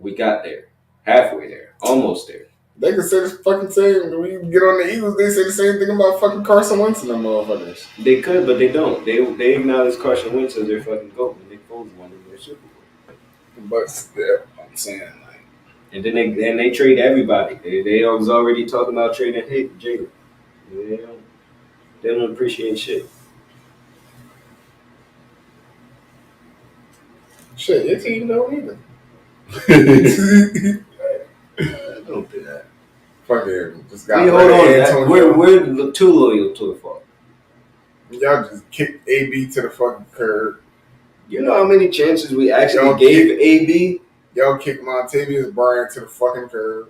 we got there. Halfway there. Almost there. They can say the fucking same. When you get on the Eagles, they say the same thing about fucking Carson Wentz and them motherfuckers. They could, but they don't. They acknowledge Carson Wentz as their fucking GOAT when Nick Foles won their Super Bowl. But still, I'm saying, like. And then they trade everybody. They was already talking about trading Jalen. They don't appreciate shit. Shit, your team don't either. Don't do that. Fuck it. Just got hold on. We're too loyal to a fault. Y'all just kicked AB to the fucking curb. You know how many chances we actually gave AB? Y'all kicked Montavious Bryant to the fucking curb.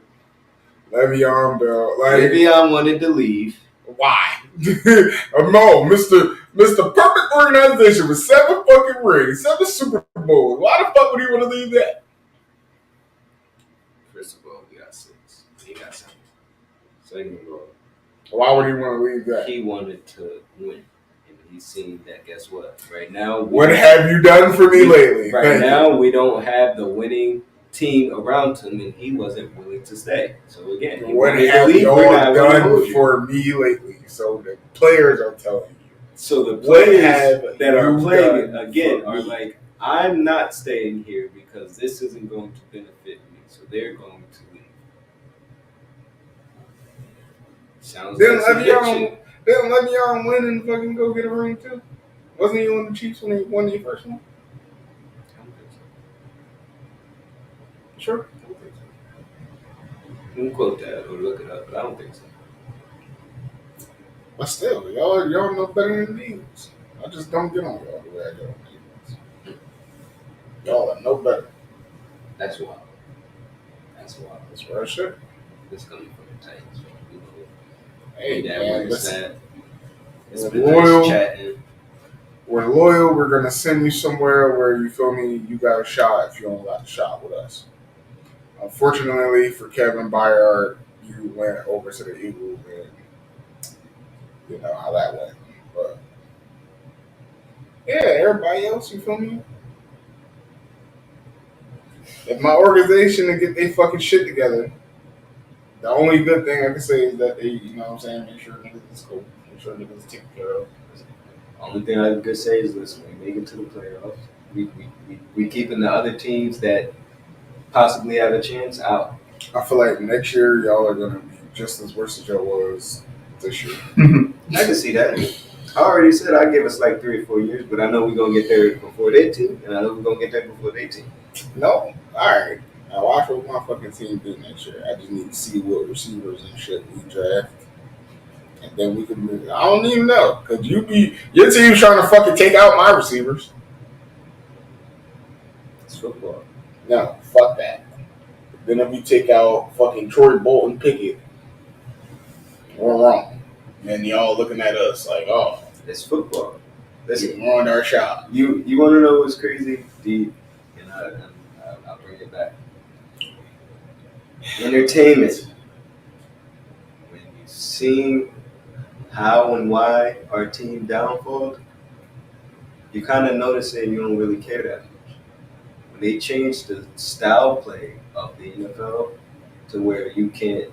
Le'Veon Bell. Le'Veon wanted to leave. Why? No, Mr. Perfect Organization with 7 fucking rings, 7 Super Bowls. Why the fuck would he want to leave that? First of all, we got 6. He got 7. Second of all, why would he want to leave that? He wanted to win. And he's seen that, guess what? Right now, what have you done for me lately? Right now, we don't have the winning team around him, and he wasn't willing to stay. So again, what have y'all done for me lately? So the players are telling you. So the players that are playing again are like, I'm not staying here because this isn't going to benefit me. So they're going to leave. Sounds like some shit. Didn't Le'Veon win and fucking go get a ring too? Wasn't he on the Chiefs when he won the first one? I don't think so. Sure. I don't think so. You can quote that or look it up, but I don't think so. But still, y'all know better than the Eagles. I just don't get on y'all the way I get on the Eagles. Y'all are no better. That's wild. That's wild. That's where I should. It's coming from the Titans. Hey, man, listen. It's been nice chatting. We're loyal. We're going to send you somewhere where, you feel me, you got a shot if you don't got a shot with us. Unfortunately for Kevin Byard, you went over to the Eagles and you know how that went. But yeah, everybody else, you feel me? If my organization to get their fucking shit together, the only good thing I can say is that they, you know what I'm saying, make sure niggas is cool. Make sure niggas is taken care of. Only thing I can say is, listen, we make it to the playoffs. We keeping the other teams that possibly have a chance out. I feel like next year y'all are gonna be just as worse as y'all was this year. I can see that. I already said I'd give us like 3 or 4 years, but I know we're gonna get there before their team, and I know we're gonna get there before their team. No, all right. Now watch what my fucking team do next year. I just need to see what receivers and shit we draft. And then we can move. I don't even know. Because your team's trying to fucking take out my receivers. It's football. No, fuck that. Then if you take out fucking Troy Bolton Pickett, we're wrong. And y'all looking at us like, oh. It's football. Listen, we're on our shot. You want to know what's crazy? And I'll bring it back. Entertainment. When you see how and why our team downfalled, you kind of notice it and you don't really care that much. When they changed the style play of the NFL to where you can't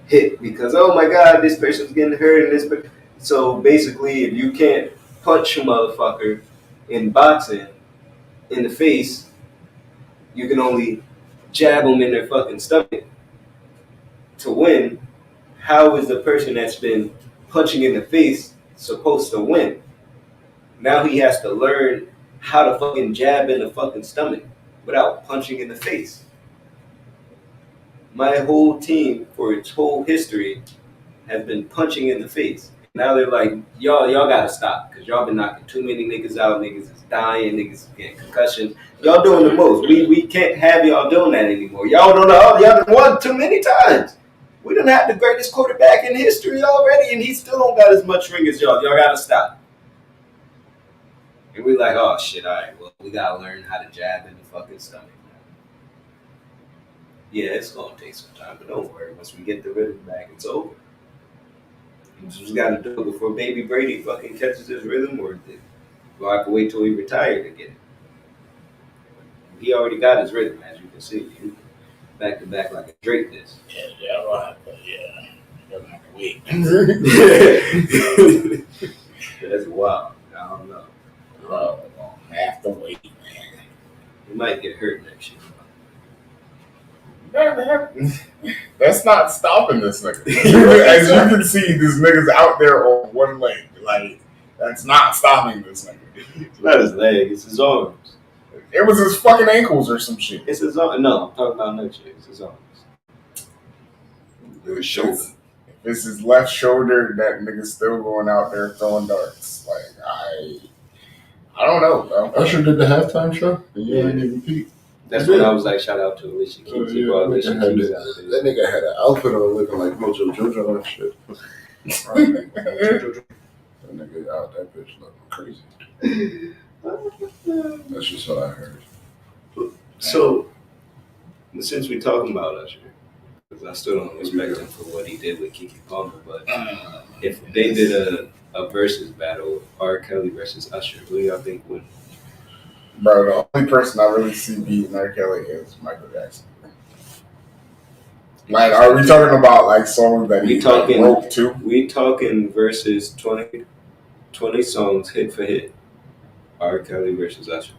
hit because, oh my God, this person's getting hurt and this. So basically, if you can't punch a motherfucker in boxing in the face, you can only jab them in their fucking stomach to win. How is the person that's been punching in the face supposed to win? Now he has to learn how to fucking jab in the fucking stomach without punching in the face. My whole team, for its whole history, has been punching in the face. Now they're like, y'all gotta stop, because y'all been knocking too many niggas out, niggas is dying, niggas is getting concussions. Y'all doing the most. We can't have y'all doing that anymore. Y'all don't know, y'all done won too many times. We done had the greatest quarterback in history already, and he still don't got as much ring as y'all. Y'all gotta stop. And we like, oh shit, all right, well, we gotta learn how to jab in the fucking stomach. Yeah, it's gonna take some time, but don't worry. Once we get the rhythm back, it's over. Just got to do it before Baby Brady fucking catches his rhythm, or do I have to wait till he retired to get it? He already got his rhythm, as you can see. He back to back like a Drake disc. Yeah, right. Yeah. You'll have to wait. That's wild. I don't know. Bro, gonna have to wait, man. He might get hurt next year. That's not stopping this nigga. As you can see, this nigga's out there on one leg. Like, that's not stopping this nigga. It's not his leg, it's his arms. It was his fucking ankles or some shit. It's his arms. No, I'm talking about next year. It's his arms. His shoulder. If it's his left shoulder, that nigga's still going out there throwing darts. Like, I don't know, bro. Usher did the halftime show, and you ain't even peep. That's when I was like, shout out to Alicia Keys. He brought Alicia Keys out there. That nigga had an outfit on looking like Mojo Jojo and shit. That nigga out that bitch looking crazy. That's just what I heard. So, since we're talking about Usher, because I still don't respect him for what he did with Keke Palmer, but if they did a versus battle, R. Kelly versus Usher, who do y'all think would? Bro, the only person I really see beating R. Kelly is Michael Jackson. Like, are we talking about like songs that he wrote too? We talking versus 20 songs hit for hit. R. Kelly versus Usher.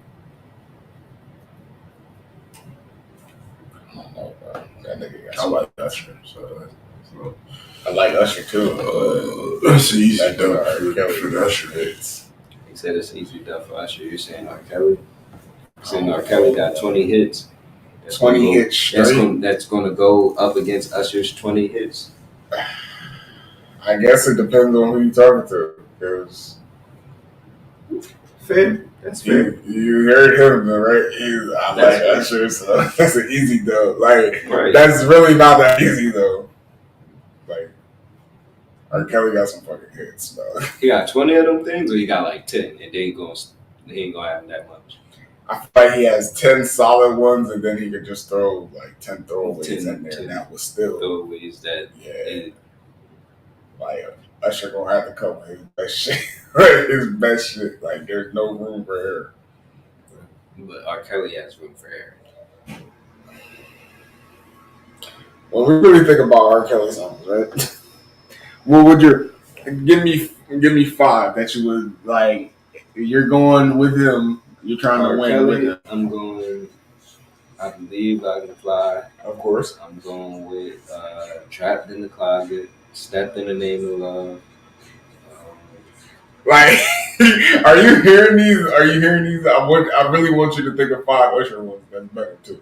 I don't know, bro. That nigga got I like Usher, so I like Usher too. That's easy That though R. Kelly for Usher hits. He said it's easy done for Usher. You're saying R. Kelly? You're saying R. Kelly got 20 hits. 20 hits straight. That's going to go up against Usher's 20 hits. I guess it depends on who you're talking to. Because fair. That's fair. You heard him, right? I like Usher, so that's an easy though. Like, That's really not that easy though. Like, R. Kelly got some fucking hits, though. He got 20 of them things, or he got like 10, and he ain't gonna have that much. I feel like he has 10 solid ones, and then he could just throw like 10 throwaways in there, and that was still throwaways that. Yeah. Like, Usher gonna have to come with his best shit. His best shit. Like, there's no room for error. But R. Kelly has room for error. When we really think about R. Kelly songs, right? What would give me 5 that you would like? You're going with him. You're trying to win Kelly, with him. I'm going. I Believe I Can Fly. Of course. I'm going with Trapped in the Closet. Stepped in the Name of Love. Like, are you hearing these? I really want you to think of 5 Usher ones. That's better too.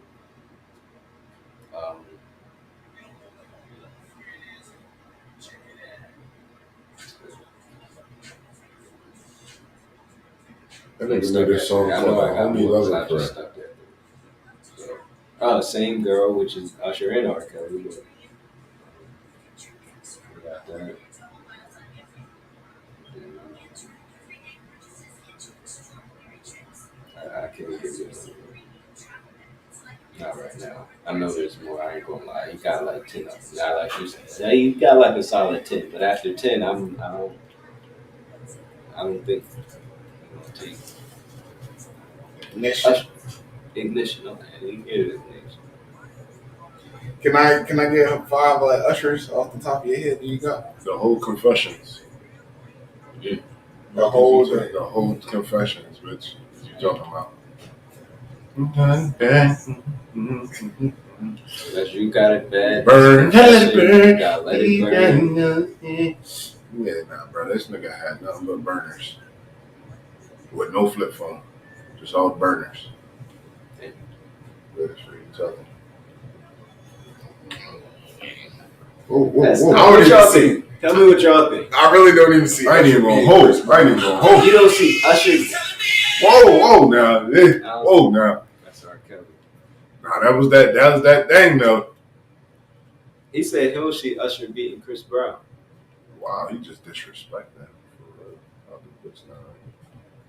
I think another song called Homie Love Forever. Same Girl, which is Usher and R. Kelly. We got that. I can't give you not right now. I know there's more. I ain't gonna lie. You got like 10 of them. Not like you said. Yeah, you got like a solid 10. But after 10, I don't think I'm gonna take Ignition. Okay, you get it. Can I get 5 Ushers off the top of your head? There you go. The whole Confessions. Yeah. The whole Confessions, bitch. What you talking about? Because you got it bad. Burn, let it burn. Yeah, nah, bro. This nigga had nothing but burners. With no flip phone. Just all burners. Yeah. That's what you talking. What y'all think? Tell me what y'all think. I really don't even see. I ain't even gonna hold. You don't see Usher. Whoa, now. Now. That's R. Kelly. Nah, that was that thing though. He said he'll see Usher beating Chris Brown. Wow, you just disrespect that.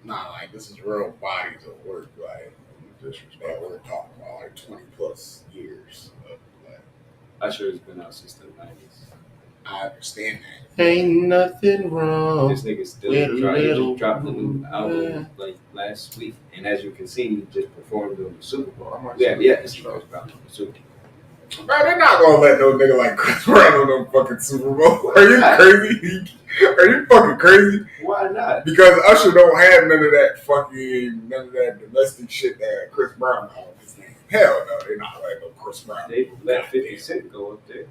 Nah, like, this is real bodies of work. Like, disrespect. We're talking about like 20+ years. Usher has been out since the 90s. I understand that. Ain't nothing wrong. This nigga still With a he little- just dropped the new album Yeah. like last week, and as you can see, he just performed on the Super Bowl. I might Yeah, see yeah, that. it's Chris Brown on the Super Bowl. Bro, they're not gonna let no nigga like Chris Brown on no fucking Super Bowl. Are you crazy? Are you fucking crazy? Why not? Because Usher don't have none of that domestic shit that Chris Brown has on his name. Hell no, they're not letting no Chris Brown. They let 50 Cent go up there.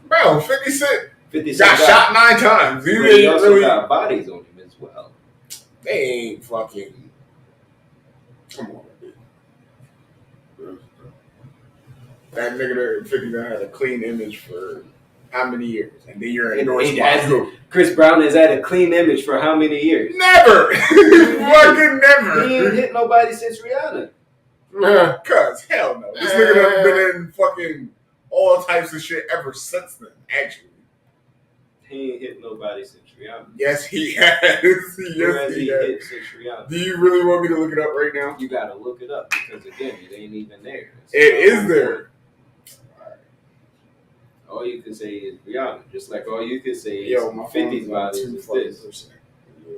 Bro, 50 Cent 50 got Cent shot 9 times. He but he ain't also really. got bodies on him as well. They ain't fucking. Come on, dude. That nigga that 50 that had a clean image for how many years? And then you're endorsed He by has- who? Chris Brown has had a clean image for how many years? Never! Fucking never! He ain't hit nobody since Rihanna. Cuz, hell no. This nigga done been in fucking all types of shit ever since then, actually. He ain't hit nobody since Rihanna. Yes, he has. Who Yes, has he he has. hit since Rihanna? Do you really want me to look it up right now? You gotta look it up because again, it ain't even there. It is there. All you can say is Rihanna, just like all you can say is Yo, my 50's phone's bodies on is 2 this. fucking %.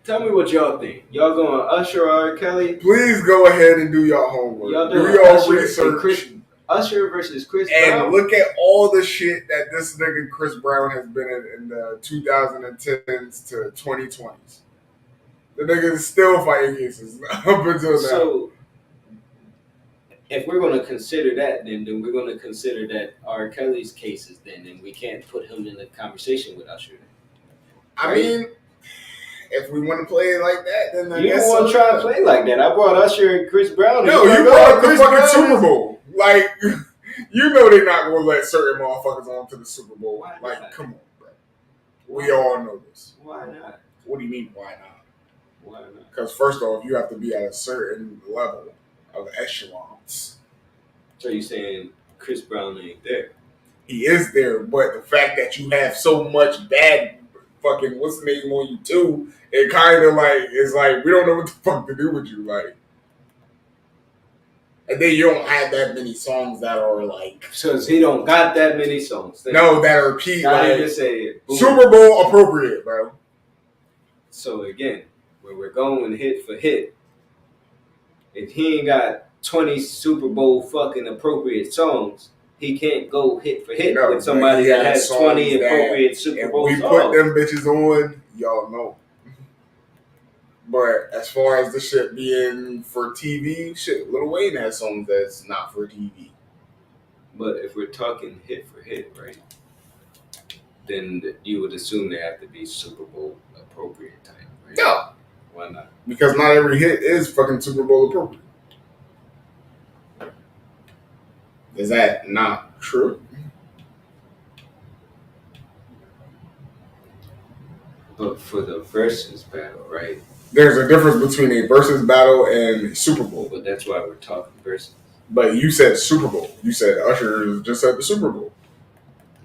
Tell me what y'all think. Y'all going Usher or R. Kelly? Please go ahead and do your homework. Y'all Do doing your Usher and research. Usher versus Chris And Brown? look at all the shit that this nigga Chris Brown has been in the 2010s to 2020s. The nigga is still fighting cases up until now. So, if we're going to consider that, then we're going to consider that R. Kelly's cases, then we can't put him in the conversation with Usher. I mean, if we want to play it like that, then I You guess don't want to try to play like that. I brought Usher and Chris Brown. No, and you like, brought oh, up the Chris fucking Brown Super is- Bowl. Like, you know they're not going to let certain motherfuckers on to the Super Bowl. Why Like, not? come on, bro. We all know this. Why not? What do you mean, why not? Why not? Because first off, you have to be at a certain level of echelons. So you saying Chris Brown ain't there? He is there, but the fact that you have so much bad fucking what's the name on you too, it kind of like it's like we don't know what the fuck to do with you, like. And then you don't have that many songs that are like Because he don't got that many songs. no that are peak I like just say it. Boom. Super Bowl appropriate, bro. So again, when we're going hit for hit, if he ain't got 20 Super Bowl fucking appropriate songs, he can't go hit for hit No, with somebody but he that has has songs 20 that appropriate Super If Bowl we songs. put them bitches on, y'all know. But as far as the shit being for TV, shit, Lil Wayne has songs that's not for TV. But if we're talking hit for hit, right, then you would assume they have to be Super Bowl appropriate type, right? No, Why not? because not every hit is fucking Super Bowl appropriate. Is that not true? But for the versus battle, right? There's a difference between a versus battle and Super Bowl. But that's why we're talking versus. But you said Super Bowl. You said Usher just said the Super Bowl.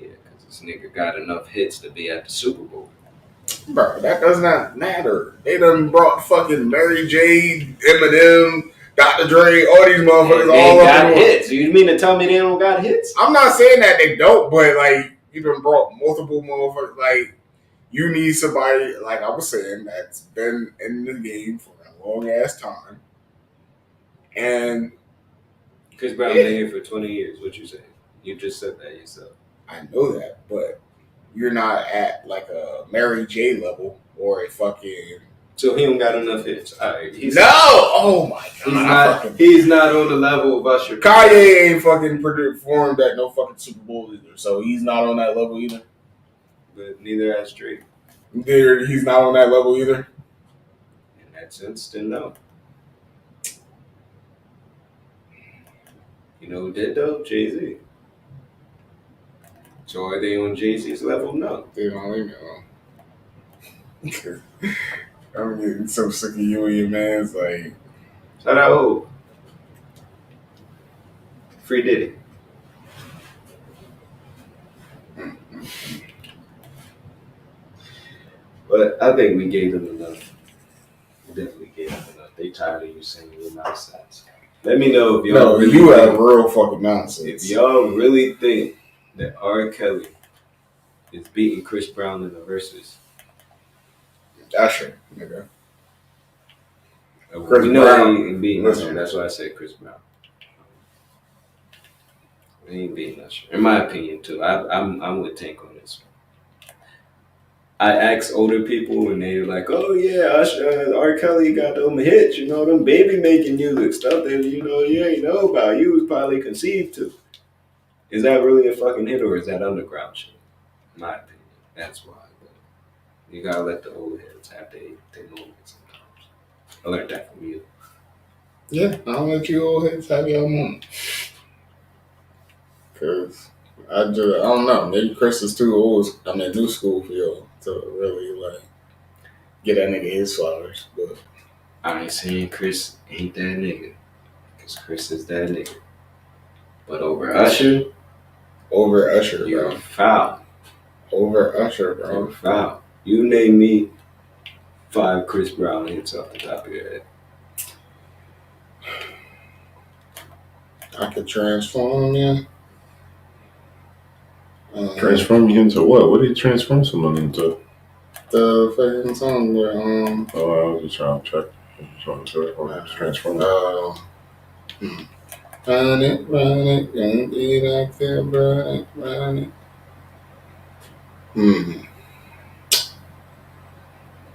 Yeah, because this nigga got enough hits to be at the Super Bowl. Bro, that does not matter. They done brought fucking Mary J, Eminem, Dr. Dre, all these motherfuckers And all they up got in one. hits. You mean to tell me they don't got hits? I'm not saying that they don't, but like you done brought multiple motherfuckers. Like you need somebody, like I was saying, that's been in the game for a long ass time. And Chris Brown been here for 20 years. What you saying? You just said that yourself. I know that, but you're not at like a Mary J level or a fucking So he don't got enough hits. All right, no. Oh my god, He's not on the level of Usher. Kanye ain't fucking performed at no fucking Super Bowl either, so he's not on that level either. But neither has Drake. He's not on that level either. In that sense, then no. You know who did though? Jay-Z. So are they on Jay-Z's level? No. Dude, don't leave me alone. I'm getting so sick of you and your man's like. Shout out who? Free Diddy. But I think we gave them enough. We definitely gave them enough. They tired of you saying your nonsense. Let me know if y'all No, really you think, have real fucking nonsense. if y'all really think that R. Kelly is beating Chris Brown in the verses. Usher, nigga. We know Brown. he ain't beating Listen. Usher. That's why I said Chris Brown. He ain't beating Usher, in my opinion, too. I'm with Tank on this one. I ask older people and they're like, "Oh yeah, Usher, R. Kelly got them hits, you know, them baby making music stuff that you ain't know about. You was probably conceived to. Is that really a fucking hit or is that underground shit? In my opinion, that's why. But you gotta let the old heads have their moments sometimes. I learned that from you. Yeah, I'll let you old heads have your moment. Cause I don't know. Maybe Chris is too old. I mean, new school for you to really like get that nigga his flowers. But I ain't saying Chris ain't that nigga, cause Chris is that nigga. But over Usher, you're foul. Over Usher, bro. You're foul. You name me 5 Chris Brown hits off the top of your head. I could transform you. Transform you into what? What did he transform someone into? The fucking song where Oh, I was just trying to check. Transform. Run it, gonna be like that, run it.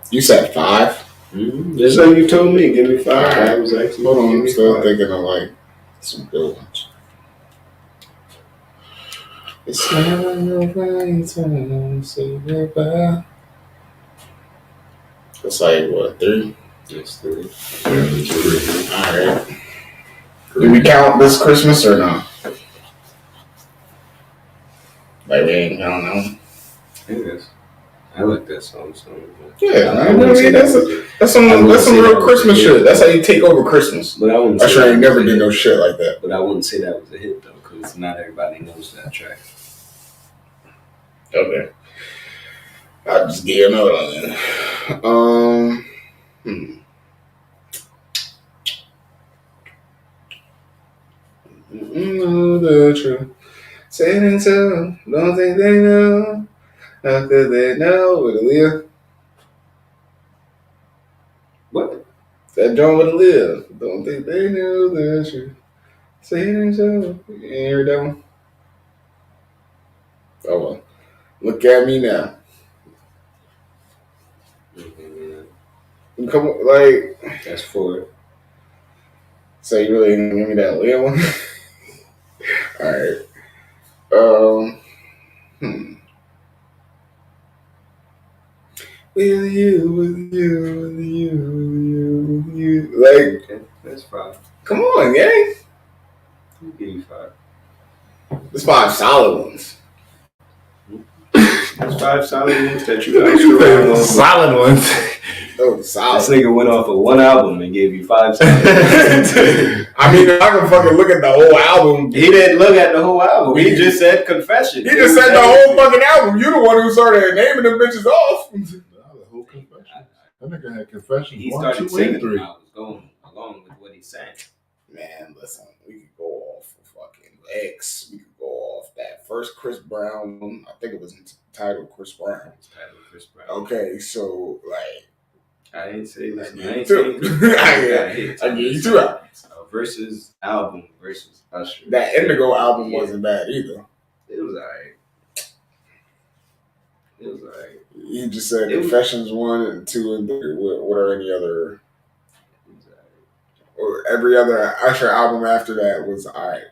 You said 5? Mm-hmm. Just like you told me, give me 5. Right. I was actually hold on, I'm still 5. thinking of like some good ones. It's never your right time to say goodbye. It's like what, 3? That's 3. Alright. Do we count this Christmas or not? Like we ain't counting them. Yes. I like that song. Yeah, I mean, that's some real Christmas shit. That's how you take over Christmas. But I wouldn't. I sure ain't never did no shit like that. But I wouldn't say that was a hit though, because not everybody knows that track. Okay. I'll just give you another one. Know the truth. Say it so. Don't think they know. How could they know? With Aaliyah. What? That drum with Aaliyah. Don't think they know the truth. Say it so. You ain't heard that one? Oh well. Look at me now. Come on, like. That's 4. So you really ain't gonna give me that Aaliyah one? Alright. With you. Like, okay, that's 5. come on, gang. I'll give you 5. There's 5 solid ones. There's 5 solid ones that you got. Solid ones. Oh, solid. This nigga went off of 1 album and gave you 5 solid ones. I mean, if I can fucking look at the whole album. He didn't look at the whole album. He just said Confession. He just said the whole fucking album. You the one who started naming them bitches off. The whole Confession. That nigga had Confession. He 1, started 2, singing and 3. them. I was going along with what he sang. Man, listen, we could go off of fucking X. We could go off that first Chris Brown one. I think it was entitled Chris Brown. It's titled Chris Brown. Okay, so like. I didn't say that. I give you 2 albums. Versus album versus Usher. That Indigo album wasn't bad either. It was alright. You just said Confessions 1 and 2 and 3. What are any other? Or every other Usher album after that was alright.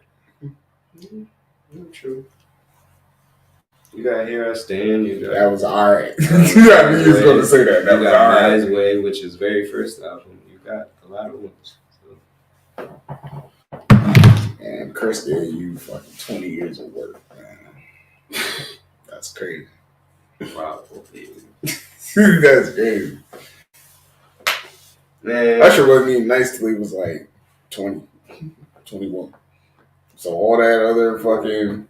True. You got Here I Stand. That was alright. I knew you was going to say that. That was alright. Nice Way, which is very first album. You got a lot of ones. And Chris gave you fucking 20 years of work, man. That's crazy. Wow. That's crazy. Man. Usher wasn't even nice till he was like 20, 21. So all that other fucking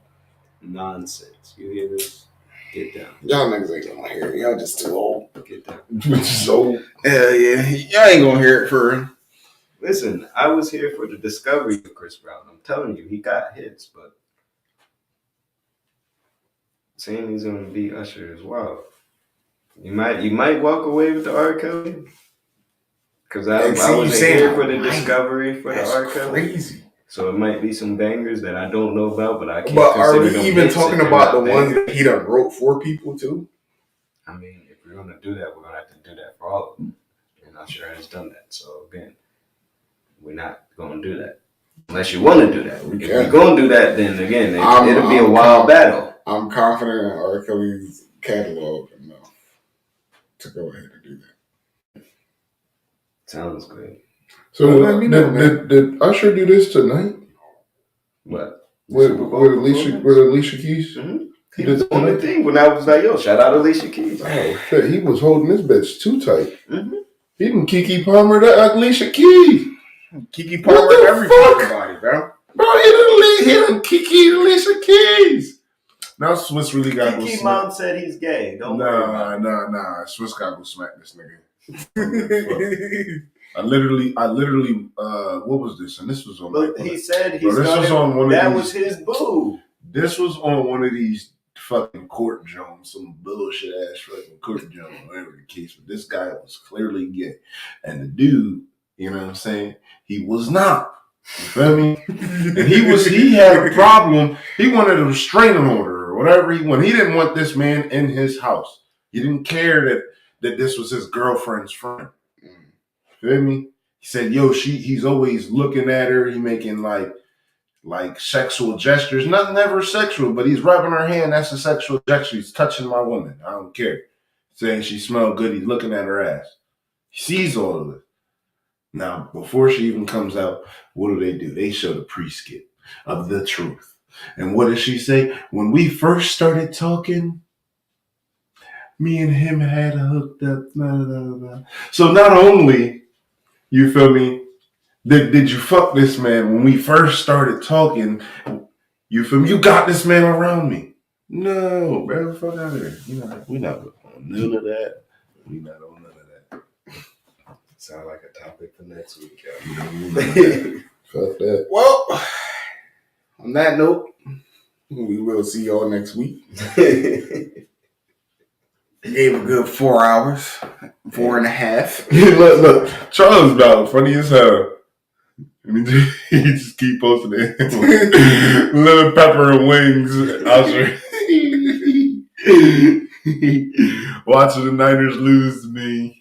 nonsense. You hear this? Get down. Y'all niggas ain't gonna hear it. Y'all just too old. Get down. So hell yeah. Y'all ain't gonna hear it for. Listen, I was here for the discovery of Chris Brown. I'm telling you, he got hits, but saying he's gonna beat Usher as well. You might walk away with the R. Kelly. Because I wasn't here for the discovery for the R. Kelly. Crazy. So it might be some bangers that I don't know about, but I can't But are consider them we even hits talking if they're about not the ones bangers. that he done wrote for people too? I mean, if we're gonna do that, we're gonna have to do that for all of them. And Usher has done that. So again, we're not gonna do that. Unless you want to do that. If you're gonna do that, then again, it'll be a wild battle. I'm confident in R. Kelly's catalog enough to go ahead and do that. Sounds good. So did Usher do this tonight? What? With Alicia Keys? Mm-hmm. He did the only thing when I was like, yo, shout out Alicia Keys. Oh shit, he was holding his bitch too tight. Mm-hmm. He didn't Kiki Palmer to Alicia Keys. Kiki Palmer everybody, bro. Bro, he didn't Kiki Alicia Keys. Now Swiss really got to go Kiki smack. mom said he's gay. Don't worry about it. Nah. Swiss got to go smack this nigga. I literally, what was this? And this was on. But he said he this was on one that of these, was his boo. This was on one of these fucking court jones, some bullshit ass fucking court jones, whatever the case. But this guy was clearly gay, and the dude, you know what I'm saying, he was not. You feel me? And he had a problem. He wanted a restraining order or whatever he wanted. He didn't want this man in his house. He didn't care that this was his girlfriend's friend. Feel me? He said, yo, he's always looking at her. He making like sexual gestures. Never sexual, but he's rubbing her hand. That's a sexual gesture. He's touching my woman. I don't care. Saying she smelled good. He's looking at her ass. He sees all of it. Now, before she even comes out, what do? They show the pre-skit of the truth. And what does she say? When we first started talking, me and him had hooked up. Blah, blah, blah. So not only, you feel me, did you fuck this man when we first started talking, you feel me, you got this man around me. No, bro, fuck out of here. We not on none of that. We not on none of that. Sound like a topic for next week, Fuck that. Well, on that note, we will see y'all next week. Gave a good 4 hours, 4.5. Look, Charles about funny as hell. I mean, he just keep posting it. Lemon pepper and wings. Usher. Watching the Niners lose to me.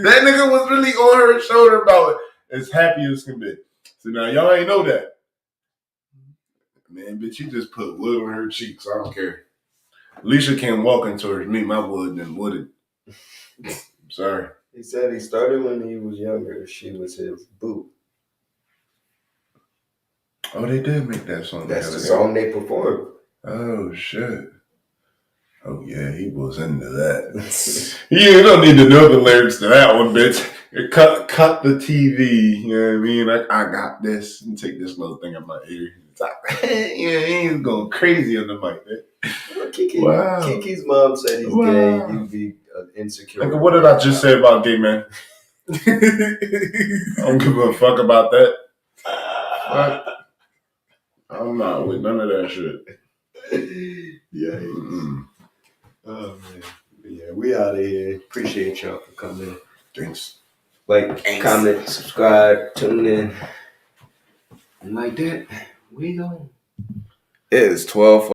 That nigga was really on her shoulder about it, as happy as can be. So now y'all ain't know that. Man, bitch, you just put wood on her cheeks. I don't care. Alicia came walking towards me. My wood done wooded. I'm sorry. He said he started when he was younger. She was his boo. Oh, they did make that song. That's the song they performed. Oh, shit. Oh, yeah, he was into that. You don't need to know the lyrics to that one, bitch. Cut the TV. You know what I mean? I got this. And take this little thing in my ear. It's like, he's going crazy on the mic, man. Wow. Kiki's mom said he's gay. You'd be insecure. Like, what did I just say about gay men? I don't give a fuck about that. I'm not with none of that shit. Yeah. Oh, man. Yeah, we out of here. Appreciate y'all for coming. Thanks. Like, comment, subscribe, tune in. And like that, we go. It is 12.